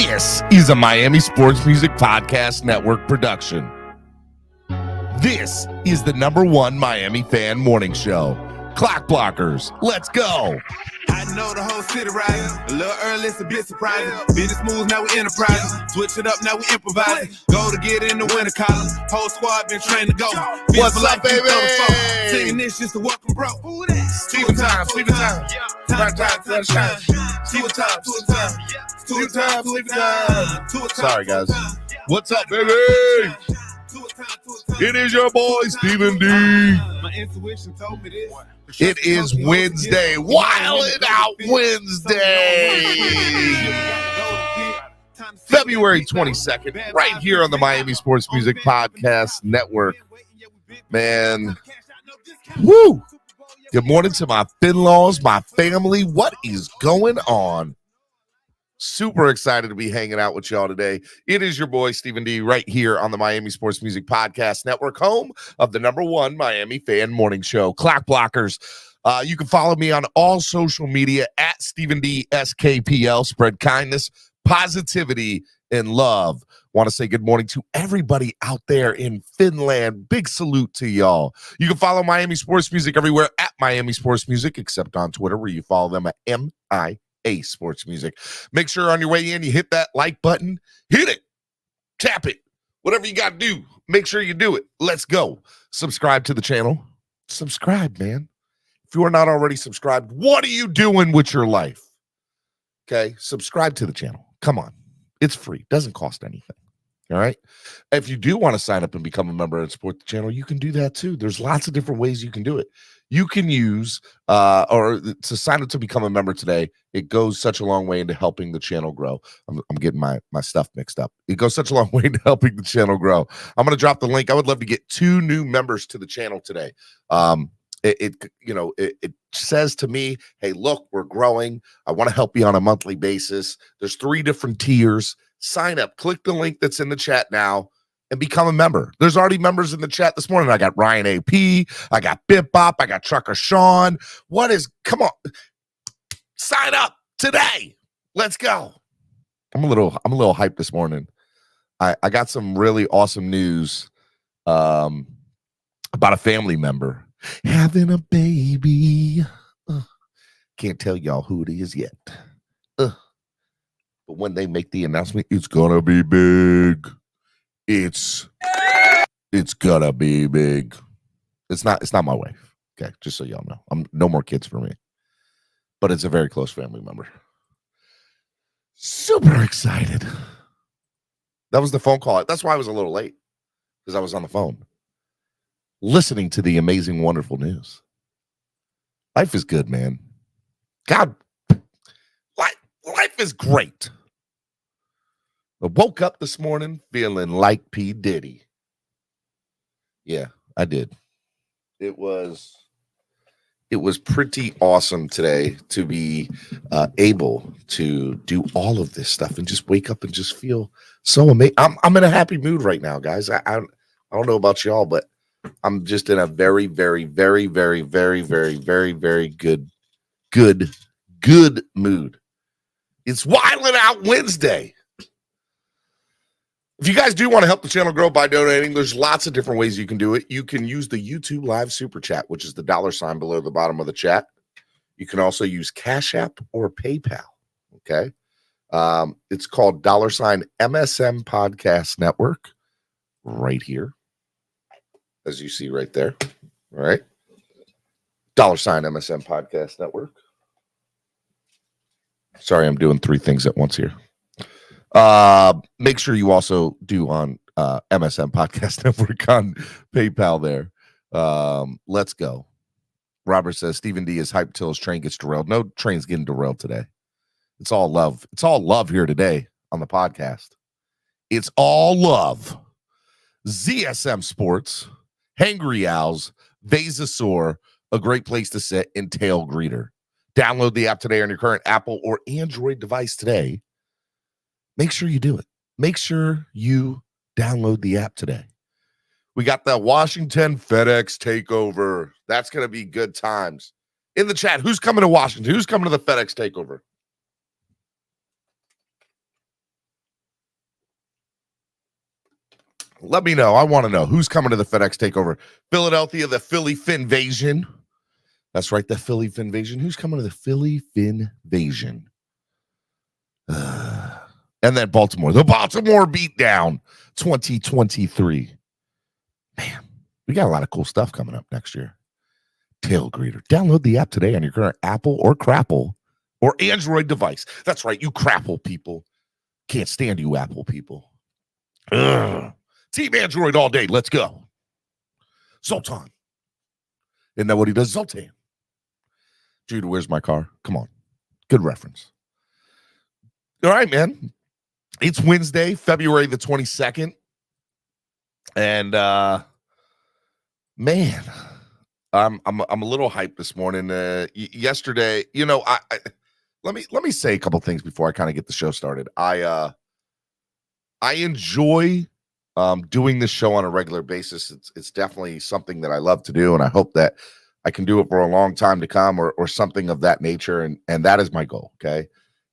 This is a Miami Sports Music Podcast Network production. This is the #1 Miami fan morning show. Clock blockers, let's go. I know the whole city rising. A little early, it's a bit surprising. Business moves, now we enterprising. Switch it up, now we improvising. Go to get in the winter column. Whole squad been trained to go. What's up, baby? Singing this just to welcome bro. Who that? Steven time, sleeping time. Time, sunshine. Steven time, Steven time, sleeping time. Sorry, guys. What's up, baby? It is your boy, Stephen D. My intuition told me this. It is Wednesday. Wildin' Out Wednesday. February 22nd, right here on the Miami Sports Music Podcast Network. Man, woo. Good morning to my Finlaws, my family. What is going on? Super excited to be hanging out with y'all today. It is your boy, Stephen D, right here on the Miami Sports Music Podcast Network, home of the #1 Miami fan morning show. Clock blockers. You can follow me on all social media at Stephen D SKPL. Spread kindness, positivity, and love. Want to say good morning to everybody out there in Finland. Big salute to y'all. You can follow Miami Sports Music everywhere at Miami Sports Music, except on Twitter, where you follow them at MIA Sports Music. Make sure on your way in, you hit that like button. Hit it. Tap it. Whatever you got to do, make sure you do it. Let's go. Subscribe to the channel. Subscribe, man. If you are not already subscribed, what are you doing with your life? Okay, subscribe to the channel. Come on. It's free. Doesn't cost anything. All right. If you do want to sign up and become a member and support the channel, you can do that too. There's lots of different ways you can do it. You can use or to sign up to become a member today. It goes such a long way into helping the channel grow. I'm getting my stuff mixed up. It goes such a long way into helping the channel grow. I'm going to drop the link. I would love to get 2 new members to the channel today. It says to me, hey, look, we're growing. I want to help you on a monthly basis. There's 3 different tiers. Sign up, click the link that's in the chat now and become a member. There's already members in the chat this morning. I got Ryan AP, I got Bip Bop, I got Trucker Sean. Come on, sign up today. Let's go. I'm a little hyped this morning. I got some really awesome news about a family member having a baby. Can't tell y'all who it is yet. But when they make the announcement, it's gonna be big. It's gonna be big. It's not my wife. Okay, just so y'all know. No more kids for me. But it's a very close family member. Super excited. That was the phone call. That's why I was a little late. Because I was on the phone. Listening to the amazing, wonderful news. Life is good, man. God, life is great. I woke up this morning feeling like P. Diddy. Yeah, I did. It was pretty awesome today to be able to do all of this stuff and just wake up and just feel so amazing. I'm in a happy mood right now, guys. I don't know about y'all, but I'm just in a very, very, very, very, very, very, very, very good mood. It's Wildin' Out Wednesday. If you guys do want to help the channel grow by donating, there's lots of different ways you can do it. You can use the YouTube Live Super Chat, which is the $ below the bottom of the chat. You can also use Cash App or PayPal. Okay. It's called $MSM Podcast Network right here, as you see right there. All right. $MSM Podcast Network. Sorry, I'm doing 3 things at once here. Make sure you also do on MSM Podcast Network on PayPal there. Let's go. Robert says Stephen D is hyped till his train gets derailed. No train's getting derailed today. It's all love. It's all love here today on the podcast. It's all love. ZSM Sports, Hangry Owls, Vasasaur, a great place to sit, and Tail Greeter. Download the app today on your current Apple or Android device today. Make sure you do it. Make sure you download the app today. We got the Washington FedEx takeover. That's going to be good times. In the chat, who's coming to Washington? Who's coming to the FedEx takeover? Let me know. I want to know who's coming to the FedEx Takeover. Philadelphia, the Philly Finvasion. That's right, the Philly Finvasion. Who's coming to the Philly Finvasion? And then Baltimore, the Baltimore Beatdown 2023. Man, we got a lot of cool stuff coming up next year. Tail Greeter. Download the app today on your current Apple or Crapple or Android device. That's right, you Crapple people. Can't stand you Apple people. Ugh. Team Android all day. Let's go. Zoltan. Isn't that what he does? Zoltan. Dude, where's my car? Come on. Good reference. All right, man. It's Wednesday, February the 22nd. And man, I'm a little hyped this morning. Yesterday, you know, I let me say a couple things before I kind of get the show started. I enjoy doing this show on a regular basis. It's definitely something that I love to do, and I hope that I can do it for a long time to come, or something of that nature. And that is my goal. Okay.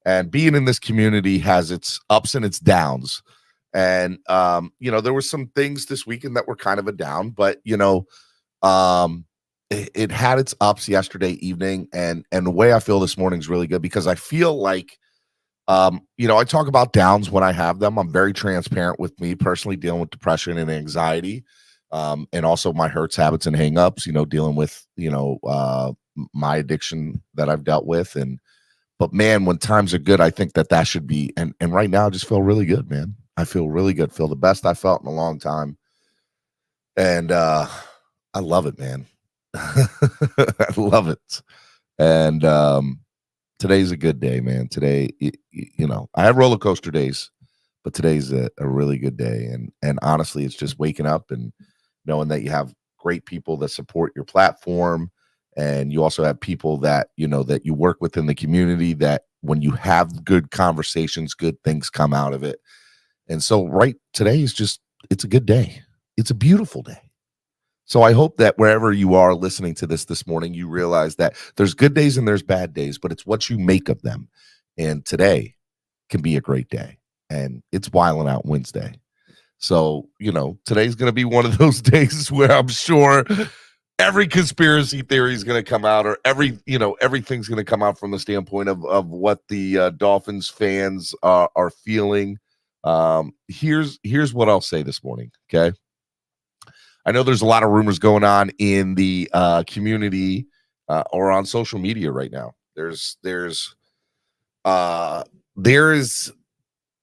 And being in this community has its ups and its downs. And you know, there were some things this weekend that were kind of a down, but you know, it had its ups yesterday evening, and the way I feel this morning is really good, because I feel like you know, I talk about downs when I have them. I'm very transparent with me personally dealing with depression and anxiety, and also my hurts, habits, and hangups, you know, dealing with, you know, my addiction that I've dealt with. But man, when times are good, I think that should be, and right now I just feel really good, man. I feel really good. Feel the best I felt in a long time. And I love it, man. I love it. And today's a good day, man. Today, you know, I have roller coaster days, but today's a really good day. And honestly, it's just waking up and knowing that you have great people that support your platform. And you also have people that, you know, that you work with in the community, that when you have good conversations, good things come out of it. And so today is just, it's a good day. It's a beautiful day. So I hope that wherever you are listening to this morning, you realize that there's good days and there's bad days, but it's what you make of them. And today can be a great day. And it's Wildin' Out Wednesday. So, you know, today's going to be one of those days where I'm sure every conspiracy theory is going to come out, or everything's going to come out from the standpoint of what the Dolphins fans are feeling. Here's what I'll say this morning. Okay. I know there's a lot of rumors going on in the community or on social media right now. There's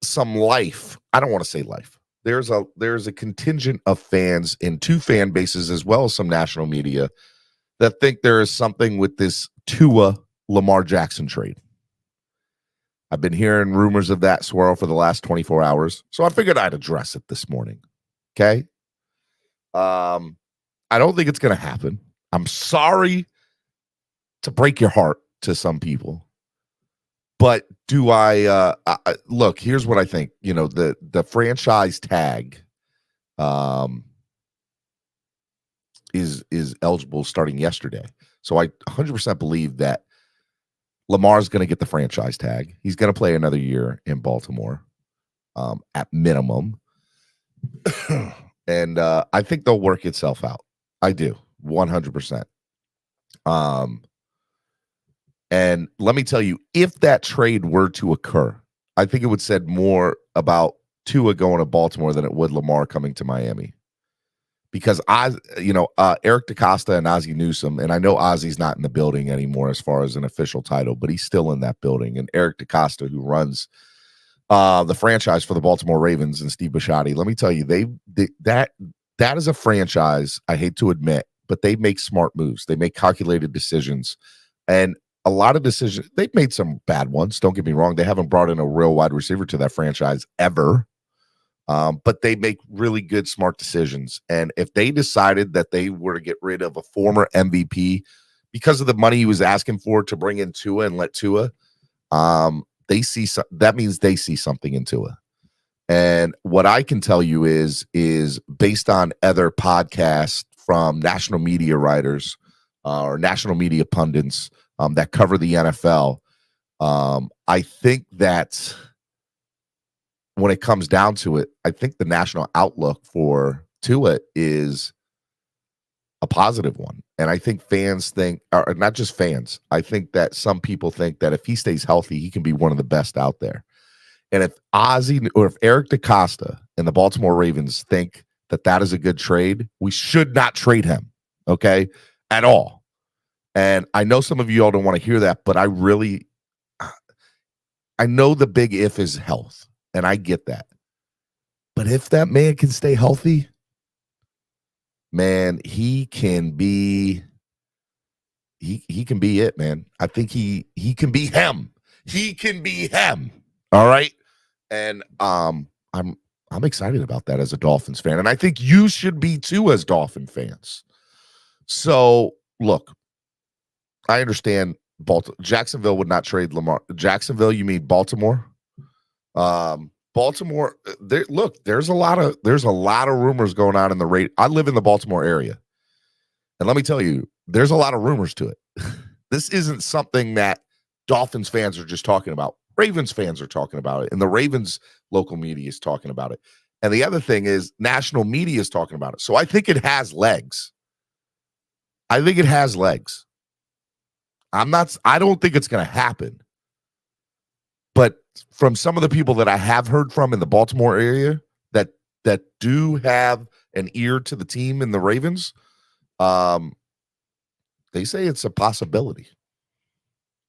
some life. I don't want to say life. There's a contingent of fans in two fan bases, as well as some national media, that think there is something with this Tua Lamar Jackson trade. I've been hearing rumors of that swirl for the last 24 hours, so I figured I'd address it this morning. Okay. I don't think it's going to happen. I'm sorry to break your heart to some people, but do I look, here's what I think. You know, the franchise tag is eligible starting yesterday. So I 100% believe that Lamar's going to get the franchise tag. He's going to play another year in Baltimore at minimum. And I think they'll work itself out. I do, 100%. And let me tell you, if that trade were to occur, I think it would said more about Tua going to Baltimore than it would Lamar coming to Miami. Because Eric DaCosta and Ozzie Newsome, and I know Ozzie's not in the building anymore as far as an official title, but he's still in that building. And Eric DaCosta, who runs the franchise for the Baltimore Ravens, and Steve Bisciotti, let me tell you, that is a franchise, I hate to admit, but they make smart moves. They make calculated decisions. And a lot of decisions, they've made some bad ones, don't get me wrong. They haven't brought in a real wide receiver to that franchise ever. But they make really good, smart decisions. And if they decided that they were to get rid of a former MVP because of the money he was asking for to bring in Tua and let Tua, that means they see something in Tua. And what I can tell you is based on other podcasts from national media writers or national media pundits that cover the NFL, I think that when it comes down to it, I think the national outlook for Tua is a positive one. And I think fans think, or not just fans, I think that some people think that if he stays healthy, he can be one of the best out there. And if Ozzie or if Eric DeCosta and the Baltimore Ravens think that that is a good trade, we should not trade him, okay, at all. And I know some of you all don't want to hear that, but I know the big if is health, and I get that. But if that man can stay healthy, man, he can be it, man. I think he can be him. He can be him. All right. And I'm excited about that as a Dolphins fan. And I think you should be too as Dolphin fans. So look, I understand Jacksonville would not trade Lamar. Jacksonville, you mean Baltimore? Baltimore, there's a lot of rumors going on in the rate. I live in the Baltimore area. And let me tell you, there's a lot of rumors to it. This isn't something that Dolphins fans are just talking about. Ravens fans are talking about it. And the Ravens local media is talking about it. And the other thing is national media is talking about it. So I think it has legs. I don't think it's going to happen. But from some of the people that I have heard from in the Baltimore area that do have an ear to the team in the Ravens, they say it's a possibility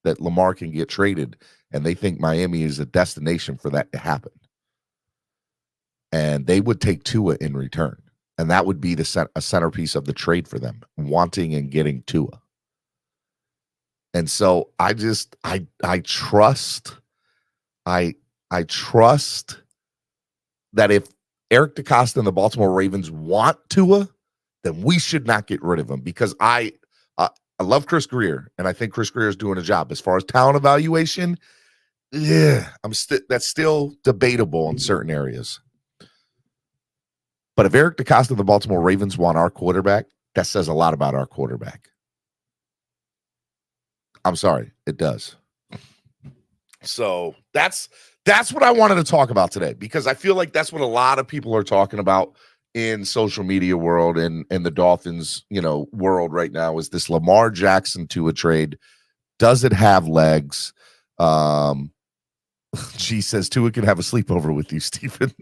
that Lamar can get traded, and they think Miami is a destination for that to happen. And they would take Tua in return, and that would be a centerpiece of the trade for them, wanting and getting Tua. And so I trust that if Eric DeCosta and the Baltimore Ravens want Tua, then we should not get rid of him, because I love Chris Greer, and I think Chris Greer is doing a job. As far as talent evaluation, that's still debatable in certain areas. But if Eric DeCosta and the Baltimore Ravens want our quarterback, that says a lot about our quarterback. I'm sorry, it does. So that's what I wanted to talk about today, because I feel like that's what a lot of people are talking about in social media world and the Dolphins, world right now, is this Lamar Jackson Tua trade. Does it have legs? G says Tua can have a sleepover with you, Stephen.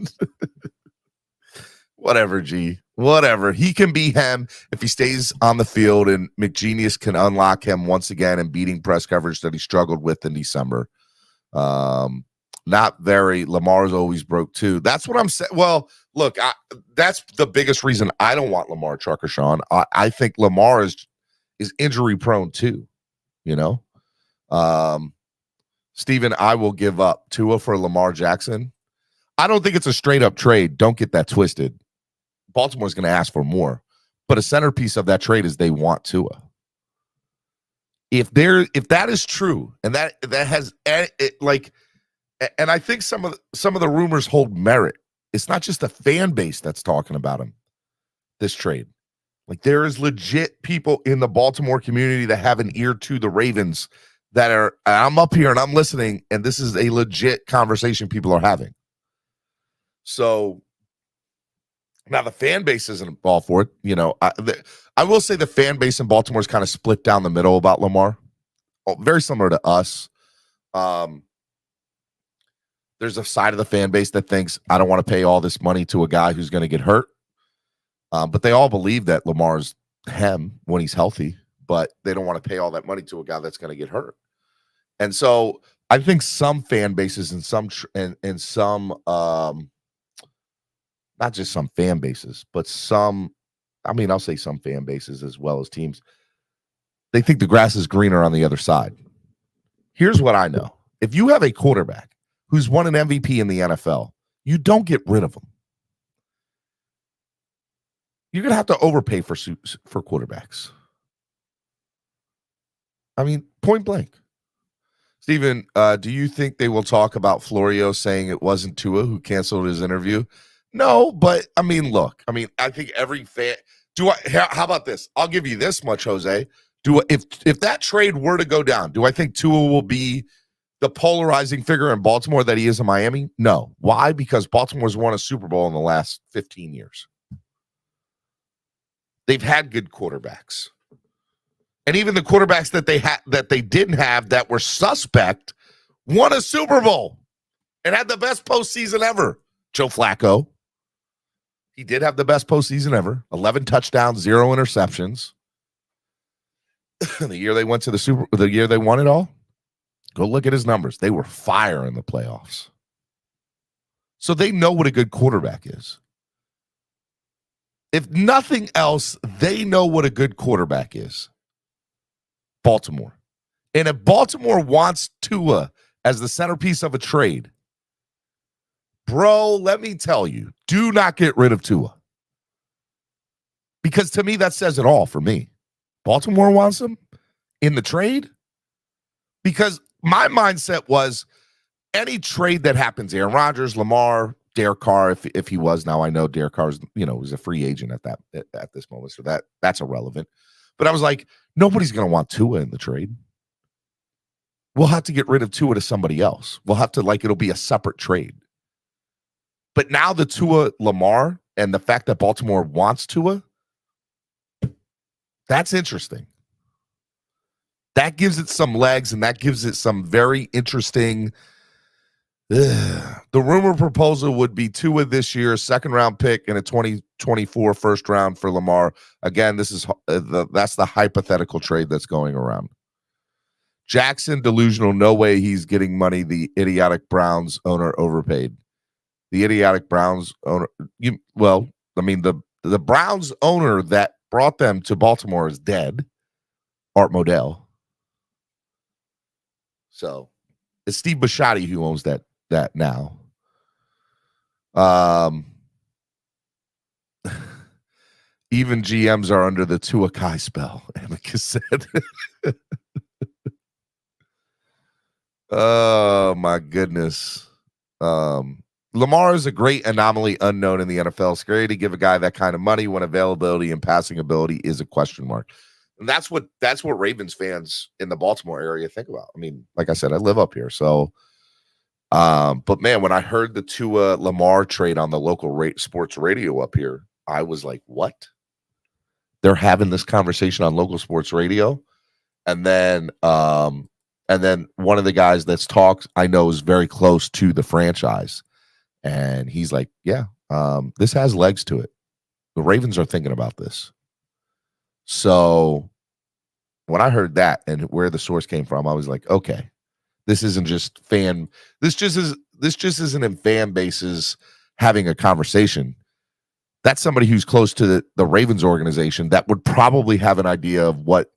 Whatever, G. Whatever. He can be him if he stays on the field, and McGenius can unlock him once again in beating press coverage that he struggled with in December. Not very. Lamar's always broke too. That's what I'm saying. Well, look, that's the biggest reason I don't want Lamar, Trucker Sean. I think Lamar is injury prone too. Steven, I will give up Tua for Lamar Jackson. I don't think it's a straight up trade. Don't get that twisted. Baltimore's going to ask for more, but a centerpiece of that trade is they want Tua. If that is true, and that has and I think some of the rumors hold merit. It's not just the fan base that's talking about him. This trade, like, there is legit people in the Baltimore community that have an ear to the Ravens that are. I'm up here and I'm listening, and this is a legit conversation people are having. So now the fan base isn't all for it. I will say the fan base in Baltimore is kind of split down the middle about Lamar. Very similar to us. There's a side of the fan base that thinks, I don't want to pay all this money to a guy who's going to get hurt. But they all believe that Lamar's him when he's healthy, but they don't want to pay all that money to a guy that's going to get hurt. And so I think some fan bases and some not just some fan bases, but I'll say some fan bases as well as teams, they think the grass is greener on the other side. Here's what I know. If you have a quarterback who's won an MVP in the NFL, you don't get rid of him. You're going to have to overpay for quarterbacks. I mean, point blank. Steven, do you think they will talk about Florio saying it wasn't Tua who canceled his interview? No, but I mean, look, I think every fan. How about this? I'll give you this much, Jose. If that trade were to go down, do I think Tua will be the polarizing figure in Baltimore that he is in Miami? No. Why? Because Baltimore's won a Super Bowl in the last 15 years. They've had good quarterbacks. And even the quarterbacks that they didn't have that were suspect won a Super Bowl and had the best postseason ever. Joe Flacco. He did have the best postseason ever. 11 touchdowns, 0 interceptions. The year they went to the year they won it all. Go look at his numbers. They were fire in the playoffs. So they know what a good quarterback is. If nothing else, they know what a good quarterback is. Baltimore. And if Baltimore wants Tua as the centerpiece of a trade, bro, let me tell you, do not get rid of Tua. Because to me, that says it all for me. Baltimore wants him in the trade? Because my mindset was any trade that happens, Aaron Rodgers, Lamar, Derek Carr, if he was, now I know Derek Carr's, was a free agent at this moment, so that's irrelevant. But I was like, nobody's going to want Tua in the trade. We'll have to get rid of Tua to somebody else. We'll have to, it'll be a separate trade. But now the Tua Lamar and the fact that Baltimore wants Tua, that's interesting. That gives it some legs, and that gives it some very interesting. The rumor proposal would be Tua this year, second-round pick, and a 2024 first round for Lamar. Again, this is that's the hypothetical trade that's going around. Jackson, delusional, no way he's getting money. The idiotic Browns owner overpaid. The idiotic Browns owner, the Browns owner that brought them to Baltimore is dead, Art Modell. So it's Steve Bisciotti who owns that now. Even GMs are under the Tua Kai spell, Amicus said. Oh, my goodness. Lamar is a great anomaly unknown in the NFL. Scary to give a guy that kind of money when availability and passing ability is a question mark. And that's what Ravens fans in the Baltimore area think about. I mean, like I said, I live up here. So, but man, when I heard the Tua Lamar trade on the local sports radio up here, I was like, what? They're having this conversation on local sports radio. And then one of the guys that's talked, I know, is very close to the franchise. And he's like, yeah, this has legs to it. The Ravens are thinking about this. So when I heard that and where the source came from, I was like, okay, this isn't just this just isn't in fan bases having a conversation. That's somebody who's close to the Ravens organization that would probably have an idea of what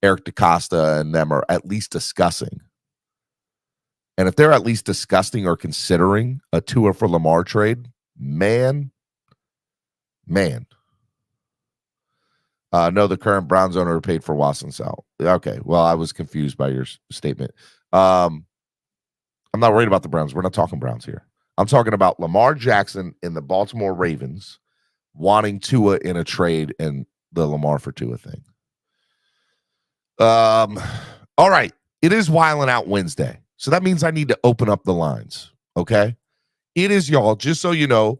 Eric DeCosta and them are at least discussing. And if they're at least discussing or considering a Tua for Lamar trade, man. No, the current Browns owner paid for Watson Sal. Okay, well, I was confused by your statement. I'm not worried about the Browns. We're not talking Browns here. I'm talking about Lamar Jackson and the Baltimore Ravens wanting Tua in a trade and the Lamar for Tua thing. All right. It is Wildin' Out Wednesday. So that means I need to open up the lines. Okay. It is, y'all, just so you know,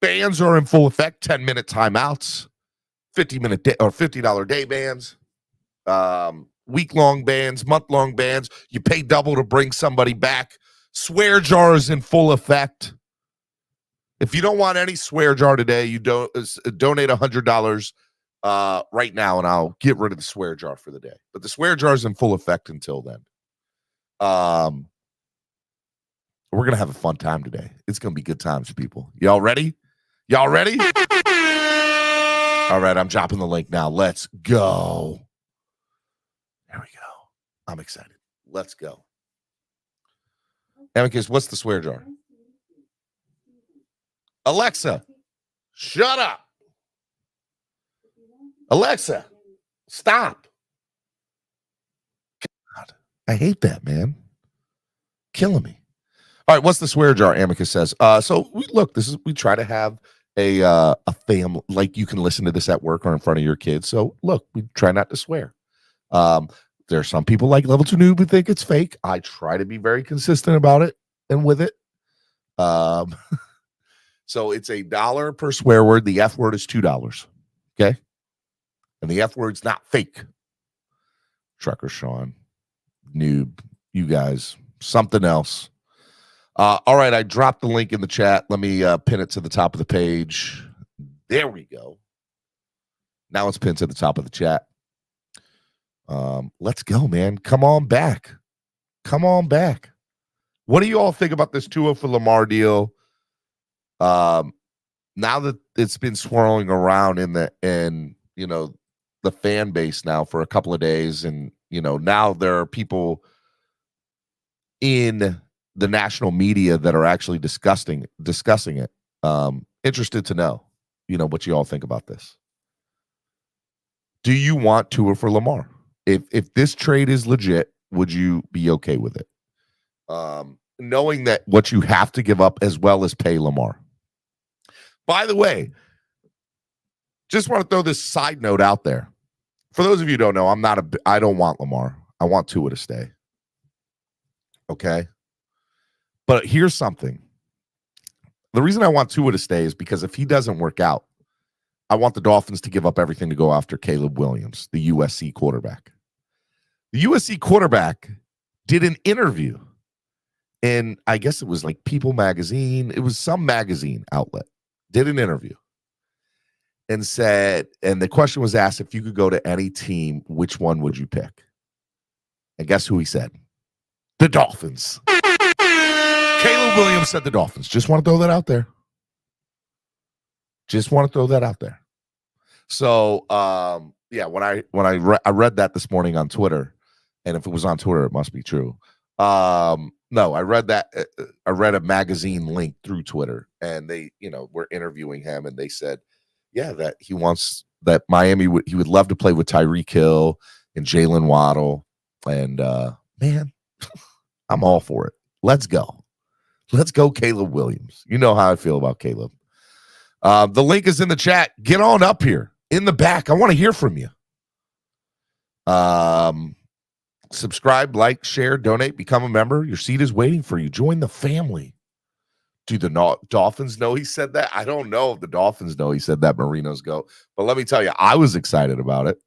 bans are in full effect, 10-minute timeouts, 50-minute day or $50 day bans, week-long bans, month-long bans. You pay double to bring somebody back. Swear jar is in full effect. If you don't want any swear jar today, you donate $100 right now, and I'll get rid of the swear jar for the day. But the swear jar is in full effect until then. We're gonna have a fun time today. It's gonna be good times, people. Y'all ready? All right, I'm dropping the link now. Let's go. There we go. I'm excited. Let's go. Amicus, what's the swear jar? Alexa, shut up. Alexa, stop. God, I hate that, man. Killing me. All right, what's the swear jar? Amicus says. So we try to have a family, like you can listen to this at work or in front of your kids. So look, we try not to swear. There are some people like Level 2 Noob who think it's fake. I try to be very consistent about it and with it. So it's $1 per swear word. The F word is $2. Okay. And the F word's not fake. Trucker Sean, Noob, you guys, something else. All right. I dropped the link in the chat. Let me pin it to the top of the page. There we go. Now it's pinned to the top of the chat. Let's go, man. Come on back. Come on back. What do you all think about this Tua for Lamar deal? Now that it's been swirling around in the fan base now for a couple of days, and now there are people in the national media that are actually discussing it. Interested to know, what you all think about this. Do you want Tua for Lamar? If this trade is legit, would you be okay with it? Knowing that what you have to give up as well as pay Lamar. By the way, just want to throw this side note out there. For those of you who don't know, I don't want Lamar. I want Tua to stay. Okay? But here's something. The reason I want Tua to stay is because if he doesn't work out, I want the Dolphins to give up everything to go after Caleb Williams, the USC quarterback. The USC quarterback did an interview, and I guess it was like People Magazine. It was some magazine outlet. Did an interview and said, and the question was asked, if you could go to any team, which one would you pick? And guess who he said? The Dolphins. Caleb Williams said the Dolphins. Just want to throw that out there. So, when I read that this morning on Twitter, and if it was on Twitter, it must be true. No, I read that. I read a magazine link through Twitter, and they, were interviewing him, and they said, that he wants that Miami he would love to play with Tyreek Hill and Jalen Waddle, and man, I'm all for it. Let's go, Caleb Williams. You know how I feel about Caleb. The link is in the chat. Get on up here in the back. I want to hear from you. Subscribe, like, share, donate, become a member. Your seat is waiting for you. Join the family. Do the Dolphins know he said that? I don't know if the Dolphins know he said that. Marinos go. But let me tell you, I was excited about it.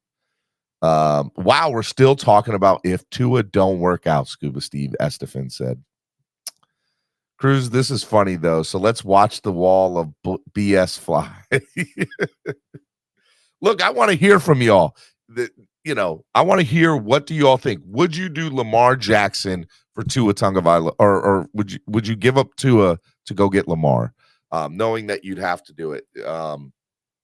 Wow, we're still talking about if Tua don't work out, Scuba Steve Estefan said. Cruz, this is funny, though. So let's watch the wall of BS fly. Look, I want to hear from y'all. I want to hear, what do you all think? Would you do Lamar Jackson for Tua Tagovailoa, or would you give up Tua to go get Lamar, knowing that you'd have to do it?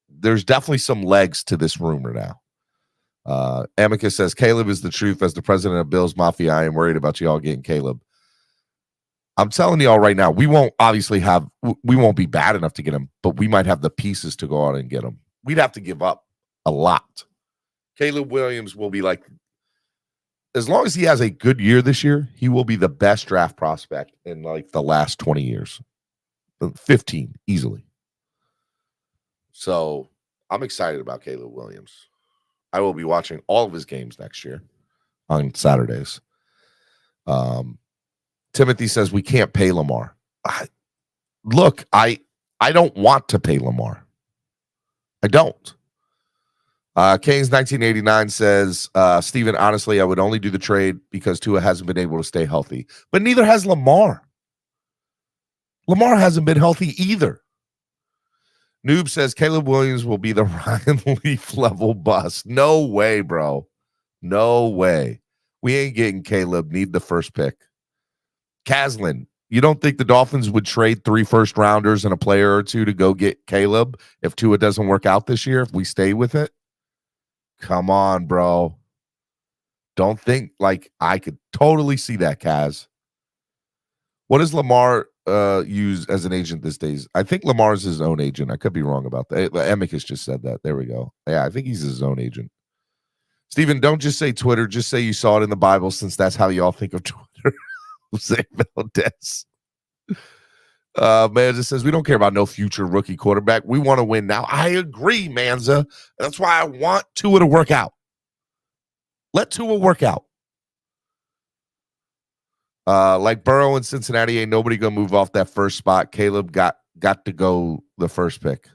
There's definitely some legs to this rumor now. Amicus says, Caleb is the truth. As the president of Bills Mafia, I am worried about you all getting Caleb. I'm telling you all right now, we won't be bad enough to get him, but we might have the pieces to go out and get him. We'd have to give up a lot. Caleb Williams will be like, as long as he has a good year this year, he will be the best draft prospect in like the last 20 years. 15, easily. So I'm excited about Caleb Williams. I will be watching all of his games next year on Saturdays. Timothy says we can't pay Lamar. Look, I don't want to pay Lamar. I don't. Kane's 1989 says, Steven, honestly, I would only do the trade because Tua hasn't been able to stay healthy. But neither has Lamar. Lamar hasn't been healthy either. Noob says Caleb Williams will be the Ryan Leaf level bust. No way, bro. No way. We ain't getting Caleb. Need the first pick. Caslin, you don't think the Dolphins would trade 3 first-rounders and a player or two to go get Caleb if Tua doesn't work out this year, if we stay with it? Come on, bro. Don't think like I could totally see that, Kaz. What does Lamar use as an agent these days? I think Lamar's his own agent. I could be wrong about that. Amicus just said that. There we go. Yeah, I think he's his own agent. Steven, don't just say Twitter. Just say you saw it in the Bible, since that's how you all think of Twitter. Jose Valdez. Manza says, we don't care about no future rookie quarterback. We want to win now. I agree, Manza. That's why I want Tua to work out. Let Tua work out. Like Burrow in Cincinnati, ain't nobody gonna move off that first spot. Caleb got to go the first pick.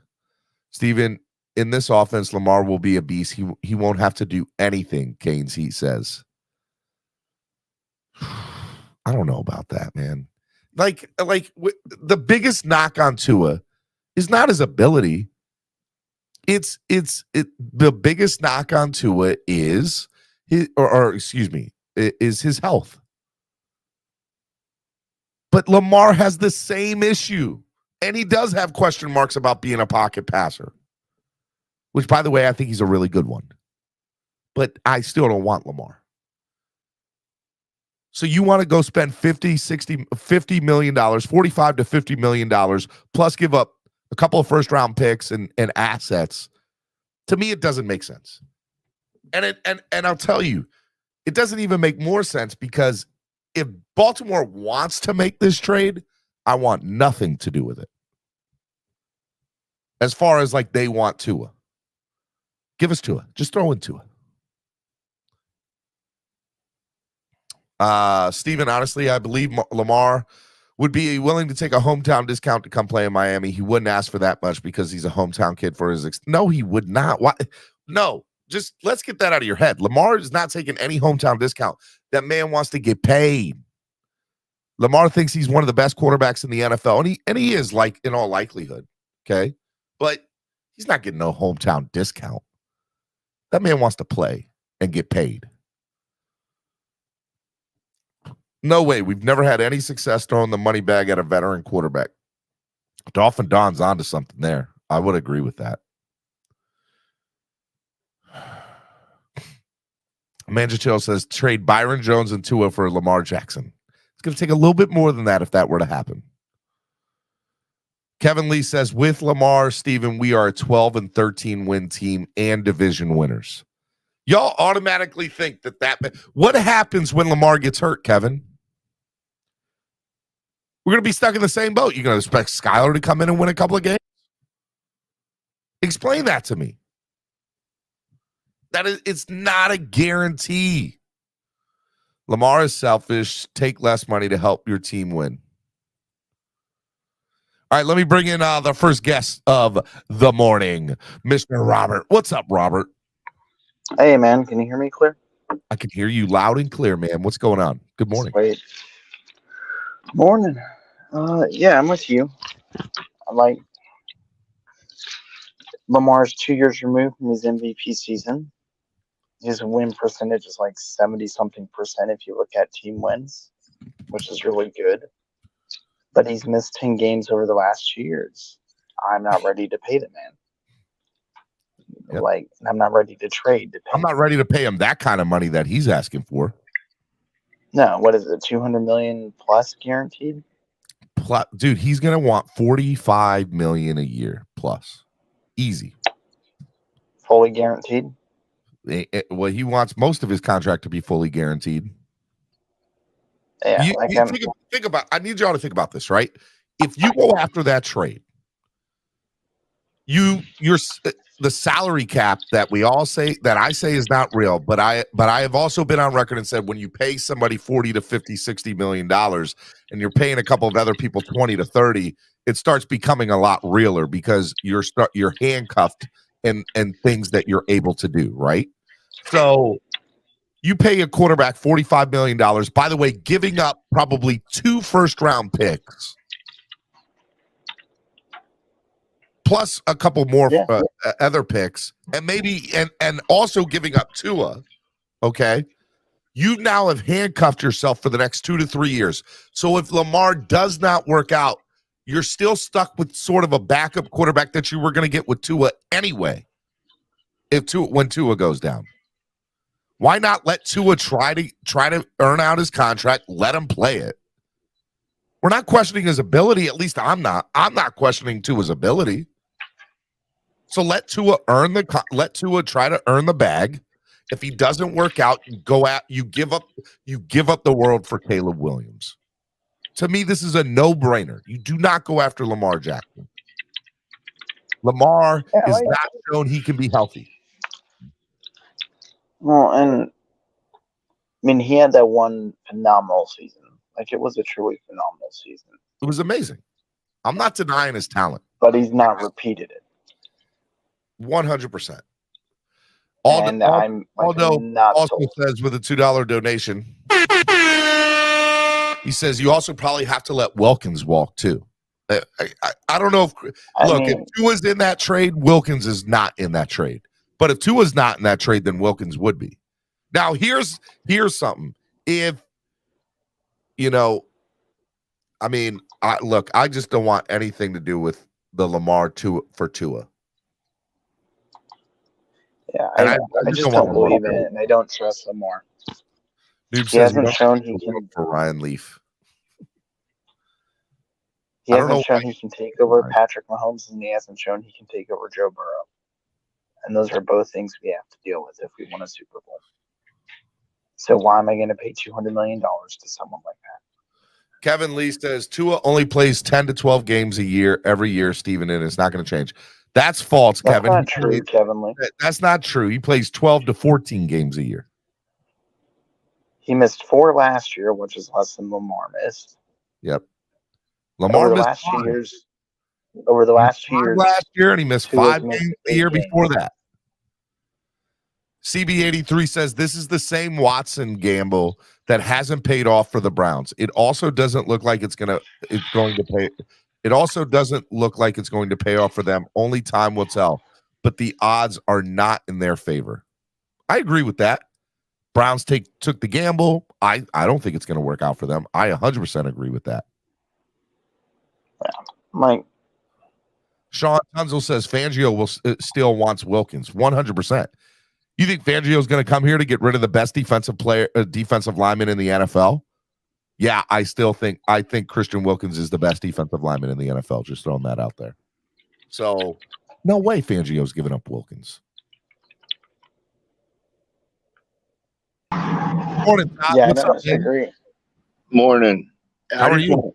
Steven, in this offense, Lamar will be a beast. He won't have to do anything, Keynes Heat says. I don't know about that, man. The biggest knock on Tua is not his ability. The biggest knock on Tua is is his health. But Lamar has the same issue, and he does have question marks about being a pocket passer, which, by the way, I think he's a really good one. But I still don't want Lamar. So you want to go spend $50 million, $45 to $50 million, plus give up a couple of first-round picks and assets. To me, it doesn't make sense. And I'll tell you, it doesn't even make more sense because if Baltimore wants to make this trade, I want nothing to do with it. As far as like they want Tua. Give us Tua. Just throw in Tua. Steven, honestly, I believe Lamar would be willing to take a hometown discount to come play in Miami. He wouldn't ask for that much because he's a hometown kid for his no, he would not. Why? No, just let's get that out of your head. Lamar is not taking any hometown discount. That man wants to get paid. Lamar thinks he's one of the best quarterbacks in the NFL, and he is, like, in all likelihood. Okay, but he's not getting no hometown discount. That man wants to play and get paid. No way. We've never had any success throwing the money bag at a veteran quarterback. Dolphin Don's onto something there. I would agree with that. Manja Chill says trade Byron Jones and Tua for Lamar Jackson. It's going to take a little bit more than that if that were to happen. Kevin Lee says with Lamar, Steven, we are a 12 and 13 win team and division winners. Y'all automatically think that what happens when Lamar gets hurt, Kevin? We're going to be stuck in the same boat. You're going to expect Skyler to come in and win a couple of games? Explain that to me. It's not a guarantee. Lamar is selfish. Take less money to help your team win. All right, let me bring in the first guest of the morning, Mr. Robert. What's up, Robert? Hey, man. Can you hear me clear? I can hear you loud and clear, man. What's going on? Good morning. Sweet. Morning. Yeah, I'm with you. Like, Lamar's 2 years removed from his MVP season. His win percentage is like 70-something% if you look at team wins, which is really good. But he's missed 10 games over the last 2 years. I'm not ready to pay the man. Yep. Like, I'm not ready to trade. I'm not ready to pay him that kind of money that he's asking for. No, what is it? $200 million plus guaranteed? Dude, he's gonna want $45 million a year plus, easy, fully guaranteed. Well, he wants most of his contract to be fully guaranteed. Yeah, think about. I need y'all to think about this, right? If you go after that trade, you're the salary cap that I say is not real, but I have also been on record and said when you pay somebody $40 to $50, $60 million and you're paying a couple of other people 20 to 30, it starts becoming a lot realer because you're handcuffed and things that you're able to do, right? So you pay a quarterback $45 million, by the way, giving up probably 2 first-round picks. Plus a couple more other picks, and maybe and also giving up Tua. Okay, you now have handcuffed yourself for the next 2 to 3 years. So if Lamar does not work out, you're still stuck with sort of a backup quarterback that you were going to get with Tua anyway. When Tua goes down, why not let Tua try to earn out his contract? Let him play it. We're not questioning his ability. At least I'm not. I'm not questioning Tua's ability. So let Tua try to earn the bag. If he doesn't work out, you give up the world for Caleb Williams. To me, this is a no-brainer. You do not go after Lamar Jackson. Lamar is not shown he can be healthy. Well, and I mean, he had that one phenomenal season Like, it was a truly phenomenal season. It was amazing. I'm not denying his talent. But he's not repeated it. 100%. I'm not also sold. says with a $2 donation, he says you also probably have to let Wilkins walk too. I don't know if Tua's in that trade, Wilkins is not in that trade. But if Tua's not in that trade, then Wilkins would be. Now here's something. If I just don't want anything to do with the Lamar for Tua. Yeah, I just don't believe in it, and I don't trust Lamar. Noob He hasn't shown he can. For Ryan Leaf. He hasn't shown he can take over Patrick Mahomes, and he hasn't shown he can take over Joe Burrow. And those are both things we have to deal with if we win a Super Bowl. So why am I going to pay $200 million to someone like that? Kevin Lee says Tua only plays 10 to 12 games a year every year, Steven, and it's not going to change. That's false, Kevin. That's not true, Kevin Lee. That's not true. He plays 12 to 14 games a year. He missed 4 last year, which is less than Lamar missed. Yep. Lamar over the last 2 years. Over the last 2 years. Last year, and he missed 5 games the year before that. CB83 says this is the same Watson gamble that hasn't paid off for the Browns. It also doesn't look like it's going to pay. It also doesn't look like it's going to pay off for them. Only time will tell. But the odds are not in their favor. I agree with that. Browns took the gamble. I don't think it's going to work out for them. I 100% agree with that. Mike. Sean Tunzel says Fangio still wants Wilkins. 100%. You think Fangio is going to come here to get rid of the best defensive lineman in the NFL? Yeah, I think Christian Wilkins is the best defensive lineman in the NFL. Just throwing that out there. So, no way Fangio's giving up Wilkins. Morning, Todd. Yeah, what's up, I agree. Morning. How are you?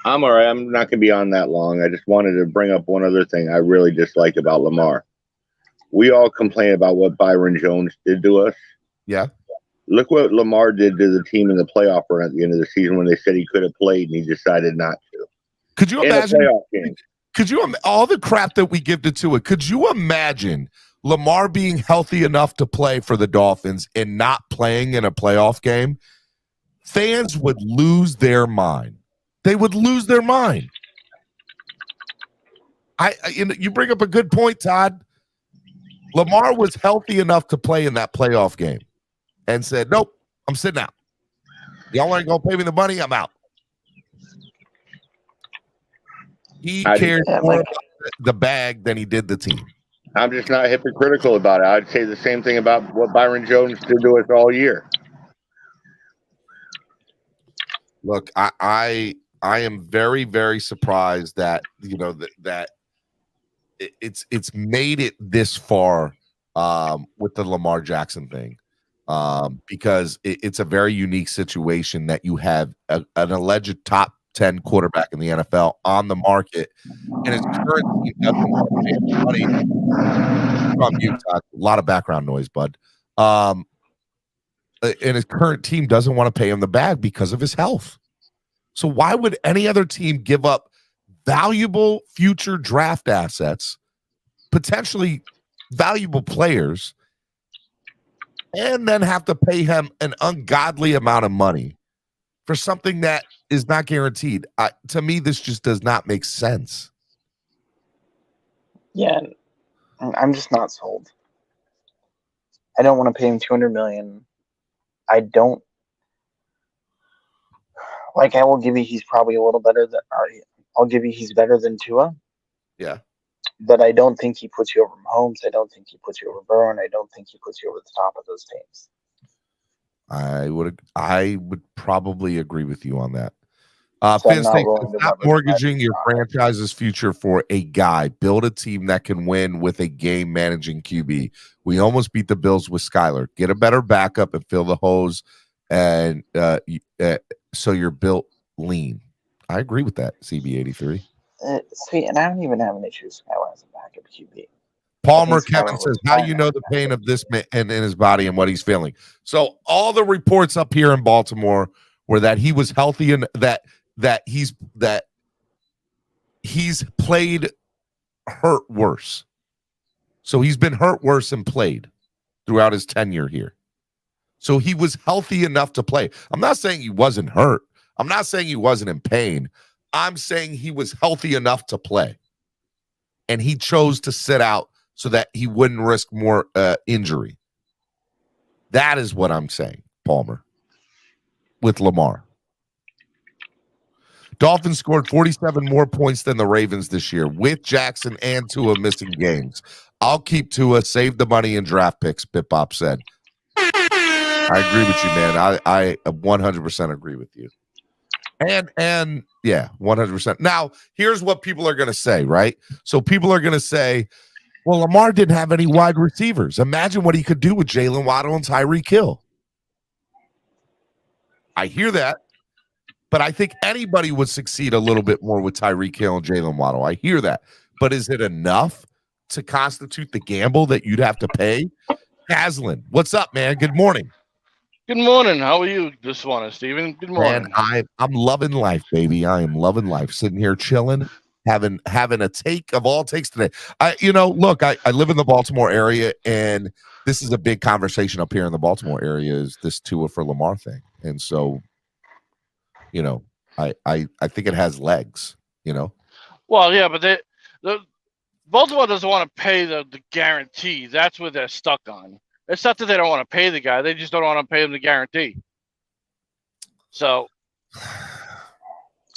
I'm all right. I'm not going to be on that long. I just wanted to bring up one other thing I really dislike about Lamar. We all complain about what Byron Jones did to us. Yeah. Look what Lamar did to the team in the playoff run at the end of the season when they said he could have played and he decided not to. Could you imagine? All the crap that we give to Tua? Could you imagine Lamar being healthy enough to play for the Dolphins and not playing in a playoff game? Fans would lose their mind. They would lose their mind. You bring up a good point, Todd. Lamar was healthy enough to play in that playoff game and said, nope, I'm sitting out. Y'all ain't going to pay me the money, I'm out. He cared more about the bag than he did the team. I'm just not hypocritical about it. I'd say the same thing about what Byron Jones did to us all year. Look, I am very, very surprised that that it's made it this far with the Lamar Jackson thing, because it's a very unique situation that you have an alleged top 10 quarterback in the NFL on the market, and his current team doesn't want to pay him money. From you, Todd. A lot of background noise, bud. And his current team doesn't want to pay him the bag because of his health. So why would any other team give up valuable future draft assets, potentially valuable players, and then have to pay him an ungodly amount of money for something that is not guaranteed? To me, this just does not make sense. Yeah, I'm just not sold. I don't want to pay him $200 million. I don't. Like, I will give you he's probably a little better than. I'll give you he's better than Tua. Yeah. But I don't think he puts you over Mahomes. I don't think he puts you over Burrow, and I don't think he puts you over the top of those teams. I would probably agree with you on that. So Finn saying, stop mortgaging your franchise's future for a guy. Build a team that can win with a game managing QB. We almost beat the Bills with Skyler. Get a better backup and fill the hose, and so you're built lean. I agree with that, CB83. See, and I don't even have an issue with Skyler as a backup QB. Palmer Kevin says, how you know the pain of this man in his body and what he's feeling? So all the reports up here in Baltimore where that he was healthy and that he's played hurt worse. So he's been hurt worse and played throughout his tenure here. So he was healthy enough to play. I'm not saying he wasn't hurt. I'm not saying he wasn't in pain. I'm saying he was healthy enough to play. And he chose to sit out so that he wouldn't risk more injury. That is what I'm saying, Palmer, with Lamar. Dolphins scored 47 more points than the Ravens this year with Jackson and Tua missing games. I'll keep Tua, save the money in draft picks, Bip-Bop said. I agree with you, man. I 100% agree with you. And yeah, 100%. Now, here's what people are going to say, right? So people are going to say, well, Lamar didn't have any wide receivers. Imagine what he could do with Jalen Waddle and Tyreek Hill. I hear that, but I think anybody would succeed a little bit more with Tyreek Hill and Jalen Waddle. I hear that. But is it enough to constitute the gamble that you'd have to pay? Haslin, what's up, man? Good morning. Good morning. How are you this morning, Steven? Good morning. Man, I'm loving life, baby. I am loving life. Sitting here chilling, having a take of all takes today. Look, I live in the Baltimore area, and this is a big conversation up here in the Baltimore area, is this Tua for Lamar thing. And so, I think it has legs, Well, yeah, but the Baltimore doesn't want to pay the guarantee. That's what they're stuck on. It's not that they don't want to pay the guy. They just don't want to pay him the guarantee. So,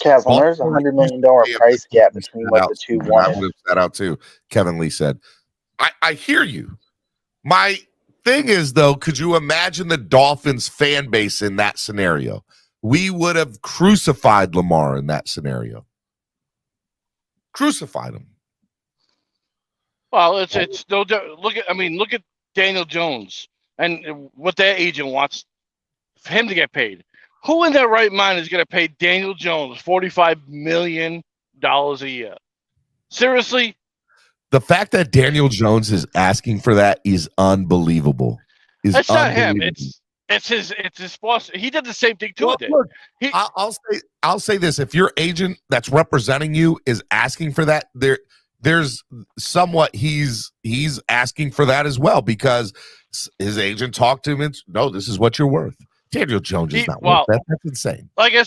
Kaz, when there's $100 million price gap between what the two I want. would have sat out too. Kevin Lee said, I hear you. My thing is, though, could you imagine the Dolphins fan base in that scenario? We would have crucified Lamar in that scenario. Crucified him. well, it's no. Look at Daniel Jones and what their agent wants for him to get paid. Who in their right mind is going to pay Daniel Jones $45 million a year? Seriously? The fact that Daniel Jones is asking for that is unbelievable. That's not him. It's his boss. He did the same thing too. Look, I'll say this: if your agent that's representing you is asking for that, there's somewhat he's asking for that as well, because his agent talked to him and no, this is what you're worth. Daniel Jones is not worth that. That's insane. Like I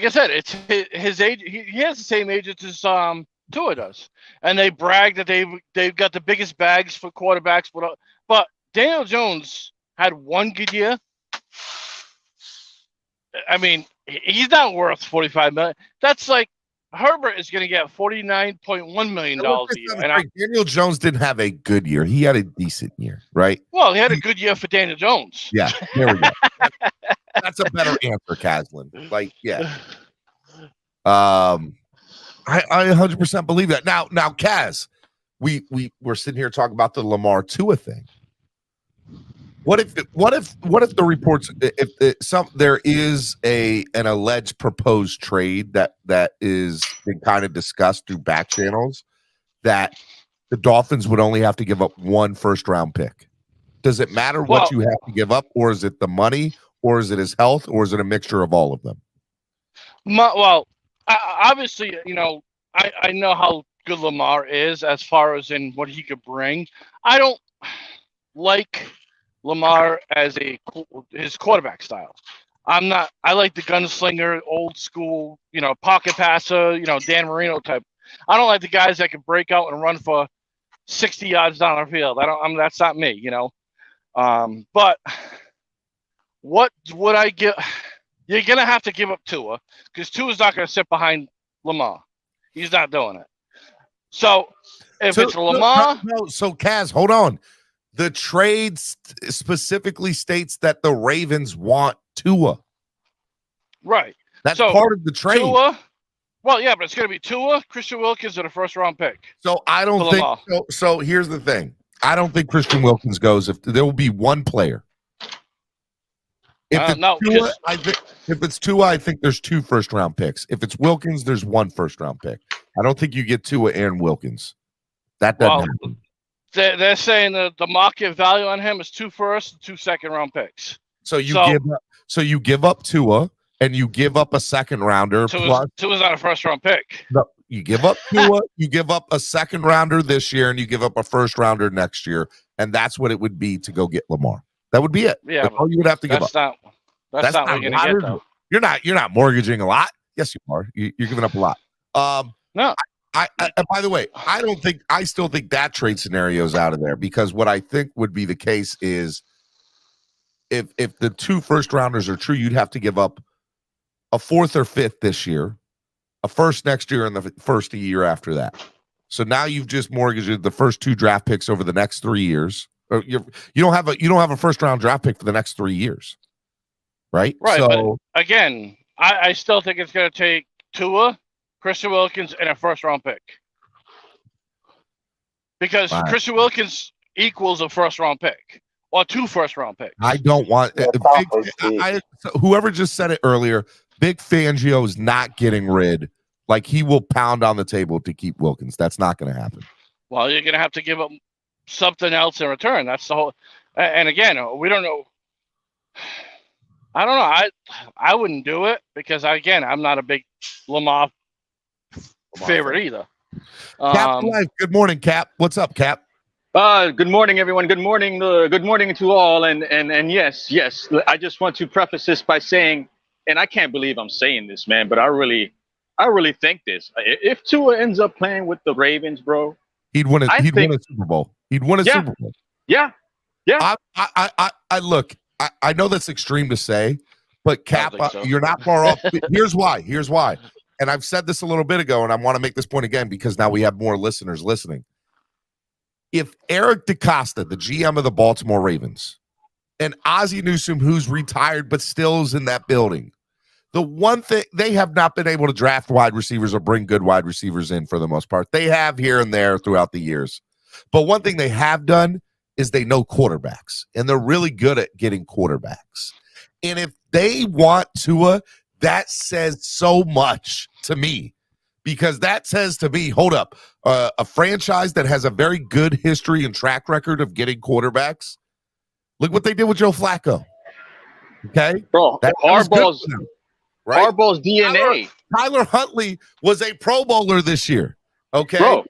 said, it's his agent. He has the same agent as Tua does, and they brag that they've got the biggest bags for quarterbacks. But Daniel Jones had one good year. I mean, he's not worth $45 million. That's like Herbert is going to get $49.1 million a year. And Daniel Jones didn't have a good year. He had a decent year, right? Well, he had a good year for Daniel Jones. Yeah, there we go. That's a better answer, Caslin. Like, yeah. I 100% believe that. Now, Kaz, we're sitting here talking about the Lamar Tua thing. What if the reports, there is an alleged proposed trade that is been kind of discussed through back channels, that the Dolphins would only have to give up one first-round pick? Does it matter what you have to give up, or is it the money, or is it his health, or is it a mixture of all of them? Obviously, I know how good Lamar is as far as in what he could bring. I don't like Lamar as his quarterback style. I like the gunslinger, old school, pocket passer, Dan Marino type. I don't like the guys that can break out and run for 60 yards down the field. That's not me, But what would I give? You're gonna have to give up Tua, because Tua's not gonna sit behind Lamar. He's not doing it. So it's Lamar. So Kaz, hold on. The trade specifically states that the Ravens want Tua. Right. That's part of the trade. Tua. Well, yeah, but it's going to be Tua, Christian Wilkins, and a first-round pick. So I don't think so. So here's the thing: I don't think Christian Wilkins goes. If there will be one player. If it's Tua, I think there's two first-round picks. If it's Wilkins, there's one first-round pick. I don't think you get Tua and Wilkins. That doesn't happen. They're saying that the market value on him is 2 first and 2 second-round picks. So you give up Tua, and you give up a second rounder. Plus, Tua's not a first round pick. No, you give up Tua, you give up a second rounder this year, and you give up a first rounder next year, and that's what it would be to go get Lamar. That would be it. Yeah, that's all you would have to give up. That's not what you're gonna get though. You're not mortgaging a lot. Yes, you are. You're giving up a lot. No. I by the way, I still think that trade scenario is out of there, because what I think would be the case is if the 2 first rounders are true, you'd have to give up a 4th or 5th this year, a first next year, and the first a year after that. So now you've just mortgaged the first 2 draft picks over the next 3 years. Or you don't have a first round draft pick for the next 3 years, right? Right. So but again, I still think it's going to take Tua, Christian Wilkins, and a first round pick, because Christian Wilkins equals a first round pick or 2 first round picks. I don't want whoever just said it earlier. Big Fangio is not getting rid. Like, he will pound on the table to keep Wilkins. That's not going to happen. Well, you're going to have to give up something else in return. That's the whole. And again, we don't know. I don't know. I wouldn't do it, because again, I'm not a big Lamar favorite either. Cap Life. Good morning, Cap. What's up, Cap? Good morning, everyone. Good morning. Good morning to all. And yes. I just want to preface this by saying, and I can't believe I'm saying this, man, but I really think this. If Tua ends up playing with the Ravens, bro, he'd win a Super Bowl. He'd win a Super Bowl. Yeah. I look. I know that's extreme to say, but Cap, so. You're not far off. Here's why. And I've said this a little bit ago, and I want to make this point again, because now we have more listeners listening. If Eric DeCosta, the GM of the Baltimore Ravens, and Ozzie Newsome, who's retired but still is in that building, the one thing, they have not been able to draft wide receivers or bring good wide receivers in for the most part. They have here and there throughout the years. But one thing they have done is they know quarterbacks, and they're really good at getting quarterbacks. And if they want Tua, that says so much to me, because that says to me, hold up, a franchise that has a very good history and track record of getting quarterbacks. Look what they did with Joe Flacco. Okay? Bro, Harbaugh's DNA. Tyler Huntley was a Pro Bowler this year. Okay? Bro.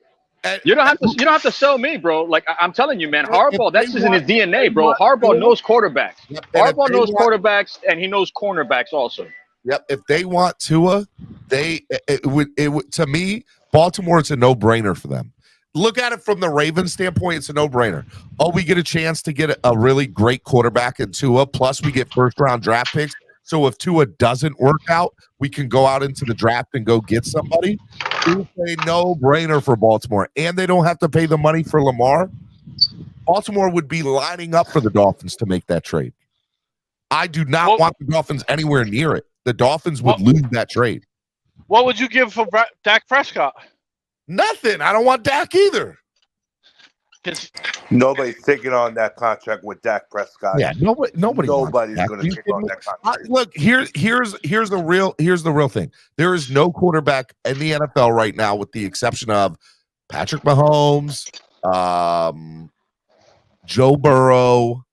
You don't have to sell me, bro. Like, I'm telling you, man, Harbaugh, that's just in his DNA, bro. Harbaugh knows quarterbacks. Harbaugh knows quarterbacks, and he knows cornerbacks also. Yep. If they want Tua, it would to me, Baltimore, it's a no-brainer for them. Look at it from the Ravens standpoint, it's a no-brainer. Oh, we get a chance to get a really great quarterback in Tua, plus we get first-round draft picks. So if Tua doesn't work out, we can go out into the draft and go get somebody. It's a no-brainer for Baltimore, and they don't have to pay the money for Lamar. Baltimore would be lining up for the Dolphins to make that trade. I do not want the Dolphins anywhere near it. The Dolphins would lose that trade. What would you give for Dak Prescott? Nothing. I don't want Dak either. Nobody's taking on that contract with Dak Prescott. Yeah, nobody's going to take on that contract. Look, here's the real thing. There is no quarterback in the NFL right now, with the exception of Patrick Mahomes, Joe Burrow,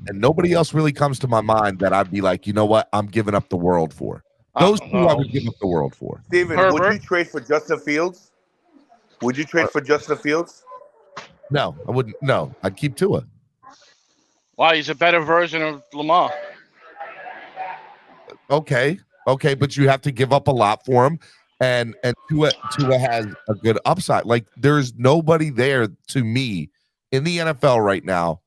and nobody else really comes to my mind that I'd be like, you know what, I'm giving up the world for. Those two I would give up the world for. Steven, would you trade for Justin Fields? Would you trade for Justin Fields? No, I wouldn't. No, I'd keep Tua. Wow, he's a better version of Lamar. Okay, but you have to give up a lot for him, and Tua has a good upside. Like, there's nobody there to me in the NFL right now,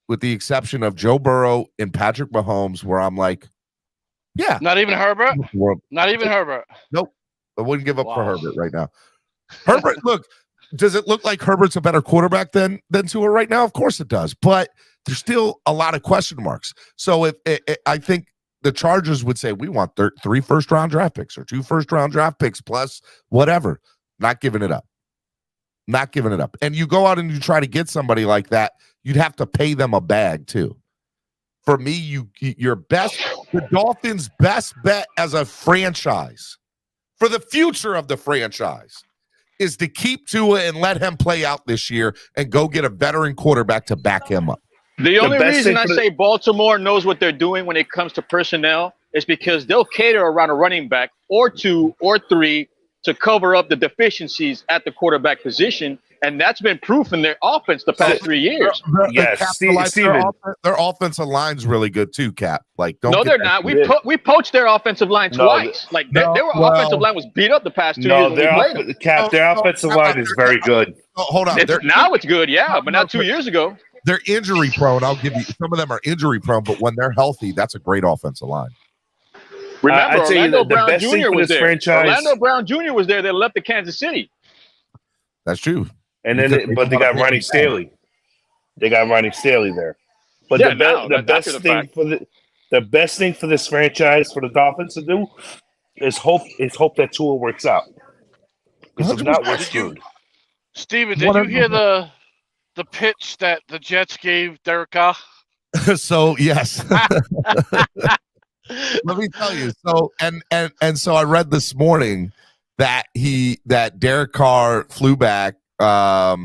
with the exception of Joe Burrow and Patrick Mahomes, where I'm like, yeah. Not even Herbert? Not even Herbert? Nope. I wouldn't give up for Herbert right now. Herbert, look, does it look like Herbert's a better quarterback than Tua right now? Of course it does, but there's still a lot of question marks. So I think the Chargers would say, we want 3 first-round draft picks or 2 first-round draft picks plus whatever. Not giving it up. Not giving it up. And you go out and you try to get somebody like that, you'd have to pay them a bag too. For me, the Dolphins' best bet as a franchise for the future of the franchise is to keep Tua and let him play out this year and go get a veteran quarterback to back him up. The only reason I say Baltimore knows what they're doing when it comes to personnel is because they'll cater around a running back or two or three to cover up the deficiencies at the quarterback position. And that's been proof in their offense the past 3 years. Yes, Steven. Their offensive line's really good too, Cap. Like, don't No, they're not. We poached their offensive line twice. Their offensive line was beat up the past 2 years. Their offensive line is very good. Hold on. Now it's good, but not 2 years ago. They're injury prone. I'll give you some of them are injury prone, but when they're healthy, that's a great offensive line. Remember, Orlando Brown Jr. was there. Orlando Brown Jr. was there. They left to Kansas City. That's true. And then, they got Ronnie Staley. They got Ronnie Staley there. But the best thing for this franchise for the Dolphins to do is hope that Tua works out. Because if not, we're screwed. Steven, did you hear the pitch that the Jets gave Derek Carr? So yes. Let me tell you. So so I read this morning that Derek Carr flew back. That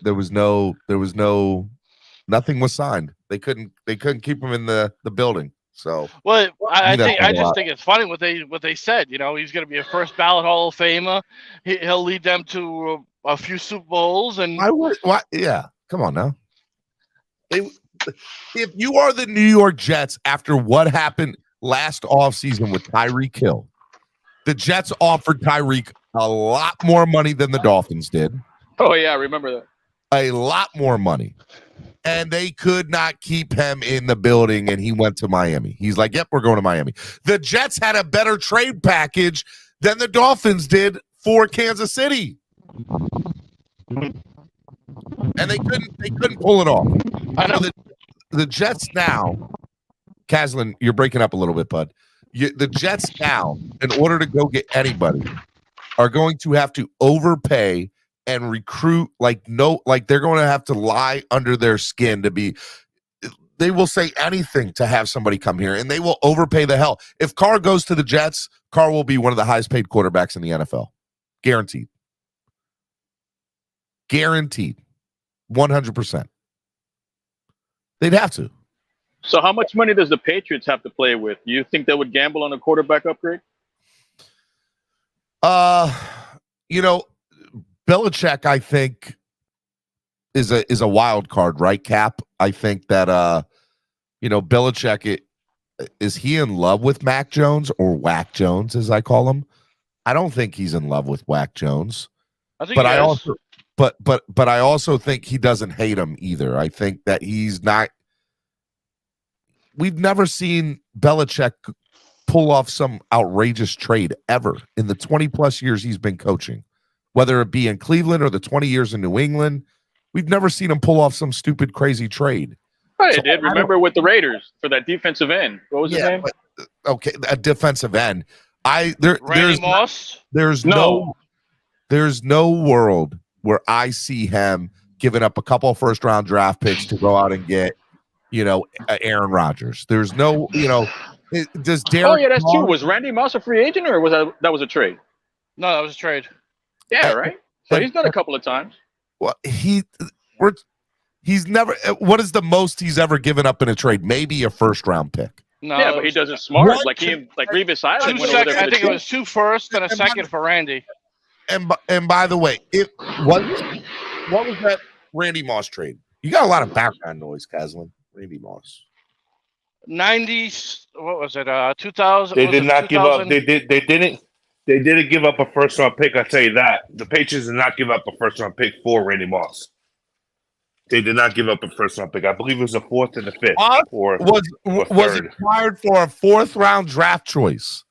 there was nothing was signed. They couldn't keep him in the building. So I just think it's funny what they said. You know, he's going to be a first ballot Hall of Famer. He'll lead them to a few Super Bowls. And come on now. If you are the New York Jets after what happened last offseason with Tyreek Hill, the Jets offered Tyreek a lot more money than the Dolphins did. Oh, yeah, I remember that. A lot more money. And they could not keep him in the building, and he went to Miami. He's like, yep, we're going to Miami. The Jets had a better trade package than the Dolphins did for Kansas City. And they couldn't pull it off. I know the Jets now, Caslin, you're breaking up a little bit, bud. The Jets now, in order to go get anybody, are going to have to overpay and recruit like they're going to have to lie under their skin to be. They will say anything to have somebody come here, and they will overpay the hell. If Carr goes to the Jets, Carr will be one of the highest paid quarterbacks in the NFL, guaranteed. 100%. They'd have to. So how much money does the Patriots have to play with? You think they would gamble on a quarterback upgrade? Belichick, I think, is a wild card, right, Cap? I think that Belichick, is he in love with Mac Jones or Whack Jones, as I call him? I don't think he's in love with Whack Jones. But I also think he doesn't hate him either. I think that he's not. We've never seen Belichick pull off some outrageous trade ever in the 20 plus years he's been coaching, whether it be in Cleveland or the 20 years in New England. We've never seen him pull off some stupid, crazy trade. I did. Remember with the Raiders for that defensive end. What was his name? Okay, a defensive end. Randy Moss? There's no world where I see him giving up a couple of first-round draft picks to go out and get, Aaron Rodgers. There's no, does Derek? Oh yeah, that's true. Was Randy Moss a free agent, or was that was a trade? No, that was a trade. Yeah, right. So he's done a couple of times. Well, he's never. What is the most he's ever given up in a trade? Maybe a first-round pick. No, yeah, but he does it smart. Like Revis Island. I think it was 2 firsts and a second for Randy. And by the way, what was that Randy Moss trade? You got a lot of background noise, Caslin. Randy Moss. 90s. What was it? 2000. They did not give up. They didn't give up a first round pick. I'll tell you that. The Patriots did not give up a first round pick for Randy Moss. They did not give up a first round pick. I believe it was a 4th and a 5th. Was acquired for a 4th round draft choice.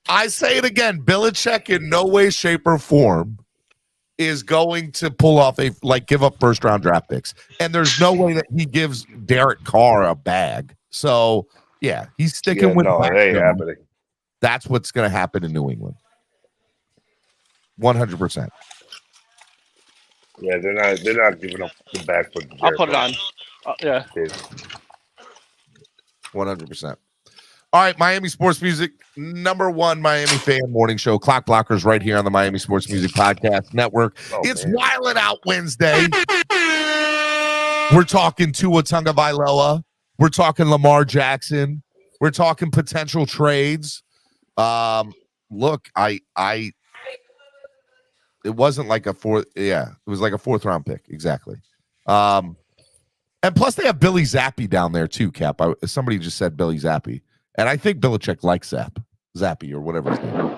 I say it again, Belichick in no way, shape, or form is going to pull off give up first round draft picks. And there's no way that he gives Derek Carr a bag. So yeah, he's sticking with it ain't happening. That's what's gonna happen in New England. 100%. Yeah, they're not giving up the bag for Derek I'll put it on. Yeah. 100%. All right, Miami Sports Music, #1 Miami fan morning show. Clock Blockers right here on the Miami Sports Music Podcast Network. It's Wildin' Out Wednesday. We're talking Tua Tagovailoa. We're talking Lamar Jackson. We're talking potential trades. Look, it wasn't like a fourth. Yeah, it was like a 4th round pick. Exactly. And plus they have Billy Zappi down there too, Cap. Somebody just said Billy Zappi. And I think Belichick likes Zappi or whatever his name.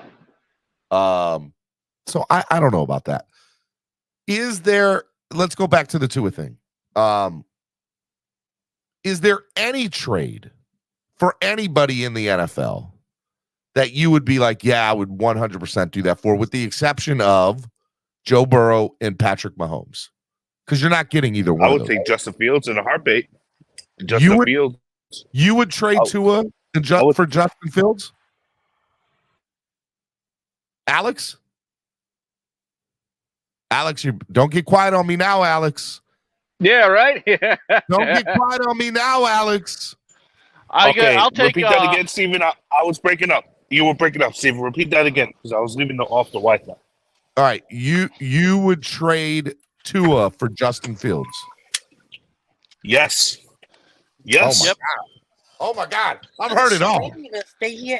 So I don't know about that. Let's go back to the Tua thing. Is there any trade for anybody in the NFL that you would be like, yeah, I would 100% do that for, with the exception of Joe Burrow and Patrick Mahomes? Because you're not getting either one. I would take Justin Fields in a heartbeat. Fields. You would trade Tua for Justin Fields? Alex, you don't get quiet on me now, Alex. Yeah, right. Yeah. Don't get quiet on me now, Alex. I'll take. Repeat that again, Steven. I was breaking up. You were breaking up, Steven. Repeat that again because I was leaving off the Wi-Fi. All right, you would trade Tua for Justin Fields? Yes. Oh my God. I've heard it all.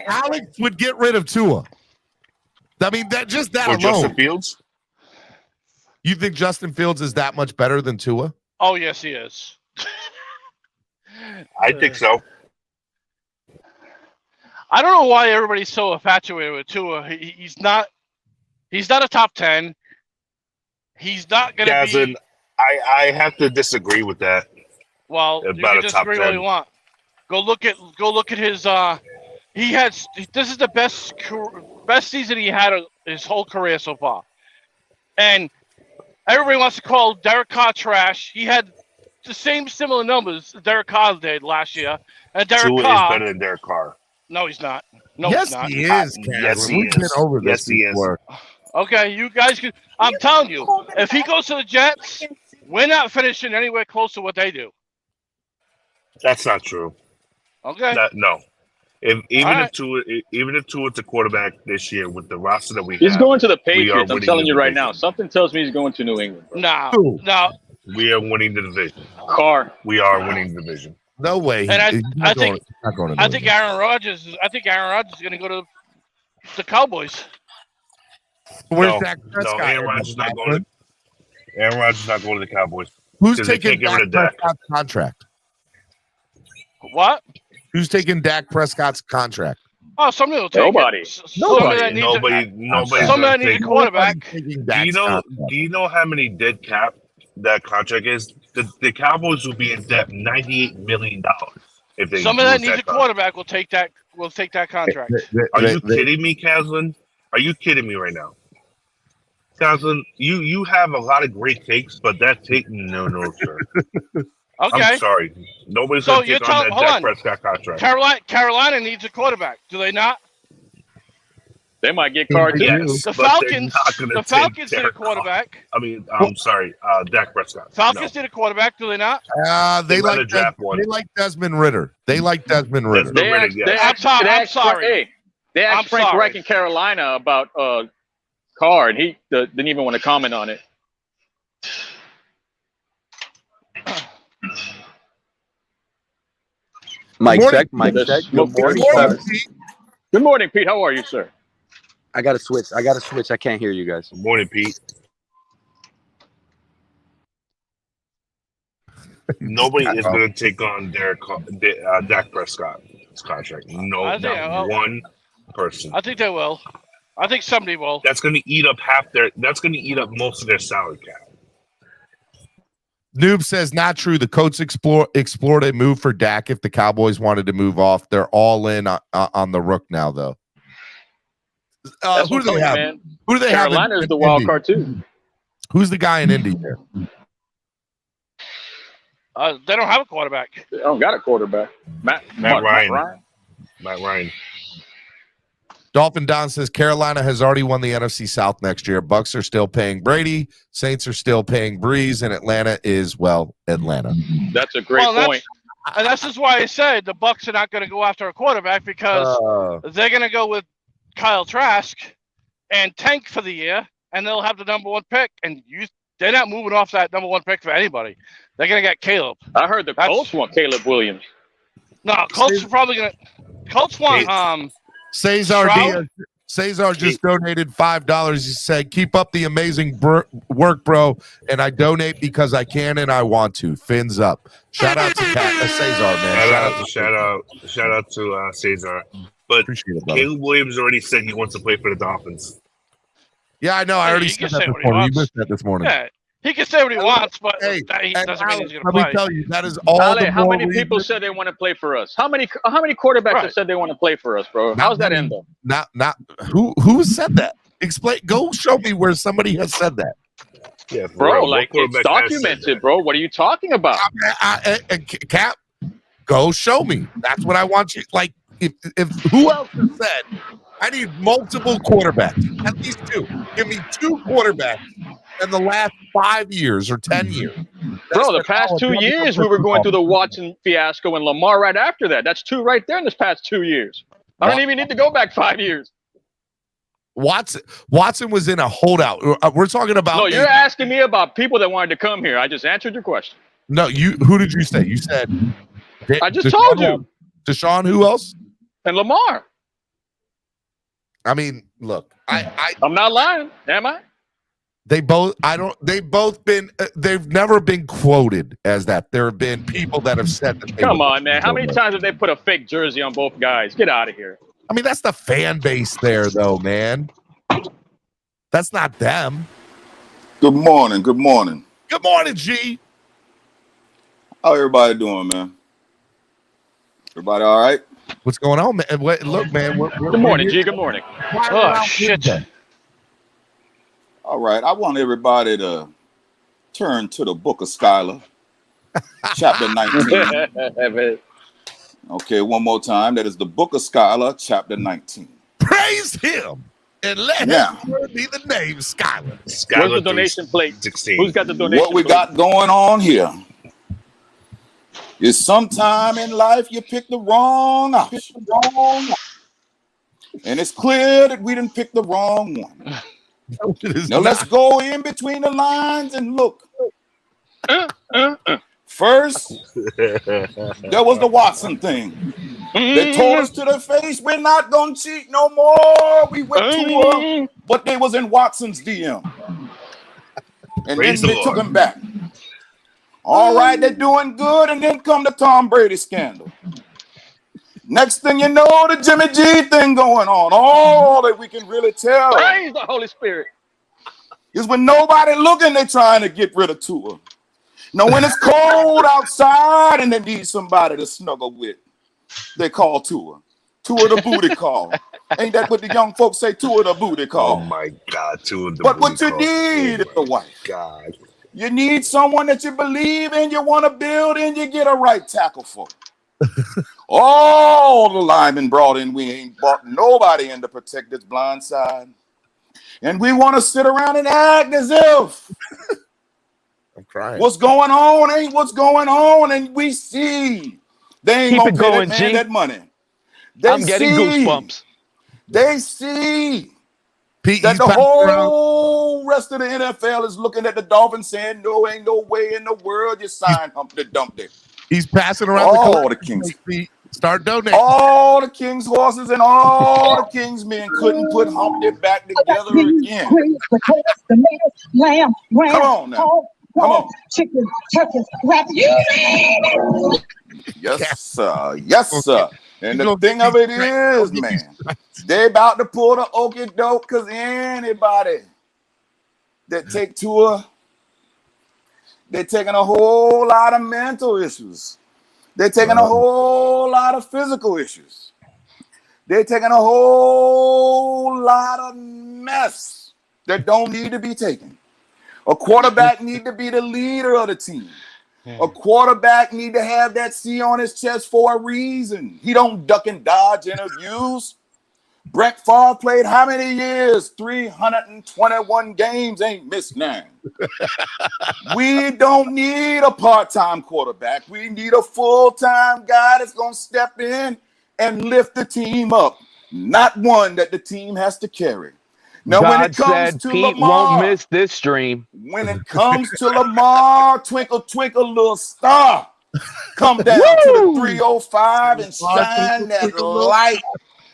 Alex would get rid of Tua. I mean, that alone. Justin Fields? You think Justin Fields is that much better than Tua? Oh, yes, he is. I think so. I don't know why everybody's so infatuated with Tua. He's not a top 10. He's not going to be. I have to disagree with that. Well, you can disagree all you want. Go look at his. This is the best season he had his whole career so far, and everybody wants to call Derek Carr trash. He had the similar numbers Derek Carr did last year, and Derek Carr is better than Derek Carr. No, he's not. No, yes, he's not. He is. Yes, he is. Been over this before. Okay, you guys can. I'm telling you, if he goes to the Jets, we're not finishing anywhere close to what they do. That's not true. Okay. No. If Tua's a quarterback this year with the roster that we have, he's going to the Patriots. I'm telling you right now. Something tells me he's going to New England. No. We are winning the division. We are winning the division. No way. And I think Aaron Rodgers. I think Aaron Rodgers is going to go to the Cowboys. Where's Dak Prescott? No, Aaron Rodgers not going to the Cowboys. Who's taking Dak Prescott's contract? What? Who's taking Dak Prescott's contract? Oh, somebody will take Nobody. it. Somebody needs a quarterback. Do you know how many dead cap that contract is? The Cowboys will be in debt $98 million if they. Somebody that needs a quarterback will take that. Will take that contract. Are you kidding me, Caslin? Are you kidding me right now? Caslin, you have a lot of great takes, but that take no, sir. Okay. I'm sorry. Nobody's going to take on that Dak Prescott contract. Carolina needs a quarterback. Do they not? They might get Carr too. Yes, the Falcons did a quarterback. I'm sorry, Dak Prescott. Falcons did a quarterback. Do they not? They like Desmond Ritter. I'm sorry. Hey, they asked Frank Reich in Carolina about Carr, and he didn't even want to comment on it. Mike check. Good morning, Pete. How are you, sir? I got to switch. I can't hear you guys. Good morning, Pete. Nobody is going to take on Dak Prescott's contract. No, not one person. I think they will. I think somebody will. That's going to eat up most of their salary cap. Noob says not true. The Colts explored a move for Dak if the Cowboys wanted to move off. They're all in on the Rook now, though. Who do they have? Man. Who do they have? Carolina's the wild card too. Who's the guy in Indy there? They don't have a quarterback. They don't got a quarterback. Matt Ryan. Dolphin Don says Carolina has already won the NFC South next year. Bucks are still paying Brady. Saints are still paying Breeze. And Atlanta is, Atlanta. That's a great point. And this is why I said the Bucs are not going to go after a quarterback because they're going to go with Kyle Trask and tank for the year, and they'll have the number 1 pick. And they're not moving off that number 1 pick for anybody. They're going to get Caleb. I heard the Colts want Caleb Williams. No, Colts are probably going to. Colts want Cesar just donated $5. He said, "Keep up the amazing work, bro. And I donate because I can and I want to." Fins up. Shout out to Cesar, man. Shout out to Cesar. But Caleb Williams already said he wants to play for the Dolphins. Yeah, I know. I already said that before. You missed that this morning. Yeah, he can say what he wants, but he doesn't mean he's going to play. Let me tell you, that is all. Ale, how many people said they want to play for us? How many quarterbacks have said they want to play for us, bro? How's that end though? Not who said that? Explain. Go show me where somebody has said that. Yeah, bro. Like it's documented, bro. What are you talking about? Cap, go show me. That's what I want you. Like, if who else has said? I need multiple quarterbacks, at least 2. Give me 2 quarterbacks in the last 5 years or 10 years. Bro, the past 2 years we were going through the Watson fiasco and Lamar right after that. That's 2 right there in this past 2 years. I don't even need to go back 5 years. Watson was in a holdout. We're talking about. No, you're asking me about people that wanted to come here. I just answered your question. No, who did you say? You said. I just told you. Deshaun. Who else? And Lamar. I mean, look, I'm not lying, am I? They've never been quoted as that. There have been people that have said that. Come on, man. How many times have they put a fake jersey on both guys? Get out of here. I mean, that's the fan base there, though, man. That's not them. Good morning. Good morning. Good morning, G. How everybody doing, man? Everybody all right? What's going on, man? Look, man. Good morning, G. Good morning. Oh, shit. All right. I want everybody to turn to the book of Skyler, chapter 19. Okay, one more time. That is the book of Skyler, chapter 19. Praise him. And let him be the name Skyler. Where's the donation plate? 16. Who's got the donation What we plate? got going on here is sometime in life you pick the wrong option. And it's clear that we didn't pick the wrong one. Now let's go in between the lines and look. First, there was the Watson thing. They told us to the face, we're not going to cheat no more. We went to her, but they was in Watson's DM. And then they took him back. All right, they're doing good, and then come the Tom Brady scandal. Next thing you know, the Jimmy G thing going on. All that we can really tell. Praise the Holy Spirit. Is when nobody looking, they trying to get rid of Tua. Now, when it's cold outside and they need somebody to snuggle with, they call Tua. Tua the booty call. Ain't that what the young folks say? Tua the booty call. Oh my God, Tua the but booty what you call. need is the wife. God. You need someone that you believe in, you want to build in, you get a right tackle for. All the linemen brought in, we ain't brought nobody in to protect this blind side. And we want to sit around and act as if I'm crying. What's going on ain't what's going on, and we see they ain't Keep gonna it pay going, that money. I'm getting goosebumps. They see Pete, that the whole rest of the NFL is looking at the Dolphins saying, no, ain't no way in the world you sign Humpty Dumpty. He's passing around all the Kings. Start donating. All the King's horses and all the King's men couldn't put Humpty back together again. Lamb, come on now. Come on. Chicken, turkey, rabbit. Yes, sir. Yes, sir. And the thing of it is, man, they about to pull the okie doke because anybody that take Tua, they're taking a whole lot of mental issues. They're taking a whole lot of physical issues. They're taking a whole lot of mess that don't need to be taken. A quarterback need to be the leader of the team. A quarterback need to have that C on his chest for a reason. He don't duck and dodge interviews. Brett Favre played how many years? 321 games, ain't missed none. We don't need a part-time quarterback. We need a full-time guy that's going to step in and lift the team up, not one that the team has to carry. Now, God when it comes said to Pete Lamar, won't miss this stream. when it comes to Lamar, twinkle, twinkle, little star, come down to the 305 and shine that light.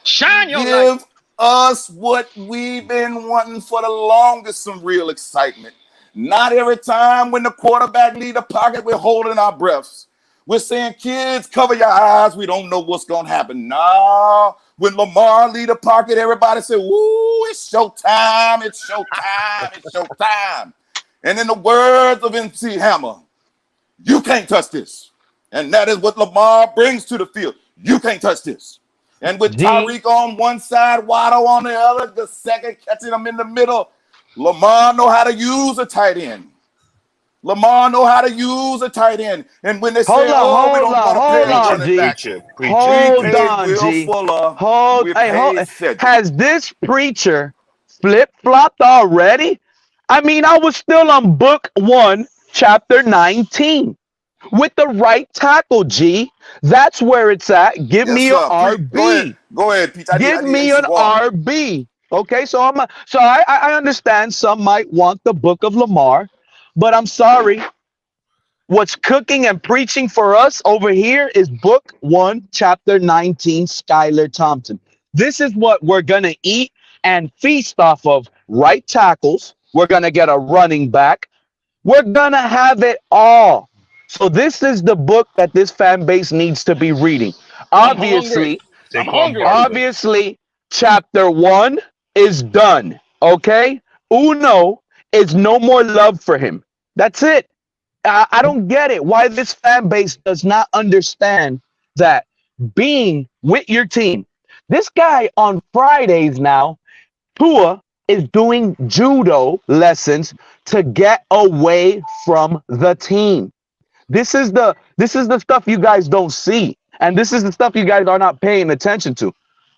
Shine your light. Give us what we've been wanting for the longest, some real excitement. Not every time when the quarterback leave the pocket, we're holding our breaths. We're saying, kids, cover your eyes. We don't know what's going to happen. No. When Lamar leave the pocket, everybody say, woo, it's showtime, it's showtime, it's showtime. And in the words of MC Hammer, you can't touch this. And that is what Lamar brings to the field. You can't touch this. And with Tyreek on one side, Waddle on the other, the second catching them in the middle, Lamar know how to use a tight end. Lamar know how to use a tight end. And when they say, we don't want to pay running back. Hold on, G. Has this preacher flip-flopped already? I mean, I was still on book 1, chapter 19. With the right tackle, G. That's where it's at. Give me an RB. Go ahead, Pete. Give me an RB. Okay, so I understand some might want the book of Lamar, but I'm sorry. What's cooking and preaching for us over here is book 1, chapter 19, Skyler Thompson. This is what we're going to eat and feast off of. Right tackles. We're going to get a running back. We're going to have it all. So this is the book that this fan base needs to be reading. Obviously, chapter 1 is done. Okay? Uno is no more love for him. That's it. I don't get it. Why this fan base does not understand that being with your team. This guy on Fridays now, Tua is doing judo lessons to get away from the team. This is the stuff you guys don't see. And this is the stuff you guys are not paying attention to.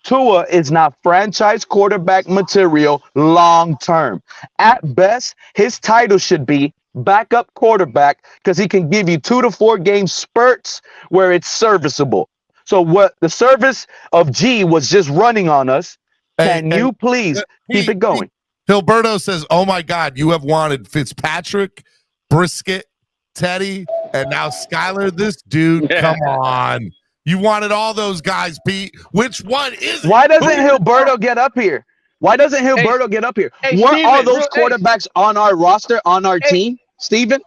Tua is not franchise quarterback material long term. At best, his title should be backup quarterback because he can give you 2 to 4 game spurts where it's serviceable. So what the service of G was just running on us. Can you please keep it going? Hilberto says, oh my God, you have wanted Fitzpatrick, Brisket, Teddy, and now Skyler. This dude, come on. You wanted all those guys, Pete. Which one is it? Why doesn't Hilberto get up here? Why doesn't Hilberto get up here? Weren't all those quarterbacks on our roster, on our team, Steven?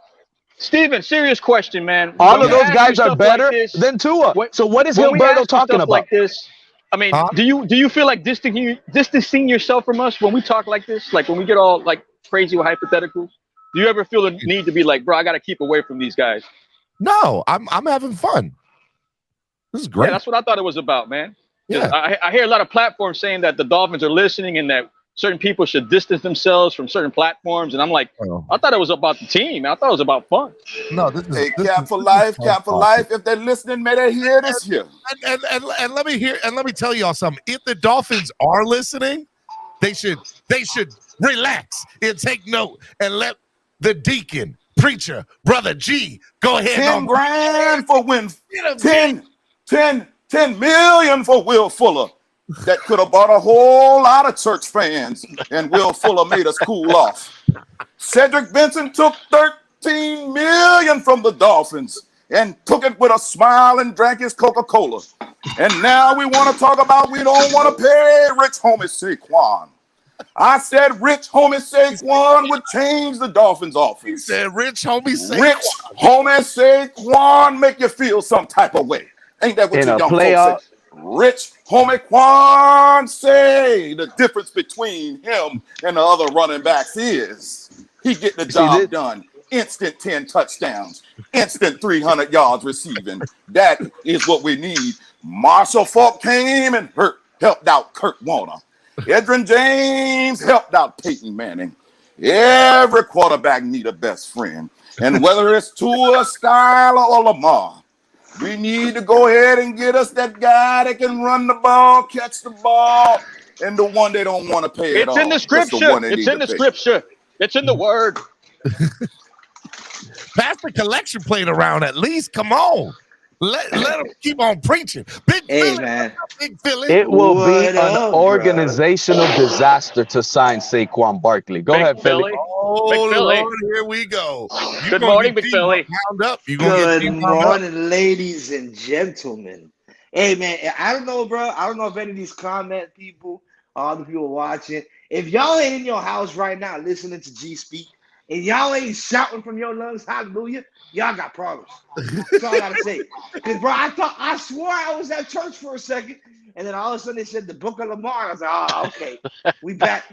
Steven, serious question, man. All of those guys are better than Tua. So what is Hilberto talking about? Like this, I mean, do you feel like distancing yourself from us when we talk like this? Like when we get all like crazy with hypotheticals? Do you ever feel the need to be like, bro, I got to keep away from these guys? No, I'm having fun. This is great. Yeah, that's what I thought it was about, man. Yeah. I hear a lot of platforms saying that the Dolphins are listening and that certain people should distance themselves from certain platforms. And I'm like, I thought it was about the team. I thought it was about fun. No, this is Cap for life, Cap for life. If they're listening, may they hear this here. And let me tell y'all something. If the Dolphins are listening, they should relax and take note and let the deacon, preacher, brother G, go ahead. 10 grand for win. 10 million for Will Fuller. That could have bought a whole lot of church fans, and Will Fuller made us cool off. Cedric Benson took 13 million from the Dolphins and took it with a smile and drank his Coca-Cola. And now we want to talk about we don't want to pay rich homie Saquon. I said rich homie Saquon would change the Dolphins offense. He said rich homie Saquon. Rich homie Saquon make you feel some type of way. Ain't that what you young folks say? Rich homie Quan say the difference between him and the other running backs is he get the job done. Instant 10 touchdowns, instant 300 yards receiving. That is what we need. Marshall Faulk came and helped out Kurt Warner. Edrin James helped out Peyton Manning. Every quarterback need a best friend. And whether it's Tua, Skyler, or Lamar, we need to go ahead and get us that guy that can run the ball, catch the ball, and the one they don't want to pay at all. It's in the scripture. It's in the scripture. It's in the word. Pass the collection plate around at least. Come on. Let them keep on preaching. Big Philly, man. Big Philly. It will be What an up, organizational disaster to sign Saquon Barkley. Go ahead, Philly. Oh, Big Philly. Lord, here we go. Good morning, Big Philly. Good morning, ladies and gentlemen. Hey, man, I don't know, bro. I don't know if any of these comment people, all the people watching, if y'all ain't in your house right now listening to G Speak, and y'all ain't shouting from your lungs, hallelujah, y'all got problems. That's all I gotta say. Because, bro, I swore I was at church for a second, and then all of a sudden they said the book of Lamar. I was like, oh, okay. We back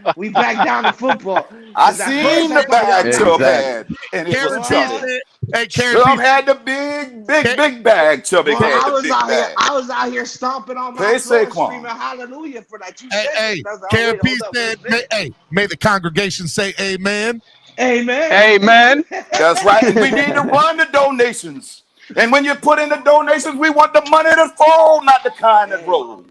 down to football. I seen the bag to a bag, and it was Chubby. Chubb had the big bag. Chubby had the big bag. I was out here stomping on my floor, screaming hallelujah for that. Hey, KP said, may the congregation say amen. Amen. Amen. That's right. We need to run the donations. And when you put in the donations, we want the money to fold, not the kind that roll.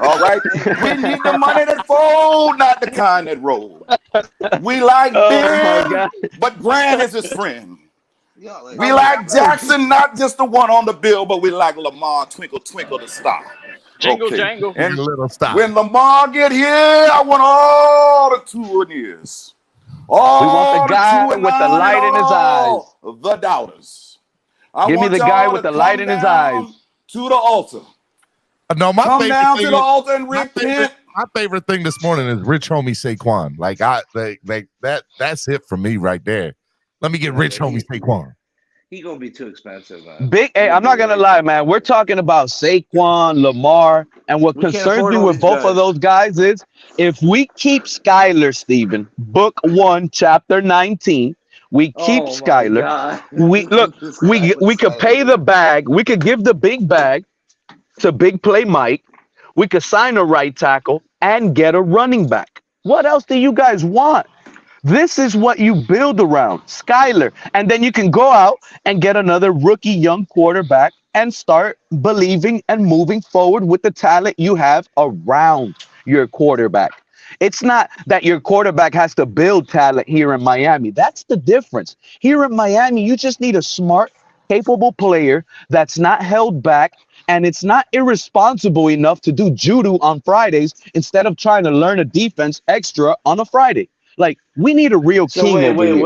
All right? We need the money that fold, not the kind that roll. We like Ben, but Grant is his friend. We like Jackson, not just the one on the bill, but we like Lamar, twinkle, twinkle, the star. Jingle, jangle. And little stop. When Lamar get here, I want all the Tua-nears. We want the guy with the light in his eyes. The doubters. Give me the guy with the light in his eyes. To the altar. No, my Come favorite down thing to the is, altar and repent. my favorite thing this morning is Rich Homie Saquon. Like that's it for me right there. Let me get Rich Homie Saquon. He gonna be too expensive, man. Hey, I'm not gonna lie, man. We're talking about Saquon, Lamar, and what concerns me with both of those guys is if we keep Skyler, Steven, book 1, chapter 19. We keep Skyler. We could pay the bag. We could give the big bag to Big Play Mike. We could sign a right tackle and get a running back. What else do you guys want? This is what you build around, Skyler. And then you can go out and get another rookie young quarterback and start believing and moving forward with the talent you have around your quarterback. It's not that your quarterback has to build talent here in Miami. That's the difference. Here in Miami, you just need a smart, capable player that's not held back, and it's not irresponsible enough to do judo on Fridays instead of trying to learn a defense extra on a Friday. Like, we need a real king over here.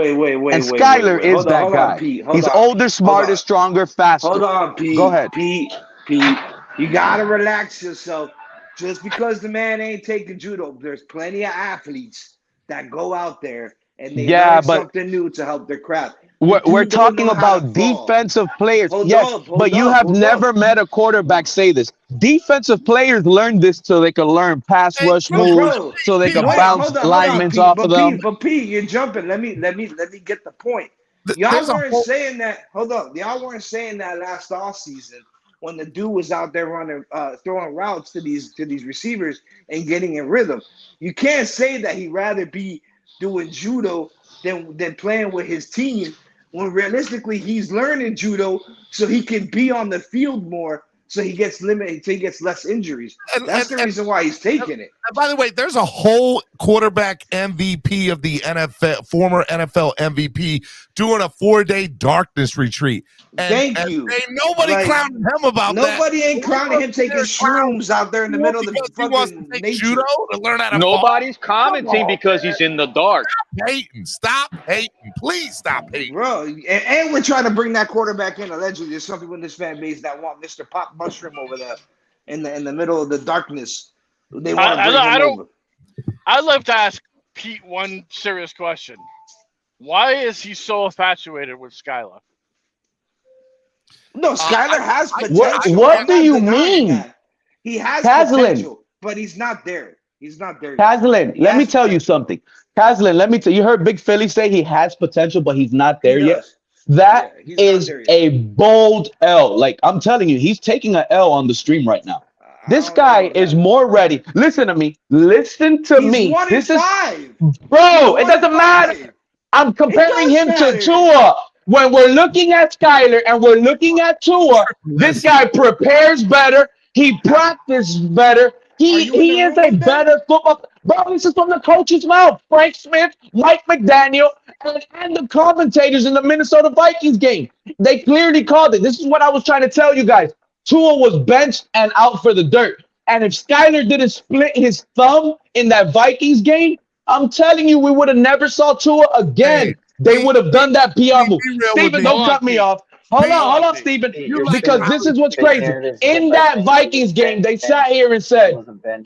And Skyler is that guy. He's older, smarter, stronger, faster. Hold on, Pete. Go ahead. Pete, you got to relax yourself. Just because the man ain't taking judo, there's plenty of athletes that go out there and they learn something new to help their craft. We're talking about defensive players. But you have never met a quarterback say this. Defensive players learn this so they can learn pass rush moves, so they can bounce linemen off of them. But Pete, you're jumping. Let me get the point. Y'all weren't saying that. Hold up. Y'all weren't saying that last offseason when the dude was out there running, throwing routes to these receivers and getting in rhythm. You can't say that he'd rather be doing judo than playing with his team, when realistically he's learning judo so he can be on the field more, so he gets limited, so he gets less injuries. That's the reason why he's taking it. And by the way, there's a whole quarterback MVP of the NFL, former NFL MVP, doing a 4-day darkness retreat. Thank you. Ain't nobody clowning him about that. Nobody ain't clowning him taking shrooms out there in the middle of the fucking nature. Judo to learn how to Nobody's commenting because he's in the dark. Stop hating. Please stop hating. Bro, and we're trying to bring that quarterback in. Allegedly, there's some people in this fan base that want Mr. Pop Mushroom over there in the middle of the darkness. They want to bring him over. I'd love to ask Pete one serious question. Why is he so infatuated with Skyler? No, Skyler has potential. What do you mean? He has potential, but he's not there. He's not there. Kaslin, let me tell you something. Kaslin, you heard Big Philly say he has potential, but he's not there yet. That is a bold L. Like, I'm telling you, he's taking an L on the stream right now. This guy is more ready. Listen to me. Listen to me. This is, bro, it doesn't matter. I'm comparing him to Tua. When we're looking at Skyler and we're looking at Tua, this guy prepares better. He practices better. He is a better football. Bro, this is from the coach's mouth. Frank Smith, Mike McDaniel, and the commentators in the Minnesota Vikings game. They clearly called it. This is what I was trying to tell you guys. Tua was benched and out for the dirt. And if Skyler didn't split his thumb in that Vikings game, I'm telling you, we would have never saw Tua again. They would have done that PR move. Steven, don't cut me off. Hold on, Steven. Because this is what's crazy. In that Vikings game, they sat here and said,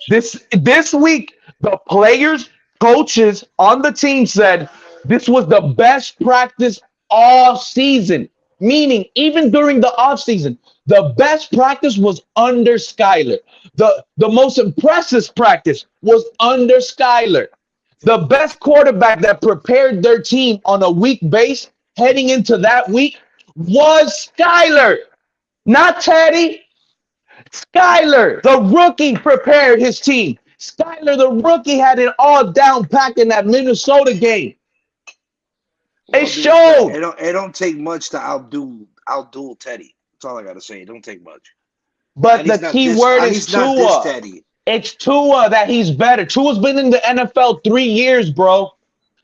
this week, the players, coaches on the team said this was the best practice all season. Meaning, even during the offseason, the best practice was under Skyler. The most impressive practice was under Skyler. The best quarterback that prepared their team on a week base heading into that week was Skyler, not Teddy. Skyler, the rookie, prepared his team. Skyler, the rookie, had it all down packed in that Minnesota game. It showed. It don't take much to outduel Teddy. That's all I gotta say. It don't take much. But the key word is Tua. It's Tua that he's better. Tua's been in the NFL 3 years, bro.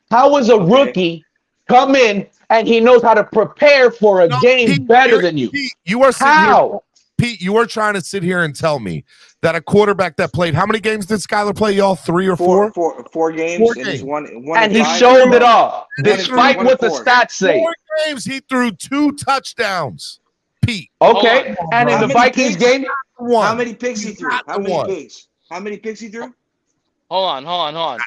How is a rookie come in and he knows how to prepare for a game better than you? Pete, you are Pete, you are trying to sit here and tell me that a quarterback that played, how many games did Skyler play, y'all? 3 or 4? Four games. 4 and games. One he showed it all, despite what the stats say. 4 games, he threw 2 touchdowns. Pete. Okay, and in the Vikings game, how many picks he threw? How many picks he threw? Hold on.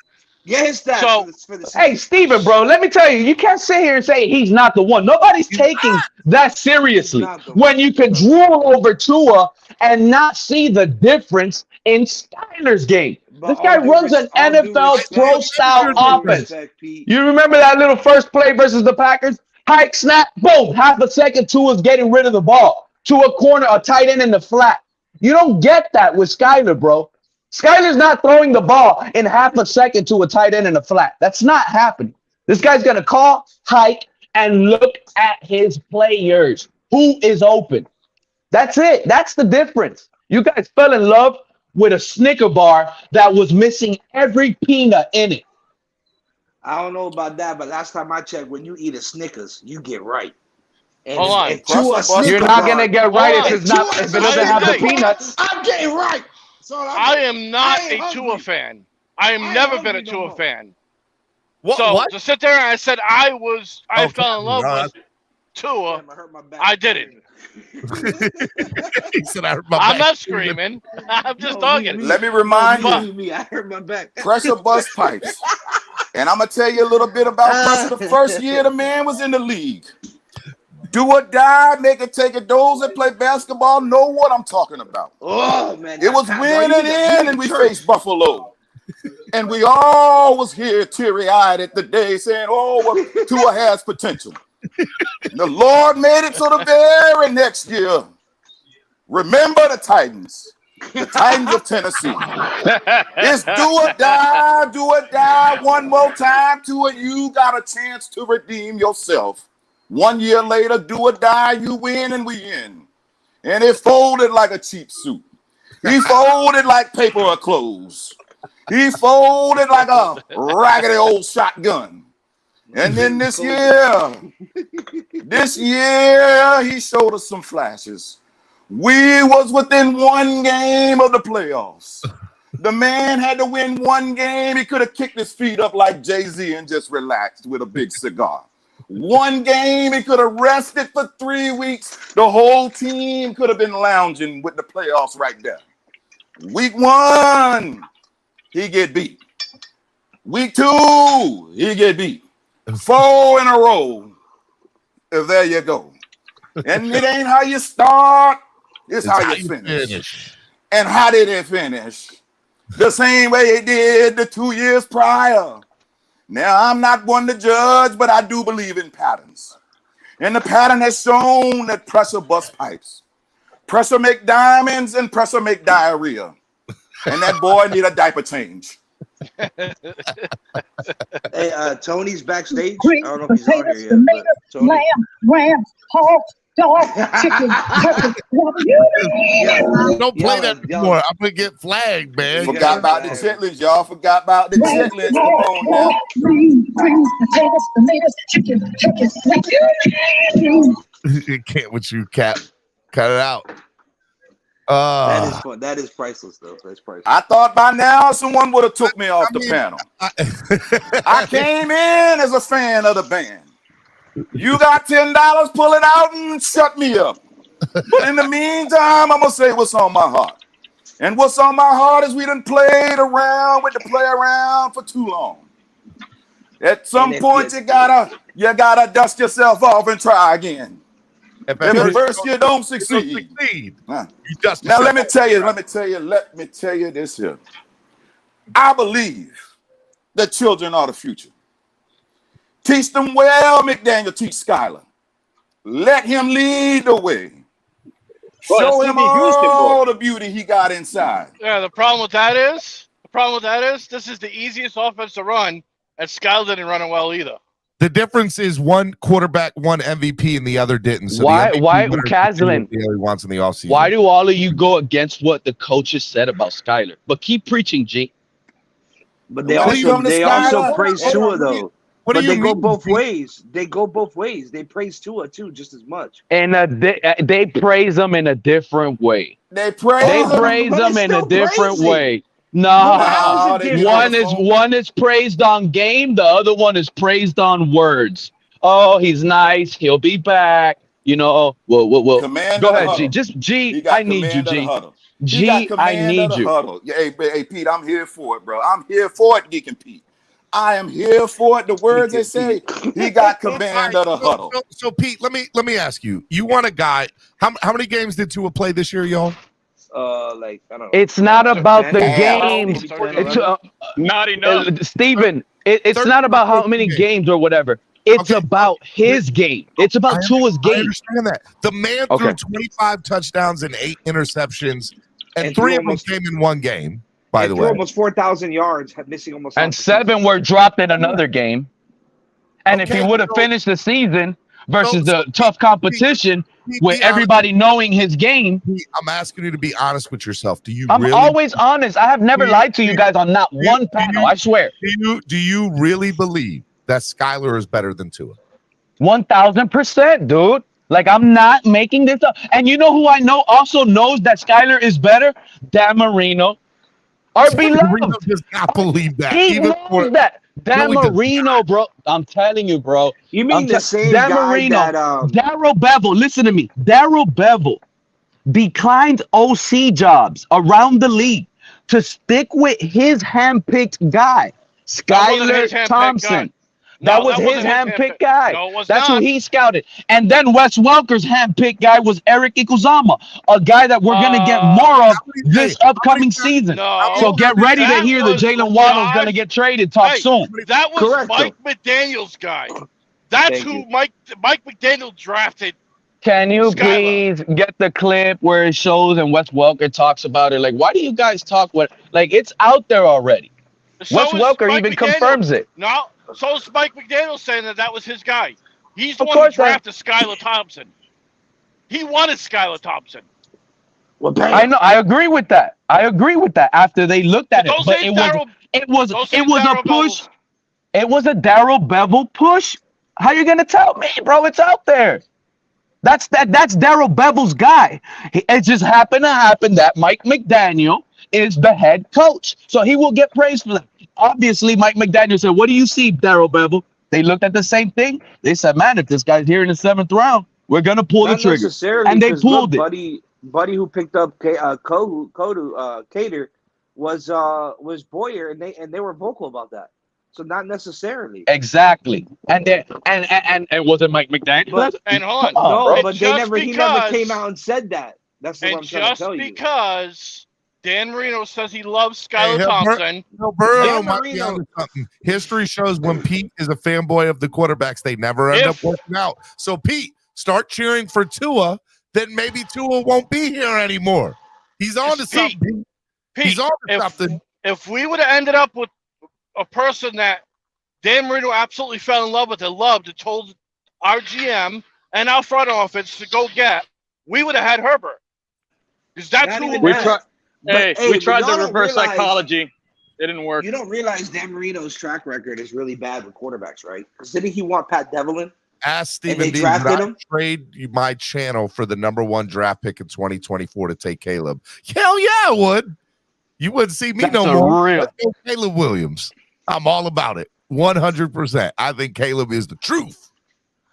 Yeah, his stats. For the hey, Steven, bro, let me tell you, you can't sit here and say he's not the one. Nobody's taking that seriously. When you can drool over Tua and not see the difference in Skyler's game. This guy runs an NFL pro-style offense. You remember that little first play versus the Packers? Hike, snap, boom. Half a second, Tua's getting rid of the ball to a corner, a tight end in the flat. You don't get that with Skyler, bro. Skyler's not throwing the ball in half a second to a tight end in the flat. That's not happening. This guy's going to call, hike, and look at his players. Who is open? That's it. That's the difference. You guys fell in love with a Snicker bar that was missing every peanut in it. I don't know about that, but last time I checked, when you eat a Snickers, you get right. And, Hold on. You're not going to get right if it doesn't have the peanuts. I'm getting right. I am not a Tua fan. I have never been a Tua fan. What? To sit there and I said I fell in love with Tua, I didn't. He said, I hurt my back. I'm not screaming. I'm just talking. Let me remind you, I hurt my back. Pressure bust pipes. And I'm going to tell you a little bit about Pressure. The first year the man was in the league. Do or die, make it, take it. Those that play basketball know what I'm talking about. Oh, man. It was winning in, and we faced Buffalo. And we all was here teary-eyed at the day saying, oh, well, Tua has potential. The Lord made it so the very next year. Remember the Titans of Tennessee. It's do or die one more time. Tua, you got a chance to redeem yourself. 1 year later, do or die, you win and we in. And it folded like a cheap suit. He folded like paper or clothes. He folded like a raggedy old shotgun. And then this year, he showed us some flashes. We was within 1 game of the playoffs. The man had to win 1 game. He could have kicked his feet up like Jay-Z and just relaxed with a big cigar. 1 game, he could have rested for 3 weeks. The whole team could have been lounging with the playoffs right there. Week 1, he get beat. Week 2, he get beat. 4 in a row. There you go. And it ain't how you start, it's how you finish. And how did it finish? The same way it did the 2 years prior. Now, I'm not one to judge, but I do believe in patterns. And the pattern has shown that pressure busts pipes. Pressure make diamonds and pressure make diarrhea. And that boy need a diaper change. Hey, Tony's backstage. I don't know if he's on here yet. But Tony. Lamb, Rams, Hawks, dog, chicken, turkey, Don't play that anymore. I'm gonna get flagged, man. Forgot about the chitlins, y'all. Forgot about the chitlins. Come on now. Potatoes, tomatoes, chicken, turkey, You can't with you, Cap. Cut it out. That is fun. That is priceless, though. That's priceless. I thought by now someone would have took me off the panel. I came in as a fan of the band. You got $10, pull it out and shut me up. But in the meantime, I'm going to say what's on my heart. And what's on my heart is we done played around with the play around for too long. At some point, you gotta dust yourself off and try again. If at first you don't succeed. Now let me tell you this here. I believe that children are the future. Teach them well, McDaniel. Teach Skyler. Let him lead the way. Show him all the beauty he got inside. Yeah, the problem with that is this is the easiest offense to run, and Skyler didn't run it well either. The difference is one quarterback won MVP and the other didn't. So why Caslin? Wants in the offseason. Why do all of you go against what the coaches said about Skyler? But keep preaching, G. But they also praise Tua though. But they go both ways. They go both ways. They praise Tua too, just as much. And they praise him in a different way. They praise him in a different way. No, one is praised on game. The other one is praised on words. Oh, he's nice. He'll be back. You know. Well. Go ahead, G. Just G. I need you, G. G. I need you. Hey, Pete. I'm here for it, bro. I'm here for it, Deacon Pete. I am here for it. The words they say. He got command of the huddle. So Pete, let me ask you. You want a guy? How many games did Tua play this year, y'all? I don't know. It's not about the games. It's, not enough. Steven, it's not about how many games or whatever. It's about his game. It's about Tua's game. I understand that. The man threw 25 touchdowns and 8 interceptions, and 3 of them came in one game, by the way. Almost 4,000 yards, missing almost. And 7 were dropped in another game. And if he would have finished the season versus the tough competition with everybody knowing his game. I'm asking you to be honest with yourself. Do you? I'm always honest. I have never lied to you guys on not one panel. I swear. Do you really believe that Skyler is better than Tua? 1,000%, dude. Like, I'm not making this up. And you know who I know also knows that Skyler is better? Dan Marino. Our beloved. Marino does not believe that. He knows that. Dan Marino, bro. I'm telling you, bro. You mean the same Dan guy Marino, that Darrell Bevel, listen to me. Darrell Bevel declined OC jobs around the league to stick with his handpicked guy, Skyler Thompson. That was his handpicked guy. No, that's who he scouted. And then Wes Welker's handpicked guy was Eric Ikuzama, a guy that we're going to get more of this upcoming season. So get ready to hear that Jalen Waddle's going to get traded soon. That was Mike McDaniel's guy. That's who Mike McDaniel drafted. Can you please get the clip where it shows and Wes Welker talks about it? Like, why do you guys talk like it's out there already? Wes Welker even confirms it. No. So is Mike McDaniel saying that was his guy. He's the one who drafted Skyler Thompson. He wanted Skyler Thompson. Well, I know. I agree with that. After they looked at it, but it was a push. It was a Darrell Bevel push. How you gonna tell me, bro? It's out there. That's Darrell Bevel's guy. It just happened to happen that Mike McDaniel is the head coach, so he will get praised for that. Obviously, Mike McDaniel said, "What do you see, Darrell Bevel?" They looked at the same thing. They said, "Man, if this guy's here in the 7th round, we're gonna pull the trigger." And they pulled it. Buddy who picked up Cater was Boyer, and they were vocal about that. So not necessarily. Exactly. And was it Mike McDaniel? And hold on, no, but he never came out and said that. That's what I'm trying to tell you. Just because Dan Marino says he loves Skyler Thompson. History shows when Pete is a fanboy of the quarterbacks, they never end up working out. So, Pete, start cheering for Tua, then maybe Tua won't be here anymore. He's on to something. He's on to something. If we would have ended up with a person that Dan Marino absolutely fell in love with and loved and told our GM and our front office to go get, we would have had Herbert. Because that's Not who even We that. tried. But, We but tried y'all the don't reverse realize- psychology. It didn't work. You don't realize Dan Marino's track record is really bad with quarterbacks, right? Because didn't he want Pat Devlin? Ask Stephen they D. drafted Would I him? trade my channel for the #1 draft pick in 2024 to take Caleb? Hell yeah, I would. You wouldn't see me That's no a more. real- Let's go Caleb Williams. I'm all about it. 100%. I think Caleb is the truth.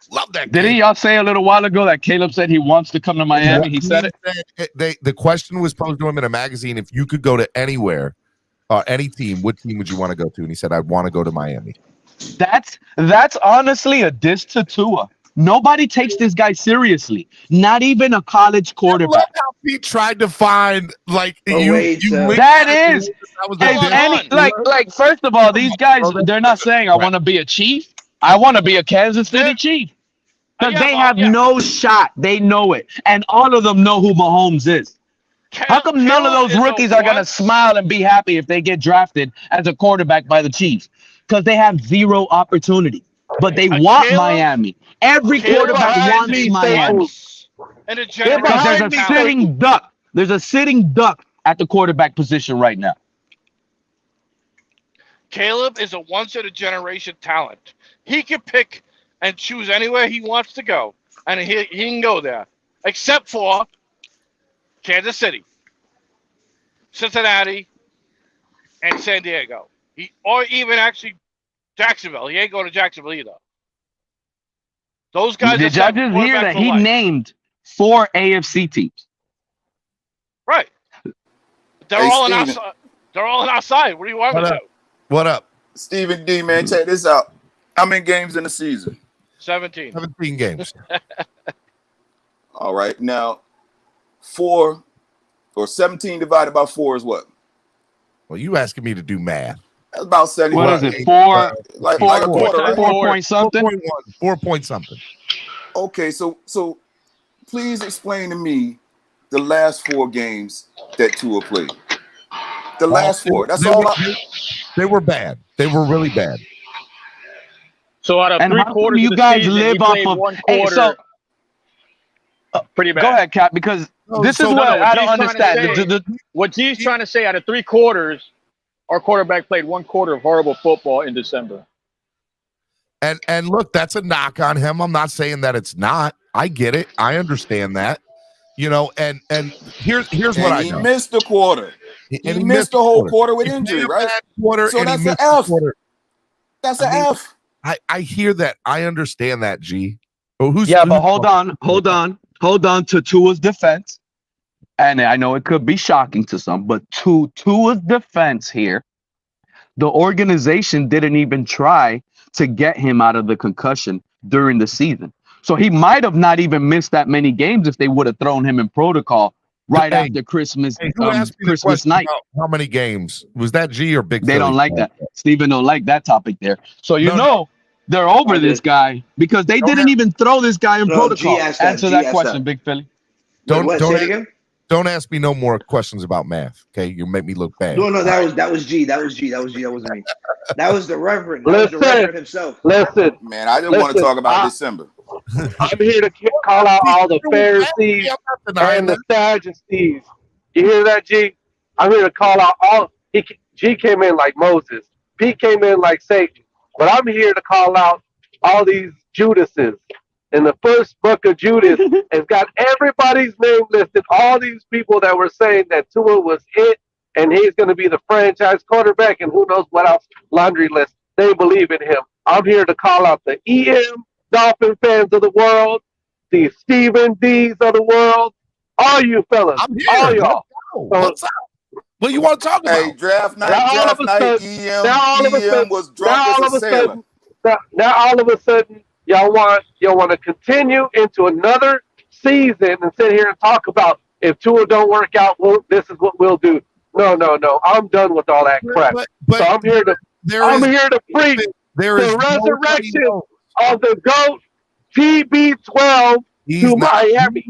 Love that. Didn't y'all say a little while ago that Caleb said he wants to come to Miami? He said it. The question was posed to him in a magazine: if you could go to anywhere, any team, what team would you want to go to? And he said, "I'd want to go to Miami." That's honestly a diss to Tua. Nobody takes this guy seriously. Not even a college I love quarterback. how he tried to find like Oh, you. wait, you so- linked That it. is, That was a and diss. any like first of all, these guys, they're not saying I want to be a Chief. I want to be a Kansas City Chief. Because they have no shot. They know it. And all of them know who Mahomes is. How come none of those rookies are going to smile and be happy if they get drafted as a quarterback by the Chiefs? Because they have zero opportunity. But they want Miami. Every quarterback wants Miami. And Because there's a sitting duck. There's a sitting duck at the quarterback position right now. Caleb is a once-in-a-generation talent. He can pick and choose anywhere he wants to go, and he can go there, except for Kansas City, Cincinnati, and San Diego. Or even actually Jacksonville. He ain't going to Jacksonville either. Those guys The are set judges quarterback hear that for he life. named 4 AFC teams. Right. They're Hey, all on our Steven. side. They're all on our side. What do you want me to? What up? Stephen D, man, check this out. How many games in the season? 17. 17 games. All right. Now, 4 or 17 divided by 4 is what? Well, you asking me to do math. That's about 75. What is it? 4, Like four, a quarter, right? 4 point something? 4.1, 4 point something. Okay, so please explain to me the last 4 games that Tua played. The last 4. That's they all. Were, they were bad. They were really bad. So out of And 3 how come quarters you of the guys season, live he off played of- 1 Hey, quarter. so- Pretty bad. Go ahead, Cap, because this is what I don't understand. What G's trying to say, out of 3 quarters, our quarterback played 1 quarter of horrible football in December. And look, that's a knock on him. I'm not saying that it's not. I get it. I understand that. You know, and here's what I He know. missed a quarter. He missed the whole quarter with injury, right? So that's an F. That's an F. I hear that. I understand that, G. Oh, who's but hold on to Tua's defense. And I know it could be shocking to some, but to Tua's defense here, the organization didn't even try to get him out of the concussion during the season. So he might have not even missed that many games if they would have thrown him in protocol right after Christmas, who asked me the Christmas question night. about how many games? Was that G or Big They Philly? don't like that. Steven don't like that topic there. So they're over this guy because they didn't even throw this guy in protocol. Answer that question, Big Philly. Don't ask me no more questions about math. Okay, you make me look bad. No, that was G. That wasn't me. That was the Reverend. That was the Reverend himself. Listen, man, I didn't want to talk about December. I'm here to call out all the Pharisees and the Sadducees. You hear that, G? I'm here to call out all. G came in like Moses. P came in like Satan. But I'm here to call out all these Judases. In the first book of Judas, it's got everybody's name listed. All these people that were saying that Tua was it, and he's going to be the franchise quarterback, and who knows what else, laundry list. They believe in him. I'm here to call out the EM Dolphin fans of the world, the Stephen D's of the world, all you fellas, all y'all. What's up? What you want to talk about? Hey, draft night, EM was drunk as a sailor. Now all of a sudden, y'all want to continue into another season and sit here and talk about if Tua don't work out, this is what we'll do. No. I'm done with all that crap. So I'm here to preach the resurrection of the GOAT TB12 to Miami.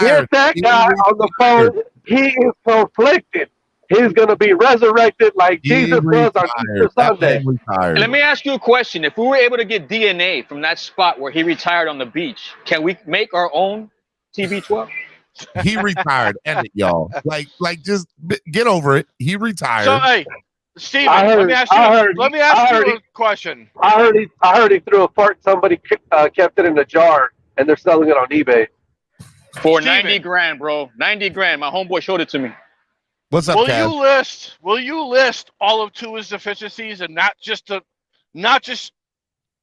Here's that guy on the phone. He is conflicted. He's going to be resurrected like Jesus was on Easter Sunday. Let me ask you a question. If we were able to get DNA from that spot where he retired on the beach, can we make our own TB12? He retired. End it, y'all. Like, just get over it. He retired. So, hey, Steven, let me ask you a question. I heard he threw a fart. Somebody kept it in a jar, and they're selling it on eBay for 90 grand, bro. 90 grand. My homeboy showed it to me. What's up, Kev? Will you list all of Tua's deficiencies and not just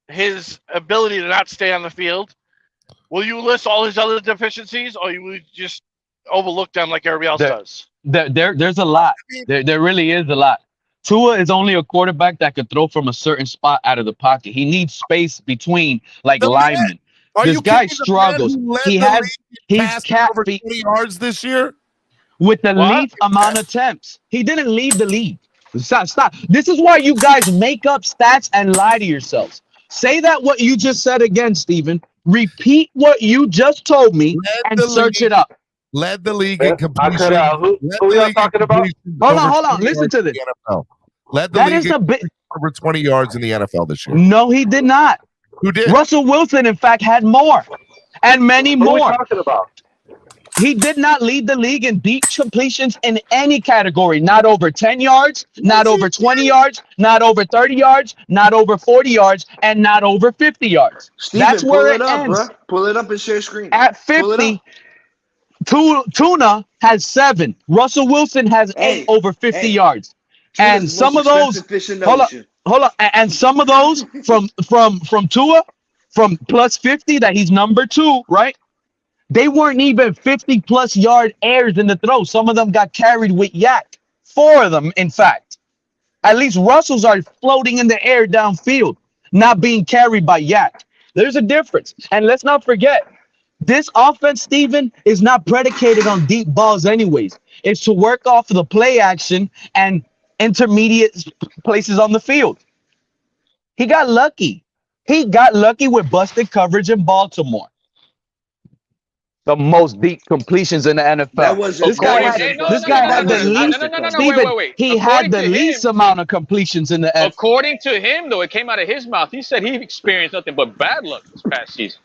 his ability to not stay on the field? Will you list all his other deficiencies, or you just overlook them like everybody else does? There's a lot. There really is a lot. Tua is only a quarterback that could throw from a certain spot out of the pocket. He needs space between linemen. This guy struggles. He's cat over 20 yards this year with the least amount of attempts. He didn't leave the league. Stop. This is why you guys make up stats and lie to yourselves. Say that what you just said again, Steven. Repeat what you just told me and search it up. Led the league in completion. Who are y'all talking about? Hold on. Listen to this. Led the league in over 20 yards in the NFL this year. No, he did not. Who did? Russell Wilson, in fact, had more and many more. What are we talking about? He did not lead the league in deep completions in any category. Not over 10 yards, not over 20 yards, not over 30 yards, not over 40 yards, and not over 50 yards. Steven, that's where it ends. Bro. Pull it up and share screen. At 50, Tuna has 7. Russell Wilson has 8 over 50 yards. And some of those, hold on. And some of those from Tua, from plus 50 that he's number 2, right? They weren't even 50-plus yard airs in the throw. Some of them got carried with yak. 4 of them, in fact. At least Russell's are floating in the air downfield, not being carried by yak. There's a difference. And let's not forget, this offense, Steven, is not predicated on deep balls anyways. It's to work off of the play action and intermediate places on the field. He got lucky. He got lucky with busted coverage in Baltimore. The most deep completions in the NFL. This guy had the least. He had the least amount of completions in the NFL. According to him, though, it came out of his mouth. He said he experienced nothing but bad luck this past season.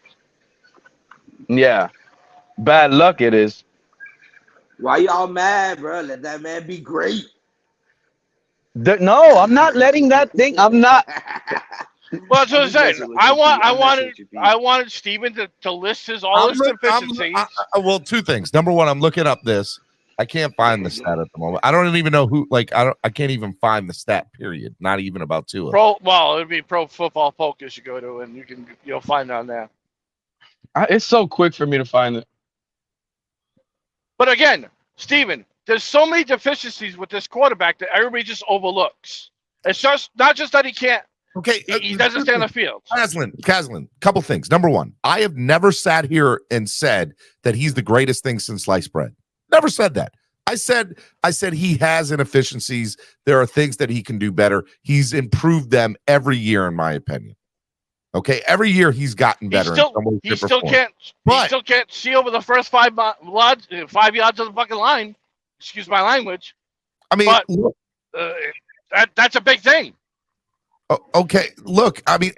Yeah, bad luck it is. Why y'all mad, bro? Let that man be great. No, I'm not letting that thing. I'm not. Well, that's what I'm saying. I wanted Steven to list his deficiencies. Well, 2 things. Number 1, I'm looking up this. I can't find the stat at the moment. I don't even know who. I can't even find the stat. Period. Not even about Tua. It'd be Pro Football Focus you go to, and you'll find it on there. It's so quick for me to find it. But again, Steven, there's so many deficiencies with this quarterback that everybody just overlooks. It's just not just that he can't. Okay, he doesn't stay on the field. Caslin, couple things. Number 1, I have never sat here and said that he's the greatest thing since sliced bread. Never said that. I said he has inefficiencies. There are things that he can do better. He's improved them every year, in my opinion. Okay, every year he's gotten better. He still can't see over the first 5 yards of the fucking line. Excuse my language. I mean, that's a big thing. Okay, look, I mean,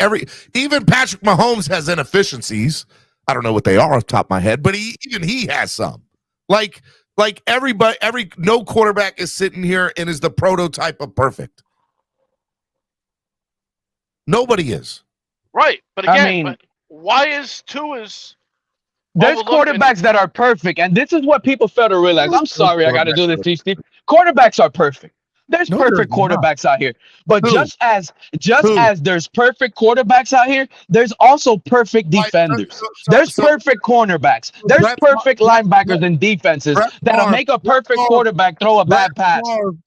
even Patrick Mahomes has inefficiencies. I don't know what they are off the top of my head, but even he has some. Like no quarterback is sitting here and is the prototype of perfect. Nobody is. Right, but again, why is Tua's? There's quarterbacks that are perfect, and this is what people fail to realize. I'm sorry, I got to do this to you, Steve. Quarterbacks are perfect. There's perfect quarterbacks out here, but just as there's perfect quarterbacks out here, there's also perfect defenders. There's perfect cornerbacks. There's perfect linebackers and defenses that'll make a perfect quarterback throw a bad pass.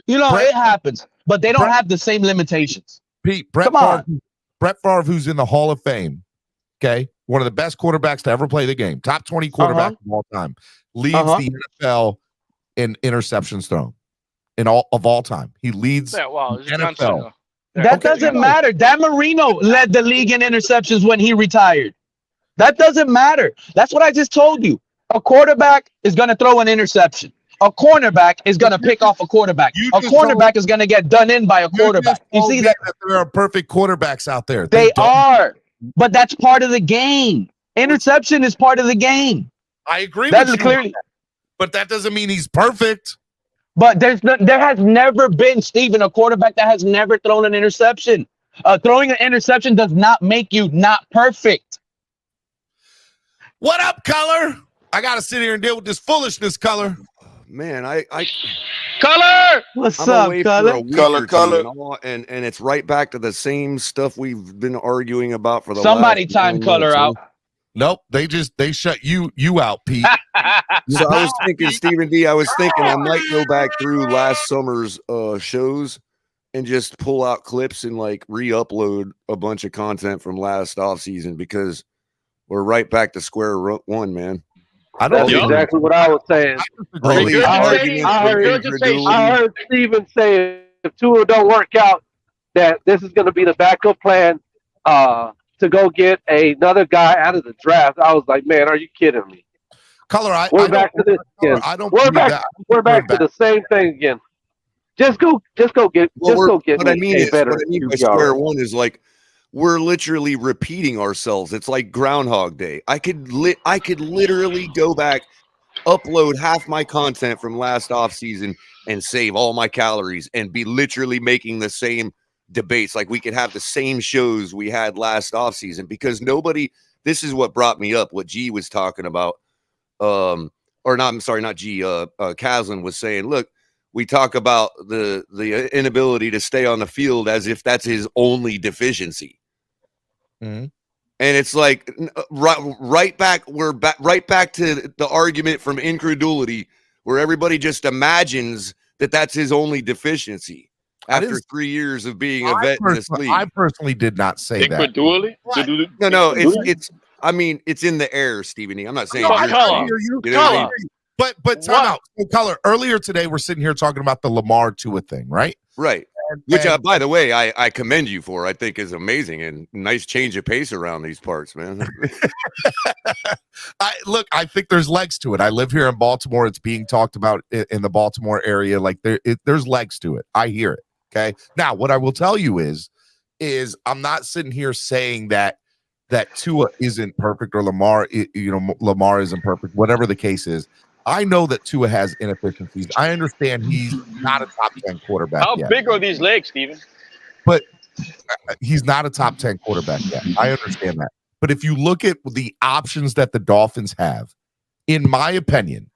It happens, but they don't have the same limitations. Come on. Brett Favre, who's in the Hall of Fame, okay, one of the best quarterbacks to ever play the game, top 20 quarterback of all time, leads the NFL in interceptions thrown. Of all time, he leads the NFL. That doesn't matter. Dan Marino led the league in interceptions when he retired. That doesn't matter. That's what I just told you. A quarterback is going to throw an interception. A cornerback is going to pick off a quarterback. A cornerback is going to get done in by a quarterback. You see that? There are perfect quarterbacks out there. They are, but that's part of the game. Interception is part of the game. I agree That's with you, clearly, but that doesn't mean he's perfect. but there has never been, Steven, a quarterback that has never thrown an interception. Throwing an interception does not make you not perfect. What up, Color? I got to sit here and deal with this foolishness, Color. Man, I Color. What's I'm up, away Color? for a week Color, or two, Color. and it's right back to the same stuff we've been arguing about for the Somebody last time 9 Color months, out. man. Nope, they shut you out, Pete. So I was thinking, Stephen D. I was thinking I might go back through last summer's shows and just pull out clips and like re-upload a bunch of content from last offseason because we're right back to square one, man. I don't That's think exactly what I was saying. I heard Steven say if Tua don't work out, that this is going to be the backup plan to go get another guy out of the draft. I was like, man, are you kidding me? Color, we're back to this again. We're back to the same thing again. Just go get What I mean better. by square one is like we're literally repeating ourselves. It's like Groundhog Day. I could literally go back, upload half my content from last offseason and save all my calories and be literally making the same debates. Like we could have the same shows we had last offseason because this is what brought me up, what G was talking about. Or not, I'm sorry, not G, Caslin was saying, look, we talk about the inability to stay on the field as if that's his only deficiency. Mm-hmm. And it's like right back to the argument from incredulity where everybody just imagines that that's his only deficiency after 3 years of being a vet in this league. I personally did not say that. Incredulity? No, it's I mean, it's in the air, Stephen E. I'm not saying I you're hear you. know what I mean? But time out. So, Color, earlier today we're sitting here talking about the Lamar Tua thing, right? Right. Which, by the way, I commend you for. I think is amazing and nice change of pace around these parts, man. I think there's legs to it. I live here in Baltimore. It's being talked about in the Baltimore area. Like there's legs to it. I hear it. Okay. Now, what I will tell you is I'm not sitting here saying that Tua isn't perfect or Lamar isn't perfect. Whatever the case is. I know that Tua has inefficiencies. I understand he's not a top 10 quarterback How yet. big are these legs, Steven? But he's not a top 10 quarterback yet. I understand that. But if you look at the options that the Dolphins have, in my opinion,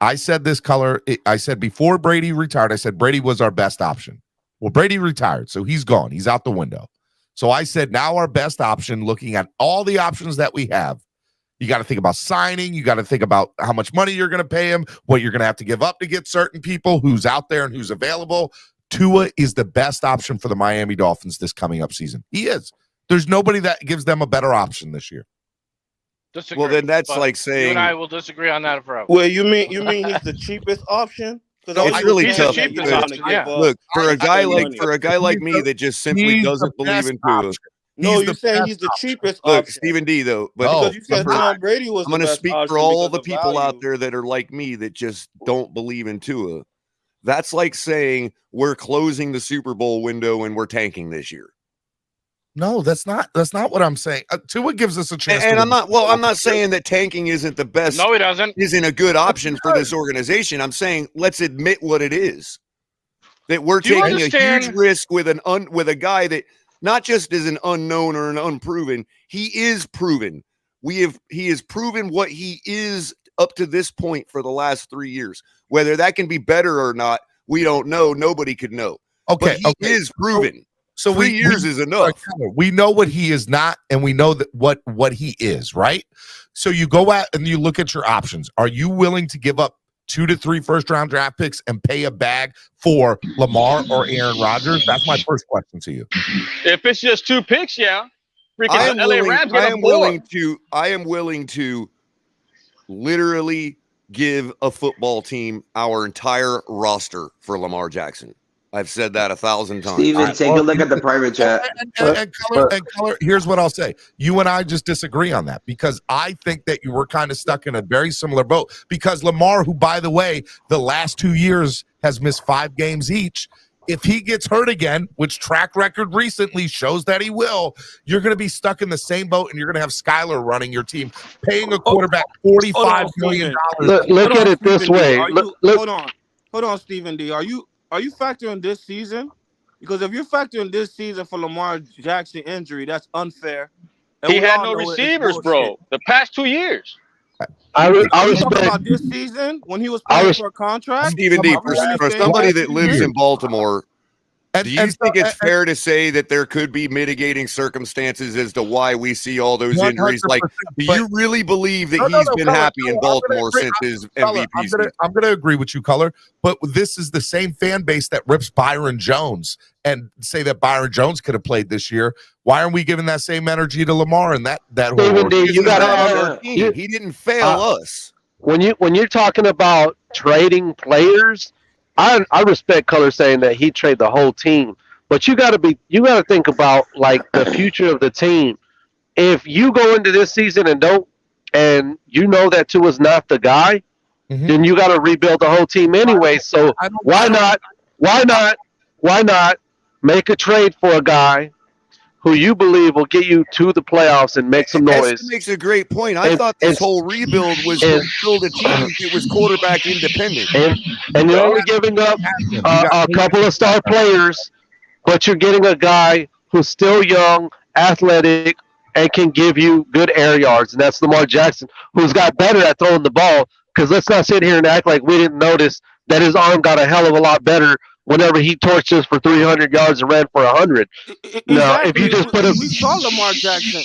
I said this, Color. I said before Brady retired, I said Brady was our best option. Well, Brady retired, so he's gone. He's out the window. So I said now our best option, looking at all the options that we have, you got to think about signing. You got to think about how much money you're going to pay him, what you're going to have to give up to get certain people, who's out there and who's available. Tua is the best option for the Miami Dolphins this coming up season. He is. There's nobody that gives them a better option this year. Disagree, well, then that's like saying you and I will disagree on that forever. Well, you mean he's the cheapest option? No, it's really tough. Look, for a guy like me that just simply doesn't believe in Tua. No, you're saying he's the cheapest option. Look, Stephen D, though. But because you said Tom Brady was I'm going to speak for all the people value. out there that are like me that just don't believe in Tua. That's like saying we're closing the Super Bowl window and we're tanking this year. No, that's not what I'm saying. Tua gives us a chance. And I'm not saying that tanking isn't the best. No, he doesn't. Isn't a good option for this organization. I'm saying let's admit what it is. That we're taking a huge risk with a guy that not just is an unknown or an unproven, he is proven. He has proven what he is up to this point for the last 3 years. Whether that can be better or not, we don't know. Nobody could know. Okay, but he is proven. So 3 years is enough. We know what he is not, and we know that what he is, right? So you go out and you look at your options. Are you willing to give up 2 to 3 first-round draft picks and pay a bag for Lamar or Aaron Rodgers? That's my first question to you. If it's just 2 picks, yeah. I am willing to literally give a football team our entire roster for Lamar Jackson. I've said that 1,000 times. Steven, take a look at the private chat. And color, here's what I'll say. You and I just disagree on that because I think that you were kind of stuck in a very similar boat because Lamar, who, by the way, the last 2 years has missed 5 games each, if he gets hurt again, which track record recently shows that he will, you're going to be stuck in the same boat and you're going to have Skyler running your team, paying a quarterback $45 million. Look at it this way. Hold on, Stephen D. Are you factoring this season? Because if you're factoring this season for Lamar Jackson injury, that's unfair. And he had no receivers, bro. The past 2 years. I respect about this season when he was playing for a contract. Stephen D, for somebody that lives in Baltimore, do you think it's fair to say that there could be mitigating circumstances as to why we see all those injuries? Like, do you really believe that he's been happy in Baltimore since his MVP season? I'm going to agree with you, Color, but this is the same fan base that rips Byron Jones and say that Byron Jones could have played this year. Why aren't we giving that same energy to Lamar and that whole you got he didn't fail us. When you're talking about trading players, I respect Color saying that he trade the whole team, but you got to think about like the future of the team. If you go into this season and you know that Tua's not the guy, then you got to rebuild the whole team anyway. So why not make a trade for a guy who you believe will get you to the playoffs and make some noise? That makes a great point. I thought this whole rebuild was to build a team that was quarterback independent. And you're only giving up a couple of star players, but you're getting a guy who's still young, athletic, and can give you good air yards. And that's Lamar Jackson, who's got better at throwing the ball. Because let's not sit here and act like we didn't notice that his arm got a hell of a lot better whenever he torched us for 300 yards and ran for 100. Exactly. Now, if you just put him, we saw Lamar Jackson.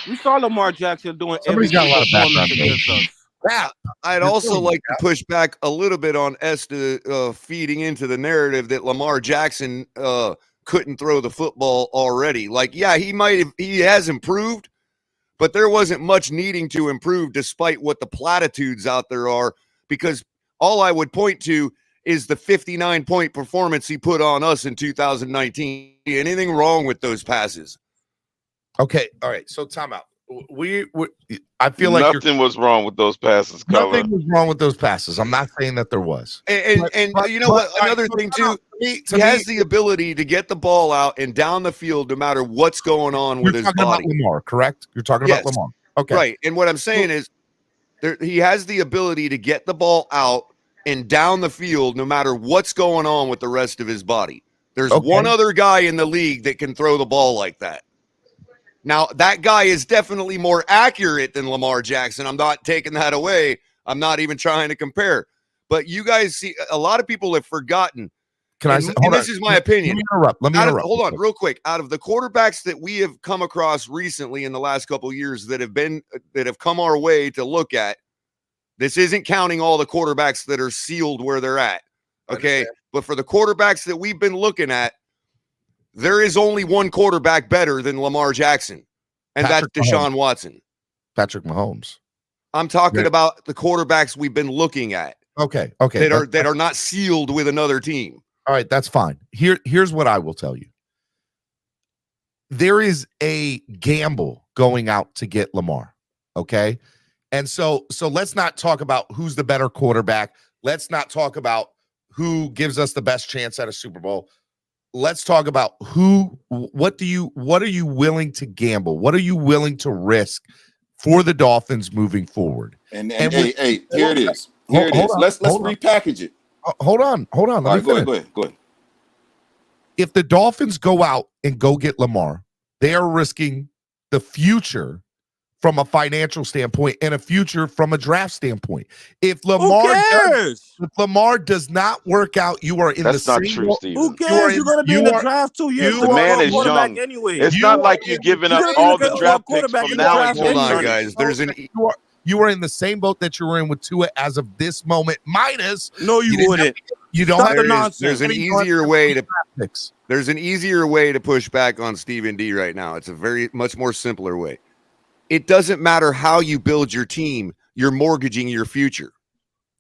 We saw Lamar Jackson doing Somebody's got a lot of background against us. Yeah, I'd also like to push back a little bit on Esther feeding into the narrative that Lamar Jackson couldn't throw the football already. Like, yeah, he has improved, but there wasn't much needing to improve despite what the platitudes out there are, because all I would point to is the 59-point performance he put on us in 2019. Anything wrong with those passes? Okay, all right. So timeout. I feel like nothing was wrong with those passes. Nothing was wrong with those passes. I'm not saying that there was. And you know what? Another thing too, he has the ability to get the ball out and down the field no matter what's going on with his body. You're talking about Lamar, correct? You're talking about Lamar. Okay, right. And what I'm saying is, he has the ability to get the ball out and down the field no matter what's going on with the rest of his body. There's one other guy in the league that can throw the ball like that. Now, that guy is definitely more accurate than Lamar Jackson. I'm not taking that away. I'm not even trying to compare. But you guys see, a lot of people have forgotten. This is my opinion. Let me interrupt. Hold on, real quick. Out of the quarterbacks that we have come across recently in the last couple of years that have come our way to look at, this isn't counting all the quarterbacks that are sealed where they're at. Okay. But for the quarterbacks that we've been looking at, there is only one quarterback better than Lamar Jackson, and that's Deshaun Watson. Patrick Mahomes. I'm talking about the quarterbacks we've been looking at. Okay. That are not sealed with another team. All right, that's fine. Here's what I will tell you. There is a gamble going out to get Lamar. Okay. And so let's not talk about who's the better quarterback. Let's not talk about who gives us the best chance at a Super Bowl. Let's talk about what are you willing to gamble? What are you willing to risk for the Dolphins moving forward? And here it is. Here it is. Let's repackage it. Hold on. Go ahead. If the Dolphins go out and go get Lamar, they are risking the future from a financial standpoint and a future from a draft standpoint. If Lamar does not work out, you are in the same. That's not true, Steve. Who cares? You're going to be in the draft 2 years. The man is young. Anyway. It's not like you're giving up all the draft picks from now. Hold on, guys. You are in the same boat that you were in with Tua as of this moment. Minus, no, you wouldn't. You don't have the nonsense. There's an easier way to push back on Stephen D right now. It's a much more simpler way. It doesn't matter how you build your team, you're mortgaging your future.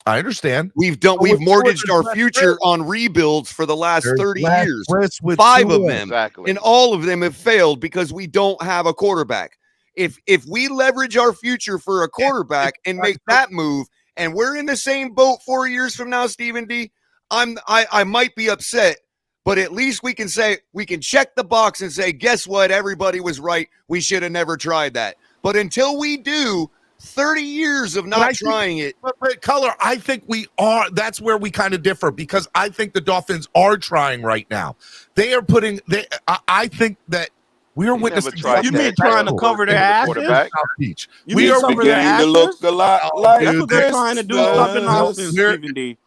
I understand. We've mortgaged our future on rebuilds for the last 30 years. 5 of them. Exactly. And all of them have failed because we don't have a quarterback. If we leverage our future for a quarterback and make that move, and we're in the same boat 4 years from now, Stephen D, I might be upset, but at least we can check the box and say, guess what? Everybody was right. We should have never tried that. But until we do, 30 years of not trying it. But Color, I think we are. That's where we kind of differ, because I think the Dolphins are trying right now. They are putting. I think that we are witnessing. You mean trying to cover their asses? We are beginning to look a lot like that's what they're trying to do. Something else, Stephen D.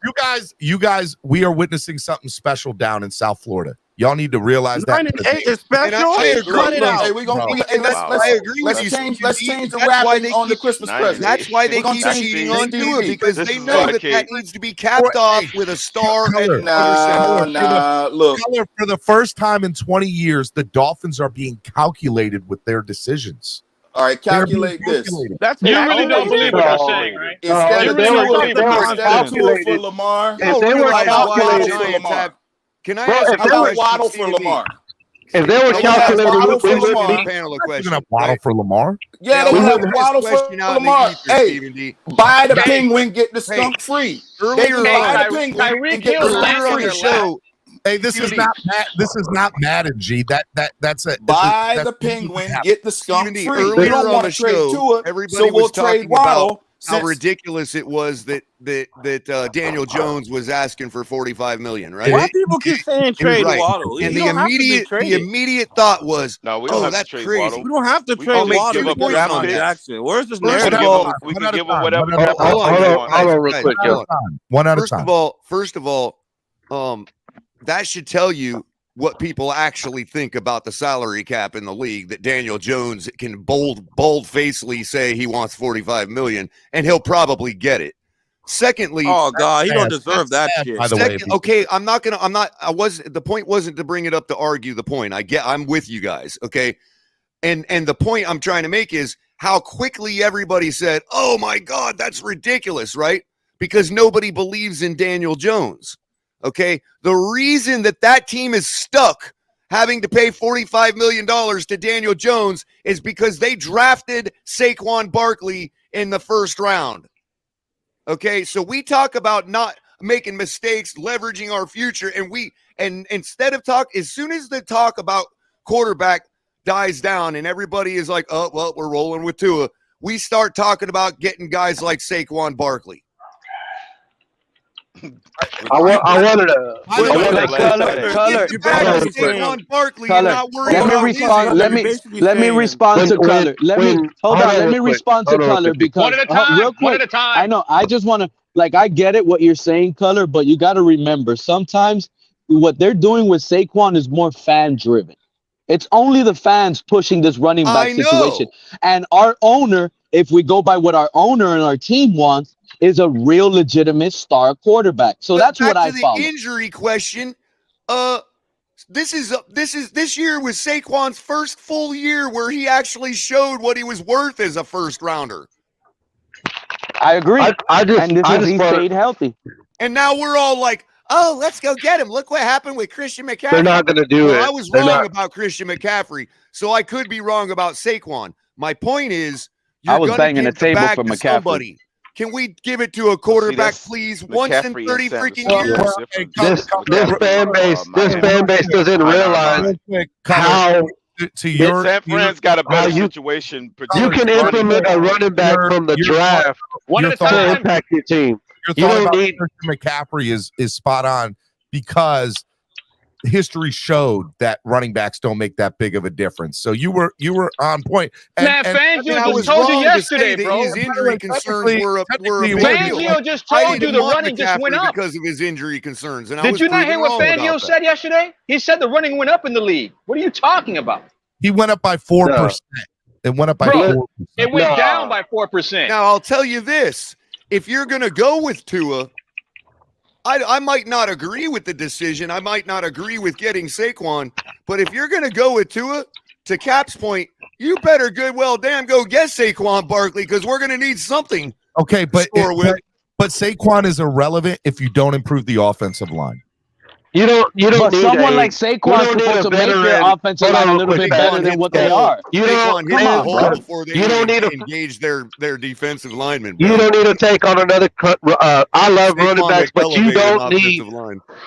You guys, we are witnessing something special down in South Florida. Y'all need to realize that. 9-8 is special. Cut it out. Hey, let's change the wrapping on the Christmas present. That's why they keep cheating on Tua, because they know that needs to be capped off with a star. Look. For the first time in 20 years, the Dolphins are being calculated with their decisions. All right, calculate this. That's you really don't believe what you're saying, right? Instead of Tua for Lamar, if they were calculating for Lamar. Can I ask if they were Waddle for Lamar? If they were calculating, we would panel a question. Gonna Waddle for Lamar? Yeah, they have Waddle for Lamar. Hey, buy the penguin, get the skunk free. Earlier buy the penguin and get the skunk free. Show. Hey, this is not Madden, G. That's a buy the penguin, get the skunk free. Earlier We don't want to trade Tua, everybody so we'll was trade talking Waddle. about how ridiculous it was that Daniel Jones was asking for $45 million, right? Why people keep saying trade Waddle? And the immediate thought was, no, we don't have that's to trade crazy. Waddle. We don't have to trade Waddle. Lamar Jackson. Where's this narrative? We can give him whatever. Hold on, real quick, Joe. One at a time. First of all, that should tell you what people actually think about the salary cap in the league, that Daniel Jones can bold-facedly say he wants $45 million, and he'll probably get it. Secondly, oh God, he don't deserve that shit. By the way, okay, the point wasn't to bring it up to argue the point. I'm with you guys, okay? And the point I'm trying to make is how quickly everybody said, "Oh my God, that's ridiculous," right? Because nobody believes in Daniel Jones. Okay, the reason that team is stuck having to pay $45 million to Daniel Jones is because they drafted Saquon Barkley in the first round. Okay, so we talk about not making mistakes, leveraging our future, and instead of as soon as the talk about quarterback dies down and everybody is like, oh, well, we're rolling with Tua, we start talking about getting guys like Saquon Barkley. I wanted to. Let me respond to Color. Let me respond to Color because one at a time. Real quick, one at a time. I know. I just want to I get it what you're saying, Color, but you got to remember sometimes what they're doing with Saquon is more fan driven. It's only the fans pushing this running back situation, and our owner, if we go by what our owner and our team wants, is a real legitimate star quarterback. So that's what I follow. The injury question. This year was Saquon's first full year where he actually showed what he was worth as a first rounder. I agree. He stayed healthy. And now we're all like, oh, let's go get him. Look what happened with Christian McCaffrey. They're not going to do it. I was wrong about Christian McCaffrey, so I could be wrong about Saquon. My point is, I was banging the table for McCaffrey. Somebody. Can we give it to a quarterback, please? Once in 30 freaking years. This fan base doesn't realize how San Fran's got a better situation. You can implement a running back from the draft to impact your team. Your thought about Christian McCaffrey is spot on, because history showed that running backs don't make that big of a difference. So you were on point. Fangio just told you yesterday, bro. His injury concerns were a big deal. Fangio just told you the running just went up because of his injury concerns. And did you not hear what Fangio said yesterday? He said the running went up in the league. What are you talking about? He went up by 4%. It went up by 4%. It went down by 4%. Now I'll tell you this: if you're going to go with Tua, I might not agree with the decision. I might not agree with getting Saquon. But if you're going to go with Tua, to Cap's point, you better go get Saquon Barkley, because we're going to need something. Okay, but But Saquon is irrelevant if you don't improve the offensive line. You don't But need someone like Saquon is supposed to make your offensive line a little bit better than what they are. You don't Come on, bro. before they engage their defensive linemen. You don't need to take on another. I love running backs, but you don't need.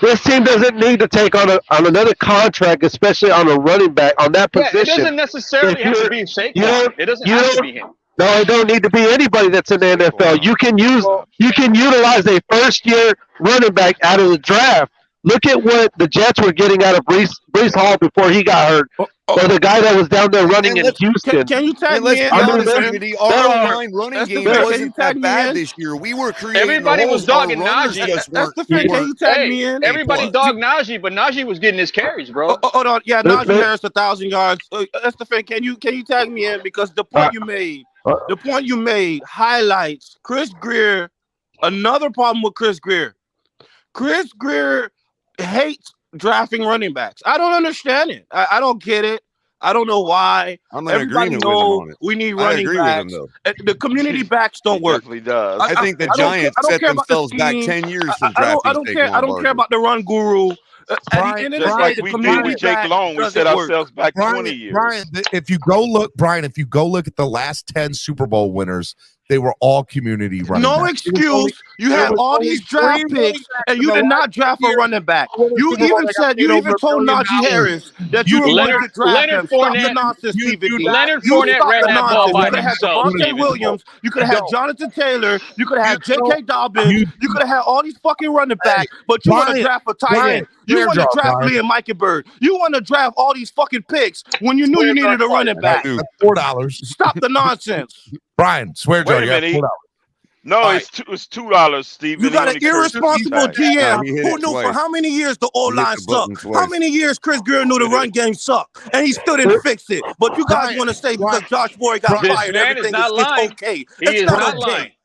This team doesn't need to take on another contract, especially on a running back on that position. It doesn't necessarily have to be Saquon. It doesn't have to be him. No, it don't need to be anybody that's in the NFL. You can utilize a first year running back out of the draft. Look at what the Jets were getting out of Breece Hall before he got hurt, or the guy that was down there running in Houston. Can you tag me in? Our line running game wasn't that bad this year. We were creating. Everybody was dogging Najee. Can you tag me in? Everybody dogged Najee, but Najee was getting his carries, bro. Hold on, yeah, Najee Harris 1,000 yards. Estefan, can you tag me in because the point you made highlights Chris Greer. Another problem with Chris Greer. Chris Greer hates drafting running backs. I don't understand it. I don't get it. I don't know why. I'm not Everybody agreeing with him on it. We need running backs. The community backs don't work. Does. I think the Giants set themselves back 10 years from drafting. I don't care about the run guru. Brian, just like we did with Jake Long, we set ourselves back 20 years. Brian, if you go look at the last 10 Super Bowl winners, they were all community running backs. No excuse. You had all these draft picks, and you did not draft a running back. You even told Najee Harris that you were going to draft him. Stop the nonsense, Stephen. Leonard Fournette ran that ball by himself. You could have had Devontae Williams. You could have had Jonathan Taylor. You could have had J.K. Dobbins. You could have had all these fucking running backs, but you want to draft a tight end. You want to draft Liam Mickenberg. You want to draft all these fucking picks when you knew you needed a running back. $4. Stop the nonsense. Brian, swear Wait a minute. No, it's $2, Steven. You got an irresponsible GM who knew for how many years the O-line sucked. How many years Chris Greer knew the run game sucked, and he still didn't fix it. But you guys want to say because Josh Boyd got fired, everything is okay. It's not okay.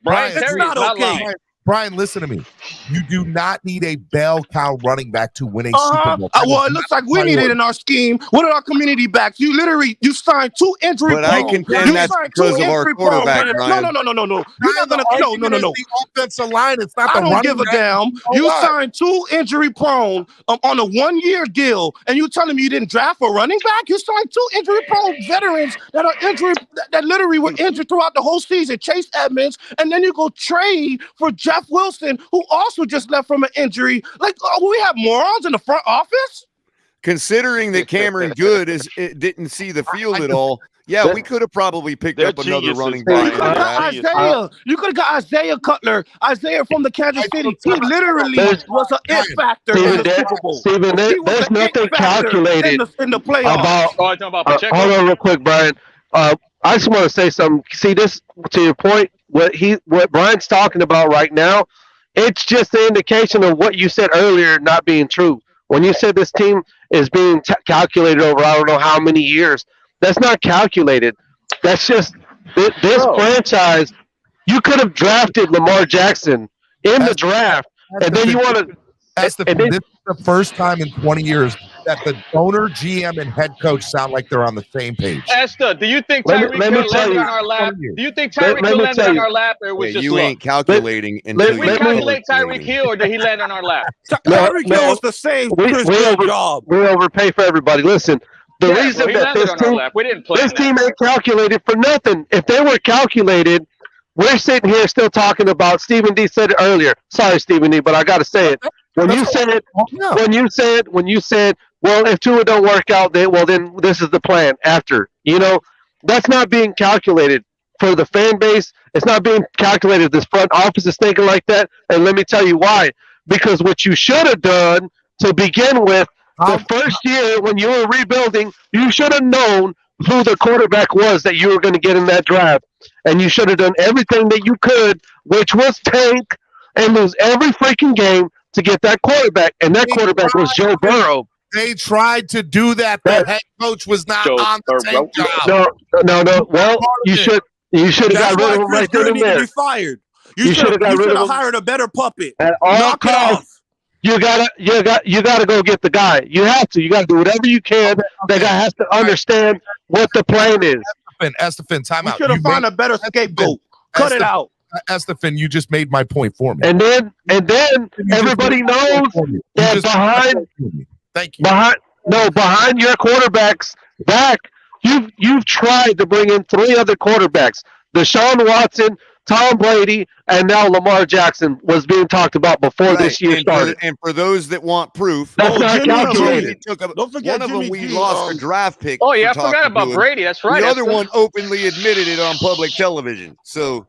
Brian, it's not okay. Brian, listen to me. You do not need a bell cow running back to win a Super Bowl. Well, it looks like we need it in our scheme. What are our community backs? You signed 2 injury. But I contend that's because of our quarterback, Brian. No. You're not gonna. No. The offensive line. It's not. I don't give a damn. You signed 2 injury prone on a 1-year deal, and you telling me you didn't draft a running back? You signed 2 injury prone veterans that are injured, that literally were injured throughout the whole season. Chase Edmonds, and then you go trade for Jeff Wilson, who also just left from an injury. Like, we have morons in the front office? Considering that Cameron Good didn't see the field at all, yeah, we could have probably picked up another running back. You could have got Isaiah Cutler, Isaiah from the Kansas City. He literally was an it factor in the Super Bowl. Steven, there's nothing calculated in the playoffs. Hold on real quick, Brian. I just want to say something. See, this, to your point, what Brian's talking about right now, it's just the indication of what you said earlier not being true. When you said this team is being calculated over I don't know how many years, that's not calculated. That's just this franchise. You could have drafted Lamar Jackson in the draft, and then you want to. This is the first time in 20 years that the owner, GM, and head coach sound like they're on the same page. Esther, do you think Tyreek Hill landed on our lap? Do you think Tyreek Hill landed on our lap, or was just you ain't calculating until did we calculate Tyreek Hill, or did he land on our lap? Tyreek Hill was the same. We overpay for everybody. Listen, the reason that this team ain't calculated for nothing. If they were calculated, we're sitting here still talking about. Stephen D said it earlier. Sorry, Stephen D, but I got to say it. When you said, well, if Tua don't work out, then this is the plan after. That's not being calculated for the fan base. It's not being calculated. This front office is thinking like that, and let me tell you why. Because what you should have done to begin with, the first year when you were rebuilding, you should have known who the quarterback was that you were going to get in that draft, and you should have done everything that you could, which was tank and lose every freaking game to get that quarterback, and that quarterback was Joe Burrow. They tried to do that. The head coach was not on the same job. No. Well, you should have got rid of him right then and there. Be fired. You should have hired a better puppet. At all costs, you gotta go get the guy. You have to. You gotta do whatever you can. That guy has to understand what the plan is. Estefan, time out. You should have found a better scapegoat. Cut it out. Estefan, you just made my point for me. And then everybody knows that behind your quarterbacks back, you've tried to bring in 3 other quarterbacks. Deshaun Watson, Tom Brady, and now Lamar Jackson was being talked about before this year started. And for those that want proof, that's not calculated. Don't forget one of them we G. lost a draft pick. Oh yeah, I forgot about Brady. That's right. The other one openly admitted it on public television. So,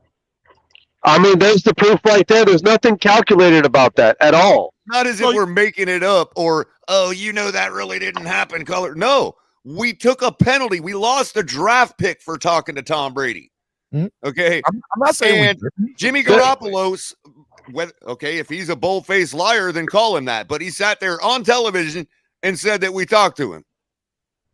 I mean, there's the proof right there. There's nothing calculated about that at all. Not as if we're making it up or, that really didn't happen. No, we took a penalty. We lost a draft pick for talking to Tom Brady. Okay, I'm not saying Jimmy Garoppolo. If he's a bold-faced liar, then call him that. But he sat there on television and said that we talked to him.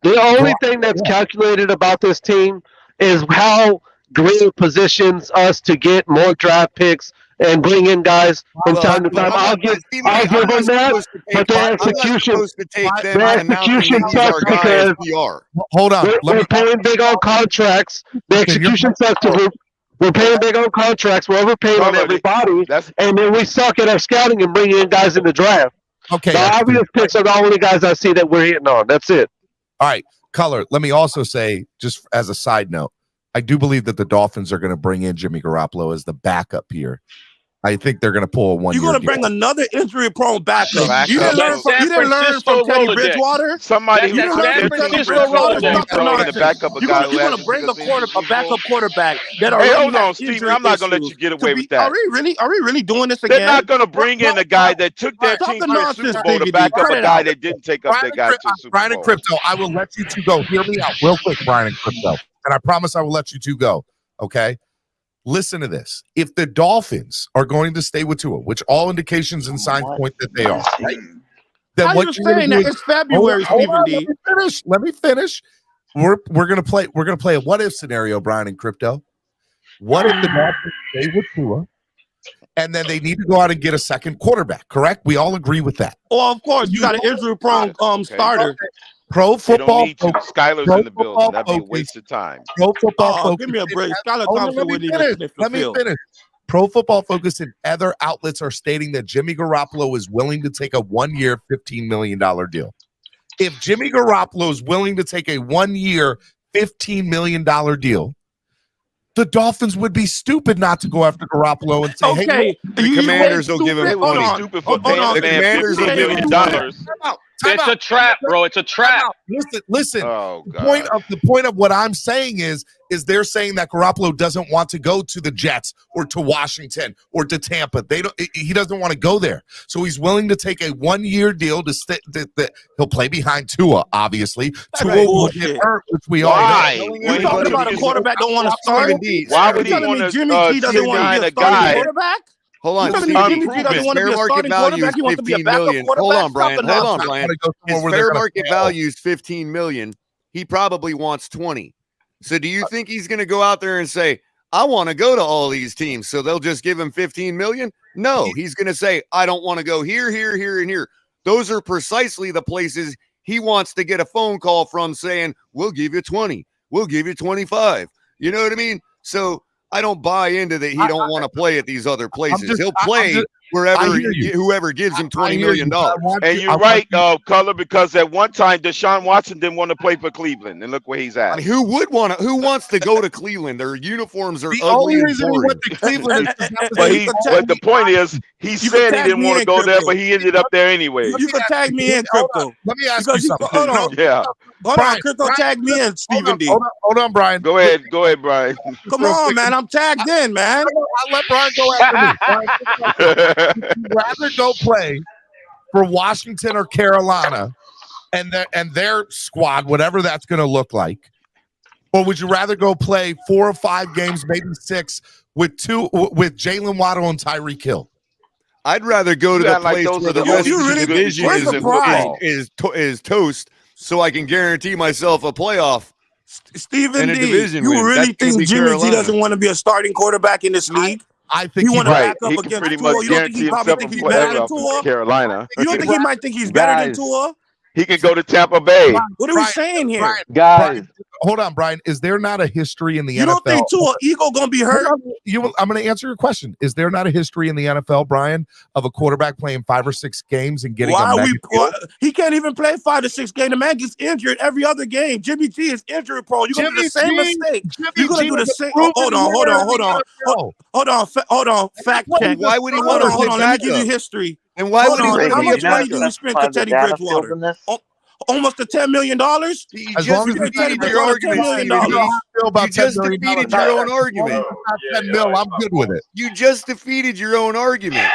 The only thing that's calculated about this team is how Green positions us to get more draft picks and bring in guys from time to time. I'll give them that, but the execution sucks because hold on. We're paying big on contracts. The execution sucks because we're paying big on contracts. We're overpaying on everybody, and then we suck at our scouting and bringing in guys in the draft. Okay, the obvious picks are the only guys I see that we're hitting on. That's it. All right, Color. Let me also say, just as a side note, I do believe that the Dolphins are going to bring in Jimmy Garoppolo as the backup here. I think they're going to pull a 1 year. You're going to bring another injury-prone backup. You didn't learn from Teddy Bridgewater. Somebody who's San Francisco Rolodex. Backup You're going to bring a backup quarterback that Hey, hold on, Steven. I'm not going to let you get away with that. Are we really doing this again? They're not going to bring in a guy that took their team to the Super Bowl to back up a guy that didn't take up their guy to the Super Bowl. Brian and Crypto, I will let you two go. Hear me out real quick, Brian and Crypto. And I promise I will let you two go. Okay? Listen to this. If the Dolphins are going to stay with Tua, which all indications and signs point that they are, right? Then what you're saying that it's February, Stephen D. Let me finish. We're gonna play a what if scenario, Brian and Crypto. What if the Dolphins stay with Tua, and then they need to go out and get a second quarterback? Correct? We all agree with that. Well, of course, you got an injury-prone starter. Pro Football Focus. Skyler's in the building. That'd be a waste of time. Pro Football Focus. Give me a break. Skyler Thompson wouldn't even finish the field. Let me finish. Pro Football Focus and other outlets are stating that Jimmy Garoppolo is willing to take a 1 year, $15 million deal. If Jimmy Garoppolo is willing to take a 1 year, $15 million deal, the Dolphins would be stupid not to go after Garoppolo and say, "Hey, the Commanders will give him money." Stupid for paying the Commanders will give him $1 million. It's a trap, bro. It's a trap. Listen. Oh, The point of what I'm saying is they're saying that Garoppolo doesn't want to go to the Jets or to Washington or to Tampa. He doesn't want to go there. So he's willing to take a 1 year deal to he'll play behind Tua, obviously. Tua will get hurt, which we all know. You're talking about a quarterback don't want to start? Why would he want to Jimmy G doesn't want to be a starting quarterback? Hold on, Steve. Fair market value is $15 million. Hold on, Brian. His fair market value is $15 million. He probably wants 20. So do you think he's going to go out there and say, I want to go to all these teams, so they'll just give him $15 million? No, he's going to say, I don't want to go here, here, here, and here. Those are precisely the places he wants to get a phone call from saying, we'll give you 20. We'll give you 25. You know what I mean? So I don't buy into that. He don't want to play at these other places. He'll play wherever whoever gives him $20 million. And you're right, Color, because at one time Deshaun Watson didn't want to play for Cleveland, and look where he's at. I mean, who wants to go to Cleveland? Their uniforms are the ugly. Only reason he went to Cleveland but the point is, he said he didn't want to go there, but he ended up there anyway. You can tag me in, Crypto. Let me ask you something. Hold on. Yeah. Hold on, Crypto, tag me in, Stephen D. Hold on, Brian. Go ahead, Brian. Come on, man. I'm tagged in, man. I'll let Brian go after me. Would you rather go play for Washington or Carolina and their squad, whatever that's going to look like, or would you rather go play 4 or 5 games, maybe 6, with Jalen Waddle and Tyreek Hill? I'd rather go to the place where the rest of the division is toast, so I can guarantee myself a playoff. Stephen D, you really think Jimmy G doesn't want to be a starting quarterback in this league? I think he want to back up he against pretty Tua. much You don't think he probably think he's better than Tua? Carolina. You don't think he might think he's better than Tua? He can go to Tampa Bay. What are we saying here? Guys, hold on, Brian. Is there not a history in the NFL? You don't think Tua Ego gonna be hurt? I'm going to answer your question. Is there not a history in the NFL, Brian, of a quarterback playing 5 or 6 games and getting He can't even play 5 to 6 games. The man gets injured every other game. Jimmy G is injury prone. You're gonna do the same mistake. You're gonna do the same. Hold on. Fact check. Why would he want to hold on. Let me give you history. And why would he want to How be much a money do backup? you spend for Teddy Bridgewater? Almost to $10 million. You just defeated your argument, Steven. You just defeated your own argument. 10 mil, I'm good with it. You just defeated your own argument.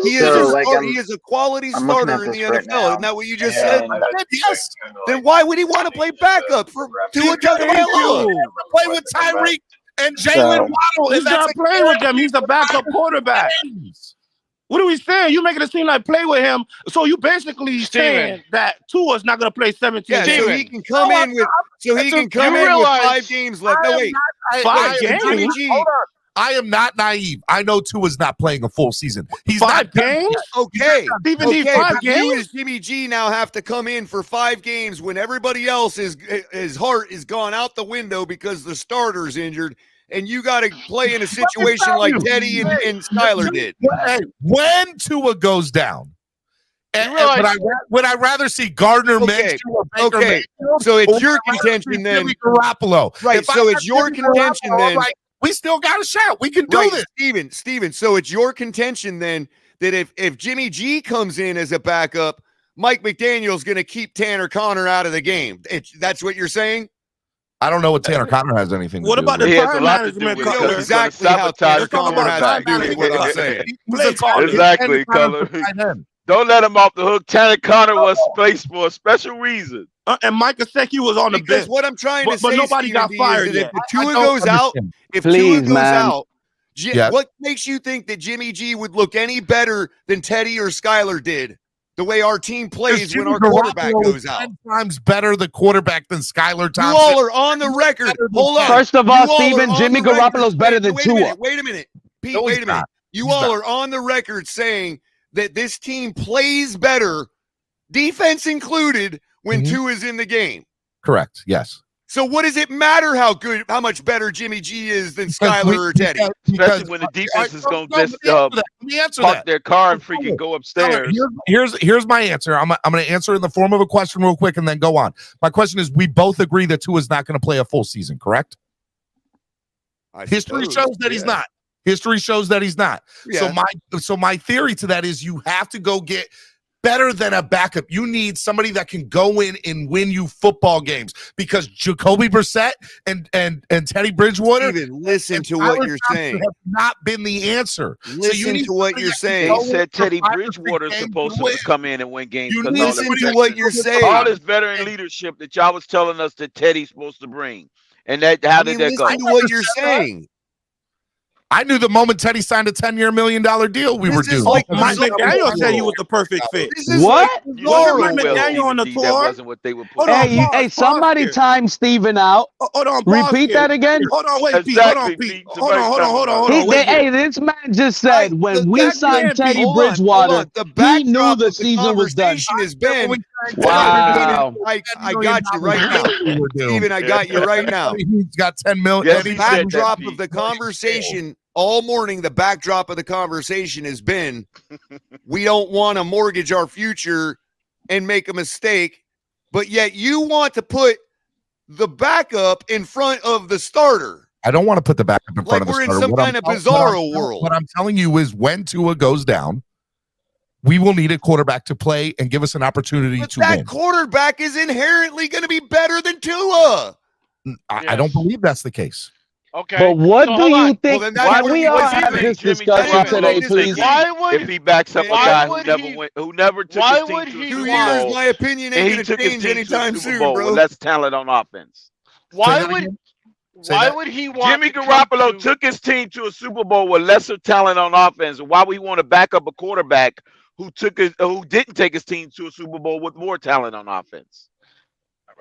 He is a quality starter in the NFL. Isn't that what you just said? Yes. Then why would he want to play backup for Tua Tagovailoa? Play with Tyreek and Jalen Waddle. He's not playing with them. He's a backup quarterback. What are we saying? You making it seem like play with him. So you basically saying that Tua's not going to play 17 Yeah, games. so he can come in with 5 games left. No, wait. 5 games? Jimmy G. Hold on. I am not naive. I know Tua's not playing a full season. He's 5 games? Okay. Even need 5 games? You as Jimmy G now have to come in for 5 games when everybody else his heart is gone out the window because the starter's injured. And you got to play in a situation like Teddy and Skyler did. When Tua goes down, would I rather see Gardner Minshew or Baker Mayfield? So it's your contention then. Garoppolo. Right. So it's your contention then. We still got a shot. We can do this. Steven. So it's your contention then that if Jimmy G comes in as a backup, Mike McDaniel's going to keep Tanner Conner out of the game. That's what you're saying? I don't know what Tanner Conner has anything to do with. What about the time management? Exactly how Tanner Conner has to do with what I'm saying. Exactly, Color. Don't let him off the hook. Tanner Conner was placed for a special reason. And Mike Gesicki was on the bench. What I'm trying to say, but nobody got fired yet. If Tua goes out, what makes you think that Jimmy G would look any better than Teddy or Skyler did? The way our team plays when our quarterback goes out. 10 times better the quarterback than Skyler Thompson. You all are on the record. Hold on. First of all, Steven, Jimmy Garoppolo's better than Tua. Wait a minute. Pete, wait a minute. You all are on the record saying that this team plays better, defense included, when Tua is in the game. Correct. Yes. So what does it matter how much better Jimmy G is than Skyler or Teddy? Especially when the defense is going to just park their car and freaking go upstairs. Here's my answer. I'm going to answer in the form of a question real quick and then go on. My question is, we both agree that Tua is not going to play a full season, correct? History shows that he's not. History shows that he's not. Yeah. So my theory to that is you have to go get better than a backup. You need somebody that can go in and win you football games because Jacoby Brissett and Teddy Bridgewater. Steven, listen to what you're saying. Have not been the answer. Listen to what you're saying. He said Teddy Bridgewater is supposed to come in and win games. You listen to what you're saying. All this veteran leadership that y'all was telling us that Teddy's supposed to bring, and how did that go? Listen to what you're saying. I knew the moment Teddy signed a $10 million deal, we were due. Mike McDaniel said he was the perfect fit. What? Mike McDaniel on the tour. That wasn't what they were Hey, somebody time Steven out. Hold on. Repeat that again. Hold on, wait, Pete. Hold on, Pete. Hold on. Hey, this man just said when we signed Teddy Bridgewater, he knew the season was done. Has been, wow. I got you right now. Steven, I got you right now. He's got 10 million. The backdrop of the conversation all morning, the backdrop of the conversation has been, we don't want to mortgage our future and make a mistake, but yet you want to put the backup in front of the starter. I don't want to put the backup in front of the starter. We're in some kind of bizarro world. What I'm telling you is when Tua goes down, we will need a quarterback to play and give us an opportunity to win. That quarterback is inherently going to be better than Tua. I don't believe that's the case. Okay. But what do you think? Well, why we all have this discussion today, please? If he backs up a guy who never took his team to 2 years, my opinion ain't going to change anytime soon, bro. With less talent on offense. Why would he want Jimmy Garoppolo took his team to a Super Bowl with lesser talent on offense? Why would he want to back up a quarterback who didn't take his team to a Super Bowl with more talent on offense?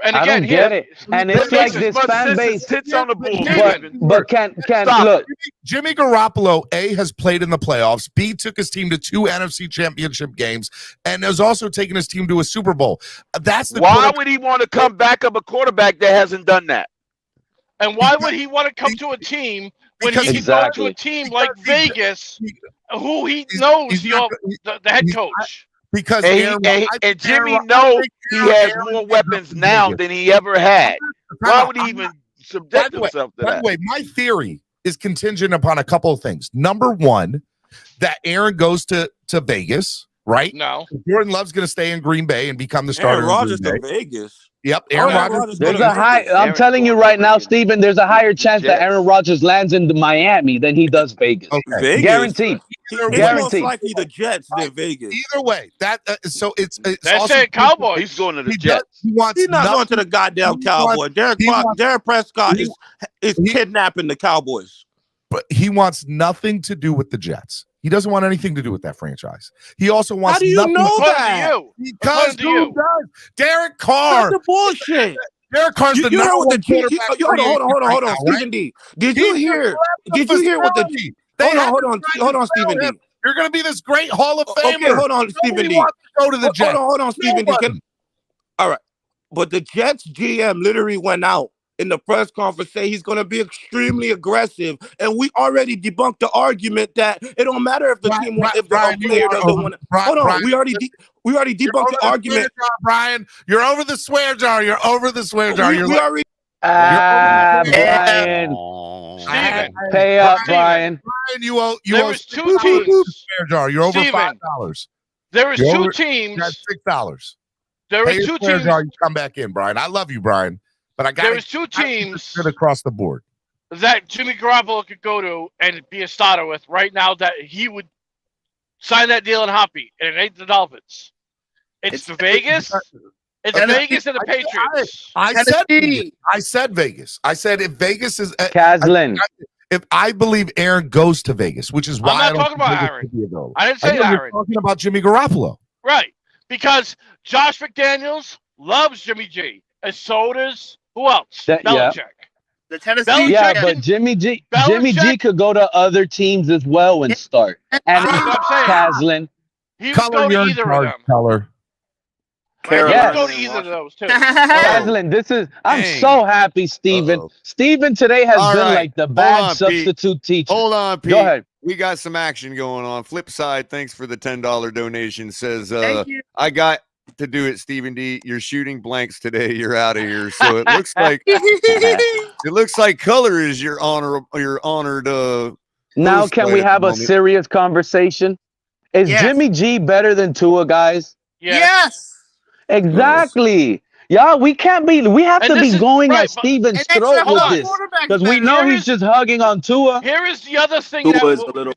And I again, don't get it. And it's like this fan base. Tits on the bull. But can Stop. look. Jimmy Garoppolo, A, has played in the playoffs. B, took his team to 2 NFC championship games and has also taken his team to a Super Bowl. That's the Why would he want to come back up a quarterback that hasn't done that? And why would he want to come to a team when he can go to a team like Vegas, who he knows the head coach? Because and Jimmy knows he has more weapons now than he ever had. Why would he even subject himself to that? By the way, my theory is contingent upon a couple of things. Number one, that Aaron goes to Vegas, right? No. Jordan Love's going to stay in Green Bay and become the starter. Aaron Rodgers in Green to Bay. Vegas. Yep, Aaron Rodgers. There's a high. I'm telling you right now, Steven, there's a higher chance that Aaron Rodgers lands in Miami than he does Vegas. Okay. Vegas. Guaranteed. It's Guaranteed. most likely the Jets than Vegas. Either way, that so it's That's it, Cowboys. He's going to the Jets. He's not going to the goddamn Cowboys. Derek Prescott is kidnapping the Cowboys. But he wants nothing to do with the Jets. He doesn't want anything to do with that franchise. He also wants. How do you nothing know to that? Because who does? Derek Carr. That's the bullshit. Derek Carr's the you number heard what one the Chiefs. quarterback. Hold on, Stephen D. Did you hear what the? Hold on, Stephen D. You're going to be this great Hall of Famer. Okay, hold on, Stephen D. Wants to go to the Jets. Hold on, Stephen D. All right, but the Jets GM literally went out in the press conference say he's going to be extremely aggressive, and we already debunked the argument that it don't matter if the team if the player doesn't want to. Hold on, we already debunked the argument. Brian, you're over the swear jar. You're over the swear jar. We already. Brian. Pay up, Brian. Brian, you owe. There was two teams. Swear jar. You're over $5. There was two teams. That's $6. There was two teams. Jar, you come back in, Brian. I love you, Brian, but I got. There was two teams across the board that Jimmy Garoppolo could go to and be a starter with right now. That he would sign that deal in Hoppy, and it ain't the Dolphins. It's the Vegas. It's Vegas and the Patriots. I said Vegas. I said if Vegas is Caslin. If I believe Aaron goes to Vegas, which is why I'm not talking about Aaron. I didn't say Aaron. You're talking about Jimmy Garoppolo, right? Because Josh McDaniels loves Jimmy G, and so does who else? Belichick. The Tennessee. Belichick Yeah, but Jimmy G could go to other teams as well and start. And Caslin. He would go to either of them. Color. Yes. Go to either of those too. Caslin, I'm so happy, Steven. Steven today has been like the bad substitute teacher. Hold on, Pete. Go ahead. We got some action going on. Flip side, thanks for the $10 donation. Says, I got to do it, Stephen D. You're shooting blanks today. You're out of here. So it looks like color is your honored. Now can we have a serious conversation? Is Jimmy G better than Tua, guys? Yes. Exactly. Yeah, we have to be going at Steven's throat with this because we know he's just hugging on Tua. Here is the other thing that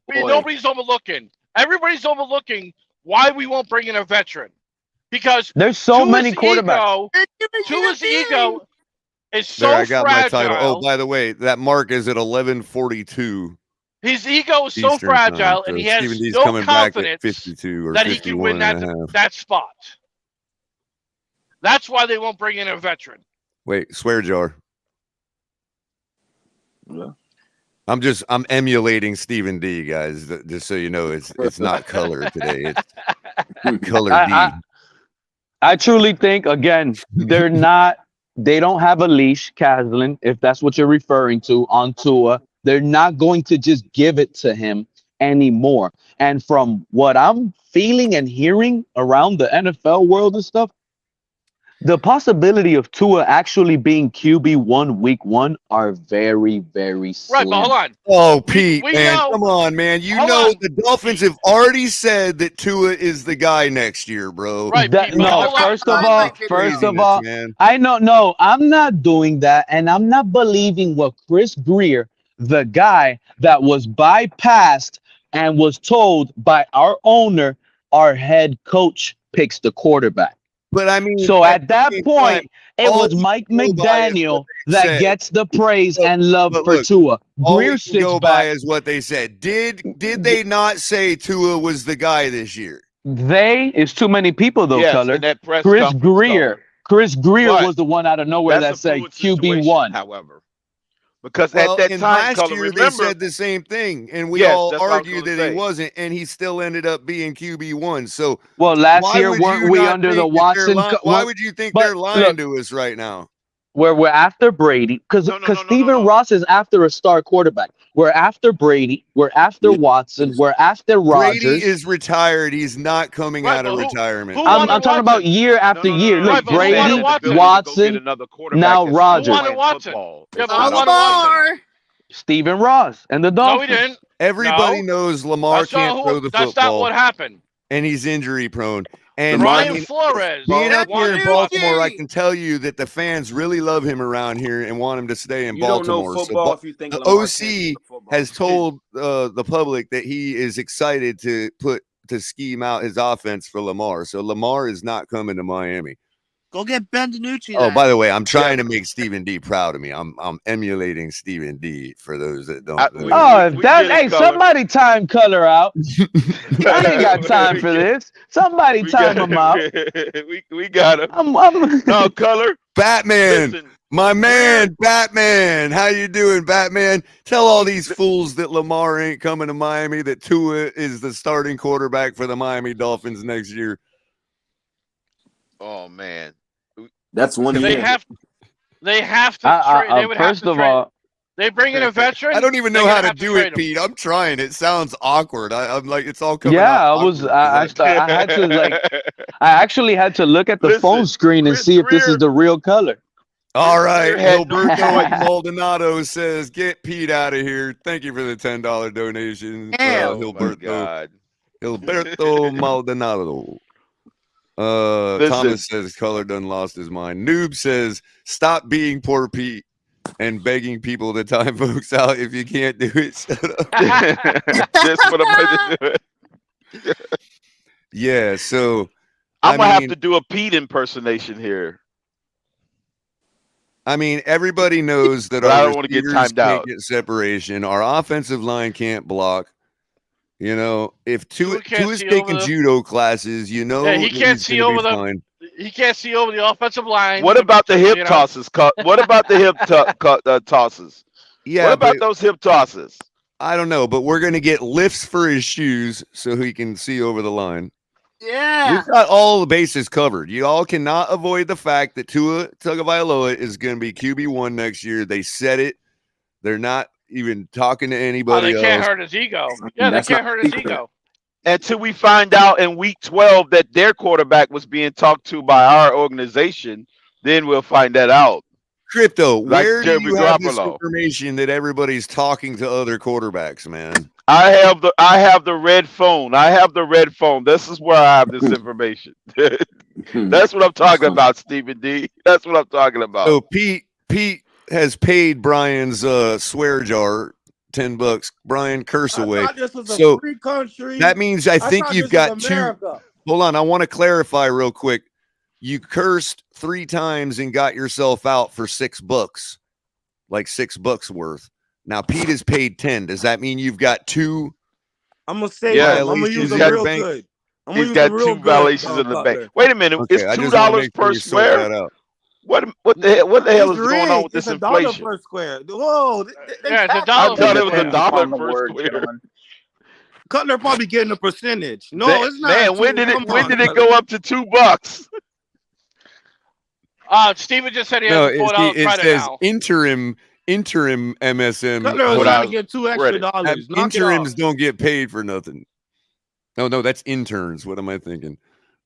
nobody's overlooking. Everybody's overlooking why we won't bring in a veteran because there's so many quarterbacks. Tua's ego is so I got fragile. my title. Oh, by the way, that mark is at 11:42. His ego is so fragile, and he has no confidence that he can win that spot. That's why they won't bring in a veteran. Wait, swear jar. Yeah. I'm emulating Stephen D, guys. Just so you know, it's not color today. It's color D. I truly think again, they don't have a leash, Caslin, if that's what you're referring to, on Tua. They're not going to just give it to him anymore. And from what I'm feeling and hearing around the NFL world and stuff, the possibility of Tua actually being QB1 week 1 are very, very slim. Right, but hold on. Oh, Pete, man, come on, man. The Dolphins have already said that Tua is the guy next year, bro. Right, first of all, man. I don't know. I'm not doing that, and I'm not believing what Chris Greer, the guy that was bypassed and was told by our owner, our head coach picks the quarterback. But I mean, so at that point, it was Mike McDaniel that gets the praise and love for Tua. Greer sits back is what they said. Did they not say Tua was the guy this year? They is too many people though, yes, Color. Chris Chris Greer But was the one out of nowhere that that's a said fluid situation, QB1. however. Because Well, at that and time, last Color, year they remember, said the same thing, and we yes, all that's what I was argued gonna that he say. wasn't, and he still ended up being QB1. So Well, last why year would weren't you we not under the think that they're Watson? why would you think But they're lying look, to us right now? where we're after Brady, because Stephen Ross is after a star quarterback. We're after Brady. We're after Watson. We're after Brady Rodgers. is retired. He's not coming out of retirement. I'm talking about year after year. Look, Brady, Watson, now Rodgers. Who wanted Watson? Yeah, but who wanted Watson? Stephen Ross and the No, Dolphins. he didn't. Everybody No. knows Lamar That's not can't throw the That's football. not what happened. And he's injury prone. And Brian I mean, Flores. being up here in wanted Baltimore, I Watson. can tell you that the fans really love him around here and want him to stay in You don't know Baltimore. football if you think the Lamar OC has told the public that he is excited to scheme out his offense for Lamar. So Lamar is not coming to Miami. Go get Ben DiNucci. Oh, by the way, I'm trying to make Stephen D proud of me. I'm emulating Stephen D for those that don't know. Hey, somebody time Color out. I ain't got time for this. Somebody time him out. we got him. No, Color. Batman. Listen, my man, Batman. How you doing, Batman? Tell all these fools that Lamar ain't coming to Miami, that Tua is the starting quarterback for the Miami Dolphins next year. Oh, man. That's one They year. have to trade. They would have First to of trade. all, They bring in a veteran. I don't even know they're how gonna to have do trade it, Pete. I'm trying. It sounds awkward. I'm like, it's all coming yeah, out. I was. awkward. I had to I actually had to look at the phone screen and see if this is the real Color. All right, had no Gilberto Maldonado says, "Get Pete out of here." Thank you for the $10 donation, Gilberto. Gilberto Maldonado. Thomas says Color done lost his mind. Noob says, "Stop being poor Pete and begging people to time folks out. If you can't do it, shut up." That's what I'm going to do. Yeah, so I'm going to have to do a Pete impersonation here. I mean, everybody knows that I our don't want to get receivers timed can't out. get separation. Our offensive line can't block. You know, if Tua's taking judo classes, you know, Yeah, he can't he's see gonna over be the. fine. He can't see over the offensive line. What about the hip tosses? What about the hip tosses? Yeah, what about but those hip tosses? I don't know, but we're gonna get lifts for his shoes so he can see over the line. Yeah. We've got all the bases covered. You all cannot avoid the fact that Tua Tagovailoa is going to be QB1 next year. They said it. They're not even talking to anybody they can't else. hurt his ego. Yeah, they can't hurt his ego. Until we find out in week 12 that their quarterback was being talked to by our organization, then we'll find that out. Crypto, Like where do Jeremy you have this Garoppolo. information that everybody's talking to other quarterbacks, man? I have the red phone. I have the red phone. This is where I have this information. That's what I'm talking about, Stephen D. That's what I'm talking about. So Pete has paid Brian's swear jar $10. Brian, curse away. This was a So free country. that means I think thought you've this was got two. America. Hold on, I want to clarify real quick. You cursed 3 times and got yourself out for $6, like $6 worth. Now Pete has paid 10. Does that mean you've got 2? I'm gonna say Yeah, I'm gonna use he's them got real bank. good. I'm He's use got them real 2 good, violations in the Butler. bank. Wait a minute. Okay, It's I just wanna $2 make per sure you sort square. that out. What the hell is It's going on rigged. with this It's $1 inflation? per square. Whoa, they Yeah, it's tax $1 I thought it was Depends $1 upon the per word, square. gentlemen. Cutler probably getting a percentage. No, it's not. Man, when two. did Come it on, go Cutler. up to $2? Steven just said he No, has a $4 it credit says now. interim MSM. Cutler was What trying I to get $2 extra read it. dollars. Knock it Interims off. don't get paid for nothing. No, that's interns. What am I thinking?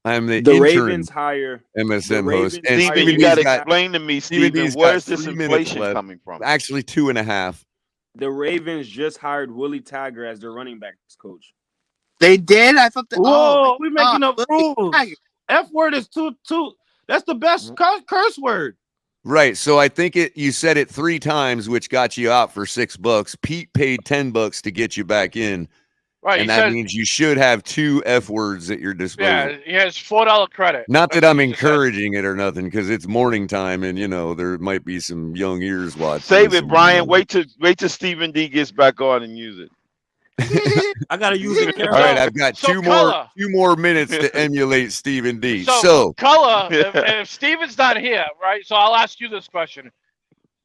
I'm the The interim Ravens hire MSM host. Ravens And hire Steven, you Stephen got to D's got explain to me, Stephen Steven, D's got where's this 3 minutes inflation left. coming from? Actually, 2.5. the Ravens just hired Willie Taggart as their running backs coach. They did? I thought Whoa, we making up rules. F word is too. That's the best curse word. Right. So I think you said it 3 times, which got you out for $6. Pete paid $10 to get you back in. Right, And that means you should have 2 F words at your disposal. Yeah, he has $4 credit. Not that I'm encouraging it or nothing, because it's morning time and there might be some young ears watching. Save it, Brian. Wait till Stephen D gets back on and use it. I gotta use it All carefully. right, I've got So two more minutes to emulate Stephen D. So Color, if Steven's not here, right? So I'll ask you this question.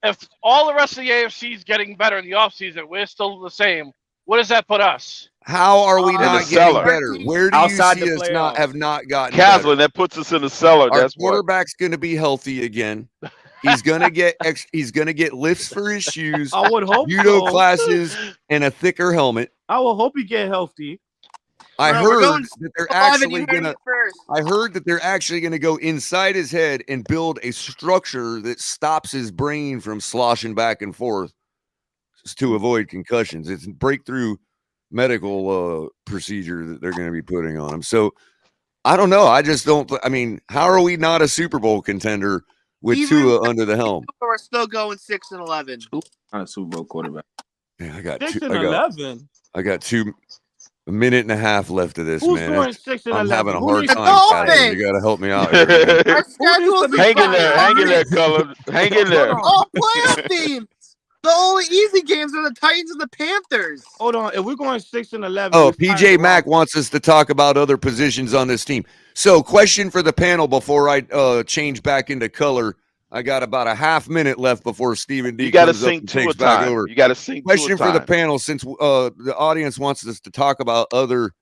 If all the rest of the AFC is getting better in the offseason, we're still the same, where does that put us? how are we In the not getting cellar. better? Where do Outside you the see us have not gotten Casler, better? that puts us in the cellar. Our That's what. quarterback's going to be healthy again. He's gonna get he's gonna get lifts for his shoes, I would hope judo so. classes, and a thicker helmet. I will hope he get healthy. I Bro, we're heard going that they're 5 and actually you heard gonna. it first. I heard that they're actually gonna go inside his head and build a structure that stops his brain from sloshing back and forth to avoid concussions. It's a breakthrough medical procedure that they're going to be putting on him. So I don't know. I just don't. I mean, how are we not a Super Bowl contender with Tua under the helm? We're still going 6-11. Not a Super Bowl quarterback. Yeah, I got 6-11. I got a minute and a half left of this, Who's man. going 6-11? I'm having a Who hard needs time. the Dolphins? Tyler. You got to help me out here, man. Our schedule's Hang in there, Color. Hang in there. All playoff teams. The only easy games are the Titans and the Panthers. Hold on. If we're going 6-11. Oh, PJ Mack wants us to talk about other positions on this team. So, question for the panel before I change back into color. I got about a half minute left before Stephen D. You got to comes up sing and two takes a back time. over. You got to sing Question two a for the time. panel, since the audience wants us to talk about other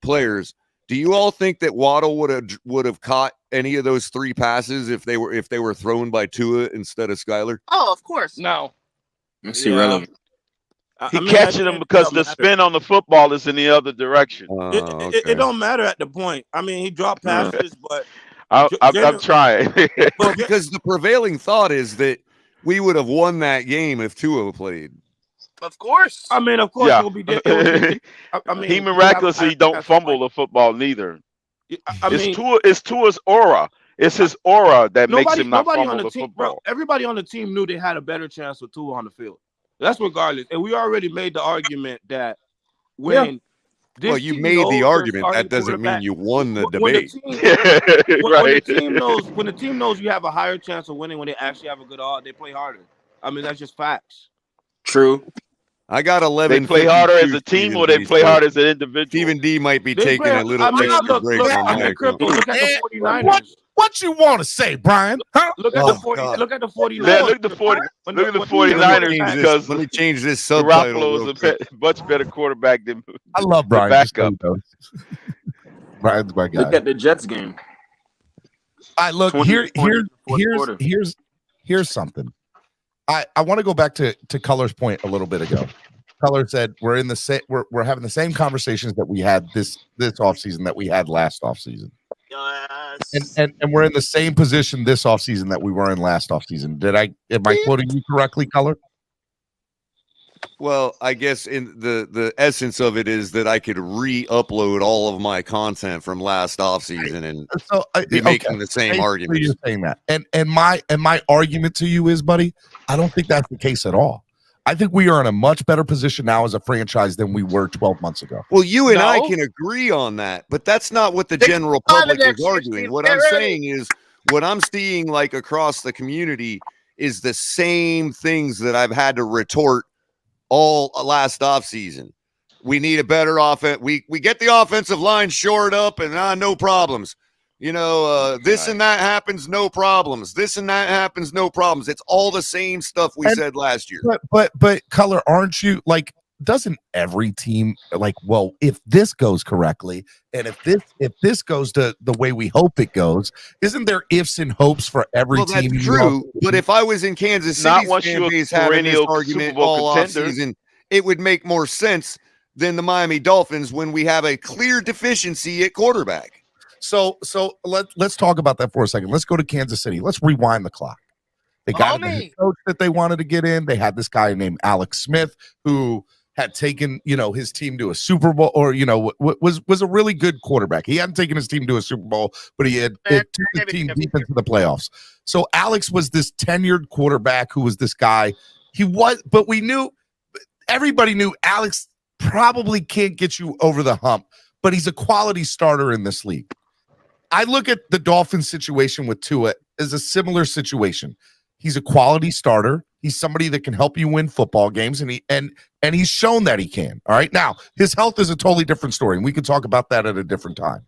players. Do you all think that Waddle would have caught any of those 3 passes if they were thrown by Tua instead of Skyler? Oh, of course. No. That's irrelevant. He catching them because the spin on the football is in the other direction. It don't matter at the point. I mean, he dropped passes, but I'm trying. Because the prevailing thought is that we would have won that game if Tua played. Of course. I mean, of course, Yeah. it would be. I mean, He miraculously don't fumble the football neither. I mean, It's Tua's aura. It's his aura that makes him not fumble the team, football. bro. Everybody on the team knew they had a better chance with Tua on the field. That's regardless. And we already made the argument that when Well, you made the argument. That doesn't mean you won the debate. When the team knows you have a higher chance of winning when they actually have a good odds, they play harder. I mean, that's just facts. True. I got 11. They play harder as a team or they play harder as an individual? Stephen D might be taking a little extra break on my account. Look at the 49ers. What you want to say, Brian? Huh? Look at the 49ers. Look at the 49ers because let me change this subtitle. Garoppolo is a much better quarterback than I love Brian. backup. Brian's my guy. Look at the Jets game. I look 20 here. points in the fourth quarter. Here's something. I want to go back to Color's point a little bit ago. Color said we're in the same. We're having the same conversations that we had this offseason that we had last offseason. Yes. And we're in the same position this offseason that we were in last offseason. Am I quoting you correctly, Color? Well, I guess in the essence of it is that I could re-upload all of my content from last offseason and be making the same arguments. You're saying that, and my argument to you is, buddy, I don't think that's the case at all. I think we are in a much better position now as a franchise than we were 12 months ago. Well, you and I can agree on that, but that's not what the general public is arguing. What I'm saying is, what I'm seeing like across the community is the same things that I've had to retort all last offseason. We need a better offense. We get the offensive line shored up and no problems. You know, this and that happens, no problems. This and that happens, no problems. It's all the same stuff we said last year. But Color, aren't you like? Doesn't every team like? Well, if this goes correctly, and if this goes to the way we hope it goes, isn't there ifs and hopes for every team? That's true. But if I was in Kansas City's fan base having this argument all offseason, it would make more sense than the Miami Dolphins when we have a clear deficiency at quarterback. So let's talk about that for a second. Let's go to Kansas City. Let's rewind the clock. They got a head coach that they wanted to get in. They had this guy named Alex Smith who had taken, his team to a Super Bowl, or was a really good quarterback. He hadn't taken his team to a Super Bowl, but he had took the team deep into the playoffs. So Alex was this tenured quarterback who was this guy. But everybody knew Alex probably can't get you over the hump, but he's a quality starter in this league. I look at the Dolphins situation with Tua as a similar situation. He's a quality starter. He's somebody that can help you win football games, and he's shown that he can. All right. Now, his health is a totally different story, and we can talk about that at a different time.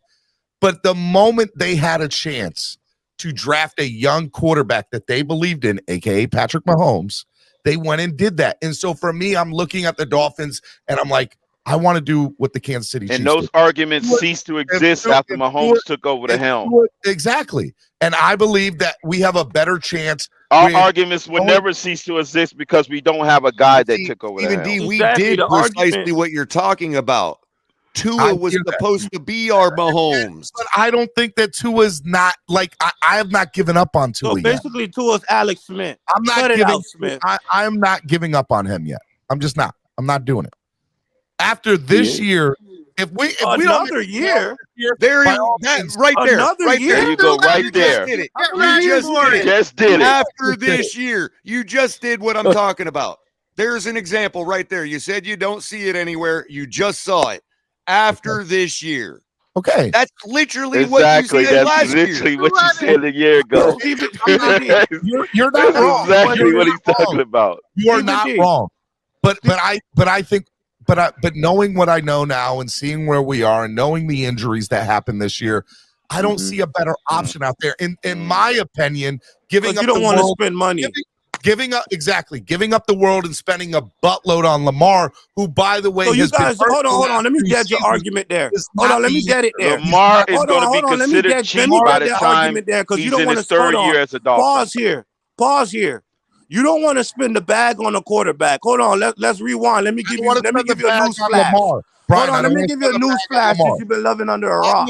But the moment they had a chance to draft a young quarterback that they believed in, aka Patrick Mahomes, they went and did that. And so for me, I'm looking at the Dolphins and I'm like, I want to do what the Kansas City Chiefs And those did. arguments ceased to exist after Mahomes took over the helm. Exactly. And I believe that we have a better chance. Our arguments would never cease to exist because we don't have a guy that took over the Even helm. D, we did precisely what you're talking about. Tua was supposed to be our Mahomes. But I don't think that Tua's not like I have not given up on Tua So yet. basically, Tua's Alex Smith. I'm not Cut it giving out, Smith. I am not giving up on him yet. I'm just not. I'm not doing it. After this year, if we don't Another year, there by you all that means, right there, another right year? there. There you go, right You there. just did it. Right You just for did it. it. Just did it. After this year, you just did what I'm talking about. There's an example right there. You said you don't see it anywhere. You just saw it. After this year. Okay. That's literally Exactly. what you said That's last literally year. what you said a year ago. You're not That's wrong. exactly You're what not he's talking wrong. about. You are Stephen not D. wrong. But I think knowing what I know now and seeing where we are and knowing the injuries that happened this year, I don't see a better option out there. In my opinion, giving up you don't the want to world, spend money. giving up the world and spending a buttload on Lamar, who by the way, So you has been guys, hurt hold the on. Let me last get your few argument there. seasons, Hold not on, let me the- get it there. Lamar is Hold going on, to be hold on. Let me considered get cheap by by the the time argument there because you he's don't in want his to third year as a Dolphin. Pause here. You don't want to spend the bag on a quarterback. Hold on, let's rewind. Let me give you a news flash. Brian, Hold on, let me give you a news flash since you've been living under a rock.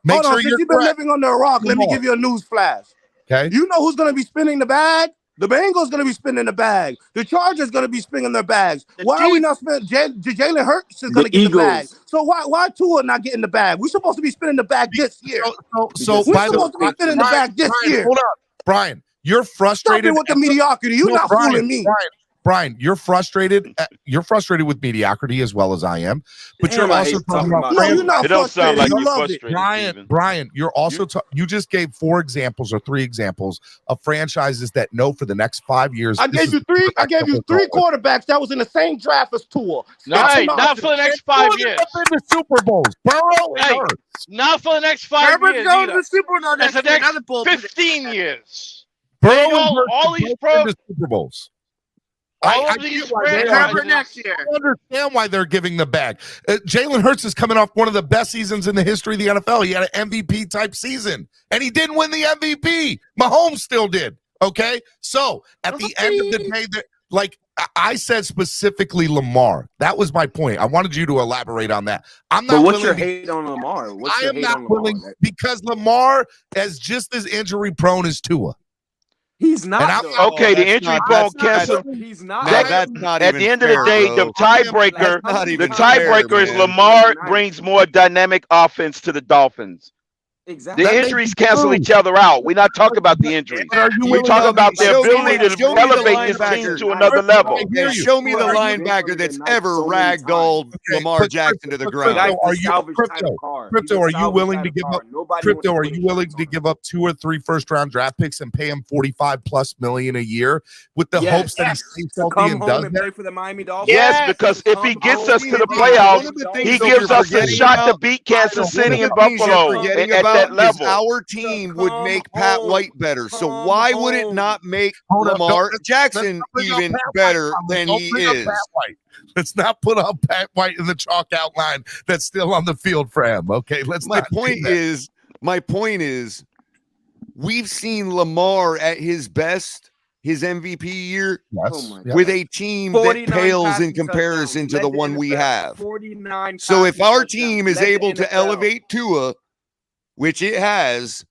Make sure Since you're you've been correct. living under a rock, let me Lamar. give you a news flash. Okay. You know who's going to be spinning the bag? The Bengals going to be spinning the bag. The Chargers going to be spinning their bags. Why are we not spinning? Jalen Hurts is going to get the bag. So why Tua not getting the bag? We're supposed to be spinning the bag this year. So we're by the supposed to be spinning the bag this year. Hold up, Brian. You're frustrated Stop it with the mediocrity. You're not fooling me. Brian, you're frustrated. You're frustrated with mediocrity as well as I am. But you're also talking about. No, you're not It don't sound frustrated. like You you're love it. frustrated. Brian, you're also you just gave 4 examples or 3 examples of franchises that know for the next 5 years. I gave you three quarterbacks that was in the same draft as Tua. Not for the next 5 years. In the Super Bowls, Burrow and Hurts. Not for the next 5 Herbert's years. going to either. the Super Bowl That's next the year. next Another bowl 15 years. Burrow They and know Hurts all are these both in the Super Bowls. All I of these get why they are. Herbert next year. I don't understand why they're giving the bag. Jalen Hurts is coming off one of the best seasons in the history of the NFL. He had an MVP type season, and he didn't win the MVP. Mahomes still did. Okay, so at the end of the day, like I said specifically, Lamar. That was my point. I wanted you to elaborate on that. I'm not. But what's your willing hate on Lamar? I am not willing because Lamar is just as injury prone as Tua. He's not. Okay, the injury prone cancel. He's not. That's not At even the end fair, of the day, bro. the tiebreaker, even the tiebreaker fair, is man. Lamar brings more dynamic offense to the Dolphins. Exactly. The injuries cancel each other out. We're not talking about the injuries. We talk about their ability to elevate this team to another level. Show me the linebacker that's ever ragdolled Lamar Jackson to the ground. Crypto, are you willing to give up? Crypto, are you willing to give up 2 or 3 first-round draft picks and pay him $45+ million a year with the hopes that he stays healthy and does play that? for the Miami Dolphins? Yes, because if he gets us to the playoffs, he gives us a shot to beat Kansas City and Buffalo at that level. Our team would make Pat White better. So why would it not make Lamar Jackson even better than he is? Let's not put up Pat White in the chalk outline that's still on the field for him. Okay, My point is, we've seen Lamar at his best, his MVP year, with a team that pales in comparison to the one we have. So if our team is able to elevate Tua, which it has,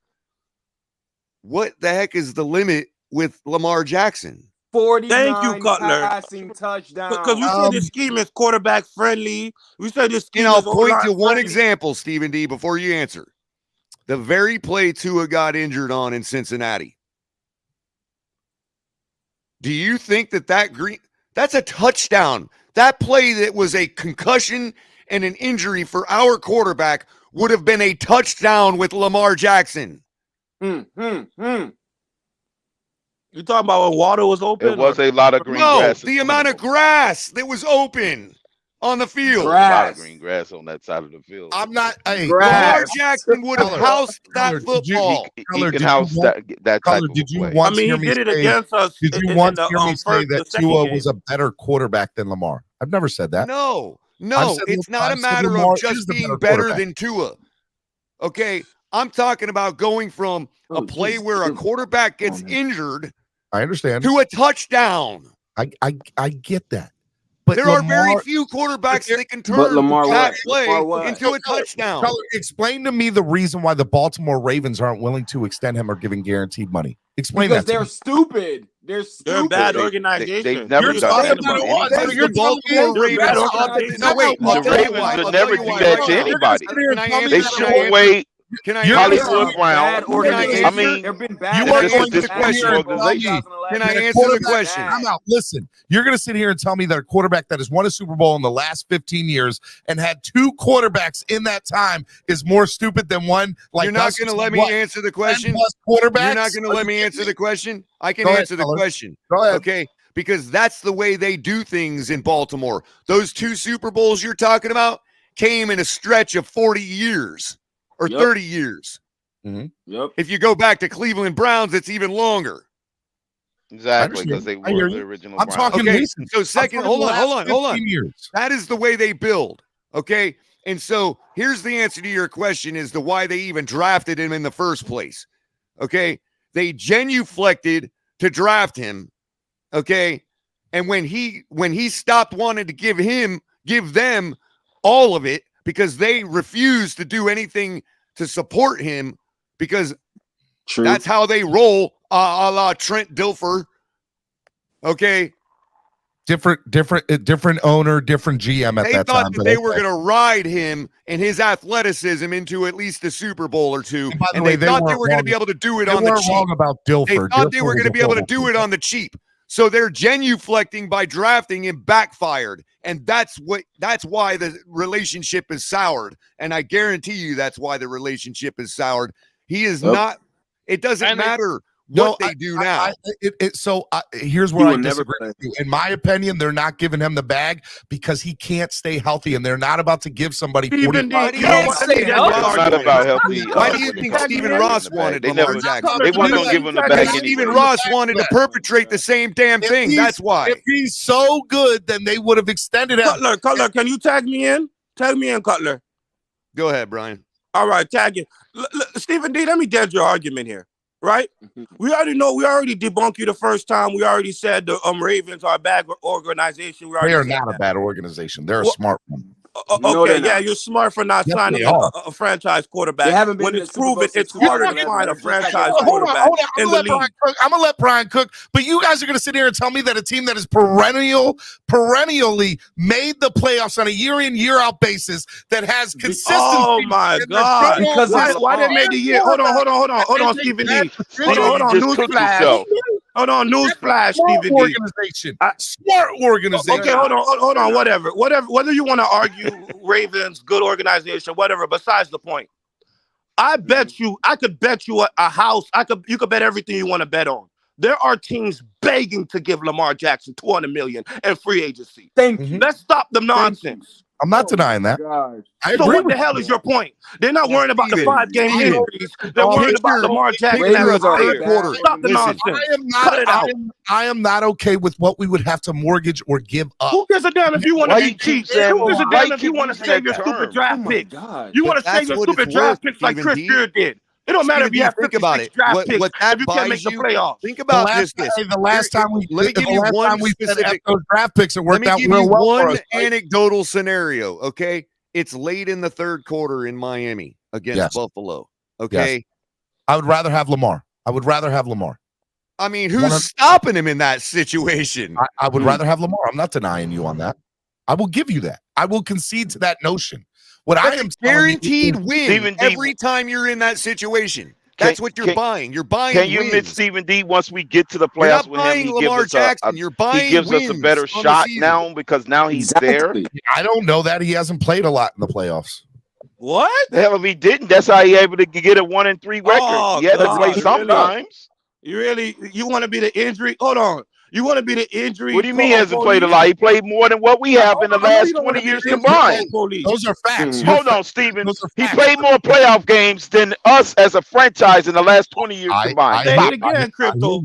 what the heck is the limit with Lamar Jackson? 49 Thank you, Cutler. passing touchdowns. Because we said this scheme is quarterback friendly. We said this scheme And I'll is point to one friendly. example, Stephen D, before you answer. The very play Tua got injured on in Cincinnati. Do you think that's a touchdown? That play that was a concussion and an injury for our quarterback would have been a touchdown with Lamar Jackson. You talking about when water was open? It was a lot of green grass. The amount of grass that was open on the field. A lot of green grass on that side of the field. I'm not. Hey, Lamar Jackson would have housed that football. He can house that type of Did you play. once I mean, hear he me did it say? against us. Did you in once the, hear me say that second Tua game. was a better quarterback than Lamar? I've never said that. No, I've said it's not a I've said matter Lamar of just is the being better better quarterback. than Tua. Okay, I'm talking about going from a play where a quarterback gets injured I understand. to a touchdown. I get that. But there are very few quarterbacks that can turn that play into a touchdown. Color, explain to me the reason why the Baltimore Ravens aren't willing to extend him or giving guaranteed money. Explain because that. they're stupid. They're stupid. They're a bad organization. They've never done that. The Baltimore Ravens. No, wait. The Ravens would never do that to anybody. They show away Hollywood Brown. I mean, this is this question organization. Can I answer the question? I'm out. Listen, you're going to sit here and tell me that a quarterback that has won a Super Bowl in the last 15 years and had two quarterbacks in that time is more stupid than one. Like you're not going to let me answer the question. Quarterbacks. You're not going to let me answer the question. I can Go ahead, answer the fellas. question. Go ahead. Okay. Because that's the way they do things in Baltimore. Those two Super Bowls you're talking about came in a stretch of 40 years or 30 years. If you go back to Cleveland Browns, it's even longer. Exactly, because they were the original I'm Browns. talking Okay, recent. so second, hold on. 15 years. That is the way they build. Okay. And so here's the answer to your question as to why they even drafted him in the first place. Okay. They genuflected to draft him. Okay. And when he stopped wanting to give them all of it because they refused to do anything to support him because that's how they roll, a la Trent Dilfer. Okay. Different owner, different GM at they that thought time. that they were going to ride him and his athleticism into at least a Super Bowl or two. And they thought they were going to be able to do it on the cheap. Wrong about Dilfer. They thought they were going to be able to do it on the cheap. So their genuflecting by drafting him backfired. And that's why the relationship is soured. And I guarantee you that's why the relationship is soured. He is not, it doesn't matter what they do now. Here's where I disagree with you. In my opinion, they're not giving him the bag because he can't stay healthy, and they're not about to give somebody 45. It's not about healthy. Why do you think Stephen Ross wanted Lamar Jackson? They weren't going to give him the bag anyway. Stephen Ross wanted to perpetrate the same damn thing. That's why. If he's so good, then they would have extended it. Cutler, can you tag me in? Tag me in, Cutler. Go ahead, Brian. All right, tag in. Stephen D, let me dent your argument here. Right? We already know. We already debunked you the first time. We already said the Ravens are a bad organization. They are not a bad organization. They're a smart one. Okay, yeah, you're smart for not signing a franchise quarterback. They haven't been when in it's the Super Bowl proven it's since harder to 2011. find a It's just like franchise Hold quarterback on. in the league. I'm gonna let Brian cook, but you guys are gonna sit here and tell me that a team that is perennially made the playoffs on a year in, year out basis that has consistency. Oh my God! Because why they made the year? Hold on, Stephen D. Hold on, newsflash. Hold on, newsflash, Stephen D. Smart organization. Okay, hold on. Whatever. Whether you want to argue Ravens, good organization, whatever. Besides the point, I could bet you a house. You could bet everything you want to bet on. There are teams begging to give Lamar Jackson $200 million and free agency. Thank you. Let's stop the nonsense. I'm not denying that. So what the hell is your point? They're not worrying about the 5-game injuries. They're worried about Lamar Jackson in the third quarter. Stop the nonsense. I am not okay with what we would have to mortgage or give up. Who gives a damn if you want to be cheap? Who gives a damn if you want to save your stupid draft picks? You want to save your stupid draft picks like Chris Beard did. It don't matter if you have 56 draft picks if you can't make the playoffs. Think about this. The last time we specific those draft picks, it worked out real well. One for us, right? anecdotal scenario, okay? It's late in the third quarter in Miami against Buffalo, okay? Yes. I would rather have Lamar. I mean, who's stopping him in that situation? I would rather have Lamar. I'm not denying you on that. I will give you that. I will concede to that notion. What I am guaranteed win every time you're in that situation. That's what you're buying. You're buying. Can you admit Stephen D? Once we get to the playoffs with him, he gives us a better shot now because now he's there. I don't know that he hasn't played a lot in the playoffs. What the hell if he didn't? That's how he able to get a 1-3 record. He had to play sometimes. You want to be the injury? Hold on. You want to be the injury? What do you mean he hasn't played a lot? He played more than what we have in the last 20 years combined. Those are facts. Hold on, Steven. He played more playoff games than us as a franchise in the last 20 years combined. Say it again, Crypto.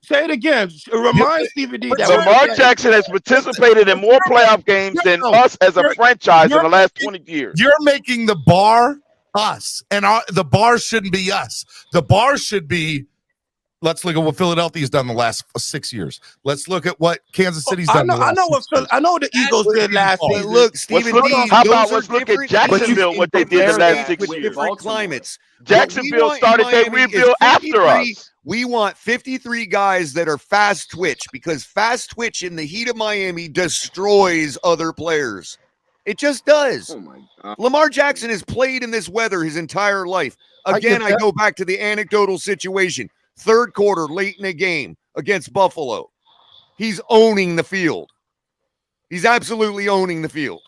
Say it again. Remind Stevie D that Lamar Jackson has participated in more playoff games than us as a franchise in the last 20 years. You're making the bar us, and the bar shouldn't be us. The bar should be. Let's look at what Philadelphia's done the last 6 years. Let's look at what Kansas City's done. I know what the Eagles did last season. Look, Stephen D. How about let's look at Jacksonville, what they did the last 6 years. Different climates. Jacksonville started their rebuild after us. We want 53 guys that are fast twitch because fast twitch in the heat of Miami destroys other players. It just does. Oh my God. Lamar Jackson has played in this weather his entire life. Again, I go back to the anecdotal situation. Third quarter, late in a game against Buffalo. He's owning the field. He's absolutely owning the field.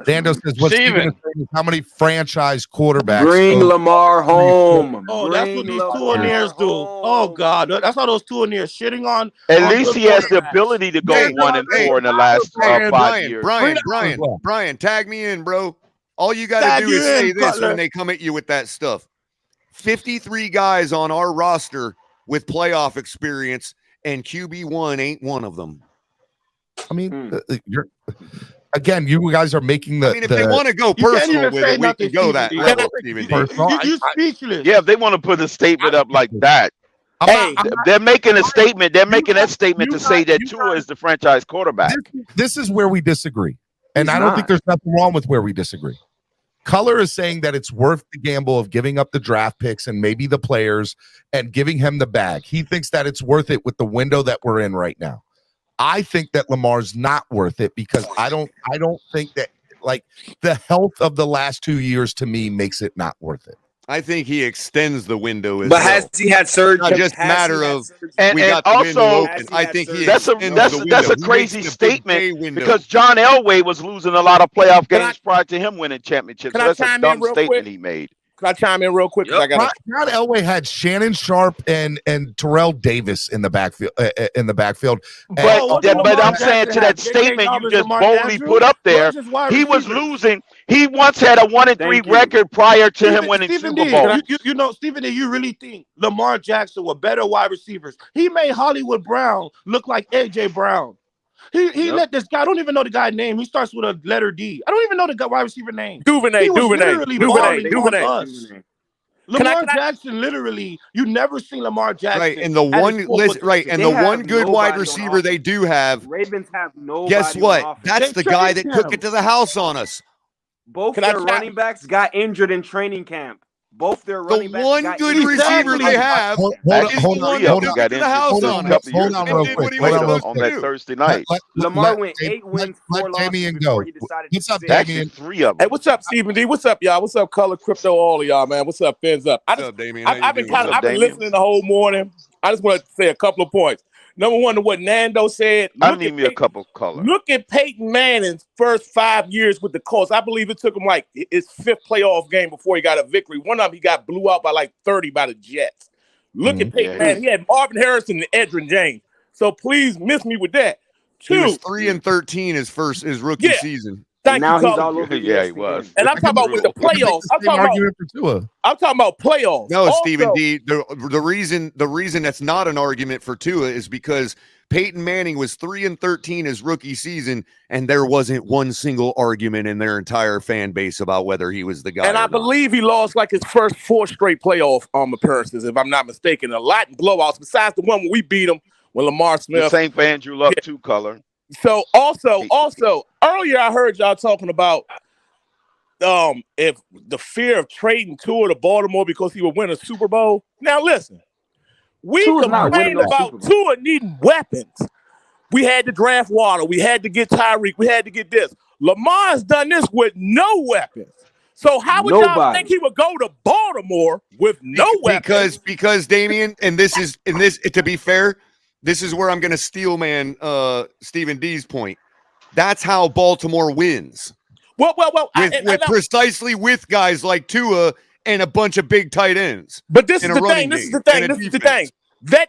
Dando says, "What's Steven saying? How many franchise quarterbacks bring Lamar home? Oh, that's what these two-and-ears do. Oh God, that's how those two-and-ears shitting on. At least he has the ability to go 1-4 in the last 5 years. Brian, tag me in, bro. All you got to do is say this when they come at you with that stuff. 53 guys on our roster with playoff experience, and QB1 ain't one of them. I mean, Again, you guys are making the. I mean, if they want to go personal with it, we can go that level, Stephen D. You speechless. Yeah, if they want to put a statement up like that. They're making a statement. They're making that statement to say that Tua is the franchise quarterback. This is where we disagree. And I don't think there's nothing wrong with where we disagree. Color is saying that it's worth the gamble of giving up the draft picks and maybe the players and giving him the bag. He thinks that it's worth it with the window that we're in right now. I think that Lamar's not worth it because I don't think that, like, the health of the last 2 years to me makes it not worth it. I think he extends the window as but well. has he had surgery? Not just a matter of we got the window open. I think that's a crazy statement because John Elway was losing a lot of playoff games prior to him winning championships. So that's a dumb statement he made. Can I chime in real quick? John Elway had Shannon Sharp and Terrell Davis in the backfield. But I'm saying to that statement you just boldly put up there, he was losing. He once had a 1-3 record prior to him winning Super Bowl. You know, Stephen D., you really think Lamar Jackson were better wide receivers? He made Hollywood Brown look like AJ Brown. He let this guy, I don't even know the guy's name. He starts with a letter D. I don't even know the guy wide receiver name. Duvernay. Lamar Jackson, literally, you never seen Lamar Jackson. Right, and the one good wide receiver they do have. Ravens have no. Guess what? That's the guy that took it to the house on us. Both their running backs got injured in training camp. Both their running backs. The one good receiver they have. Hold on real quick. On that Thursday night. Lamar went 8 wins. Let Damian go. What's up, Damian? 3 of them. Hey, what's up, Stephen D? What's up, y'all? What's up, Color Crypto? All of y'all, man. What's up, Fins up? I've been listening the whole morning. I just want to say a couple of points. Number one, to what Nando said. I need me a couple of colors. Look at Peyton Manning's first 5 years with the Colts. I believe it took him like his 5th playoff game before he got a victory. One of them, he got blew out by like 30 by the Jets. Look at Peyton Manning. He had Marvin Harrison and Edgerrin James. So please miss me with that. He was 3-13 his rookie season. Thank now you, he's all over. Yeah, he was. And I'm talking about with the playoffs. I'm talking about playoffs. No, Stephen D. The reason that's not an argument for Tua is because Peyton Manning was 3-13 his rookie season, and there wasn't one single argument in their entire fan base about whether he was the guy. And I believe he lost like his first 4 straight playoff appearances, if I'm not mistaken. A lot in blowouts, besides the one when we beat him when Lamar Smith. The same for Andrew Luck too, Color. So also earlier I heard y'all talking about if the fear of trading Tua to Baltimore because he would win a Super Bowl. Now listen, we complained about Tua needing weapons. We had to draft Waddle, we had to get Tyreek, we had to get this. Lamar's done this with no weapons. So how would y'all think he would go to Baltimore with no weapons? Because Damian, and this to be fair. This is where I'm going to steel man Stephen D's point. That's how Baltimore wins. Well, precisely with guys like Tua and a bunch of big tight ends. But this in is a the running thing. This is the game thing. and a This is the defense. thing. That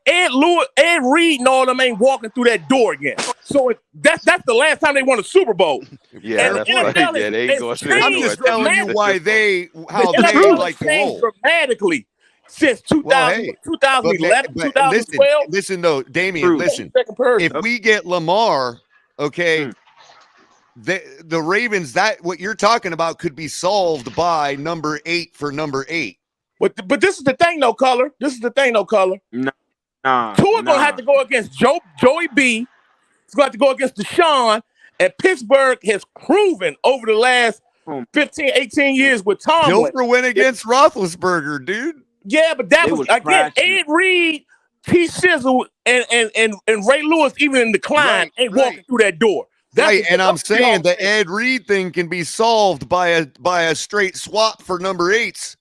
Ed Reed and all them ain't walking through that door again. So that's the last time they won a Super Bowl. Yeah, And that's the right. NFL Yeah, they ain't going has through that I'm changed just telling you dramatically. how The they NFL like has to changed roll. dramatically since 2011, But 2012. listen though, Damian, listen. If we get Lamar, okay, the Ravens, that what you're talking about could be solved by number 8 for number 8. But this is the thing, though, Color. This is the thing, though, Color. Tua gonna have to go against Joey B. He's gonna have to go against Deshaun. And Pittsburgh has proven over the last 15, 18 years with Tomlin. Pilfer went against Roethlisberger, dude. Yeah, but that was again Ed Reed, T. Sizzle, and Ray Lewis, even in decline, ain't walking through that door. Right, and I'm saying the Ed Reed thing can be solved by a straight swap for number 8s.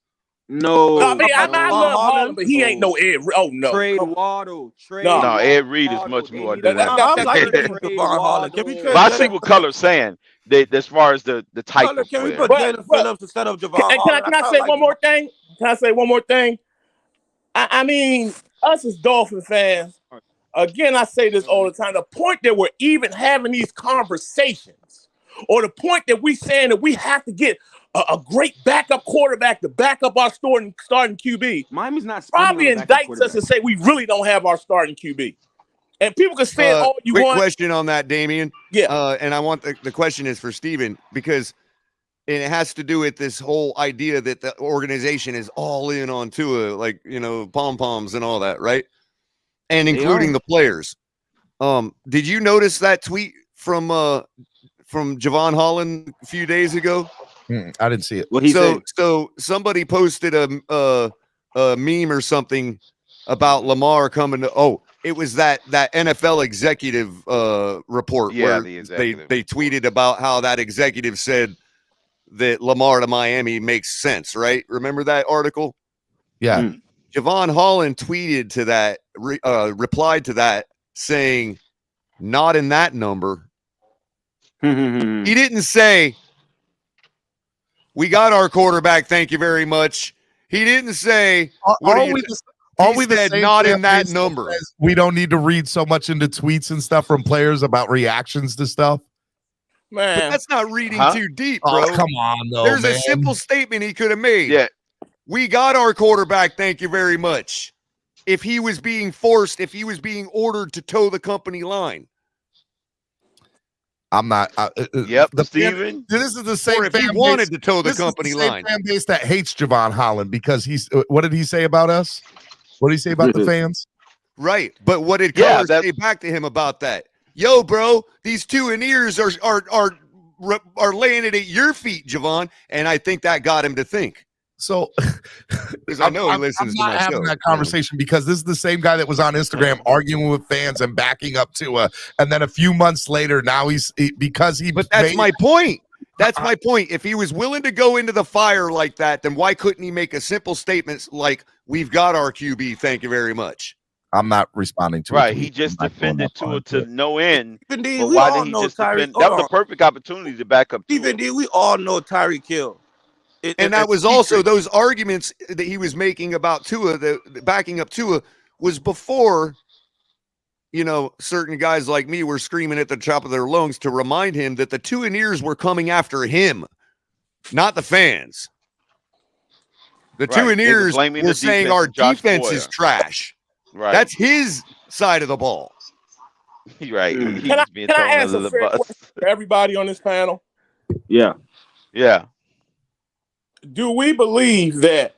No, I mean, I love Harlan, but he ain't no Ed. Oh no, Trade Waddle. Trade. No, Ed Reed is much more than that. I like Devon Harlan. Can we But I see what Color's saying. As far as the type of can we player. put Jalen Phillips instead of Javon Harlan? Can I say one more thing? Can I say one more thing? I mean, us as Dolphin fans, again, I say this all the time. The point that we're even having these conversations, or the point that we saying that we have to get a great backup quarterback to back up our starting QB, Miami's not probably indicts us and say we really don't have our starting QB. And people can say it all you quick want. question on that, Damian. Yeah. And I want the question is for Steven, because it has to do with this whole idea that the organization is all in on Tua, like, pom-poms and all that, right? And including the players. Did you notice that tweet from Javon Holland a few days ago? I didn't see it. What he said? So somebody posted a meme or something about Lamar coming to. It was that NFL executive report where they tweeted about how that executive said that Lamar to Miami makes sense, right? Remember that article? Yeah. Javon Holland tweeted to that, replied to that saying, "Not in that number." He didn't say, "We got our quarterback, thank you very much." He didn't say, He said not in that number. We don't need to read so much into tweets and stuff from players about reactions to stuff. Man, but that's not reading too deep, bro. Oh, come on, though. There's man. a simple statement he could have made. Yeah. We got our quarterback, thank you very much. If he was being ordered to toe the company line. I'm not. Steven. This is the same. Or if he wanted to toe the company line, line. Fan base that hates Javon Holland because he's. What did he say about us? What did he say about the fans? Right, but what did Color say back to him about that? Yo, bro, these 2 ears are laying it at your feet, Javon, and I think that got him to think. So, because I know he listens to my show. I'm not having that conversation because this is the same guy that was on Instagram arguing with fans and backing up Tua, and then a few months later, now But that's my point. That's my point. If he was willing to go into the fire like that, then why couldn't he make a simple statement like, "We've got our QB, thank you very much"? I'm not responding to it. He just defended Tua to no end. But why did he just defend? That was a perfect opportunity to back up Tua. Even D, we all know Tyreek Hill. And that was also those arguments that he was making about Tua, the backing up Tua, was before, certain guys like me were screaming at the top of their lungs to remind him that the 2 ears were coming after him, not the fans. The 2 ears were saying our defense is trash. Right. That's his side of the ball. Right. Can I ask a fair question for everybody on this panel? Yeah. Yeah. Do we believe that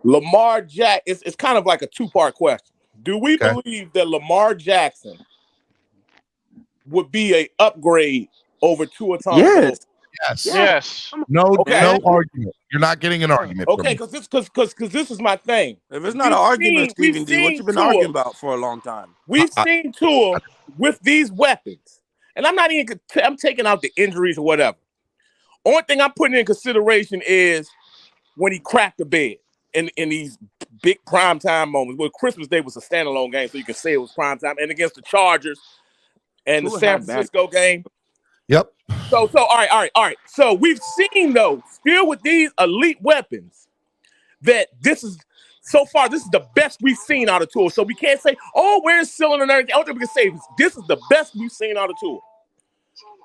Lamar Jackson, it's kind of like a 2-part question. Do we believe that Lamar Jackson would be an upgrade over Tua Thompson? Yes. No argument. You're not getting an argument. Okay, because this is my thing. If it's not an argument, Stephen D, what you been arguing about for a long time? We've seen Tua with these weapons, and I'm taking out the injuries or whatever. Only thing I'm putting in consideration is when he cracked the bed in these big primetime moments. Well, Christmas Day was a standalone game, so you can say it was primetime, and against the Chargers and the San Francisco game. Yep. So all right. So we've seen though, still with these elite weapons, that this is so far this is the best we've seen out of Tua. So we can't say, oh, where's ceiling and everything. I don't think we can say this is the best we've seen out of Tua.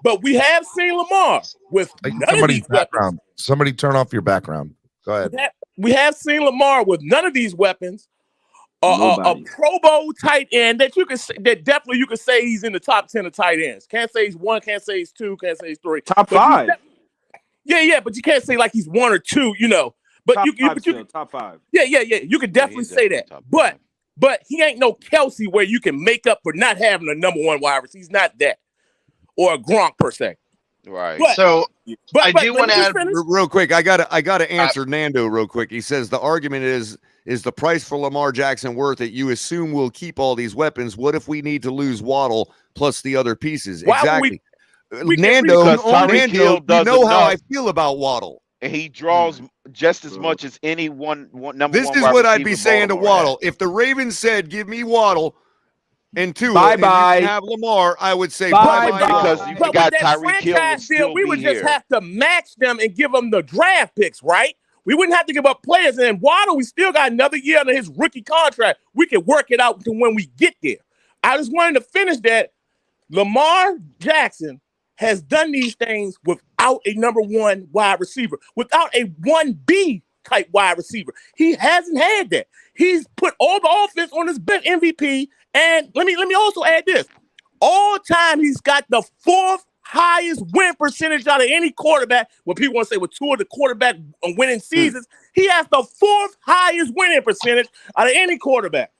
But we have seen Lamar with none of these weapons. Somebody turn off your background. Go ahead. We have seen Lamar with none of these weapons. A Pro Bowl tight end that you can say, that definitely you can say he's in the top 10 of tight ends. Can't say he's 1, can't say he's 2, can't say he's 3. Top 5. Yeah, but you can't say like he's 1 or 2, you know. But top you 5 still, top 5. Yeah. You could definitely say that. But he ain't no Kelsey where you can make up for not having a number 1 wide receiver. He's not that. Or a Gronk per se. Right. But I do want to add finish? real quick. I gotta answer Nando real quick. He says the argument is the price for Lamar Jackson worth it? You assume we'll keep all these weapons. What if we need to lose Waddle plus the other pieces? Exactly. Nando, you know how I feel about Waddle. And he draws just as much as any number 1. This is what I'd be saying to Waddle. If the Ravens said, "Give me Waddle," and Tua, bye-bye. and you have Lamar, I would say bye-bye. because you got Tyreek Hill. We would just have to match them and give them the draft picks, right? We wouldn't have to give up players. And Waddle, we still got another year under his rookie contract. We can work it out to when we get there. I just wanted to finish that. Lamar Jackson has done these things without a number 1 wide receiver, without a 1B type wide receiver. He hasn't had that. He's put all the offense on his bench MVP. And let me also add this. All time, he's got the 4th highest win percentage out of any quarterback. When people want to say, well, Tua the quarterback on winning seasons, he has the 4th highest winning percentage out of any quarterback.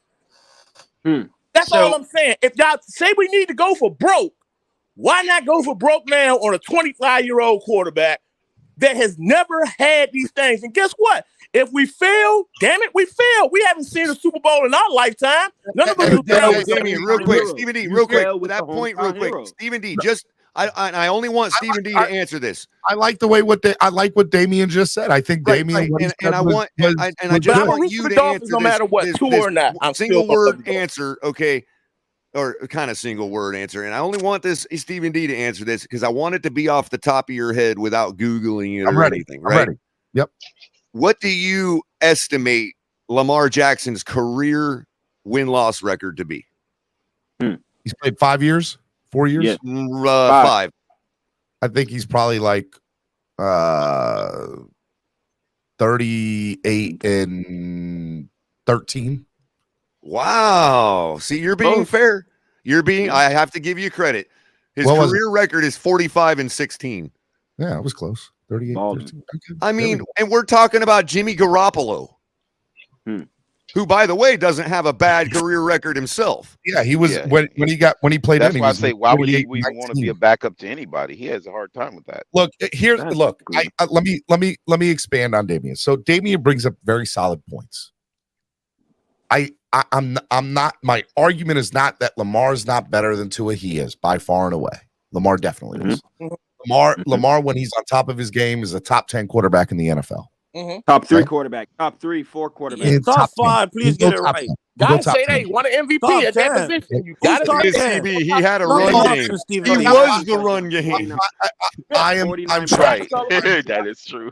That's all I'm saying. If y'all say we need to go for broke, why not go for broke now on a 25-year-old quarterback that has never had these things? And guess what? If we fail, damn it, we fail. We haven't seen a Super Bowl in our lifetime. None of us real quick, Stephen D, real quick. That point, real quick. Stephen D, I only want Stephen D to answer this. I like what Damian just said. I think Damian I just want you to answer no matter what, Tua or not. I'm single word answer, okay? Or kind of single word answer. And I only want this Stephen D to answer this because I want it to be off the top of your head without Googling it or anything, right? I'm ready. Yep. What do you estimate Lamar Jackson's career win-loss record to be? He's played 5 years, 4 years? Yeah. 5. I think he's probably like 38 and 13. Wow. See, you're being fair. I have to give you credit. His career record is 45 and 16. Yeah, it was close. 38, 13. Okay. I mean, and we're talking about Jimmy Garoppolo, who, by the way, doesn't have a bad career record himself. Yeah, he was when he played. That's why I say, why would he even want to be a backup to anybody? He has a hard time with that. Look, let me expand on Damian. So Damian brings up very solid points. I'm not. My argument is not that Lamar is not better than Tua. He is by far and away. Lamar definitely is. Lamar, when he's on top of his game, is a top 10 quarterback in the NFL. Top 3 quarterback, top 3, 4 quarterback. Yeah, top 5. Please get it right. Guys say they want an MVP at that position. You got to he had a run game. He was the run game. I'm right. That is true.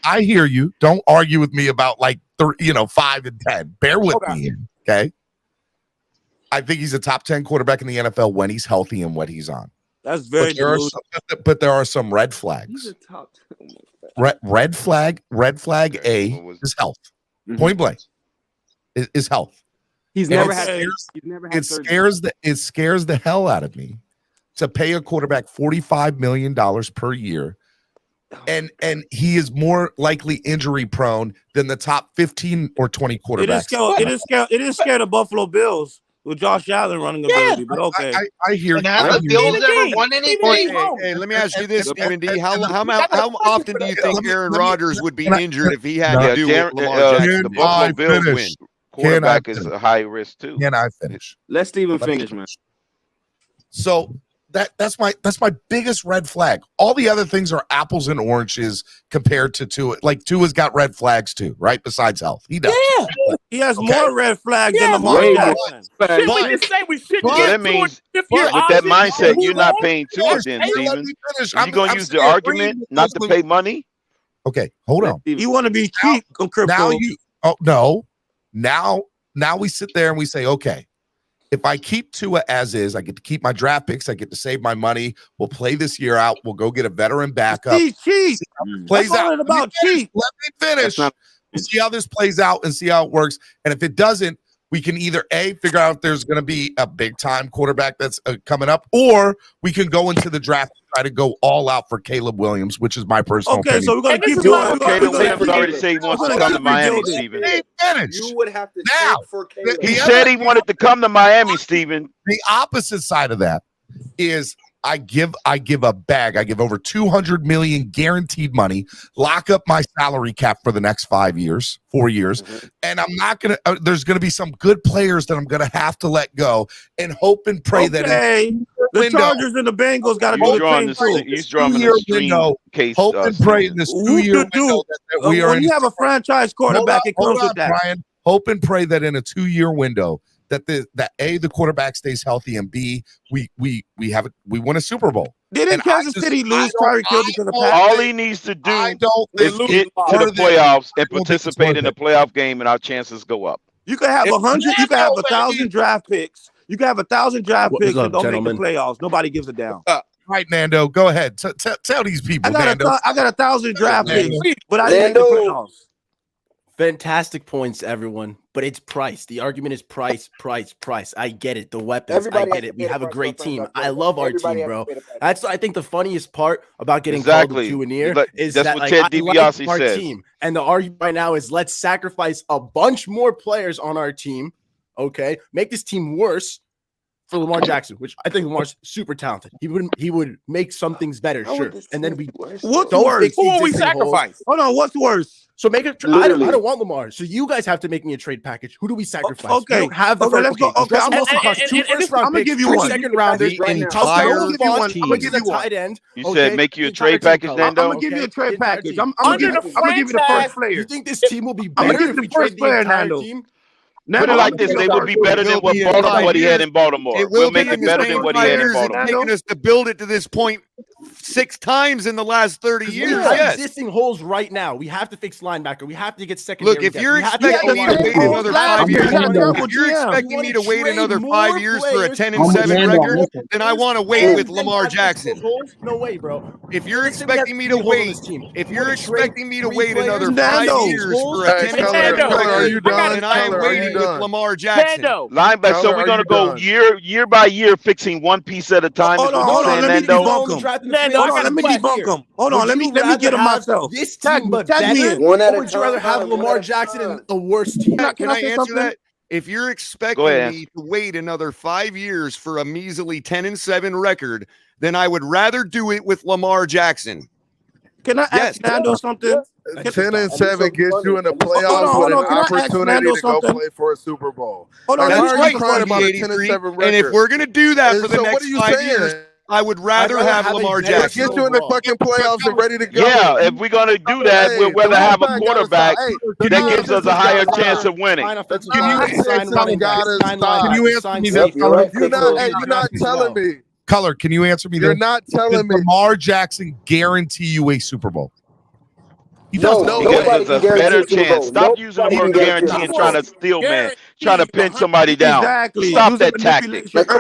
I hear you. Don't argue with me about 5 and 10. Bear with me here, okay? I think he's a top 10 quarterback in the NFL when he's healthy and when he's on. That's very but there are some red flags. He's a top 10. Red flag A is health. Point blank. Is health. He's never had surgery. It scares the hell out of me to pay a quarterback $45 million per year. And he is more likely injury prone than the top 15 or 20 quarterbacks. It is scared of Buffalo Bills with Josh Allen running ability, but okay. I hear you. Have the Bills ever won anything? Hey, let me ask you this, Stephen D. How often do you think Aaron Rodgers would be injured if he had to do what Lamar Jackson? The Buffalo Bills win. Quarterback is a high risk too. Can I finish? Let Steven finish, man. So that's my biggest red flag. All the other things are apples and oranges compared to Tua. Like Tua's got red flags too, right? Besides health, he does. Yeah, he has more red flags than Lamar way Jackson. Shit, we just say we shouldn't So get that means with that mindset, you're not paying Tua then, Steven. You're going to use the argument not to pay money? Okay, hold on. You want to be cheap on crypto. Now we sit there and we say, okay, if I keep Tua as is, I get to keep my draft picks. I get to save my money. We'll play this year out. We'll go get a veteran backup. Cheap. Plays That's out. all about cheap. Let me finish. See how this plays out and see how it works. And if it doesn't, we can either figure out if there's going to be a big time quarterback that's coming up, or we can go into the draft and try to go all out for Caleb Williams, which is my personal opinion. So we're going to keep doing. Caleb Williams already said he wants to come to Miami, Steven. You would have to trade for Caleb. He said he wanted to come to Miami, Steven. The opposite side of that is I give a bag. I give over $200 million guaranteed money, lock up my salary cap for the next 4 years. And I'm not going to, there's going to be some good players that I'm going to have to let go and hope and pray that the Chargers and the Bengals got to do the same too. He's drawing an extreme case. Hope and pray in this 2-year window that we are when you have a franchise quarterback, it comes with that. Brian, hope and pray that in a 2-year window that the quarterback stays healthy, and B, we win a Super Bowl. Didn't Kansas City lose Tyreek Hill because of Pat? All he needs to do is get to the playoffs and participate in the playoff game, and our chances go up. You could have 100. You could have 1,000 draft picks. You can have 1,000 draft picks and don't make the playoffs. Nobody gives a damn. Right, Nando. Go ahead. Tell these people. I got 1,000 draft picks, but I didn't make the playoffs. Fantastic points, everyone. But it's price. The argument is price. I get it. The weapons. I get it. We have a great team. I love our team, bro. That's I think the funniest part about getting called a souvenir is that's that what like, Ted I DiBiase like our says. team. And the argument right now is let's sacrifice a bunch more players on our team. Okay, make this team worse for Lamar Jackson, which I think Lamar's super talented. He would make some things better, sure. And then what's worse? Who will we sacrifice? Hold on, what's worse? So make it. I don't want Lamar. So you guys have to make me a trade package. Who do we sacrifice? Okay, we don't have the let's go. Okay, I'm gonna give you one. Second rounders. I'm gonna give you one. Tight end. You said make you a trade package, Nando? I'm gonna give you a trade package. I'm gonna give you the first player. You think this team will be better if we trade the entire team? Put it like this: they will be better than what he had in Baltimore. We'll make it better than what he had in Baltimore. It's taken us to build it to this point 6 times in the last 30 years. We have existing holes right now. We have to fix linebacker. We have to get secondary. Look, if you're expecting me to wait another 5 years, if you're expecting me to wait another 5 years for a 10-7 record, then I want to wait with Lamar Jackson. No way, bro. If you're expecting me to wait, another 5 years for a 10-7 record, then I am waiting with Lamar Jackson. Linebacker. So we're gonna go year by year, fixing one piece at a time. Hold on, let me debunk him. Hold on, let me get him myself. This team, but tag me in. Or would you rather have Lamar Jackson in the worst team? Can I answer that? If you're expecting me to wait another 5 years for a measly 10-7 record, then I would rather do it with Lamar Jackson. Can I ask Nando something? 10-7 gets you in the playoffs with an opportunity to go play for a Super Bowl. That's right, and if we're gonna do that for the next 5 years, I would rather have Lamar Jackson. Get you in the fucking playoffs and ready to go. Yeah, if we're gonna do that, we'd rather have a quarterback that gives us a higher chance of winning. Can you answer me this? You're not telling me. Color, can you answer me? You're not telling me. Lamar Jackson guarantee you a Super Bowl? He gives us a better chance. Stop using the word guarantee and trying to steal, man. Trying to pin somebody down. Exactly. Stop that tactic. That's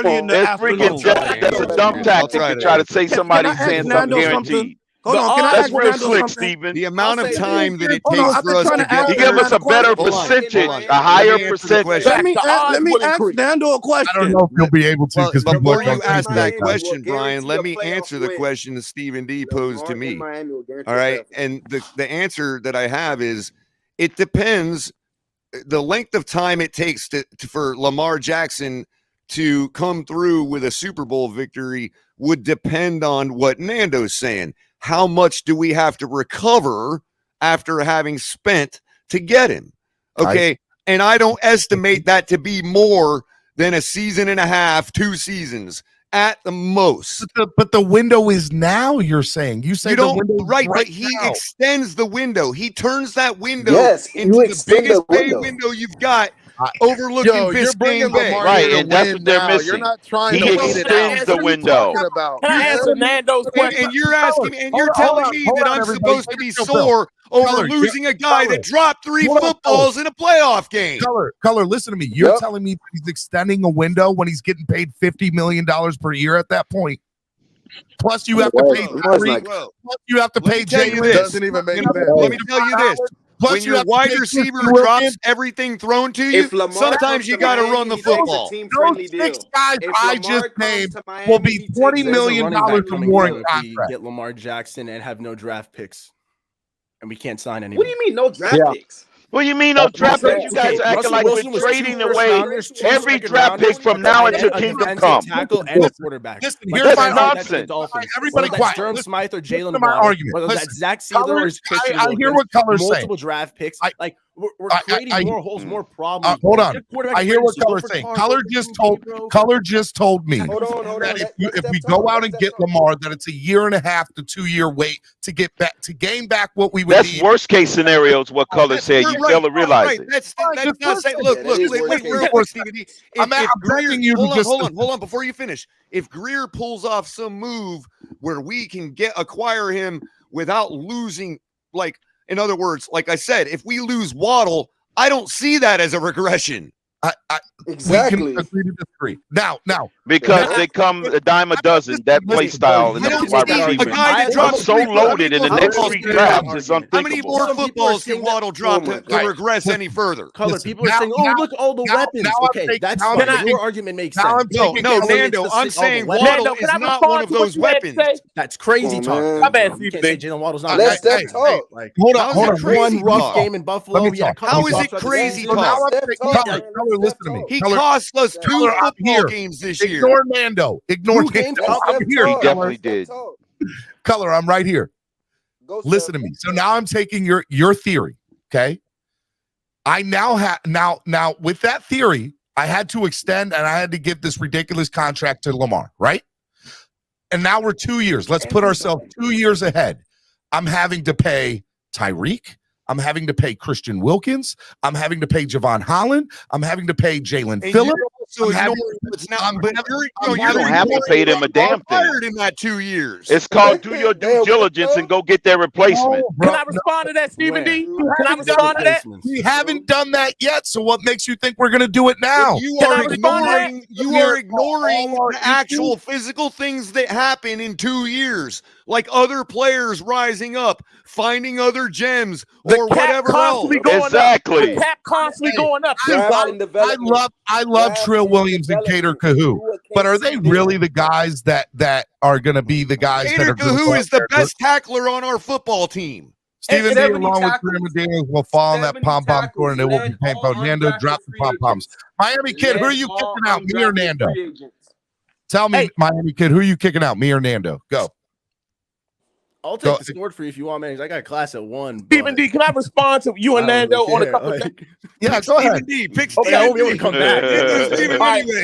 a dumb tactic to try to say somebody's saying something guaranteed. Hold on, that's real slick, Steven. The amount of time that it takes for us to get he gave us a better percentage, a higher percentage. Let me ask Nando a question. I don't know if you'll be able to because before you ask that question, Brian, let me answer the question that Stephen D posed to me. All right, and the answer that I have is it depends. The length of time it takes for Lamar Jackson to come through with a Super Bowl victory would depend on what Nando's saying. How much do we have to recover after having spent to get him? Okay. And I don't estimate that to be more than a season and a half, 2 seasons. at the most. But the window is now. You're saying the window right, but he extends the window. He turns that window into the biggest bay window you've got, overlooking Biscayne Bay. Right, and that's what they're missing. You're not trying he to extends the window. Can I answer Nando's question? And you're asking, and you're telling me that I'm supposed to be sore over losing a guy that dropped 3 footballs in a playoff game. Color, listen to me. You're telling me he's extending a window when he's getting paid $50 million per year at that point. Plus, you have to pay. Plus, you have to pay Jalen. Doesn't even make sense. Let me tell you this. Plus, when your wide receiver drops everything thrown to you, sometimes you got to run the football. Those 6 guys I just named will be $20 million or more in contract. Get Lamar Jackson and have no draft picks, and we can't sign anyone. What do you mean no draft picks? What do you mean no draft picks? You guys are acting like we're trading away every draft pick from now until Kingdom Come. Tackle and a quarterback. Listen, here's my nonsense. Everybody quiet. Durham Smythe or Jalen my Waddle, argument. whether that's Zach Sealer or Christian I hear what Color's saying. Multiple draft picks. We're creating more holes, more problems. Hold on. I hear what Color's saying. Color just told me that if we go out and get Lamar, that it's a 1.5 to 2 year wait to gain back what we would need. That's worst case scenario is what Color said. You fail to realize it. That's not saying. Look, wait, real quick, Stevie D. I'm begging you to just hold on before you finish. If Greer pulls off some move where we can acquire him without losing, in other words, like I said, if we lose Waddle, I don't see that as a regression. Exactly. We can agree to disagree. Now, because they come a dime a dozen. That play style and the wide receiver. I'm so loaded in the next 3 drafts. It's unthinkable. How many more footballs can Waddle drop to regress any further? Color, people are saying, "Oh, look at all the weapons." Okay, that's fine. Your argument makes sense. No, Nando, I'm saying Waddle is not one of those weapons. That's crazy talk. My bad, You can't say Jalen Waddle's not. Let's talk. Hold on. One rough game in Buffalo. How is it crazy talk? Listen to me. He cost us 2 football games this year. Ignore Nando. I'm here. He definitely did. Color, I'm right here. Listen to me. So now I'm taking your theory. Okay. I now have now with that theory, I had to extend and I had to give this ridiculous contract to Lamar, right? And now we're 2 years. Let's put ourselves 2 years ahead. I'm having to pay Tyreek. I'm having to pay Christian Wilkins. I'm having to pay Javon Holland. I'm having to pay Jalen Phillips. You don't have to pay them a damn thing. In that 2 years, it's called do your due diligence and go get their replacement. Can I respond to that, Stephen D? Can I respond to that? We haven't done that yet. So what makes you think we're going to do it now? You are ignoring the actual physical things that happen in 2 years, like other players rising up, finding other gems, or whatever else. Exactly. The cap constantly going up. I love Trill Williams and Cater Kahoo, but are they really the guys that are going to be the guys Cater that are Kahoo is the best tackler on our football team. Stephen D, along with Graham Daniels, will fall on that pom-pom score, and it will be painful. Nando, drop the pom-poms. Miami Kid, who are you kicking out, me or Nando? Tell me, Miami Kid, who are you kicking out, me or Nando? Go. I'll take the sword for you if you want, man. I got a class at 1. Stephen D, can I respond to you and Nando on a couple of things? Yeah, go ahead. Stephen D, pick Okay, I won't be able to come back.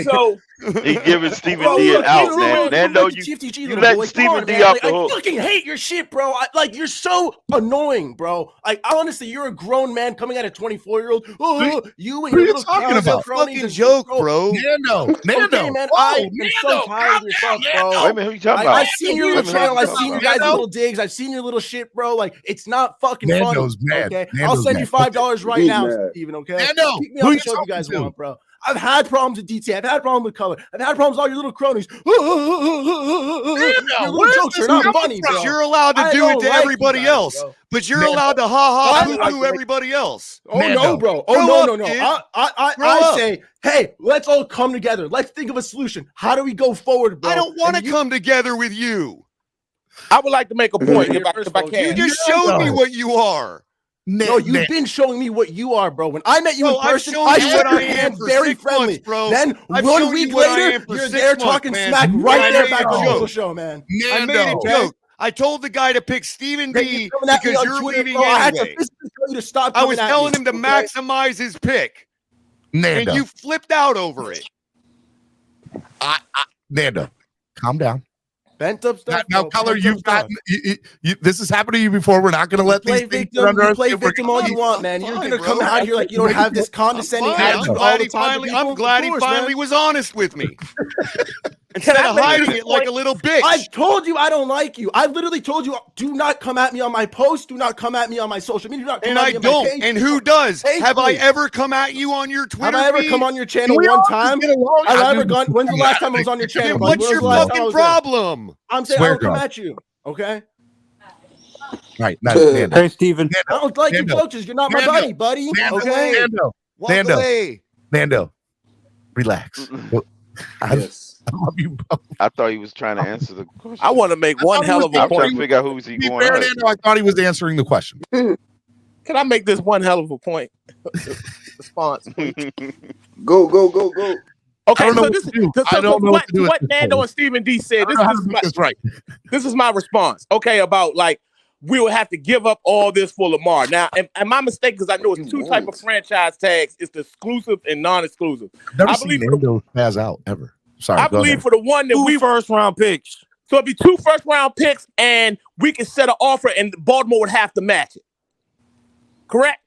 So He giving Stephen D an out, man. Nando, you let Stephen D off the hook. I fucking hate your shit, bro. You're so annoying, bro. Honestly, you're a grown man coming at a 24-year-old. Oh, you and your little talking about? Fucking joke, bro. Nando. Okay, man. I am so tired of yourself, bro. Wait a minute, who you talking about? I've seen your little channel. I've seen your guys' little digs. I've seen your little shit, bro. It's not fucking Nando's funny. mad. Okay, Nando's I'll send you $5 right now, Steven. Okay, Nando, keep me who on you the show if you guys talking to? want, bro. I've had problems with DT. I've had problems with color. I've had problems with all your little cronies. Your little jokes are not funny, bro. You're allowed to do it to everybody else, but you're allowed to poo-poo everybody else. Oh no, bro. Oh no. I say, hey, let's all come together. Let's think of a solution. How do we go forward, bro? I don't want to come together with you. I would like to make a point if I can. You just showed me what you are. No, you've been showing me what you are, bro. When I met you in person, I shook what your I am hand for very 6 friendly. months, bro. Then I've 1 week you what I later, am for you're 6 there months, talking man. smack right there back on joke. the show, man. I made a joke. I told the guy to pick Stephen D because you're leaving bro. I had to anyway. physically tell you to stop. I was coming at telling me, him to maximize his pick, Nando. and you flipped out over it. Nando, Calm down. Bent up stuff. Now, Color, you've gotten this has happened to you before. We're not going to let these things get under us. Play victim all you want, man. You're going to come out here like you don't have this condescending attitude all the time. I'm glad he finally was honest with me. Instead of hiding it like a little bitch. I told you I don't like you. I literally told you, do not come at me on my post. Do not come at me on my social media. Do not come and at I me on don't. my page. And who does? Have I Please. ever come at you on your Twitter? Have I ever come on your channel one time? Have I ever gone? When's the last time I was on your channel? What's your fucking problem? I'm saying I don't come at you. Okay. Right. Now, Hey, Steven. I don't like your coaches. You're not my buddy. Okay. Nando, relax. Yes. I love you both. I thought he was trying to answer the question. I want to make one hell of a I'm point. trying to figure out who's he going Fair, on. Nando, I thought he was answering the question. Can I make this one hell of a point? Response. Go. Okay, I don't know so what this to do. so I don't know what to do with what this Nando point. and Stephen D said. This Is my response. Okay, about like we will have to give up all this for Lamar. Now, am I mistaken? Because I know it's two type of franchise tags. It's the exclusive and non-exclusive. Never I seen believe Nando spaz out ever. Sorry, I believe for the one that we first round picks. So it'd be 2 first-round picks, and we can set an offer, and Baltimore would have to match it. Correct?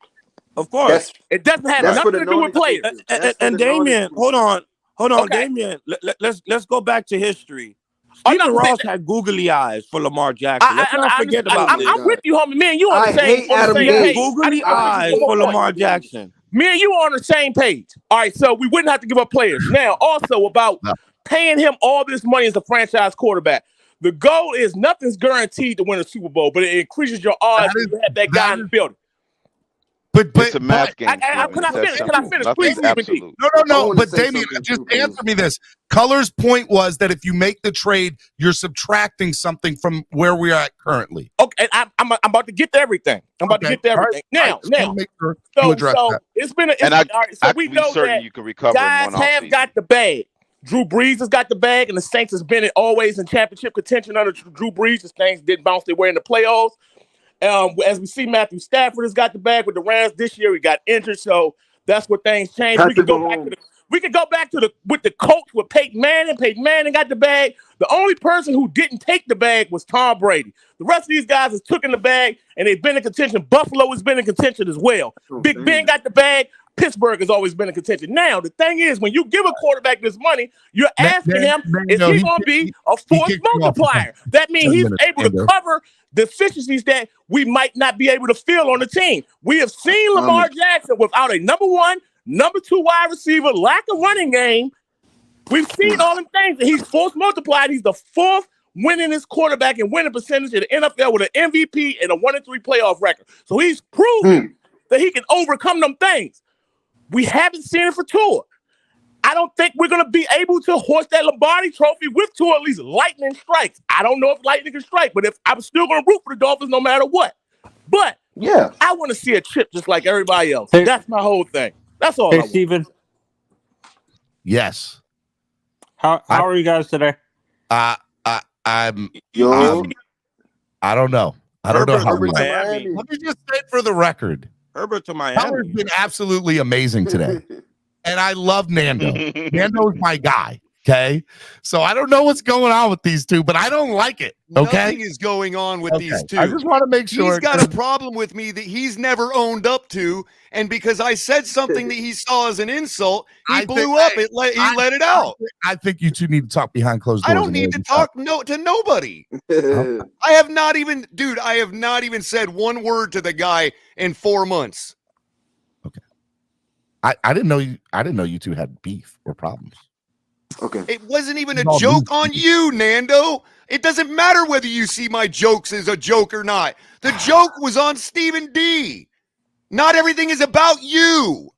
Of course. It doesn't have nothing to do with players. And Damien, hold on, Okay. Damien. Let's go back to history. Stephen Ross had googly eyes for Lamar Jackson. Let's not forget about this. I'm with you, homie. Me and you on the same page. Googly eyes for Lamar Jackson. Me and you are on the same page. All right, so we wouldn't have to give up players. Now, also about paying him all this money as a franchise quarterback. The goal is nothing's guaranteed to win a Super Bowl, but it increases your odds when you have that guy in the building. But it's a math game. Can I finish? Please, absolutely. No. But Damien, just answer me this. Color's point was that if you make the trade, you're subtracting something from where we are at currently. Okay, I'm about to get to everything. Now, Make sure you address that. it's been. All right, so we know that you can recover guys have got the bag. Drew Brees has got the bag, and the Saints has been always in championship contention under Drew Brees. The Saints didn't bounce their way in the playoffs. As we see, Matthew Stafford has got the bag with the Rams this year. He got injured, so that's where things changed. We could go back to the coach with Peyton Manning. Peyton Manning got the bag. The only person who didn't take the bag was Tom Brady. The rest of these guys has took in the bag, and they've been in contention. Buffalo has been in contention as well. Big Ben got the bag. Pittsburgh has always been in contention. Now, the thing is, when you give a quarterback this money, you're asking him, is he going to be a force multiplier? That means he's able to cover deficiencies that we might not be able to fill on the team. We have seen Lamar Jackson without a number 1, number 2 wide receiver, lack of running game. We've seen all them things. He's force multiplied. He's the 4th winningest quarterback in winning percentage in the NFL with an MVP and a 1-3 playoff record. So he's proven that he can overcome them things. We haven't seen it for Tua. I don't think we're going to be able to hoist that Lombardi trophy with Tua, at least lightning strikes. I don't know if lightning can strike, but if I'm still going to root for the Dolphins no matter what. But I want to see a chip just like everybody else. That's my whole thing. That's all I want. Steven. Yes. How are you guys today? I don't know. I don't know how. Let me just say it for the record. Herbert to Miami. Tyler's been absolutely amazing today. And I love Nando. Nando's my guy. Okay. So I don't know what's going on with these two, but I don't like it. Okay. Nothing is going on with these two. I just want to make sure. He's got a problem with me that he's never owned up to. And because I said something that he saw as an insult, he blew up. He let it out. I think you two need to talk behind closed doors. I don't need to talk to nobody. I have not even said one word to the guy in 4 months. Okay. I didn't know you two had beef or problems. Okay. It wasn't even a joke on you, Nando. It doesn't matter whether you see my jokes as a joke or not. The joke was on Stephen D. Not everything is about you.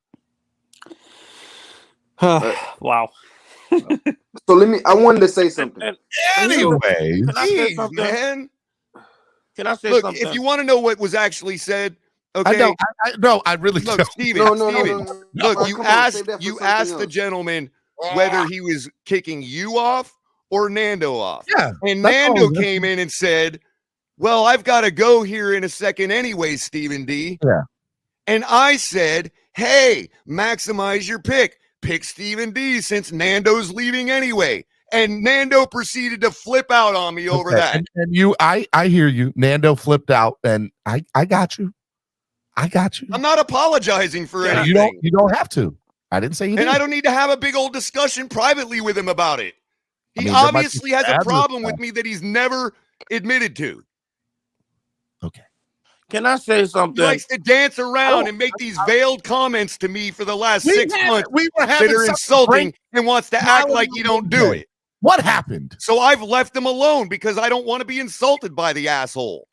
Wow. So I wanted to say something. Anyway, man. Can I say Look, something? if you want to know what was actually said, okay. I really look, don't. Steven. Look, you asked the gentleman whether he was kicking you off or Nando off. Yeah. And Nando came in and said, well, I've got to go here in a second anyway, Stephen D. Yeah. And I said, hey, maximize your pick. Pick Stephen D since Nando's leaving anyway. and Nando proceeded to flip out on me over that. And I hear you. Nando flipped out, and I got you. I got you. I'm not apologizing for anything. You don't have to. I didn't say you did. And I don't need to have a big old discussion privately with him about it. He obviously has a problem with me that he's never admitted to. Okay. Can I say something? He likes to dance around and make these veiled comments to me for the last 6 months that are insulting and wants to act like you don't do it. What happened? So I've left him alone because I don't want to be insulted by the asshole.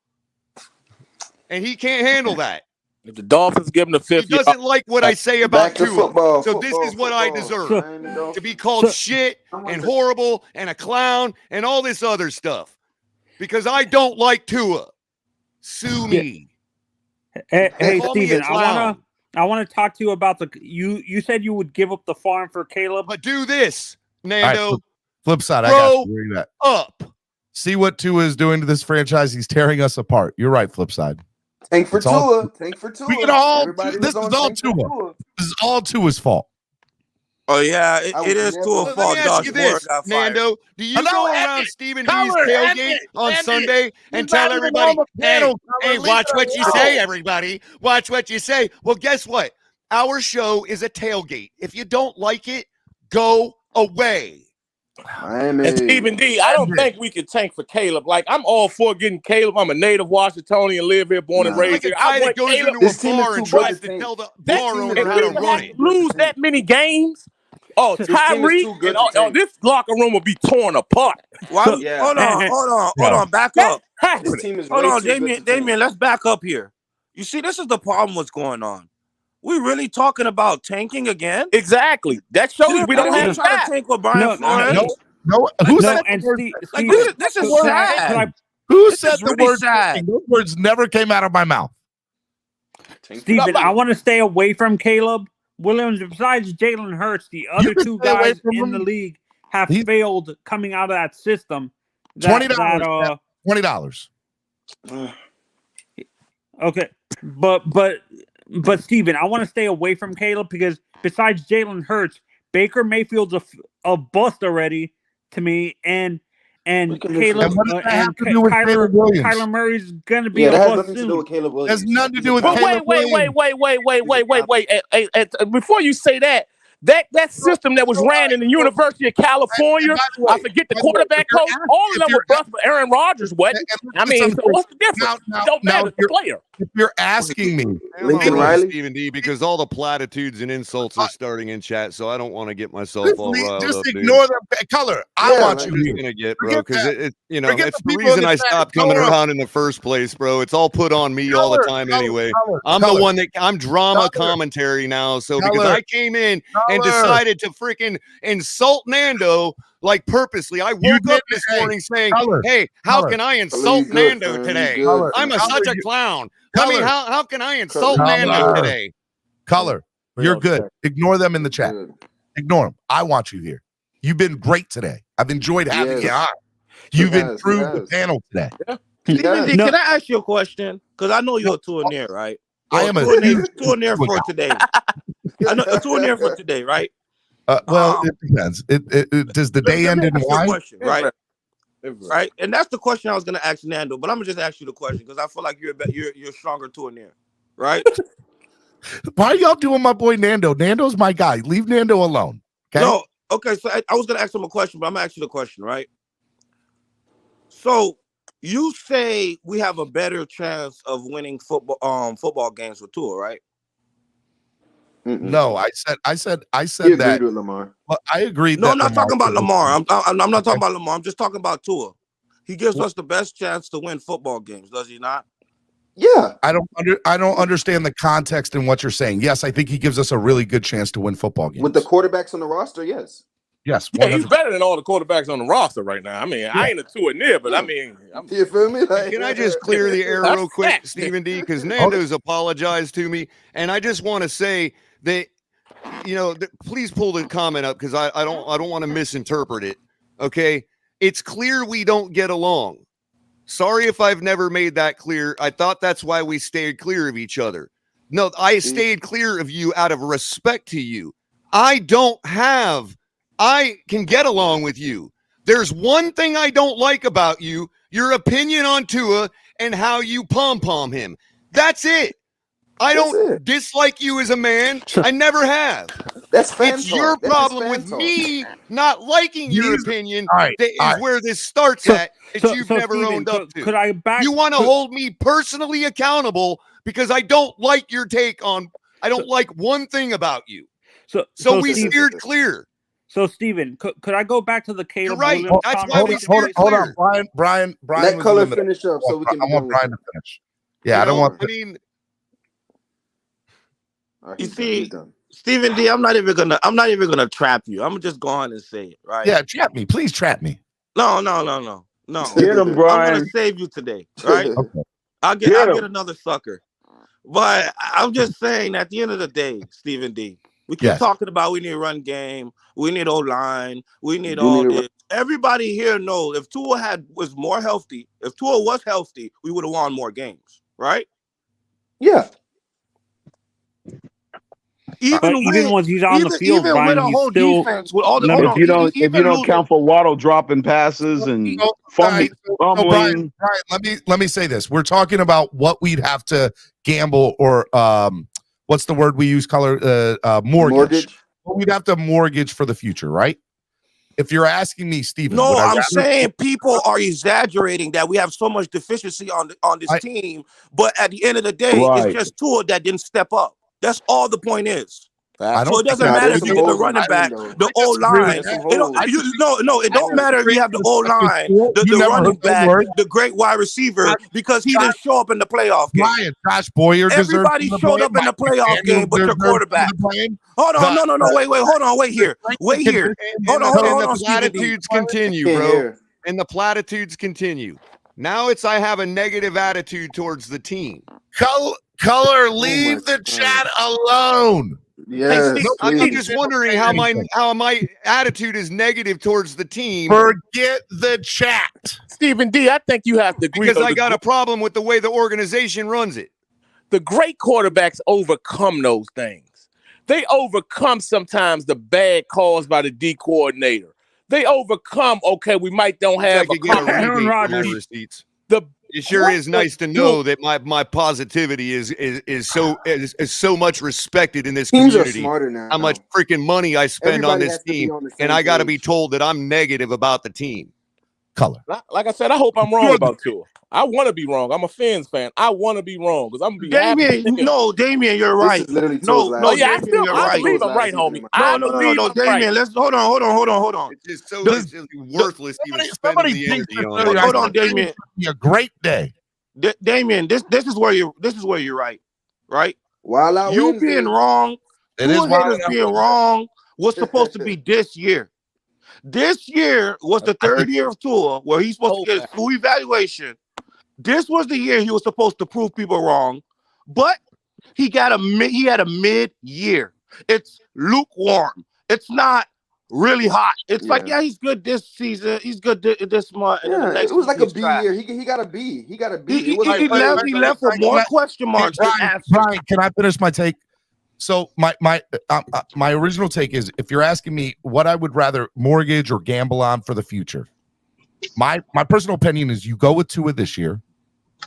And he can't handle that. If the Dolphins give him the fifth, he doesn't like what I say about Tua. Football, so this is what I deserve. To be called shit and horrible and a clown and all this other stuff. Because I don't like Tua. Sue me. Hey Steven, I wanna talk to you about you said you would give up the farm for Caleb. But do this, Nando. Right, flip side, I got you. Where you at? Up. See what Tua is doing to this franchise. He's tearing us apart. You're right, flip side. Tank for Tua. Tank for Tua. We can all. This is all Tua. This is all Tua's fault. Oh yeah, it is Tua's fault. Let me ask you this, Nando. Do you go around Stephen D's tailgate on Sunday and tell everybody, hey, watch what you say, everybody. Watch what you say. Well, guess what? Our show is a tailgate. If you don't like it, go away. And Stephen D, I don't think we could tank for Caleb. Like, I'm all for getting Caleb. I'm a native Washingtonian, live here, born and raised here. I want goes Caleb. into a bar and tries to tell the bar owner how to run it. Lose that many games. Oh, Tyreek and this locker room will be torn apart. Hold on, back up. This team is hold on, Damien, let's back up here. You see, this is the problem what's going on. We really talking about tanking again? Exactly. That shows we don't have trying to tank with Brian Flores. No. Who said this is sad. Who said the word tanking? Those words never came out of my mouth. Steven, I want to stay away from Caleb Williams. Besides Jalen Hurts, the other two guys in the league have failed coming out of that system. $20. $20. Okay, but Steven, I want to stay away from Caleb because besides Jalen Hurts, Baker Mayfield's a bust already to me, and Caleb and Kyler Murray's gonna be a bust soon. There's nothing to do with Caleb Wait. Before you say that system that was ran in the University of California, I forget the quarterback coach, all of them were bust, but Aaron Rodgers wasn't. I mean, so what's the difference? It don't matter, the player. If you're asking me, Lincoln Riley, Stephen D, because all the platitudes and insults are starting in chat, so I don't want to get myself all riled up. Just ignore them. Color. I want you here. Gonna get, bro, because it's the reason I stopped coming around in the first place, bro. It's all put on me all the time anyway. I'm the one that I'm drama commentary now, so because I came in and decided to freaking insult Nando like purposely. I woke up this morning saying, hey, how can I insult Nando today? I'm such a clown. I mean, how can I insult Nando today? Color, you're good. Ignore them in the chat. Ignore them. I want you here. You've been great today. I've enjoyed having you on. You've improved the panel today. Stephen D, can I ask you a question? Because I know you're a Tournier, right? I am a Tournier for today. I know a Tournier for today, right? Well, it depends. It does the day end in Y? Right, and that's the question I was going to ask Nando, but I'm gonna just ask you the question because I feel like you're stronger Tournier, right? Why are y'all doing my boy Nando? Nando's my guy. Leave Nando alone. Okay? No, okay. So I was going to ask him a question, but I'm gonna ask you the question, right? So you say we have a better chance of winning football games with Tua, right? No, I said He that. agreed with Lamar. Well, I agree. No, I'm not talking about Lamar. I'm not talking about Lamar. I'm just talking about Tua. He gives us the best chance to win football games, does he not? Yeah. I don't understand the context in what you're saying. Yes, I think he gives us a really good chance to win football games. With the quarterbacks on the roster, yes. Yes. Yeah, he's better than all the quarterbacks on the roster right now. I mean, I ain't a Tournier, but I mean, you feel me? Can I just clear the air real quick, Stephen D? Because Nando's apologized to me, and I just want to say that, please pull the comment up because I don't want to misinterpret it. Okay, it's clear we don't get along. Sorry if I've never made that clear. I thought that's why we stayed clear of each other. No, I stayed clear of you out of respect to you. I can get along with you. There's one thing I don't like about you, your opinion on Tua and how you pom-pom him. That's it. I don't dislike you as a man. I never have. That's fan It's talk. your That's problem fan with talk. me not liking your opinion All right, that is where this starts at that you've never Steven, owned up to. Could I back? You want to hold me personally accountable because I don't like your take on, I don't like one thing about you. So we Steven, steered clear. So, Steven, could I go back to the Caleb You're right. Williams That's why we conversation? steered Hold clear. on, Brian. Let was Color in the middle. finish up so we can. I want Brian to finish. Yeah, I don't want. I mean, you see, Stephen D, I'm not even gonna trap you. I'm just go on and say it, right? Yeah, trap me. Please trap me. No. Get him, Brian. I'm gonna save you today, right? Okay. I'll get another sucker. But I'm just saying, at the end of the day, Stephen D, we keep talking about we need a run game, we need O-line, we need all this. Everybody here knows if Tua was healthy, we would have won more games, right? Yeah. Even when he's on the field, even Brian, with a he's whole still. defense, with all the If you don't count for Waddle dropping passes and fumbling. Brian, let me say this. We're talking about what we'd have to gamble or what's the word we use? Mortgage. What we'd have to mortgage for the future, right? If you're asking me, Steven. No, I'm saying people are exaggerating that we have so much deficiency on this team, but at the end of the day, it's just Tua that didn't step up. That's all the point is. So it doesn't matter if you get the running back, the O-line. It don't matter if you have the O-line, the running back, the great wide receiver, because he didn't show up in the playoff game. Brian, Josh Boyer. Everybody showed up in the playoff game, but your quarterback. Hold on, no, wait, hold on, wait here. Hold on, the platitudes continue, bro. And the platitudes continue. Now I have a negative attitude towards the team. Color, leave the chat alone. Yes, I'm just wondering how my attitude is negative towards the team. Forget the chat. Stephen D, I think you have to agree. Because I got a problem with the way the organization runs it. The great quarterbacks overcome those things. They overcome sometimes the bad calls by the D coordinator. They overcome, we might don't have Aaron Rodgers receipts. It sure is nice to know that my positivity is so much respected in this community. Teams are smarter now. How much freaking money I spend on this team, and I got to be told that I'm negative about the team. Color. Like I said, I hope I'm wrong about Tua. I want to be wrong. I'm a Fins fan. I want to be wrong because I'm gonna be Damien, you're right. I believe I'm right, homie. No, Damien, let's hold on. It's just so worthless even spending the energy on it. Hold on, Damien. A great day. Damien, this is where you're right. Wild out You Wednesday. being wrong, It is haters being wrong was supposed to be this year. This year was the third year of Tua where he's supposed to get a full evaluation. This was the year he was supposed to prove people wrong, but he had a mid-year. It's lukewarm. It's not really hot. It's he's good this season. He's good this month. And Yeah, it was like a B year. He got a B. He got a B. He left with more question marks. Brian, can I finish my take? So my original take is, if you're asking me what I would rather mortgage or gamble on for the future, my personal opinion is you go with Tua this year.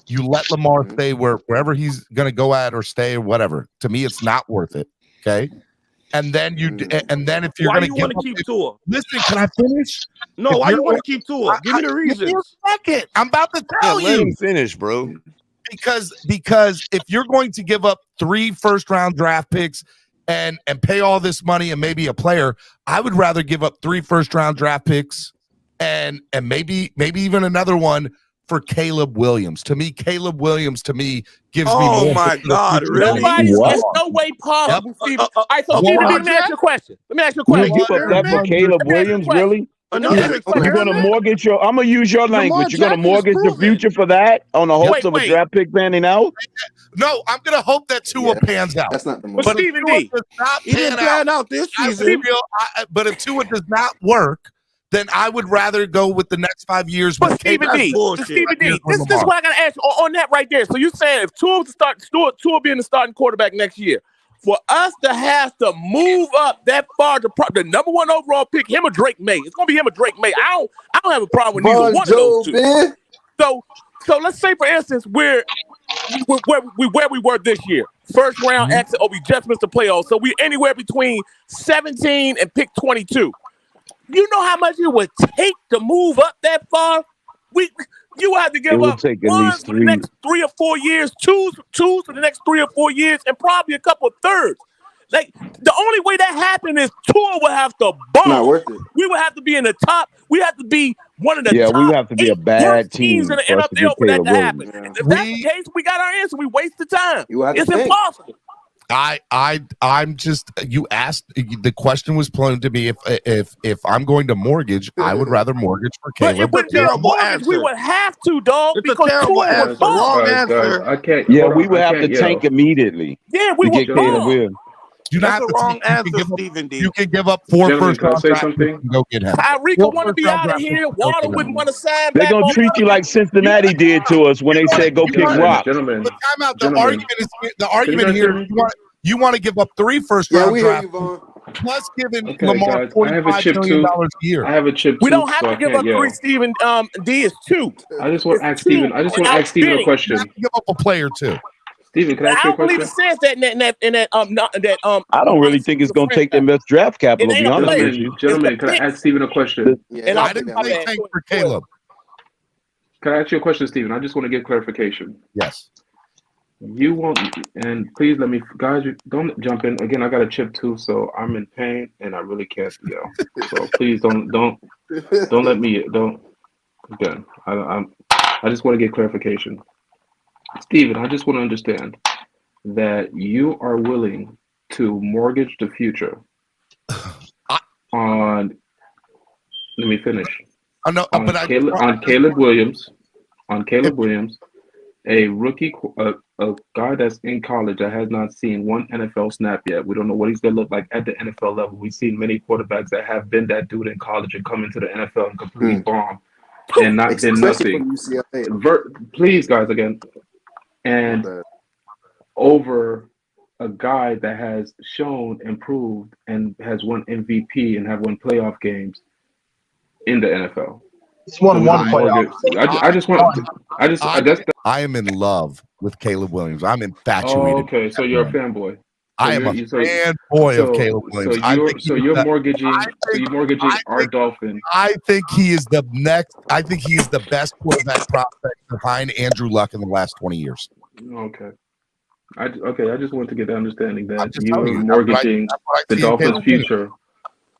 You let Lamar stay wherever he's going to go at or stay or whatever. To me, it's not worth it. Okay. And then if you're going to want to keep Tua? Listen, can I finish? No, why you want to keep Tua? Give me the reasons. Give me a second. I'm about to tell you. Let him finish, bro. Because if you're going to give up 3 first-round draft picks and pay all this money and maybe a player, I would rather give up 3 first-round draft picks and maybe even another one for Caleb Williams. To me, Caleb Williams gives me more. Oh my God, really? There's no way possible, Steven. All right, so Steven, let me ask you a question. You give up that for Caleb Williams, really? You're gonna mortgage your. I'm gonna use your language. You're gonna mortgage the future for that on the hopes of a draft pick panning out. No, I'm gonna hope that Tua pans out. That's not the But Stephen D, he didn't pan out this season. But if Tua does not work, then I would rather go with the next 5 years. But Stephen D, this is what I gotta ask you on that right there. So you saying if Tua being the starting quarterback next year, for us to have to move up that far to the number 1 overall pick, him or Drake May. It's gonna be him or Drake May. I don't have a problem with neither one of those two. Man. So let's say, for instance, where we were this year. First round exit, we just missed the playoffs. So we're anywhere between 17 and pick 22. You know how much it would take to move up that far? You have to give up one for the next 3 or 4 years, two for the next 3 or 4 years, and probably a couple of thirds. Like, the only way that happened is Tua would have to bomb. Not worth it. We would have to be in the top. We have to be one of the top we would have to be a bad team teams in the for us to get NFL for that Caleb to happen. Williams. If that's the case, we got our answer. We wasted time. It's impossible. I'm just, you asked, the question was posed to me if I'm going to mortgage, I would rather mortgage for Caleb. But it wouldn't be a mortgage. We would have to, dog. It's because a terrible Tua answer. would bomb. Wrong answer. I can't. Yeah, hold we on, would I have to can't tank immediately. Yeah, we to would get Caleb bomb. Williams. That's the wrong answer, Stephen D. You can give up 4 Gentlemen, first can I round say draft something? picks and go get him. Tyreek would want to be out of here. Waddle wouldn't want to sign They're back. going to treat you like Cincinnati did to us when they said go kick rock. Gentlemen, But time out. The argument here, you want to give up 3 first round draft picks, plus giving Lamar guys, I have a chip $45 million too. a year. I have a chip. We too, don't have so to give up 3, Stephen. D is 2. I just want to ask Stephen. I just want to ask Stephen a question. You have to give up a player too. Stephen, can I ask you a I don't believe question? it says that I don't really think it's going to take them much draft capital, to be honest with you. Gentlemen, can I ask Stephen a question? And I didn't say tank for Caleb. Can I ask you a question, Stephen? I just want to get clarification. Yes. You won't, and please let me, guys, don't jump in. Again, I got a chip too, so I'm in pain and I really can't yell. So please don't let me, again, I just want to get clarification. Stephen, I just want to understand that you are willing to mortgage the future on, let me finish. On Caleb Williams, a rookie, a guy that's in college that has not seen one NFL snap yet. We don't know what he's going to look like at the NFL level. We've seen many quarterbacks that have been that dude in college and come into the NFL and completely bomb and not did nothing. Please, guys, again. And over a guy that has shown, improved, and has won MVP and have won playoff games in the NFL. He's won one playoff. I am in love with Caleb Williams. I'm infatuated. Oh, okay, so you're a fanboy. I am a fanboy of Caleb Williams. So you're mortgaging our Dolphins. I think he is the next. I think he is the best quarterback prospect behind Andrew Luck in the last 20 years. Okay. I just want to get the understanding that you are mortgaging the Dolphins' future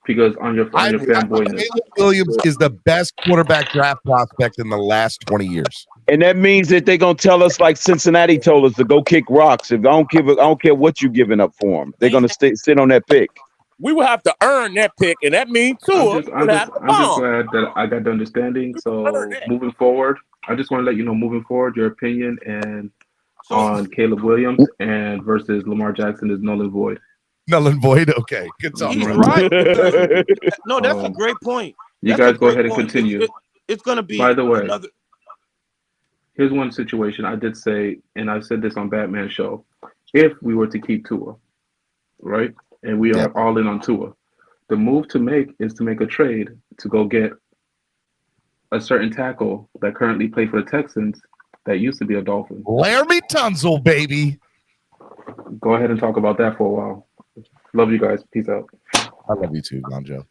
because on your fanboyness. Caleb Williams is the best quarterback draft prospect in the last 20 years. And that means that they're gonna tell us like Cincinnati told us to go kick rocks. If I don't care what you're giving up for them. They're gonna sit on that pick. We will have to earn that pick, and that means I'm just glad that I got the understanding. So moving forward, I just want to let you know, moving forward, your opinion and on Caleb Williams and versus Lamar Jackson is null and void. Null and void. Okay, good talk. He's right. No, that's a great point. You guys go ahead and continue. It's going to be. By the way, here's one situation I did say, and I said this on Batman Show. If we were to keep Tua, right, and we are all in on Tua, the move to make is to make a trade to go get a certain tackle that currently plays for the Texans that used to be a Dolphin. Laramie Tunsil, baby. Go ahead and talk about that for a while. Love you guys. Peace out. I love you too, Von Joe.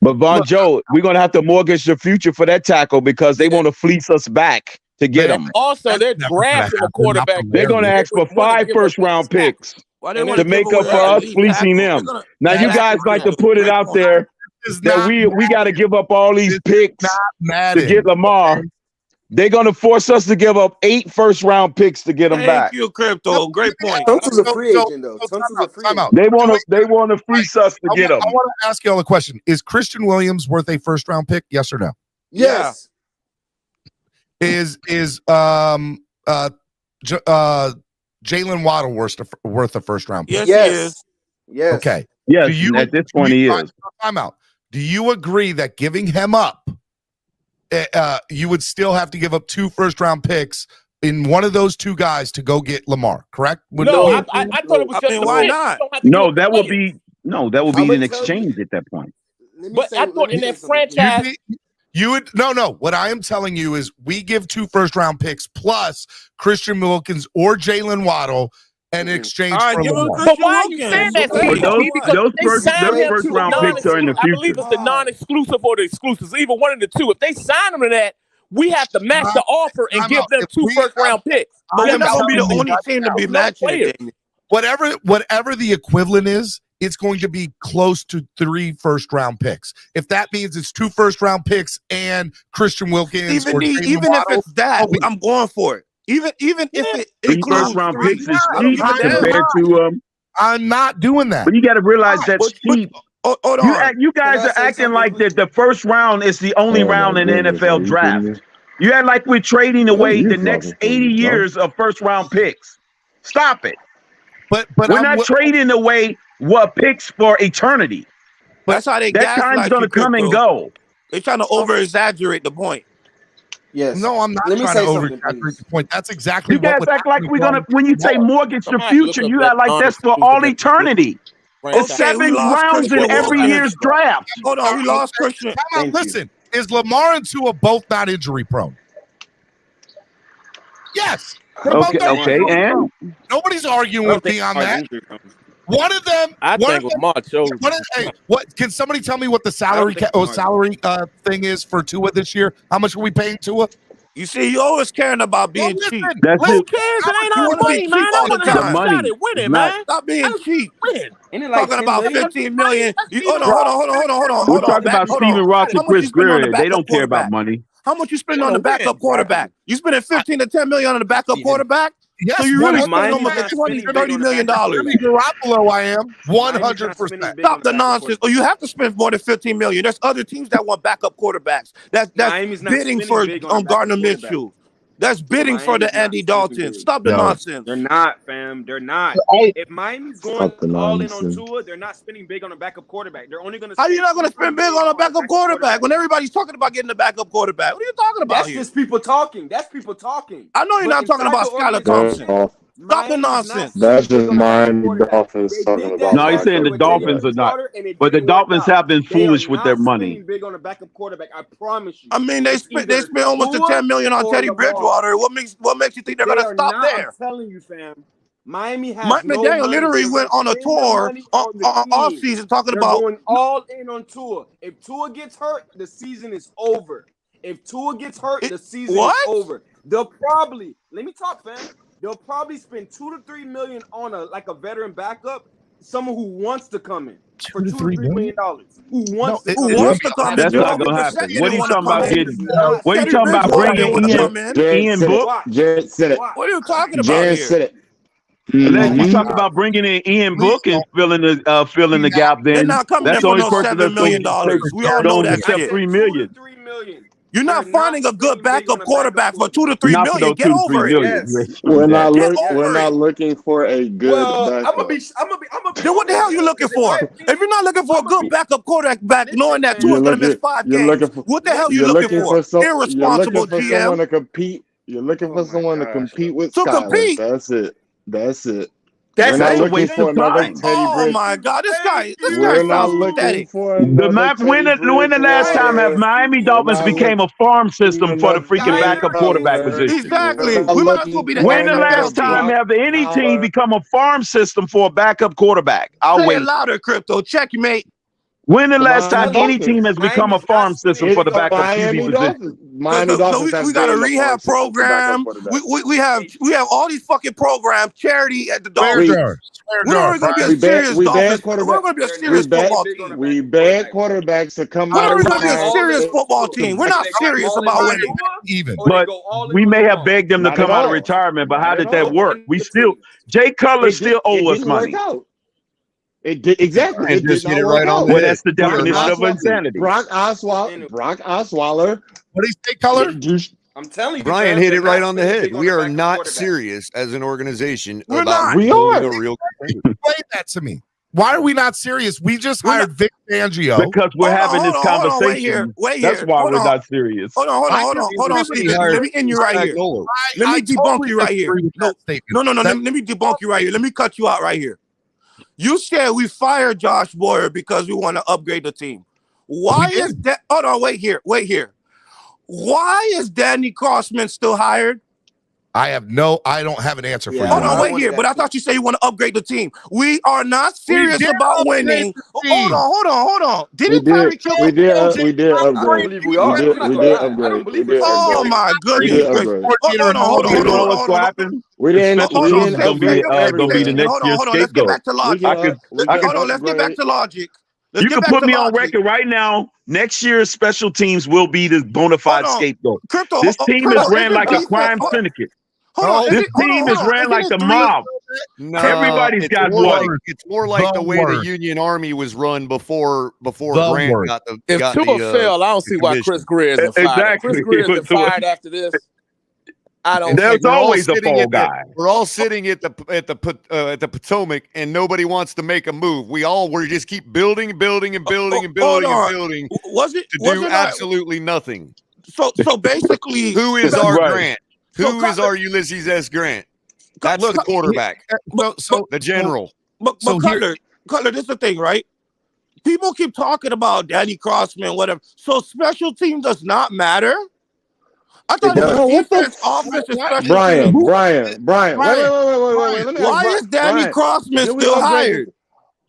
But Von Joe, we're gonna have to mortgage the future for that tackle because they want to fleece us back to get him. Also, they're drafting a quarterback. They're gonna ask for 5 first-round picks to make up for us fleecing them. Now you guys like to put it out there that we got to give up all these picks to get Lamar. They're going to force us to give up 8 first-round picks to get them back. Thank you, Crypto. Great point. Thompson's a free agent, though. Thompson's a free agent. They want to fleece us to get him. I want to ask you all a question. Is Christian Williams worth a first-round pick? Yes or no? Yes. Is Jalen Waddle worth a first-round pick? Yes, he is. Yes. Okay. Yes, at this point he is. Time out. Do you agree that giving him up, you would still have to give up 2 first-round picks in one of those two guys to go get Lamar, correct? No, I thought it was just why not? No, that would be an exchange at that point. But I thought in that franchise, you would no. What I am telling you is we give 2 first-round picks plus Christian Wilkins or Jalen Waddle in exchange for Lamar. But why are you saying that? Those first-round picks are in the future. I believe it's the non-exclusive or the exclusive, either one of the two. If they sign them to that, we have to match the offer and give them 2 first-round picks. But we're not going to be the only team to be matching it. Whatever the equivalent is, it's going to be close to 3 first-round picks. If that means it's 2 first-round picks and Christian Wilkins, even if it's that, I'm going for it. Even if it includes first-round picks is cheap compared to I'm not doing that. But you got to realize that's cheap. You guys are acting like that the first round is the only round in the NFL draft. You act like we're trading away the next 80 years of first-round picks. Stop it. But we're not trading away what picks for eternity. But that's how they that time's going to come and go. They're trying to over-exaggerate the point. Yes. No, I'm not trying to over-exaggerate the point. That's exactly you guys act like we're gonna. When you say mortgage your future, you act like that's for all eternity. It's 7 rounds in every year's draft. Hold on, we lost Christian. Listen, is Lamar and Tua both not injury prone? Yes. Okay, and nobody's arguing with me on that. One of them. I think Lamar chose. What can somebody tell me what the salary thing is for Tua this year? How much are we paying Tua? You see, you always caring about being cheap. That's Who cares? It ain't all money, man. I want to The money. with it, man. Stop being cheap. Ain't like Talking about 15 million. Hold on. We're talking about Steven Ross and Chris Greer. They don't care about money. How much you spend on the backup quarterback? You spending 15 to 10 million on the backup quarterback? Yes, So you really spend Miami's almost not $20, spending $30 million. Garoppolo, I am 100%. Stop the nonsense. Oh, you have to spend more than 15 million. There's other teams that want backup quarterbacks. That's bidding for Gardner Minshew. That's bidding for the Andy Dalton. Stop the nonsense. They're not, fam. They're not. If Miami's going all in on Tua, they're not spending big on a backup quarterback. They're only going to. How are you not going to spend big on a backup quarterback when everybody's talking about getting a backup quarterback? What are you talking about That's here? just people talking. That's people talking. I know you're not talking about Skyler Thompson. Stop the nonsense. That's just Miami Dolphins talking about. No, he's saying the Dolphins are not. But the Dolphins have been foolish with their money. Big on a backup quarterback, I promise you. I mean, they spent almost the 10 million on Teddy Bridgewater. What makes you think they're going to stop there? I'm telling you, fam. Miami has Mike McDaniel literally went on a tour off season talking about going all in on Tua. If Tua gets hurt, the season is over. If Tua gets hurt, the season is over. They'll probably let me talk, fam. They'll probably spend $2 to $3 million on a veteran backup, someone who wants to come in for $2 to $3 million. Who wants to come in? That's not gonna happen. What are you talking about getting? What are you talking about bringing Ian Book? Jared said it. What are you talking about Jared here? said it. You talk about bringing in Ian Book and filling the gap. Then They're not coming that's in the for only no person $7 million. We all know that shit. $3 million. You're not finding a good backup quarterback for $2 to $3 million. Get over it. We're not looking for a good backup. I'm gonna be. Then what the hell are you looking for? If you're not looking for a good backup quarterback, knowing that Tua's gonna miss 5 games, what the hell are you looking for? Irresponsible GM. Someone to compete. You're looking for someone to compete with Skyler. That's it. That's not a waste for of another time. Teddy My God, this guy We're not sounds looking pathetic. for When the last time have Miami Dolphins became a farm system for the freaking backup quarterback position? Exactly. We might as well be the When the last time have any team become a farm system for a backup quarterback? I'll Say wait. it louder, Crypto. Checkmate. When the last time any team has become a farm system for the backup QB position? We got a rehab program. We have all these fucking programs, charity at the Dolphins. We're going to be a serious Dolphins. We're going to be a serious football team. We bad quarterbacks to come We're out going of to be a serious football team. We're not serious about winning. But we may have begged them to come out of retirement, but how did that work? Jay Cutler still owe us money. It did exactly. It just hit it right on. Well, that's the definition of insanity. Brock Osweiler. What do you say, Color? I'm telling you, Brian hit it right on the head. We are not serious as an organization about We building are. a real. Explain that to me. Why are we not serious? We just hired Vic Fangio. Because we're having this conversation. Wait That's here. why we're not serious. Hold on, Steven. Let me end you right here. Let me debunk you right here. No. Let me debunk you right here. Let me cut you out right here. You said we fired Josh Boyer because we want to upgrade the team. Why is that? Hold on, wait here. Why is Danny Crossman still hired? I don't have an answer for you. Hold on, wait here. But I thought you said you want to upgrade the team. We are not serious about winning. Hold on. We did upgrade. We did upgrade. Oh my goodness. Hold on. We didn't upgrade. Gonna be the next year's scapegoat. Let's get back to logic. Let's get back to logic. You can put me on record right now. Next year's special teams will be the bona fide scapegoat. This team is ran like a crime syndicate. This team is ran like the mob. No, everybody's got one. It's more like the way the Union Army was run before Grant got the. If Tua failed, I don't see why Chris Greer isn't fired. Exactly. Chris Greer isn't fired after this. I don't. There's always a fall guy. We're all sitting at the Potomac, and nobody wants to make a move. We just keep building. Was it to do absolutely nothing? So basically, who is our Grant? Who is our Ulysses S. Grant? That's the quarterback. The general. But Cutler, this is the thing, right? People keep talking about Danny Crossman, whatever. So special team does not matter. I thought defense, offense, and special Brian. teams. Wait. Why is Danny Crossman still hired?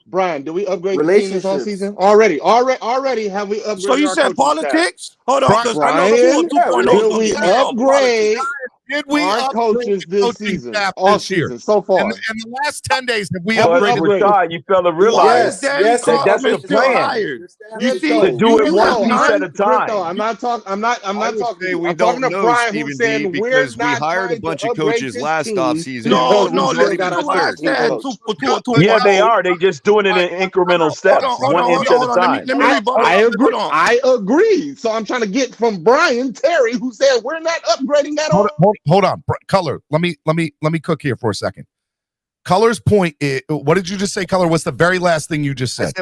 Brian, did we upgrade the team this whole season? Already have we upgraded? So you said politics? Staff? Hold on, because I know the 2.0. Did we upgrade our coaches this season? All season so far. In the last 10 days, have we upgraded? upgraded? You fella realize that's the plan. You see, to do it one piece at a time. I'm not talking. I'm talking. We I'm don't talking to know, Brian, Stephen who's D, saying because we hired a bunch of coaches last offseason. No, Yeah, they are. They just doing it in incremental steps, 1 inch at a time. I agree. So I'm trying to get from Brian Terry, who said we're not upgrading at all. Hold on, Color. Let me cook here for a second. Color's point is, what did you just say, Color? What's the very last thing you just said?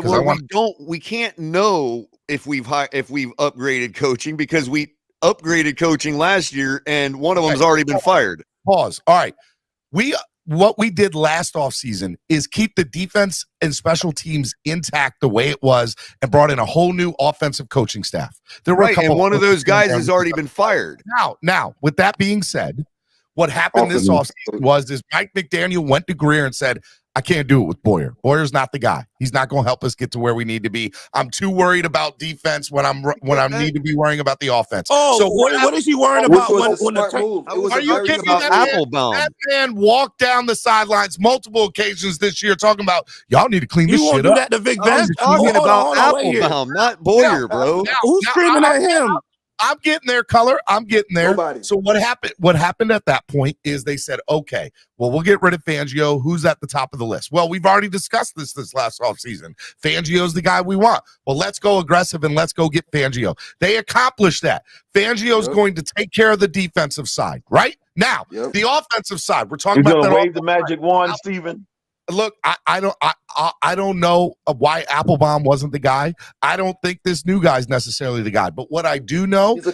We can't know if we've upgraded coaching because we upgraded coaching last year and one of them's already been fired. Pause. All right. What we did last offseason is keep the defense and special teams intact the way it was and brought in a whole new offensive coaching staff. There were and one of those guys has already been fired. Now, with that being said, what happened this offseason was Mike McDaniel went to Greer and said, I can't do it with Boyer. Boyer's not the guy. He's not going to help us get to where we need to be. I'm too worried about defense when I need to be worrying about the offense. Oh, so what is he worrying about? Are you kidding me? That man walked down the sidelines multiple occasions this year talking about y'all need to clean this shit up. That to Vic Vance? Talking about Applebaum, not Boyer, bro. Who's screaming at him? I'm getting there, Color. I'm getting there. Nobody. So what happened at that point is they said, okay, well, we'll get rid of Fangio. Who's at the top of the list? Well, we've already discussed this last offseason. Fangio's the guy we want. Well, let's go aggressive and let's go get Fangio. They accomplished that. Fangio's going to take care of the defensive side, right? Now, the offensive side, we're talking about that. Wave the magic wand, Steven. Look, I don't know why Applebaum wasn't the guy. I don't think this new guy's necessarily the guy. But what I do know is that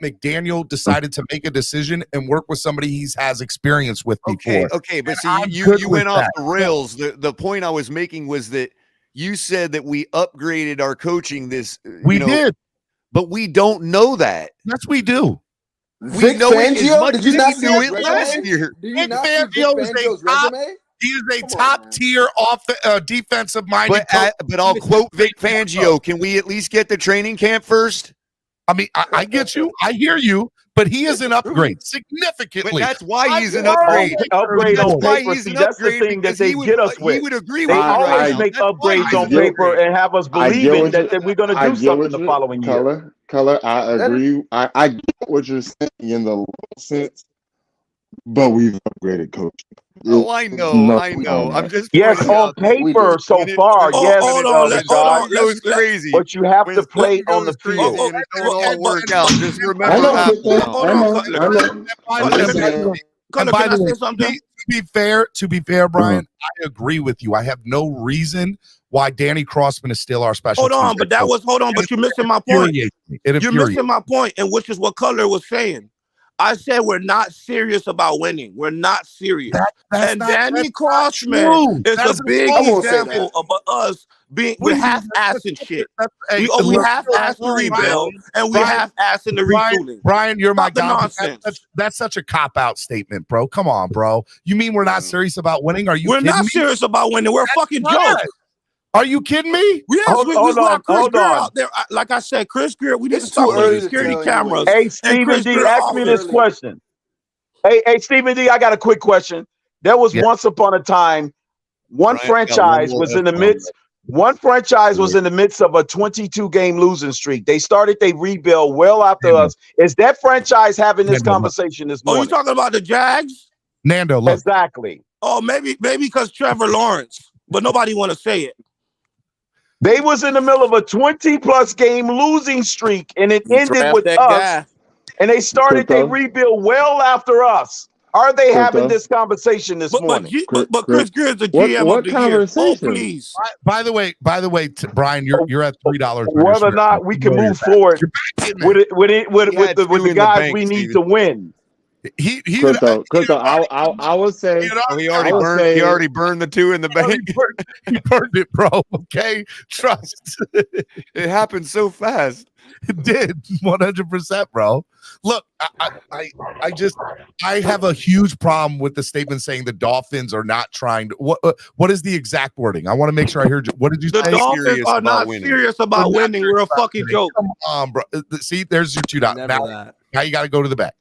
McDaniel decided to make a decision and work with somebody he has experience with before. Okay, but see, you went off the rails. The point I was making was that you said that we upgraded our coaching We did. But we don't know that. Yes, we do. We know Fangio? Did you not see it last year? Vic Fangio is a top tier defensive minded coach. But I'll quote Vic Fangio. Can we at least get the training camp first? I mean, I get you. I hear you. But he is an upgrade significantly. But that's why he's an upgrade. Upgrade on paper. See, that's the thing that they get us with. He would agree they with always make upgrades on paper and have us believing that we're going to do something the following year. Color, I agree. I get what you're saying in the sense, but we've upgraded coaching. Oh, I know. I'm just on paper so far. Yes, it was crazy. But you have to play on the field. It don't all work out. Just remember. And by the way, To be fair, Brian, I agree with you. I have no reason why Danny Crossman is still our special. Hold on, but you're missing my point. You're missing my point, and which is what Color was saying. I said we're not serious about winning. We're not serious. And Danny Crossman is a big example of us being we're half-assing shit. We half-assed the rebuild, and we half-assed in the retooling. Brian, you're my guy. Nonsense. That's such a cop-out statement, bro. Come on, bro. You mean we're not serious about winning? Are you We're kidding not me? serious about winning. We're a fucking joke. Are you kidding me? Yes, we got Chris Greer out there. Like I said, Chris Greer, we need to start putting security cameras. Hey, Stephen D, ask me this question. Hey, Stephen D, I got a quick question. There was once upon a time, one franchise was in the midst. One franchise was in the midst of a 22-game losing streak. They started their rebuild well after us. Is that franchise having this conversation this morning? Oh, you talking about the Jags? Nando, look. Exactly. Oh, maybe because Trevor Lawrence, but nobody want to say it. They was in the middle of a 20-plus game losing streak, and it ended with us. And they started their rebuild well after us. Are they having this conversation this morning? But Chris Greer is the GM of the year. Oh, please. By the way, Brian, you're at $3. Whether or not we can move forward with the guys we need to win. Crypto. I would say he already burned the two in the bank. He burned it, bro. Okay, trust. It happened so fast. It did 100%, bro. Look, I have a huge problem with the statement saying the Dolphins are not trying to. What is the exact wording? I want to make sure I heard. What did you say? The Dolphins are not serious about winning. We're a fucking joke. Come on, bro. See, there's your $2. Now you got to go to the back.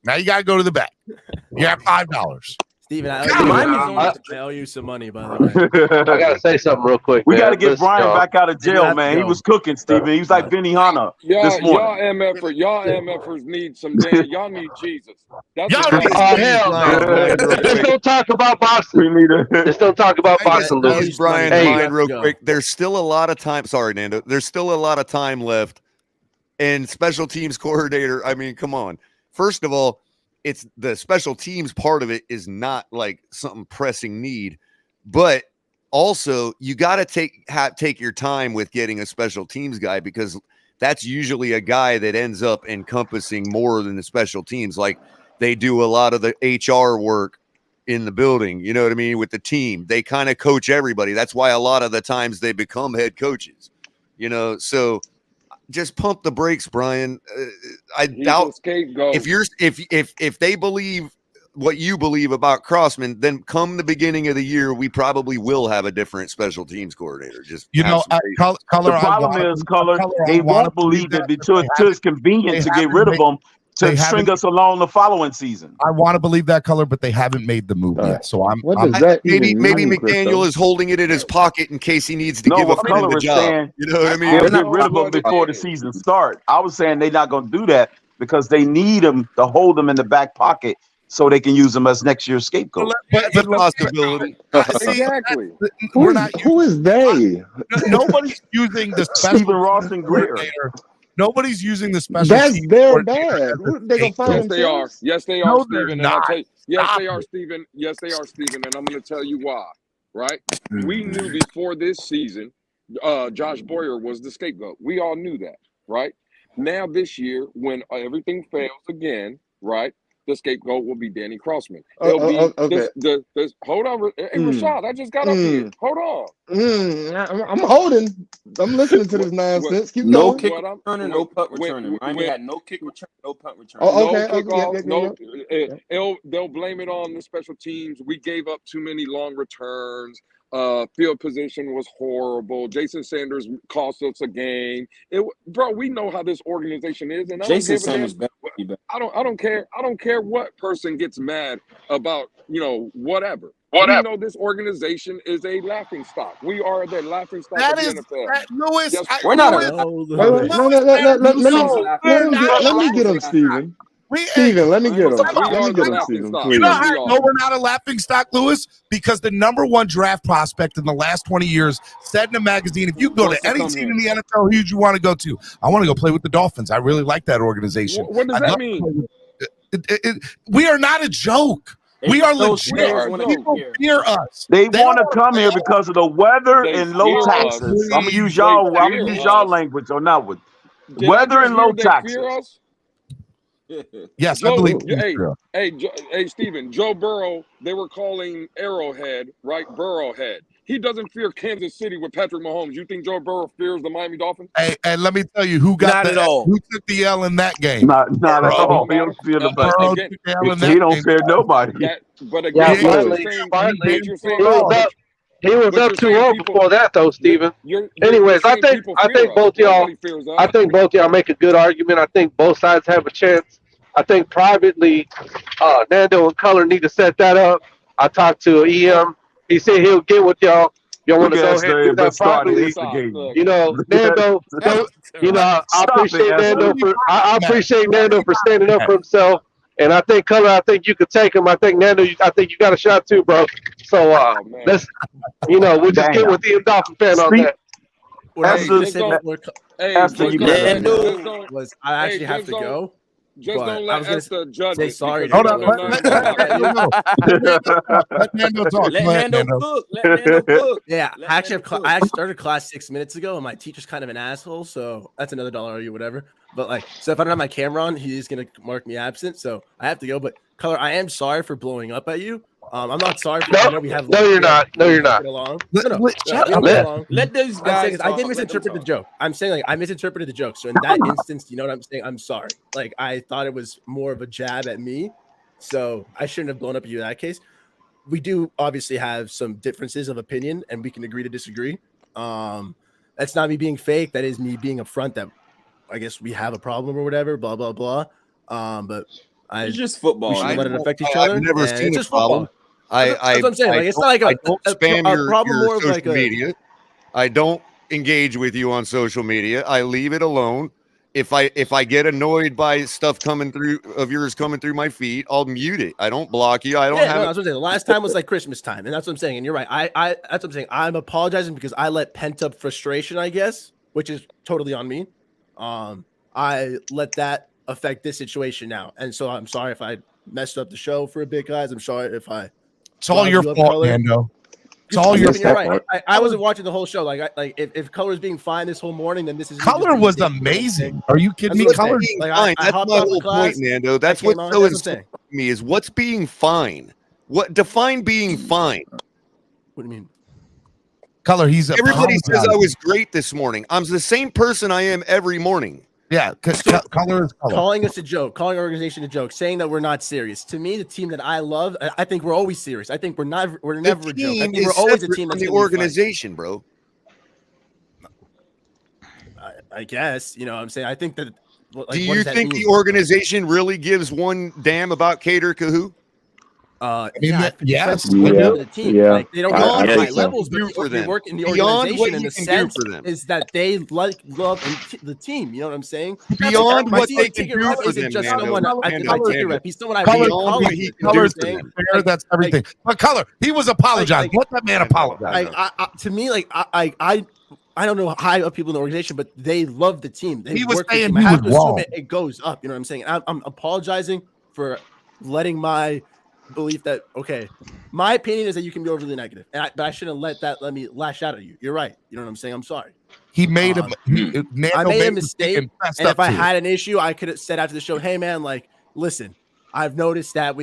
You have $5. Steven, I owe you some money, by the way. I gotta say something real quick. We gotta get Brian back out of jail, man. He was cooking, Steven. He was like Benny Hanna this morning. Y'all MFers need some damn. Y'all need Jesus. That's Just don't talk about boxing. Just don't talk about boxing, Lucas. Brian, real quick. There's still a lot of time. Sorry, Nando. There's still a lot of time left. And special teams coordinator. I mean, come on. First of all, it's the special teams part of it is not like something pressing need, but also you got to take your time with getting a special teams guy, because that's usually a guy that ends up encompassing more than the special teams. Like they do a lot of the HR work in the building, you know what I mean? With the team, they kind of coach everybody. That's why a lot of the times they become head coaches, you know? So just pump the brakes, Brian. I doubt if they believe what you believe about Crossman, then come the beginning of the year, we probably will have a different special teams coordinator. Just Color. The problem is, Color. They won't believe that to it's convenient to get rid of them to string us along the following season. I want to believe that, Color, but they haven't made the move yet. So maybe McDaniel is holding it in his pocket in case he needs to give a friend the job. You know what I mean? They'll get rid of them before the season starts. I was saying they're not going to do that because they need them to hold them in the back pocket so they can use them as next year's scapegoat. That's a possibility. Exactly. Who is they? Nobody's using the special Stephen Ross and Greer. Nobody's using the special. That's their bad. They gonna find themselves. Yes, they are. No, Stephen. And I'll tell you, yes, they are, Stephen. Yes, they are, Stephen. And I'm going to tell you why. Right? We knew before this season, Josh Boyer was the scapegoat. We all knew that. Right? Now this year, when everything fails again, right? The scapegoat will be Danny Crossman. Hold on, hey Rashad, I just got up here. Hold on. I'm holding. I'm listening to this nonsense. Keep no going. kick returner, no punt returner. Miami had no kick return, no punt return. They'll blame it on the special teams. We gave up too many long returns. Field position was horrible. Jason Sanders cost us a game. Bro, we know how this organization is, and Jason Sanders better. I don't care. I don't care what person gets mad about, whatever. We know this organization is a laughing stock. We are the laughing stock of the NFL. Lewis, we're not. Let me get him, Steven. Steven, let me get him. Steven, please. You know how we're not a laughing stock, Lewis? Because the number one draft prospect in the last 20 years said in a magazine, if you go to any team in the NFL, who do you want to go to? I want to go play with the Dolphins. I really like that organization. What does that mean? We are not a joke. We are Those legit. players wanna be People here. fear us. They want to are- come here because of the weather They and low fear taxes. us. I'm gonna use They y'all. I'm fear gonna use y'all us. language on that one. Did I Weather just and low hear they taxes. fear us? Yes, I Joe, believe. hey, Steven, Joe Burrow, they were calling Arrowhead, right? Burrowhead. He doesn't fear Kansas City with Patrick Mahomes. You think Joe Burrow fears the Miami Dolphins? Hey, and let me tell you who got Not at all. who took the L in that game. Not at Burrow. all. He don't fear nobody. Burrow Again, took the L in that He don't game. fear nobody. But Yeah, again, partly. He was up 2-0 before that, though, Steven. Anyways, I think both y'all. I think both y'all make a good argument. I think both sides have a chance. I think privately, Nando and Color need to set that up. I talked to EM. He said he'll get with y'all. Y'all want to go ahead and do that privately. You know, Nando. You know, I appreciate Nando for. I appreciate Nando for standing up for himself. And I think Color. I think you could take him. I think Nando. I think you got a shot too, bro. So let's. You know, we'll just get with the Dolphin fan on that. What I was going to say was I actually have to go. Just don't let Esther judge say it. sorry. Hold on. Let Nando talk. Let Nando cook. Let Nando cook. Yeah, I actually started class 6 minutes ago, and my teacher's kind of an asshole, so that's another $1 or whatever. But like, so if I don't have my camera on, he's gonna mark me absent, so I have to go. But Color, I am sorry for blowing up at you. I'm not sorry. I know we have. No, you're not. No, you're not. Let those guys. I did misinterpret the joke. I'm saying like I misinterpreted the joke. So in that instance, you know what I'm saying? I'm sorry. Like I thought it was more of a jab at me, so I shouldn't have blown up at you in that case. We do obviously have some differences of opinion, and we can agree to disagree. That's not me being fake. That is me being upfront that I guess we have a problem or whatever. Blah blah blah. But it's just football. We shouldn't let it affect each other. I've never seen it's a just problem. football. That's what I'm saying. Like it's not like I don't spam a problem your more of social like a media. I don't engage with you on social media. I leave it alone. If I get annoyed by stuff coming through my feed, I'll mute it. I don't block you. I don't have. That's what I'm saying. The last time was like Christmas time, and that's what I'm saying. And you're right. I that's what I'm saying. I'm apologizing because I let pent up frustration, I guess, which is totally on me. I let that affect this situation now, and so I'm sorry if I messed up the show for a bit, guys. I'm sorry if I. It's all your fault, Nando. It's all your fault. You're right. I wasn't watching the whole show. Like if Color's being fine this whole morning, then this is Color was amazing. Are you kidding me? Color being fine. That's my whole point, Nando. That's what's so insulting to me is what's being fine. What define being fine? What do you mean? Color. Everybody says I was great this morning. I'm the same person I am every morning. Yeah, Color is Color. Calling us a joke, calling our organization a joke, saying that we're not serious. To me, the team that I love, I think we're always serious. I think we're never a joke. I think we're always a team that's the organization, bro. I guess, you know what I'm saying? I think that. Like, do you think the organization really gives one damn about Cater Kahoo? Yes. The team. Yeah. Like, they don't go on high levels, but they work in the Beyond what organization in you the can sense do for them. is that they love the team. You know what I'm saying? Beyond my what they can ticket do rep for isn't them, just Nando. someone. I think my ticket rep. He's someone I Color, that's everything. But Color, he was apologizing. Let that man apologize. To me, like I don't know how people in the organization, but they love the team. They he was work saying the team. he I have was to assume wrong. it goes up. You know what I'm saying? I'm apologizing for letting my belief that my opinion is that you can be overly negative, but I shouldn't let me lash out at you. You're right. You know what I'm saying? I'm sorry. He made I made a mistake, and if I had an issue, I could have said after the show, "Hey, man, like, listen, I've noticed that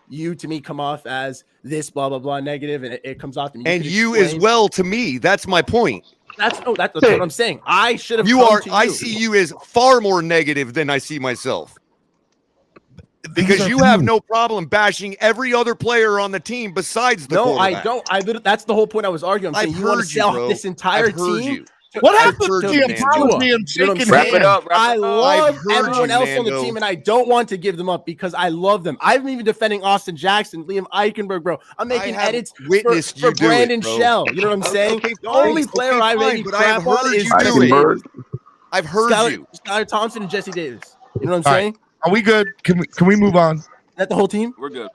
you to me come off as this blah blah blah negative, and it comes off, and you as well to me. That's my point. That's what I'm saying. I should have. I see you as far more negative than I see myself. Because you have no problem bashing every other player on the team besides the quarterback. I don't. That's the whole point I was arguing. I'm saying you want to sell this entire team. What happened to the apology and shaking hands? Wrap it up. I love everyone else on the team, and I don't want to give them up because I love them. I'm even defending Austin Jackson, Liam Eichenberg, bro. I'm making edits for Brandon Shell. You know what I'm saying? The only player I made crap on is I've heard you. Skyler Thompson and Jesse Davis. You know what I'm saying? Are we good? Can we move on? Is that the whole team? We're good.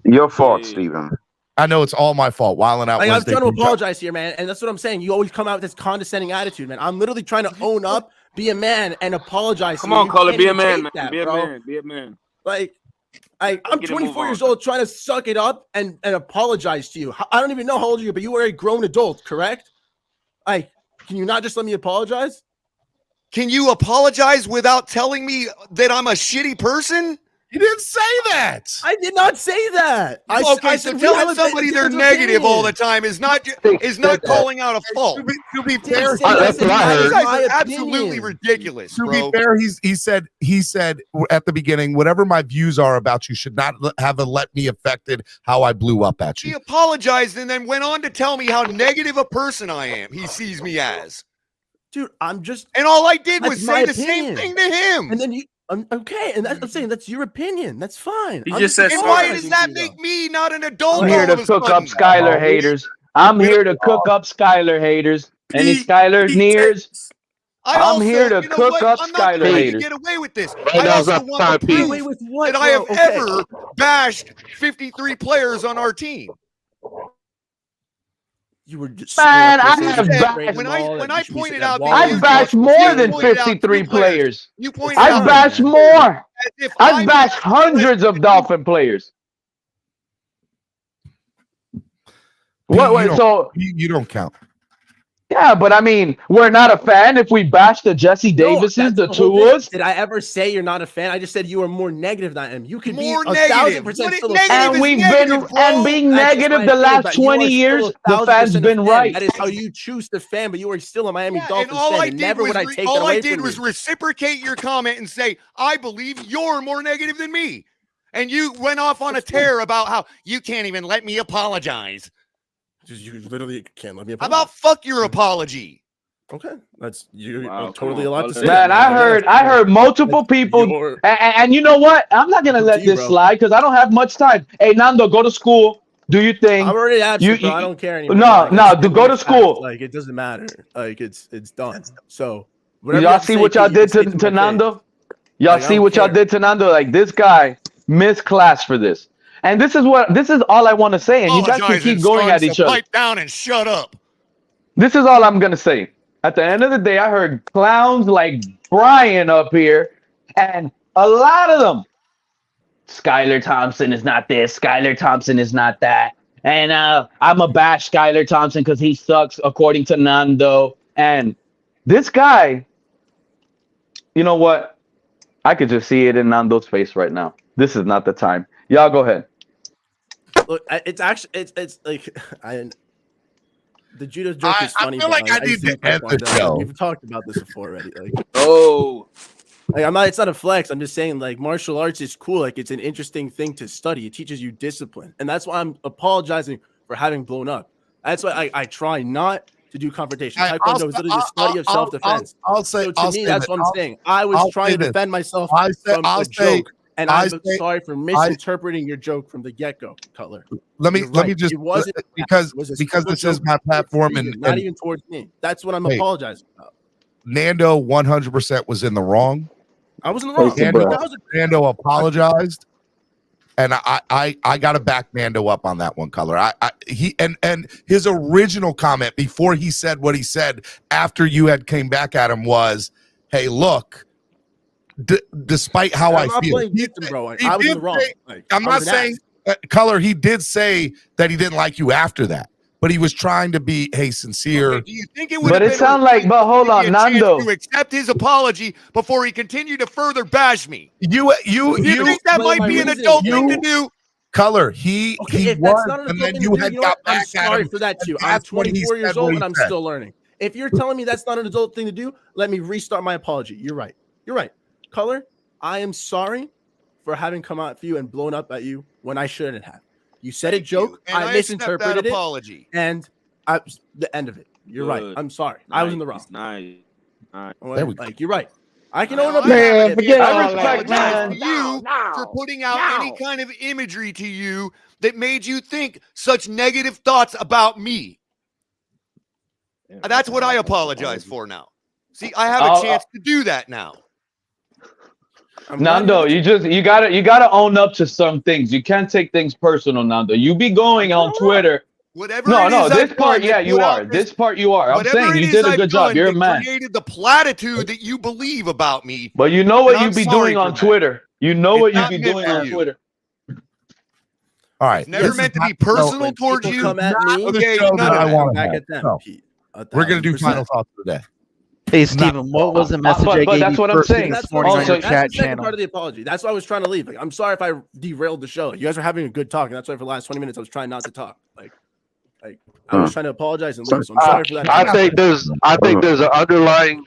Your fault, Steven. I know it's all my fault. Wilding out. I was trying to apologize here, man, and that's what I'm saying. You always come out with this condescending attitude, man. I'm literally trying to own up, be a man, and apologize. Come on, Color, be a man, man. Be a man. Be a man. Like, I'm 24 years old trying to suck it up and apologize to you. I don't even know how old you are, but you are a grown adult, correct? Can you not just let me apologize? Can you apologize without telling me that I'm a shitty person? You didn't say that. I did not say that. Okay, so telling somebody they're negative all the time is not calling out a fault. To be fair, that's what I heard. You guys are absolutely ridiculous, to bro. be fair, he said at the beginning, whatever my views are about you should not have let me affected how I blew up at you. He apologized and then went on to tell me how negative a person I am. He sees me as. Dude, and all I did was say the same thing to him. And then okay, and I'm saying that's your opinion. That's fine. He just said, why does that make me not an adult? I'm here to cook up Skyler haters. I'm here to cook up Skyler haters. Any Skyler nears? I'm here to cook up Skyler haters. Get away with this. I also want to prove that I have ever bashed 53 players on our team. You were just man. I have bashed when I pointed out, I've bashed more than 53 players. You pointed I've bashed more. I've bashed hundreds of Dolphin players. So you don't count. Yeah, but I mean, we're not a fan if we bash the Jesse Davises, the Tuas. Did I ever say you're not a fan? I just said you are more negative than I am. You could be more 1,000% still a fan. And we've been being negative the last 20 years. The fans been right. That is how you choose to fan, but you are still a Miami Dolphins and all fan. I did never was, would I take all that away I did from was you. reciprocate your comment and say, I believe you're more negative than me. And you went off on a tear about how you can't even let me apologize. You literally can't let me How apologize. about fuck your apology? Okay, that's you're totally allowed to say. Man, I heard multiple people, and you know what? I'm not gonna let this slide because I don't have much time. Hey, Nando, go to school. Do your thing. I'm already absent, bro. I don't care anymore. No, go to school. Like it doesn't matter. Like it's done. So y'all see what y'all did to Nando? Y'all see what y'all did to Nando? Like this guy missed class for this. And this is all I want to say. And you guys can keep going at each other. Pipe down and shut up. This is all I'm gonna say. At the end of the day, I heard clowns like Brian up here, and a lot of them. Skyler Thompson is not this. Skyler Thompson is not that. And I'm a bash Skyler Thompson because he sucks, according to Nando. And this guy, you know what? I could just see it in Nando's face right now. This is not the time. Y'all go ahead. Look, it's actually it's like the judo joke is funny. I feel like I need to end the show. We've talked about this before already. Like, like it's not a flex. I'm just saying, like, martial arts is cool. Like, it's an interesting thing to study. It teaches you discipline, and that's why I'm apologizing for having blown up. That's why I try not to do confrontation. Taekwondo is literally the study of self-defense. I'll say. So to me, that's what I'm saying. I was trying to defend myself from a joke. And I'm sorry for misinterpreting your joke from the get-go, Cutler. Let me just because this is my platform and not even towards me. That's what I'm apologizing about. Nando 100% was in the wrong. I was in the wrong. Nando apologized, and I got to back Nando up on that one, Cutler. He his original comment before he said what he said after you had came back at him was, "Hey, look." Despite how I feel, bro. I was in the wrong. I'm not saying, Color. He did say that he didn't like you after that, but he was trying to be, sincere. Okay, do you think it would? But it sounds like, but hold on, Nando. To accept his apology before he continued to further bash me. You think that might be an adult thing to do? Color. He was, and then you had got back at him. Sorry for that too. I'm 24 years old and I'm still learning. If you're telling me that's not an adult thing to do, let me restart my apology. You're right. Color, I am sorry for having come out for you and blown up at you when I shouldn't have. You said a joke, I misinterpreted it, apology. And the end of it. You're right. I'm sorry. I was in the wrong. Like you're right. I can own up. Man, forget I all respect that, you for putting out any kind of imagery to you that made you think such negative thoughts about me. That's what I apologize for now. See, I have a chance to do that now. Nando, you gotta own up to some things. You can't take things personal, Nando. You be going on Twitter. Whatever. This part, you are. This part, you are. I'm saying you did a good job. You're a man. Created the platitude that you believe about me. But you know what you be doing on Twitter. You know what you be doing on Twitter. All right. It's never meant to be personal towards you. Come at me. Okay, I want back at them. So, we're going to do final thoughts of the day. Hey, Steven, what was the message I gave you first thing this morning on your chat channel? Part of the apology. That's why I was trying to leave. Like, I'm sorry if I derailed the show. You guys were having a good talk, and that's why for the last 20 minutes I was trying not to talk. Like I was trying to apologize and leave. So I'm sorry for that. I think there's an underlying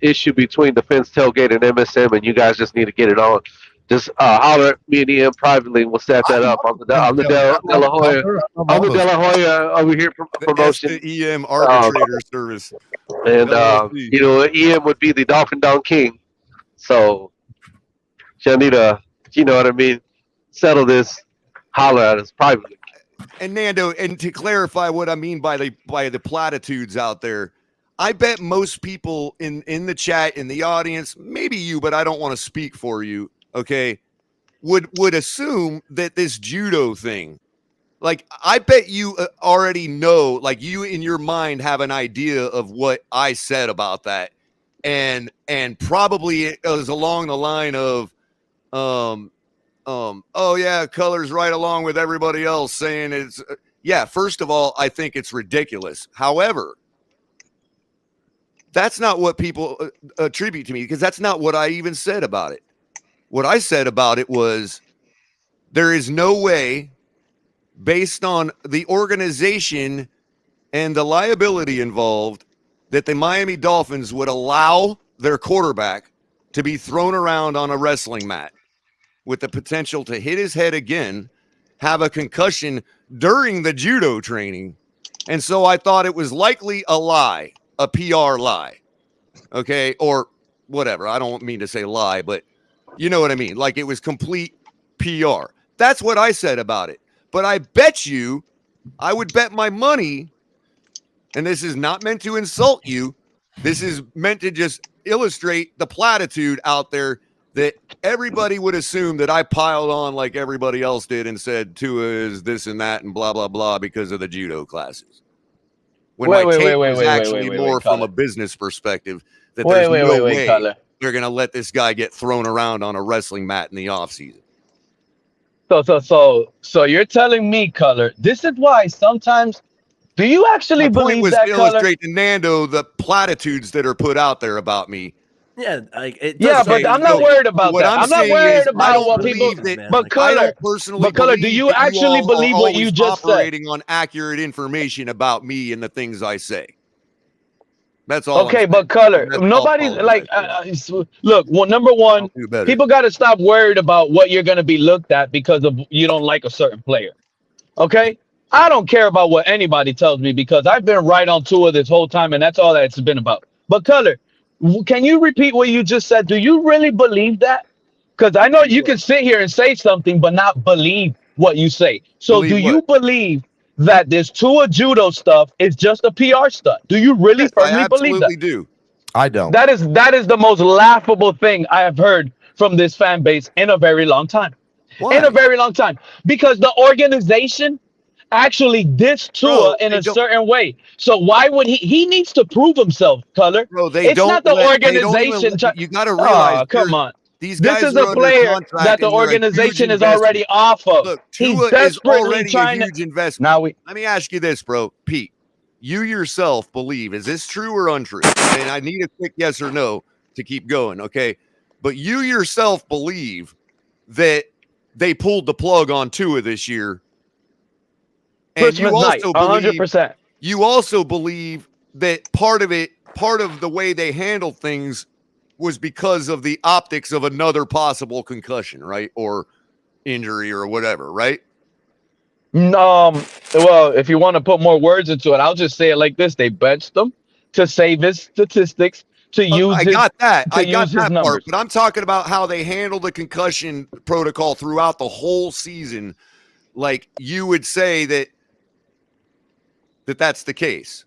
issue between Defense Tailgate and MSM, and you guys just need to get it on. Just holler at me and Ian privately, and we'll set that up. I'm the De La Hoya. I'm the De La Hoya over here for promotion. The EM arbitrator service. And Ian would be the Dolphin Don King. So y'all need to, you know what I mean, settle this, holler at us privately. And Nando, and to clarify what I mean by the platitudes out there, I bet most people in the chat, in the audience, maybe you, but I don't want to speak for you, okay, would assume that this judo thing, like, I bet you already know, like, you in your mind have an idea of what I said about that, and probably it was along the line of, oh yeah, Color's right along with everybody else saying it's, yeah, first of all, I think it's ridiculous. However, that's not what people attribute to me, because that's not what I even said about it. What I said about it was there is no way, based on the organization and the liability involved, that the Miami Dolphins would allow their quarterback to be thrown around on a wrestling mat with the potential to hit his head again, have a concussion during the judo training. And so I thought it was likely a lie, a PR lie. Okay, or whatever. I don't mean to say lie, but you know what I mean? Like, it was complete PR. That's what I said about it. But I bet you, I would bet my money, and this is not meant to insult you, this is meant to just illustrate the platitude out there, that everybody would assume that I piled on like everybody else did and said Tua is this and that and blah, blah, blah because of the judo classes. When my take was actually more from a business perspective, that there's no way they're going to let this guy get thrown around on a wrestling mat in the offseason. So you're telling me, Color, this is why sometimes, do you actually believe that, Color? Illustrate to Nando the platitudes that are put out there about me. Yeah, like but I'm not worried about that. I'm not worried about what people. But Color, do you actually believe what you just said? Operating on accurate information about me and the things I say. That's all. Okay, but Color, nobody's like. Look, well, number one, people got to stop worried about what you're going to be looked at because of you don't like a certain player. Okay, I don't care about what anybody tells me because I've been right on Tua this whole time, and that's all that it's been about. But Color, can you repeat what you just said? Do you really believe that? Because I know you can sit here and say something but not believe what you say. So do you believe that this Tua judo stuff is just a PR stunt? Do you really firmly believe that? I absolutely do. I don't. That is the most laughable thing I have heard from this fan base in a very long time. Why? In a very long time. Because the organization actually dissed Tua in a certain way. So why would he needs to prove himself, Color? Bro, it's not the organization. You got to realize. Come on. These guys this is a player that the organization is already off of. Look, he's Tua desperately is trying a huge investment. Now let me ask you this, bro. Pete, you yourself believe, is this true or untrue? And I need a quick yes or no to keep going, okay? But you yourself believe that they pulled the plug on Tua this year. And Christmas night, 100%. You also believe that part of the way they handled things was because of the optics of another possible concussion, right? Or injury or whatever, right? Well, if you want to put more words into it, I'll just say it like this. They benched him to save his statistics, to use I got that numbers. part, but I'm talking about how they handled the concussion protocol throughout the whole season. Like, you would say that's the case.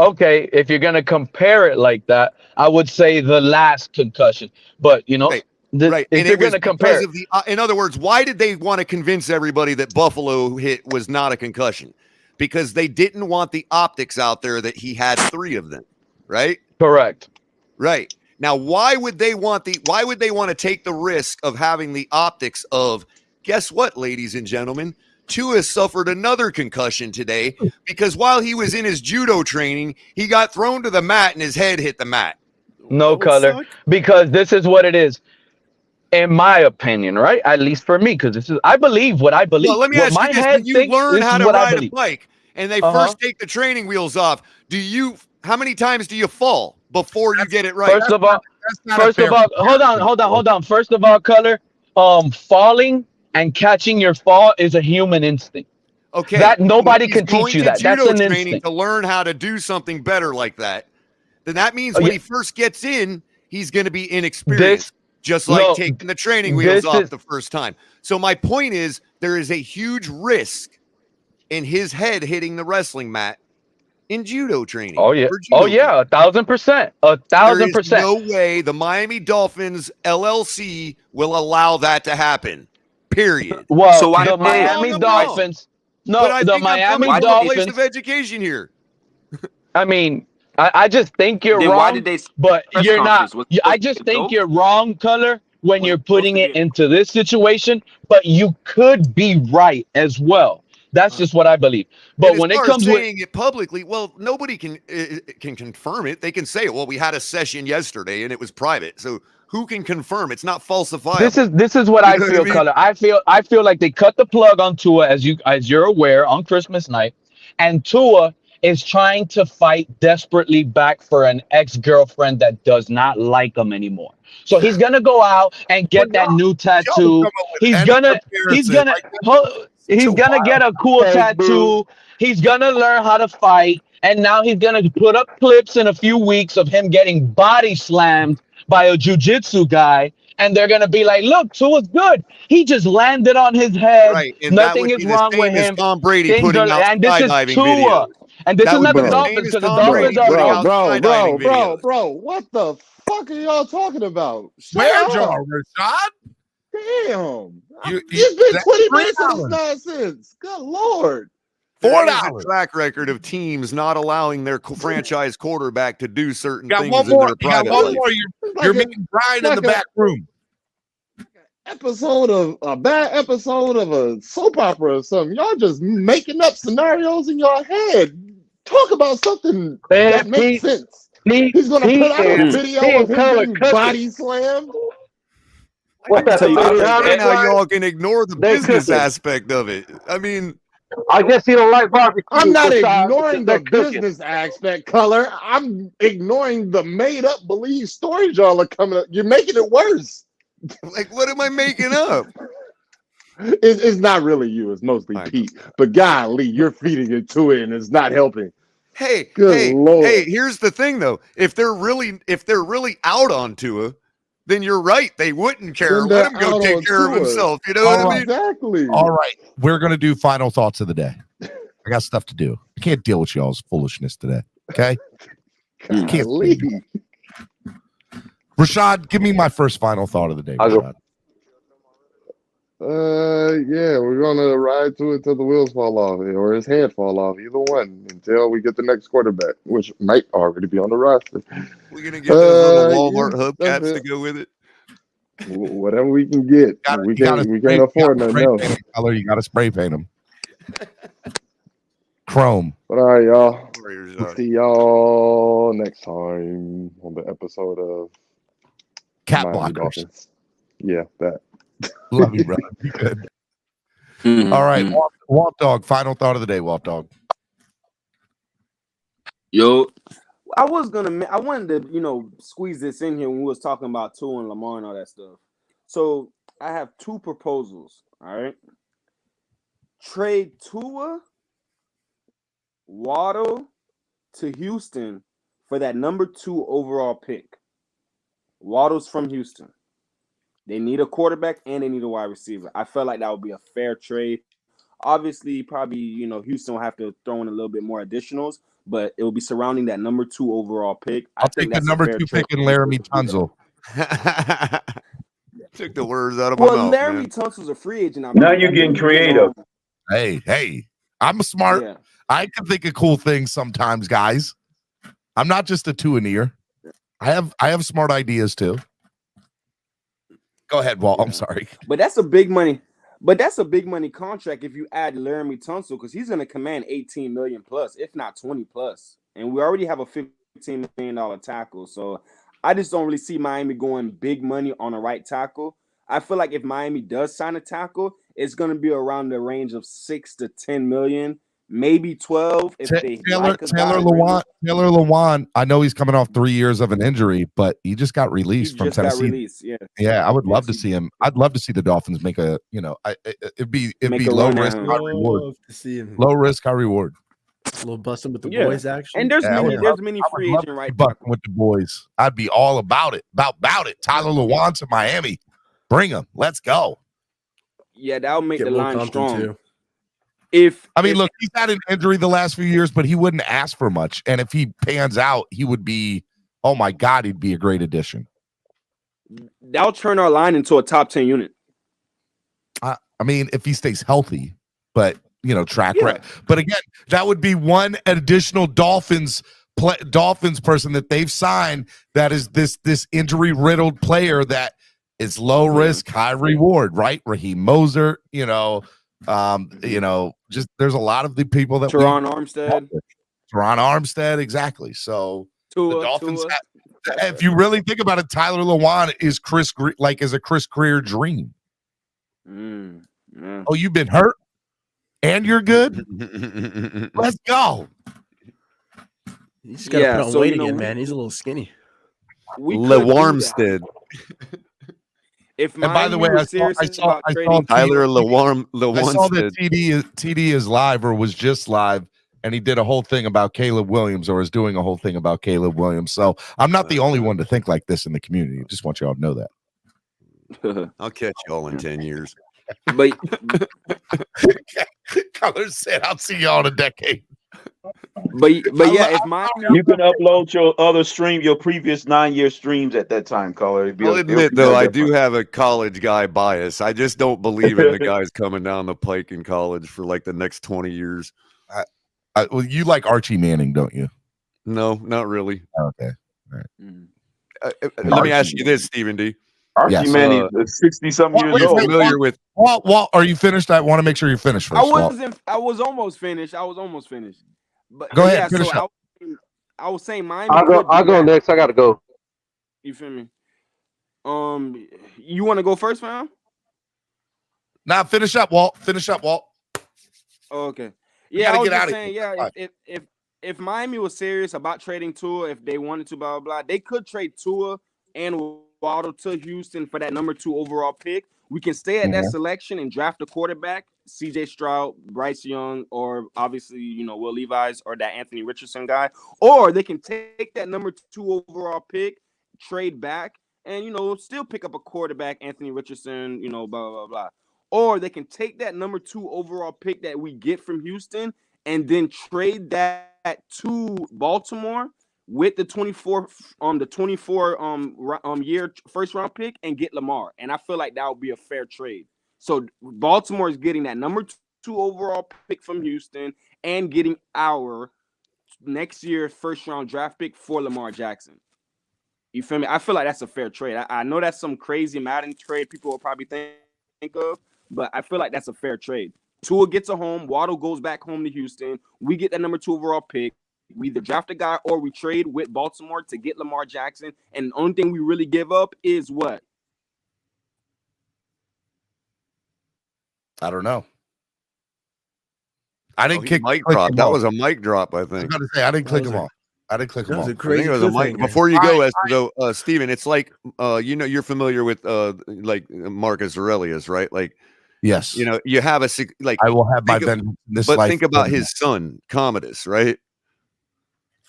Okay, if you're going to compare it like that, I would say the last concussion. But, you know, right. If you're going to compare it. In other words, why did they want to convince everybody that Buffalo hit was not a concussion? Because they didn't want the optics out there that he had 3 of them, right? Correct. Right. Now, why would they want to take the risk of having the optics of, guess what, ladies and gentlemen? Tua suffered another concussion today because while he was in his judo training, he got thrown to the mat and his head hit the mat. No color, because this is what it is, in my opinion, right? At least for me, because this is I believe what I believe. Well, let me what ask my you this: head when you thinks, learn this how is to what I ride a believe. bike and they first take the training wheels off, how many times do you fall before you get it right? First of all, hold on. First of all, color, falling and catching your fall is a human instinct. Okay, that nobody he's can teach going you to that. That's judo an training instinct. to learn how to do something better like that. Then that means when he first gets in, he's going to be inexperienced, just like taking the training wheels off the first time. So my point is, there is a huge risk in his head hitting the wrestling mat in judo training. Oh yeah, 1,000%, 1,000%. There is no way the Miami Dolphins LLC will allow that to happen. Period. Well, so the Miami Dolphins. No, but I the think Miami I'm coming Dolphins. from a place of education here. I mean, I just think you're Then wrong. why did they but press you're not. conference? Was I it just a think joke? you're wrong, color, when you're putting to it be- into this situation. But you could be right as well. That's just what I believe. But And when as it far as comes with saying it publicly, well, nobody can confirm it. They can say, well, we had a session yesterday and it was private. So who can confirm? It's not falsifiable. this is what You I know feel, I mean? color. I feel like they cut the plug on Tua, as you're aware, on Christmas night, and Tua is trying to fight desperately back for an ex-girlfriend that does not like him anymore. So he's gonna go out and get that new tattoo. He's gonna get a cool tattoo. He's gonna learn how to fight, and now he's gonna put up clips in a few weeks of him getting body slammed by a jiu-jitsu guy, and they're gonna be like, "Look, Tua's good. He just landed on his head. Right, and Nothing that would is be the wrong with same as him." Tom Brady Things putting are, out and this is skydiving Tua, videos. and this That is would not be the the Dolphins, same as because the Tom Dolphins Brady are putting wrong. out skydiving videos. Bro, what the fuck are y'all talking about? Where, Shut Joe up. Rashad? Damn. It's been 20 minutes of this nonsense. Good Lord. There is a track record of teams not allowing their franchise quarterback to do certain Got things one in more. their private One life. more. You're meeting Brian in the back room. A bad episode of a soap opera or something. Y'all just making up scenarios in your head. Talk about something that makes sense. He's gonna put out a video of him getting body slammed. I That's don't how understand how like, y'all can ignore the they business cooking. aspect of it. I mean, I guess you don't like barbecue. I'm not besides ignoring they're the cooking. business aspect, color. I'm ignoring the made up believe stories y'all are coming up. You're making it worse. Like, what am I making up? It's not really you. It's mostly Pete. But golly, you're feeding it to it, and it's not helping. Hey, Good Lord. here's the thing though. If they're really out on Tua, then you're right. They wouldn't care. Then Let him they're go out take on care of Tua. himself. You know what I mean? Exactly. All right. We're going to do final thoughts of the day. I got stuff to do. I can't deal with y'all's foolishness today. Okay? Golly. Rashad, give me my first final thought of the day, Rashad. Yeah, we're gonna ride to it till the wheels fall off or his head fall off, either one, until we get the next quarterback, which might already be on the roster. We're gonna get those little Walmart hubcaps to go with it. Whatever we can get. We can't afford nothing else. You gotta spray paint them. Chrome. But all right, y'all. We'll see y'all next time on the episode of Cat Miami Blockers. Dolphins. Yeah, that. Love you, brother. Be good. All right, Walt Dog. Final thought of the day, Walt Dog. Yo, I wanted to, squeeze this in here when we was talking about Tua and Lamar and all that stuff. So I have two proposals. All right, trade Tua, Waddle to Houston for that number 2 overall pick. Waddle's from Houston. They need a quarterback and they need a wide receiver. I felt like that would be a fair trade. Obviously, probably, Houston will have to throw in a little bit more additionals, but it will be surrounding that number 2 overall pick. I'll take the number 2 pick in Laramie Tunsil. Took the words out of my mouth. Well, Laramie Tunsil's a free agent. Now you're getting creative. Hey, I'm smart. Yeah. I can think of cool things sometimes, guys. I'm not just a two-an-ear. I have smart ideas too. Go ahead, Walt. I'm sorry. But that's a big money. But that's a big money contract if you add Laramie Tunsil, because he's going to command 18 million plus, if not 20 plus. And we already have a $15 million tackle. So I just don't really see Miami going big money on a right tackle. I feel like if Miami does sign a tackle, it's going to be around the range of 6 to 10 million, maybe 12 if they Taylor Lewan. I know he's coming off 3 years of an injury, but he just got released from Tennessee. Yeah, I would love to see him. I'd love to see the Dolphins make a, it'd be low risk, high reward. To see him. Low risk, high reward. A little busting with the boys, actually. And there's many free agent right bucking with the boys. I'd be all about it. About it. Tyler Lewan to Miami. Bring him. Let's go. Yeah, that'll make the line strong. Look, he's had an injury the last few years, but he wouldn't ask for much. And if he pans out, he would be, oh my God, he'd be a great addition. That'll turn our line into a top 10 unit. If he stays healthy, but track record. But again, that would be one additional Dolphins person that they've signed that is this injury riddled player that is low risk, high reward, right? Raheem Mostert, just there's a lot of the people that Teron Armstead, exactly. So the Dolphins, if you really think about it, Tyler Lewan is a Chris Greer dream. Oh, you've been hurt and you're good. Let's go. He's just gotta put on weight again, man. He's a little skinny. Lewarmstead. If and by the way, I saw Tyler Lewarmstead. I saw that TD is live or was just live, and he did a whole thing about Caleb Williams, or is doing a whole thing about Caleb Williams. So I'm not the only one to think like this in the community. I just want y'all to know that. I'll catch y'all in 10 years. But Color said, "I'll see y'all in a decade." But yeah, if you can upload your other stream, your previous 9-year streams at that time, Color. I'll admit though, I do have a college guy bias. I just don't believe in the guys coming down the pike in college for like the next 20 years. Well, you like Archie Manning, don't you? No, not really. Okay. All right. Let me ask you this, Stephen D. Archie Manning is 60-something years old. Familiar with? Walt, are you finished? I want to make sure you're finished first. I was almost finished. But go ahead, finish up. I was saying Miami. I'll go next. I gotta go. You feel me? You want to go first, fam? Nah, finish up, Walt. Oh, okay. Yeah, I was just saying. Yeah, if Miami was serious about trading Tua, if they wanted to, blah blah blah, they could trade Tua and Waddle to Houston for that number 2 overall pick. We can stay at that selection and draft a quarterback, CJ Stroud, Bryce Young, or obviously, Will Levis or that Anthony Richardson guy. Or they can take that number 2 overall pick, trade back, and, still pick up a quarterback, Anthony Richardson, blah, blah, blah. Or they can take that number 2 overall pick that we get from Houston and then trade that to Baltimore with the 24 year first round pick and get Lamar. And I feel like that would be a fair trade. So Baltimore is getting that number 2 overall pick from Houston and getting our next year first round draft pick for Lamar Jackson. You feel me? I feel like that's a fair trade. I know that's some crazy Madden trade people will probably think of, but I feel like that's a fair trade. Tua gets a home. Waddle goes back home to Houston. We get that number 2 overall pick. We either draft a guy or we trade with Baltimore to get Lamar Jackson. And the only thing we really give up is what? I don't know. I didn't kick mic drop. That was a mic drop, I think. I was about to say, I didn't click him off. I think it was a mic. Before you go, Steven, it's like you're familiar with like Marcus Aurelius, right? Like, yes, you have a like. I will have my vengeance in this life. But think about his son, Commodus, right?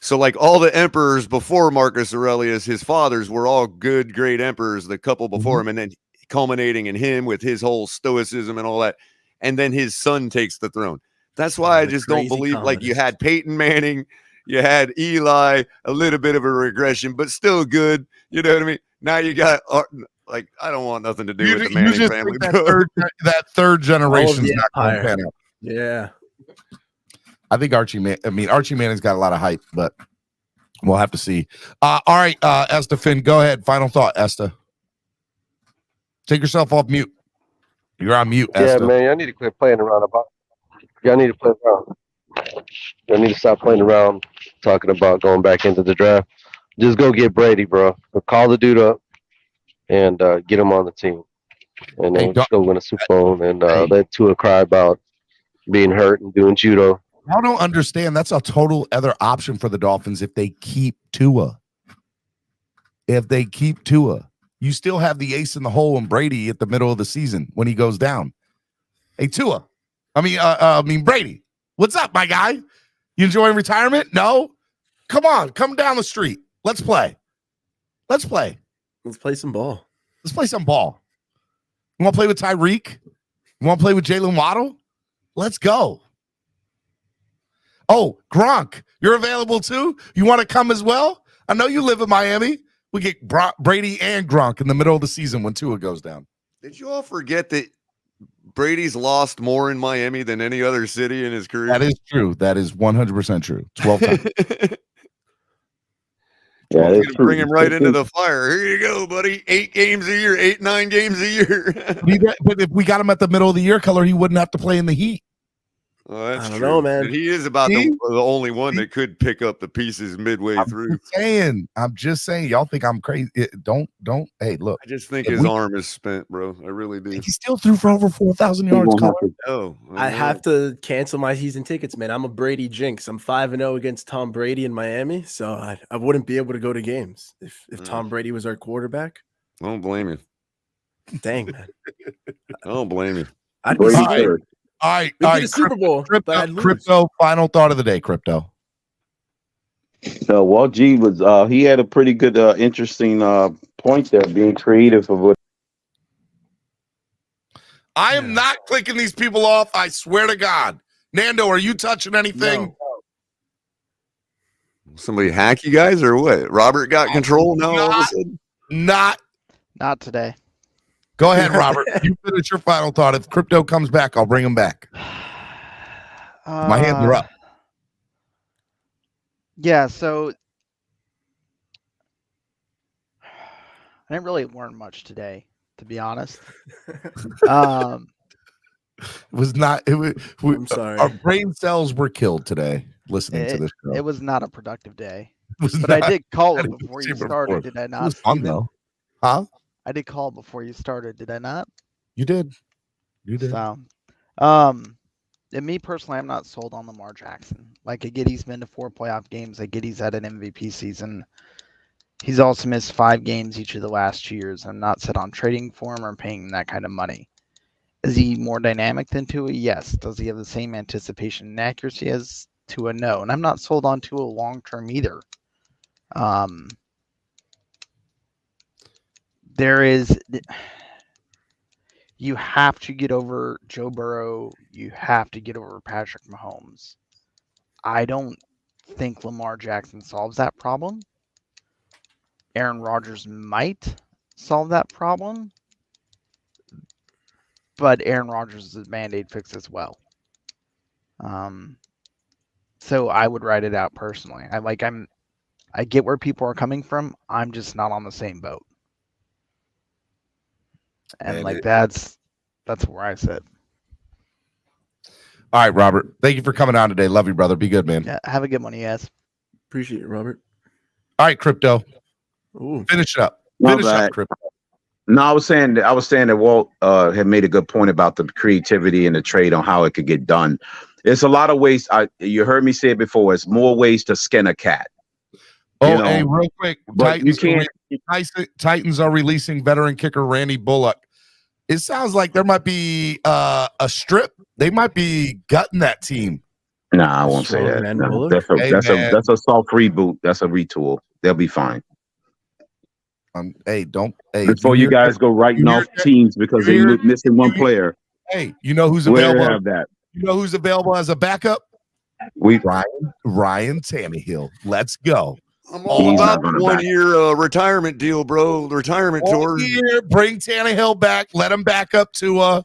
So, like all the emperors before Marcus Aurelius, his fathers were all good, great emperors. The couple before him, and then culminating in him with his whole stoicism and all that, and then his son takes the throne. That's why I just don't believe. Commodus. Like you had Peyton Manning. You had Eli, a little bit of a regression, but still good. You know what I mean? Now you got, I don't want nothing to do with the Manning family. That third generation's not going to pan out. Yeah. I think Archie Manning's got a lot of hype, but We'll have to see. All right, Esther Finn, go ahead. Final thought, Esther. Take yourself off mute. You're on mute, Esther. Yeah, man, y'all need to quit playing around about. Y'all need to play around. Y'all need to stop playing around talking about going back into the draft. Just go get Brady, bro. Call the dude up and get him on the team. And then just go win a Super Bowl and let Tua cry about being hurt and doing judo. I don't understand. That's a total other option for the Dolphins if they keep Tua. If they keep Tua, you still have the ace in the hole and Brady at the middle of the season when he goes down. Hey, Tua. I mean Brady. What's up, my guy? You enjoying retirement? No? Come on, come down the street. Let's play. Let's play. Let's play some ball. Let's play some ball. You want to play with Tyreek? You want to play with Jalen Waddle? Let's go. Oh, Gronk, you're available too? You want to come as well? I know you live in Miami. We get Brady and Gronk in the middle of the season when Tua goes down. Did you all forget that Brady's lost more in Miami than any other city in his career? That is true. That is 100% true. 12 times. Yeah, that's true. Bring him right into the fire. Here you go, buddy. 8 games a year, 9 games a year. But if we got him at the middle of the year color, he wouldn't have to play in the heat. Oh, that's I don't true. know, man. But he is about the only one that could pick up the pieces midway through. I'm just saying. Y'all think I'm crazy. Don't. Hey, look. I just think his arm is spent, bro. I really do. He still threw for over 4,000 yards. I have to cancel my season tickets, man. I'm a Brady jinx. I'm 5-0 against Tom Brady in Miami, so I wouldn't be able to go to games if Tom Brady was our quarterback. I don't blame you. Dang, man. I don't blame you. I'd be scared. All right, We did a Super Bowl, but I'd lose. Crypto. Final thought of the day, Crypto. Well, G was he had a pretty good, interesting point there, being creative of what. I am not clicking these people off. I swear to God. Nando, are you touching anything? No. Somebody hack you guys or what? Robert got control now all of a sudden? Not today. Go ahead, Robert. You finish your final thought. If Crypto comes back, I'll bring him back. My hands are up. Yeah, so I didn't really learn much today, to be honest. I'm sorry. Our brain cells were killed today listening to this show. It was not a productive day. But I did call it before you started, did I not? It was fun, though. Huh? I did call before you started, did I not? You did. You did. So, and me personally, I'm not sold on Lamar Jackson. Like, I get he's been to 4 playoff games. I get he's had an MVP season. He's also missed 5 games each of the last 2 years. I'm not set on trading for him or paying him that kind of money. Is he more dynamic than Tua? Yes. Does he have the same anticipation and accuracy as Tua? No. And I'm not sold on Tua long term either. You have to get over Joe Burrow. You have to get over Patrick Mahomes. I don't think Lamar Jackson solves that problem. Aaron Rodgers might solve that problem, but Aaron Rodgers is a Band-Aid fix as well. So I would write it out personally. I get where people are coming from. I'm just not on the same boat. And that's where I sit. All right, Robert. Thank you for coming on today. Love you, brother. Be good, man. Yeah, have a good one, yes. Appreciate it, Robert. All right, Crypto. Ooh. Finish it up. Finish up, Crypto. No, I was saying that Walt had made a good point about the creativity and the trade on how it could get done. There's a lot of ways. You heard me say it before. It's more ways to skin a cat. Hey, real quick. Titans are releasing veteran kicker Randy Bullock. It sounds like there might be a strip. They might be gutting that team. Nah, I won't say that. No, that's a soft reboot. That's a retool. They'll be fine. Before you guys go writing off teams because they're missing one player. Hey, you know who's available? Have that. You know who's available as a backup? Ryan Tannehill. Let's go. I'm all about the 1-year retirement deal, bro. The retirement tour. Bring Tannehill back. Let him back up to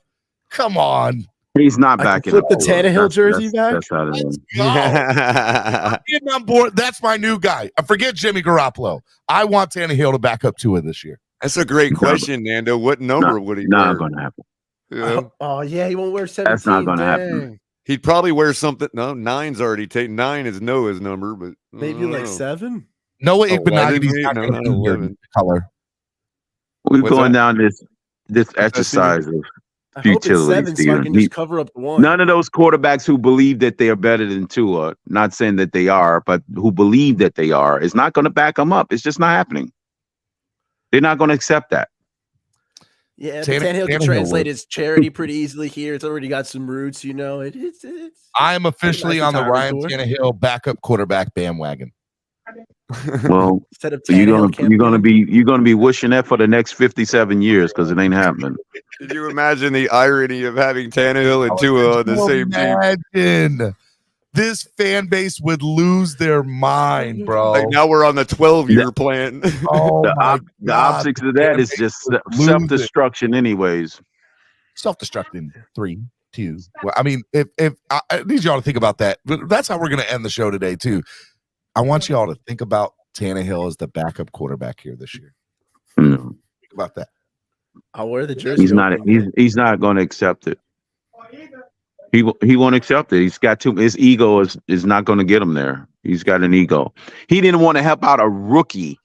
come on. He's not I can backing flip up. the Tannehill jersey back. That's out of him. I'm getting on board. That's my new guy. I forget Jimmy Garoppolo. I want Tannehill to back up Tua this year. That's a great question, Nando. What number would he wear? Not going to happen. Yeah. Oh yeah, he won't wear 17. That's not going to Dang. happen. He'd probably wear something. No, 9's already taken. 9 is Noah's number, but Maybe like 7. Noah 11, Igbenogany's not no, going to not be here 11. color. We're What's going that? down this exercise of I hope it's futility. 7 so I can just cover up the 1. None of those quarterbacks who believe that they are better than Tua, not saying that they are, but who believe that they are, is not going to back them up. It's just not happening. They're not going to accept that. Yeah, but Tannehill can translate his charity pretty easily here. It's already got some roots, you know. It's I'm officially nice on the Ryan tour. Tannehill backup quarterback bandwagon. Well, Instead of you're Tannehill gonna be wishing that for the next 57 years because it ain't happening. Could you imagine the irony of having Tannehill and Tua on the same team? Imagine this fan base would lose their mind, bro. Like now we're on the 12-year plan. Oh The optics of that is just self-destruction, anyways. Self-destructing. 3, 2. Well, I mean, if I need y'all to think about that. But that's how we're going to end the show today too. I want y'all to think about Tannehill as the backup quarterback here this year. Think about that. I'll wear the jersey. He's not going to accept it. He won't accept it. He's got his ego is not going to get him there. He's got an ego. He didn't want to help out a rookie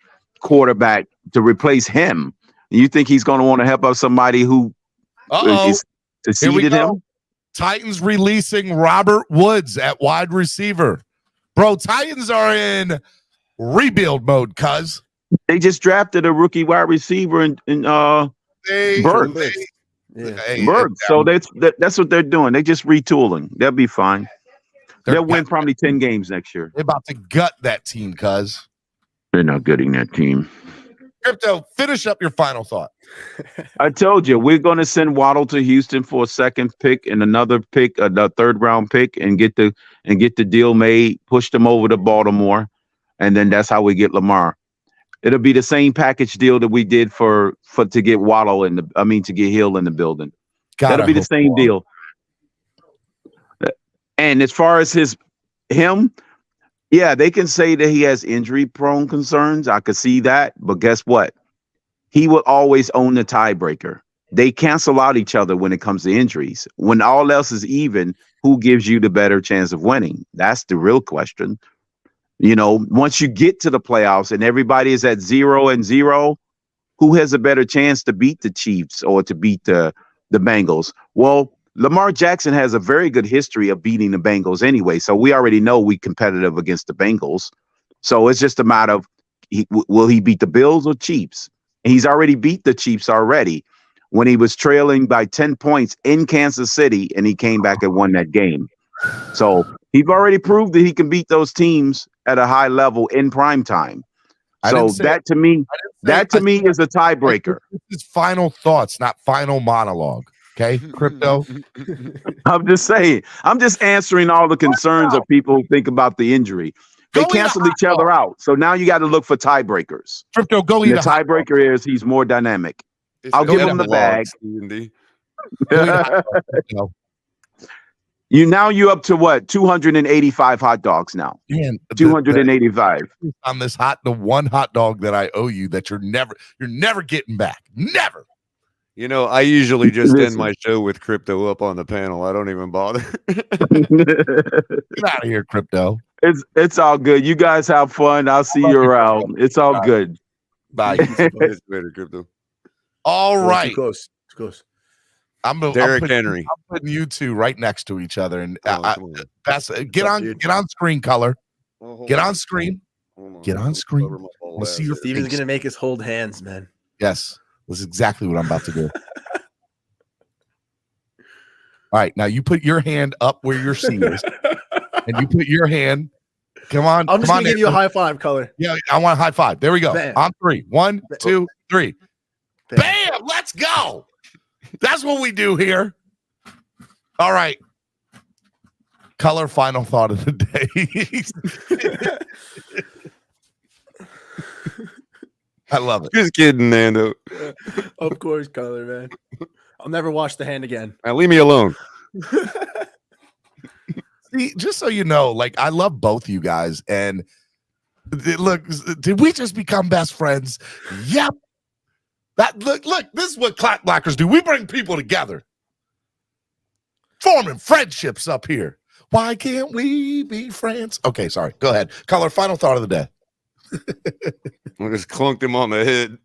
quarterback to replace him. You think he's going to want to help out somebody who succeeded him? Titans releasing Robert Woods at wide receiver. Bro, Titans are in rebuild mode, cuz. They just drafted a rookie wide receiver in Berg. Berg. So that's what they're doing. They're just retooling. They'll be fine. They'll win probably 10 games next year. They're about to gut that team, cuz. They're not gutting that team. Crypto, finish up your final thought. I told you we're going to send Waddle to Houston for a second pick and another pick, the 3rd round pick, and get the deal made. Push them over to Baltimore, and then that's how we get Lamar. It'll be the same package deal that we did for to get Waddle to get Hill in the building. That'll be the same deal. And as far as him. Yeah, they can say that he has injury-prone concerns. I could see that. But guess what? He will always own the tiebreaker. They cancel out each other when it comes to injuries. When all else is even, who gives you the better chance of winning? That's the real question. You know, once you get to the playoffs and everybody is at 0-0, who has a better chance to beat the Chiefs or to beat the Bengals? Well, Lamar Jackson has a very good history of beating the Bengals anyway, so we already know we're competitive against the Bengals. So it's just a matter of will he beat the Bills or Chiefs? He's already beat the Chiefs already when he was trailing by 10 points in Kansas City, and he came back and won that game. So he's already proved that he can beat those teams at a high level in prime time. So that to me is a tiebreaker. This is final thoughts, not final monologue. Okay, Crypto. I'm just saying. I'm just answering all the concerns of people who think about the injury. They cancel each other out. So now you got to look for tiebreakers. Crypto, go eat the tiebreaker is he's more dynamic. I'll give him the bag. You're up to what? 285 hot dogs now. Man, 285 on this the one hot dog that I owe you that you're never getting back. Never. You know, I usually just end my show with Crypto up on the panel. I don't even bother. Get out of here, Crypto. It's all good. You guys have fun. I'll see you around. It's all good. Bye. Later, Crypto. All right. Too close. Derrick Henry. I'm putting you two right next to each other, and get on screen, color. Get on screen. Get on screen. We'll see your Steven's gonna make us hold hands, man. Yes. That's exactly what I'm about to do. All right, now you put your hand up where your seat is, and you put your hand. Come on, I'm just gonna give you a high five, color. Yeah, I want a high five. There we go. Bam. On 3. 1, 2, 3. Bam! Let's go. That's what we do here. All right. Color final thought of the day. I love it. Just kidding, Nando. Of course, color, man. I'll never wash the hand again. Now leave me alone. See, just so you know, like I love both you guys, and look, did we just become best friends? Yep. That look, this is what clock blockers do. We bring people together, forming friendships up here. Why can't we be friends? Okay, sorry. Go ahead. Color, final thought of the day. I just clunked him on the head.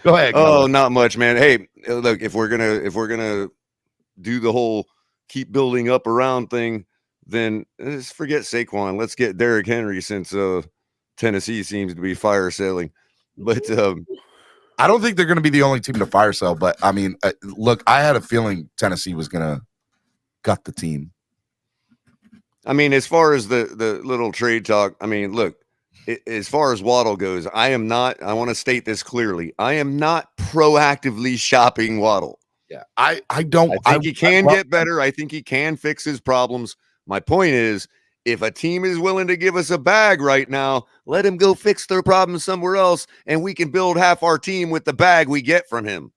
Go ahead. Oh, not much, man. Hey, look, if we're gonna do the whole keep building up around thing, then let's forget Saquon. Let's get Derrick Henry since Tennessee seems to be fire selling. But I don't think they're going to be the only team to fire sell. But I mean, look, I had a feeling Tennessee was going to gut the team. I mean, as far as the little trade talk, I mean, look, as far as Waddle goes, I want to state this clearly. I am not proactively shopping Waddle. Yeah, I don't. I think he can get better. I think he can fix his problems. My point is, if a team is willing to give us a bag right now, let him go fix their problems somewhere else, and we can build half our team with the bag we get from him.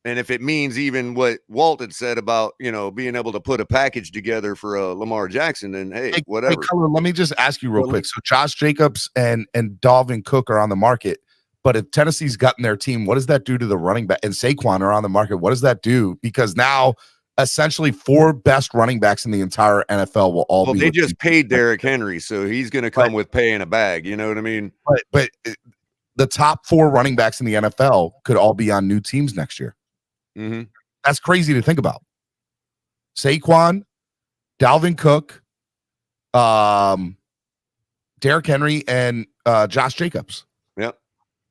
And if it means even what Walt had said about, being able to put a package together for Lamar Jackson, then hey, whatever. Hey, Color, let me just ask you real quick. So Josh Jacobs and Dalvin Cook are on the market. But if Tennessee's gotten their team, what does that do to the running back? And Saquon are on the market. What does that do? Because now, essentially, 4 best running backs in the entire NFL will all be. They just paid Derrick Henry, so he's going to come with paying a bag. You know what I mean? But the top 4 running backs in the NFL could all be on new teams next year. Mm-hmm. That's crazy to think about. Saquon, Dalvin Cook, Derrick Henry, and Josh Jacobs. Yep.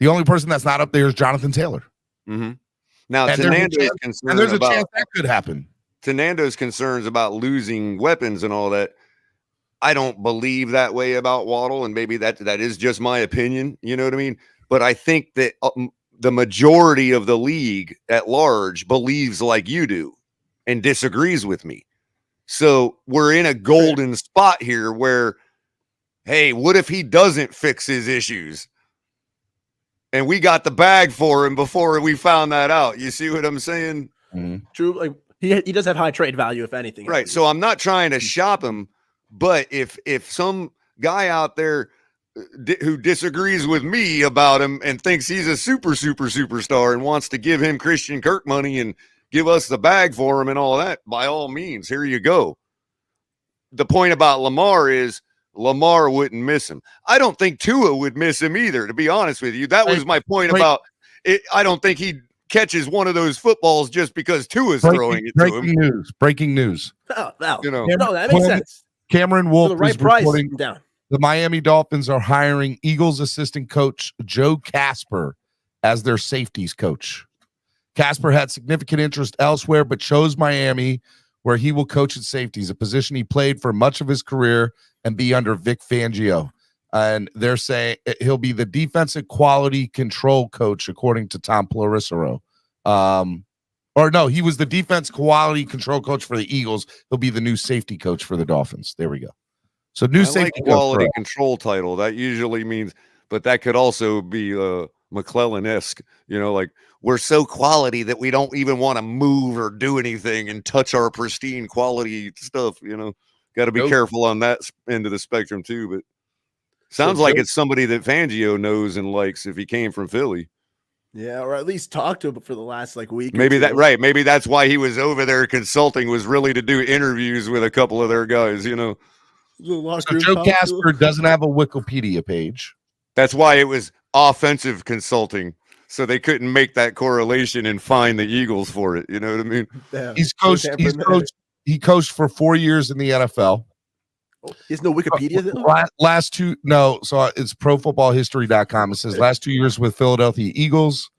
The only person that's not up there is Jonathan Taylor. Mm-hmm. Now, and there's a chance that could happen. To Nando's concerns about losing weapons and all that, I don't believe that way about Waddle, and maybe that is just my opinion. You know what I mean? But I think that the majority of the league at large believes like you do and disagrees with me. So we're in a golden spot here where, hey, what if he doesn't fix his issues? And we got the bag for him before we found that out. You see what I'm saying? Mm-hmm. True. Like he does have high trade value, if anything. Right. So I'm not trying to shop him, but if some guy out there who disagrees with me about him and thinks he's a superstar and wants to give him Christian Kirk money and give us the bag for him and all that, by all means, here you go. The point about Lamar is Lamar wouldn't miss him. I don't think Tua would miss him either, to be honest with you. That was my point about it. I don't think he catches one of those footballs just because Tua's throwing it to him. Breaking news. Oh, no, that makes sense. Cameron Wolf for the right is price. reporting Down. the Miami Dolphins are hiring Eagles assistant coach Joe Casper as their safeties coach. Casper had significant interest elsewhere, but chose Miami, where he will coach at safeties, a position he played for much of his career and be under Vic Fangio. And they're saying he'll be the defensive quality control coach, according to Tom Pelissero. Or no, he was the defense quality control coach for the Eagles. He'll be the new safety coach for the Dolphins. There we go. So new safety quality control title. That usually means, but that could also be McClellan-esque, like we're so quality that we don't even want to move or do anything and touch our pristine quality stuff. Got to be careful on that end of the spectrum too. But sounds like it's somebody that Fangio knows and likes if he came from Philly. Yeah, or at least talk to him for the last week. Maybe Maybe that's why he was over there consulting, was really to do interviews with a couple of their guys. So Joe Casper doesn't have a Wikipedia page. That's why it was offensive consulting. So they couldn't make that correlation and find the Eagles for it. You know what I mean? Damn. He coached for 4 years in the NFL. Oh, he has no Wikipedia. Last two, no. So it's profootballhistory.com. It says last 2 years with Philadelphia Eagles,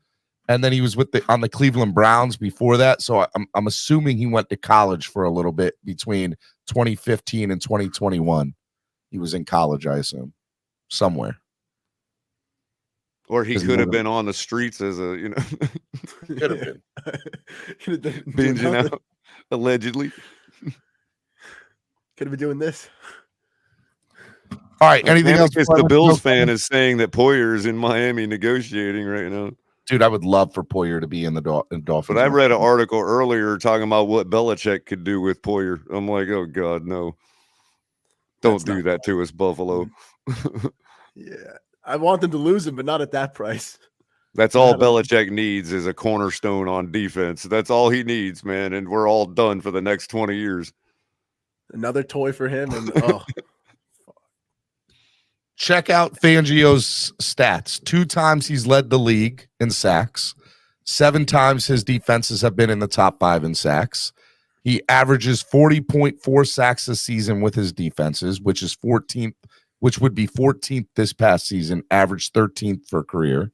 and then he was on the Cleveland Browns before that. So I'm assuming he went to college for a little bit between 2015 and 2021. He was in college, I assume, somewhere. Or he could have been on the streets as a, could have been binging out, allegedly. Could have been doing this. All right. Anything else? The Bills fan is saying that Poyer's in Miami negotiating right now. Dude, I would love for Poyer to be in the Dolphins. But I read an article earlier talking about what Belichick could do with Poyer. I'm like, oh God, no. Don't do that to us, Buffalo. Yeah. I want them to lose him, but not at that price. That's all Belichick needs is a cornerstone on defense. That's all he needs, man. And we're all done for the next 20 years. Another toy for him. And check out Fangio's stats. 2 times he's led the league in sacks. 7 times his defenses have been in the top 5 in sacks. He averages 40.4 sacks a season with his defenses, which is 14th, which would be 14th this past season, averaged 13th for career.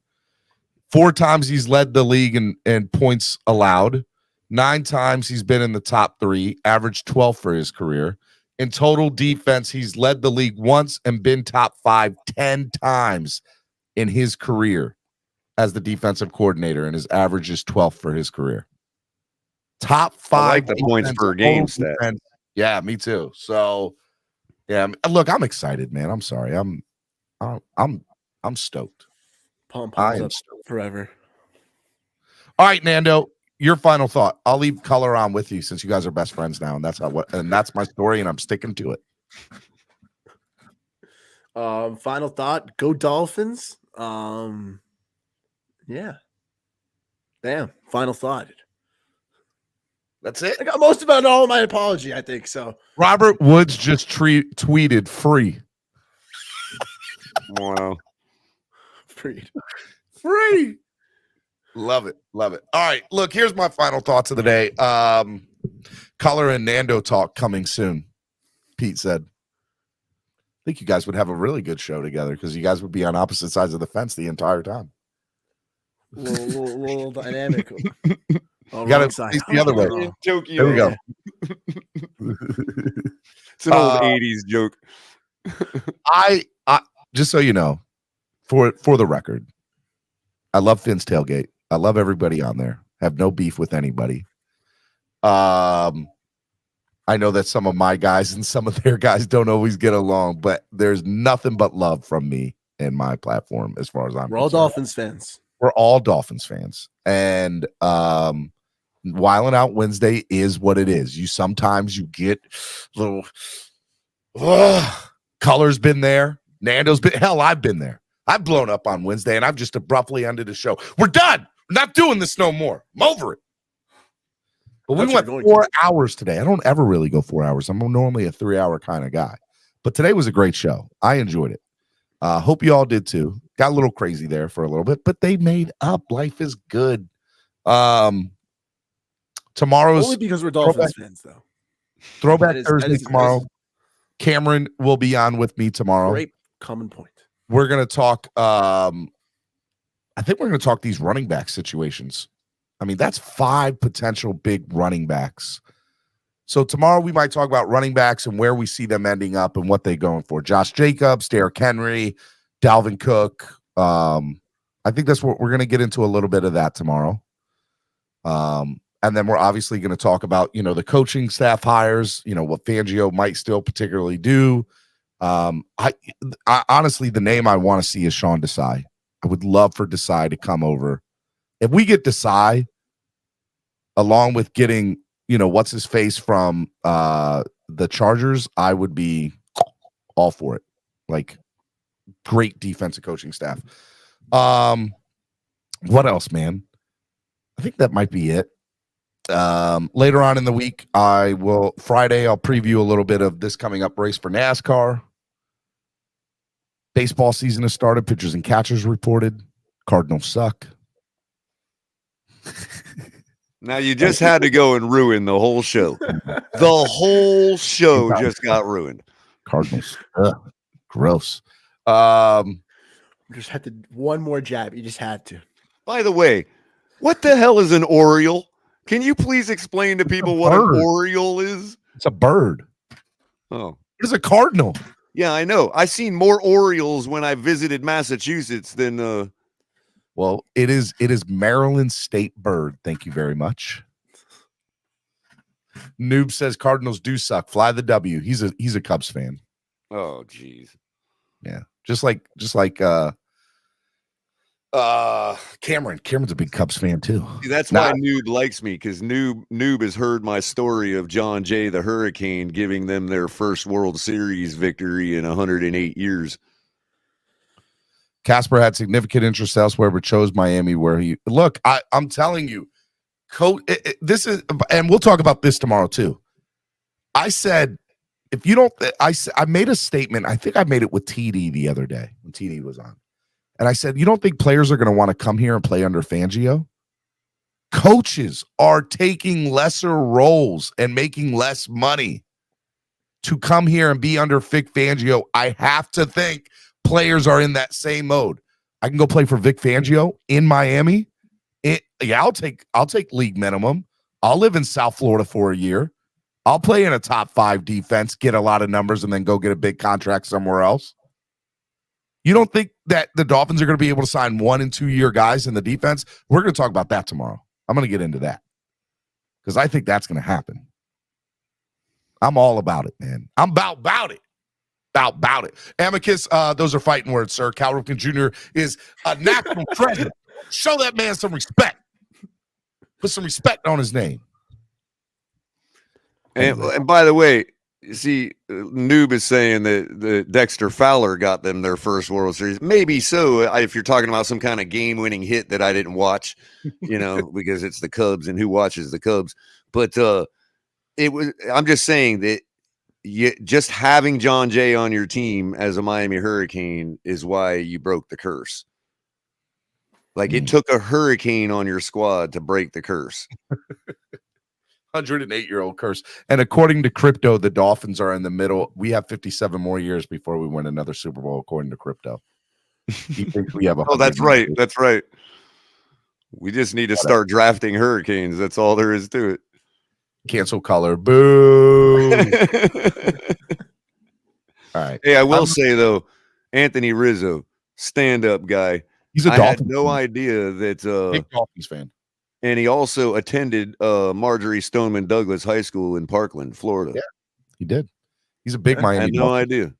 4 times he's led the league in points allowed. 9 times he's been in the top 3, averaged 12 for his career. In total defense, he's led the league once and been top 5 10 times in his career as the defensive coordinator, and his average is 12th for his career. Top 5. I like the points per game stat. Yeah, me too. So, yeah, look, I'm excited, man. I'm sorry. I'm stoked. Pump I am up forever. All right, Nando, your final thought. I'll leave color on with you since you guys are best friends now, and that's my story, and I'm sticking to it. Final thought: go Dolphins. Yeah. Damn. Final thought. That's it. I got most about all of my apology, I think so. Robert Woods just tweeted free. Wow. Free. Love it. All right, look, here's my final thoughts of the day. Color and Nando talk coming soon, Pete said. I think you guys would have a really good show together because you guys would be on opposite sides of the fence the entire time. Little dynamic. You got to face the other way. Tokyo. There we go. It's an old 80s joke. I just so you know, for the record, I love Finn's Tailgate. I love everybody on there. Have no beef with anybody. I know that some of my guys and some of their guys don't always get along, but there's nothing but love from me and my platform as far as I'm We're all Dolphins fans. We're all Dolphins fans. And Wiling Out Wednesday is what it is. Sometimes you get little Color's been there. Nando's been I've been there. I've blown up on Wednesday and I've just abruptly ended the show. We're done. We're not doing this no more. I'm over it. But we went 4 hours today. I don't ever really go 4 hours. I'm normally a 3-hour kind of guy. But today was a great show. I enjoyed it. Hope you all did too. Got a little crazy there for a little bit, but they made up. Life is good. Tomorrow's only because we're Dolphins fans, though. Throwback Thursday tomorrow. Cameron will be on with me tomorrow. Great common point. We're gonna talk. I think we're gonna talk these running back situations. I mean, that's 5 potential big running backs. So tomorrow we might talk about running backs and where we see them ending up and what they're going for. Josh Jacobs, Derrick Henry, Dalvin Cook. I think that's what we're going to get into a little bit of that tomorrow. And then we're obviously going to talk about, the coaching staff hires, what Fangio might still particularly do. I honestly, the name I want to see is Sean Desai. I would love for Desai to come over. If we get Desai, along with getting, what's his face from the Chargers, I would be all for it. Like, great defensive coaching staff. What else, man? I think that might be it. Later on in the week, Friday, I'll preview a little bit of this coming up race for NASCAR. Baseball season has started. Pitchers and catchers reported. Cardinals suck. Now you just had to go and ruin the whole show. The whole show just got ruined. Cardinals. Gross. Just had to one more jab. You just had to. By the way, what the hell is an Oriole? Can you please explain to people what an Oriole is? It's a bird. Oh. What is a cardinal? Yeah, I know. I've seen more Orioles when I visited Massachusetts than Well, it is Maryland state bird. Thank you very much. Noob says Cardinals do suck. Fly the W. He's a Cubs fan. Oh, geez. Yeah. Just like Cameron's a big Cubs fan too. See, that's why Noob likes me, because Noob has heard my story of John Jay the Hurricane giving them their first World Series victory in 108 years. Casper had significant interest elsewhere, but chose Miami, where I'm telling you, coach. This is, and we'll talk about this tomorrow too. I said, if you don't, I made a statement. I think I made it with TD the other day when TD was on, and I said, you don't think players are going to want to come here and play under Fangio? Coaches are taking lesser roles and making less money to come here and be under Vic Fangio. I have to think players are in that same mode. I can go play for Vic Fangio in Miami. I'll take league minimum. I'll live in South Florida for a year. I'll play in a top 5 defense, get a lot of numbers, and then go get a big contract somewhere else. You don't think that the Dolphins are going to be able to sign 1 and 2 year guys in the defense? We're going to talk about that tomorrow. I'm going to get into that because I think that's going to happen. I'm all about it, man. I'm about it. About it. Amicus, those are fighting words, sir. Cal Ripken Jr. is a national treasure. Show that man some respect. Put some respect on his name. And by the way, you see, Noob is saying that the Dexter Fowler got them their first World Series. Maybe so, if you're talking about some kind of game-winning hit that I didn't watch, because it's the Cubs and who watches the Cubs. But I'm just saying that just having John Jay on your team as a Miami Hurricane is why you broke the curse. Like it took a hurricane on your squad to break the curse. 108-year-old curse. And according to crypto, the Dolphins are in the middle. We have 57 more years before we win another Super Bowl, according to crypto. He thinks we have that's right. That's right. We just need to start drafting hurricanes. That's all there is to it. Cancel color. Boo. All right. Hey, I will say, though, Anthony Rizzo, stand-up guy. He's a I Dolphins had no fan. idea that Big Dolphins fan. And he also attended Marjorie Stoneman Douglas High School in Parkland, Florida. Yeah, he did. He's a big Miami. I had no idea.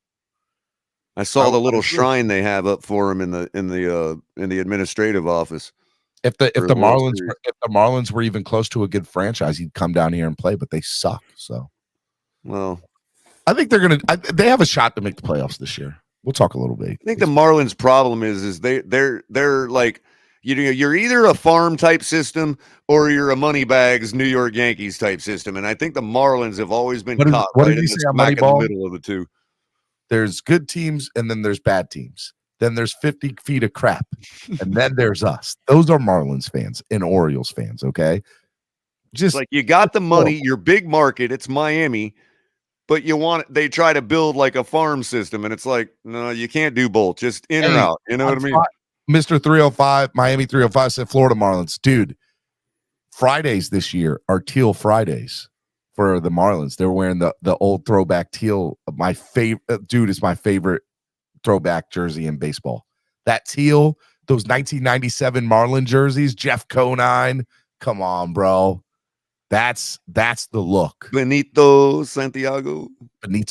I saw the little shrine they have up for him in the administrative office. If the Marlins were even close to a good franchise, he'd come down here and play, but they suck. So, well, I think they have a shot to make the playoffs this year. We'll talk a little bit. I think the Marlins' problem is they're like, you're either a farm type system or you're a Moneybags New York Yankees type system, and I think the Marlins have always been caught right in the smack in the middle of the two. There's good teams, and then there's bad teams. Then there's 50 feet of crap, and then there's us. Those are Marlins fans and Orioles fans. Okay, just like you got the money, your big market. It's Miami. But they try to build like a farm system, and it's like, no, you can't do both. Just in or out. You know what I mean? Mr. 305, Miami 305 said Florida Marlins. Dude, Fridays this year are teal Fridays for the Marlins. They're wearing the old throwback teal. My favorite, dude, is my favorite throwback jersey in baseball. That teal, those 1997 Marlin jerseys, Jeff Conine. Come on, bro. That's the look. Benito Santiago. Dude,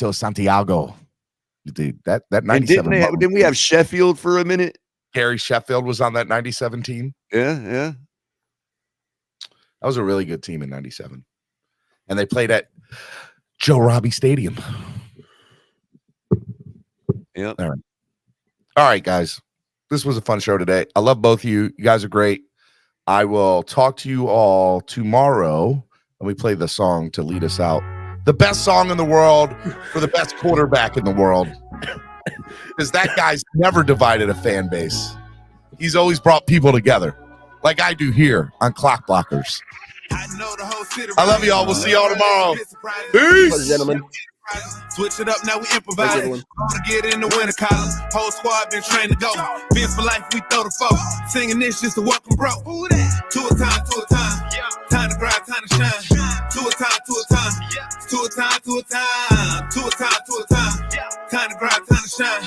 that 97. Didn't we have Sheffield for a minute? Gary Sheffield was on that 97 team. Yeah. That was a really good team in 97. And they played at Joe Robbie Stadium. Yeah. All right, guys. This was a fun show today. I love both of you. You guys are great. I will talk to you all tomorrow. Let me play the song to lead us out. The best song in the world for the best quarterback in the world. Because that guy's never divided a fan base. He's always brought people together, like I do here on Clock Blockers. I love y'all. We'll see y'all tomorrow. Peace. Gentlemen. Switch it up, now we improvise. Gonna get in the winter collar. Whole squad been trained to go. Vince for life, we throw the folk. Singing this just to welcome bro. To a time. Time to grind, time to shine. To a time. To a time. Time to grind, time to shine.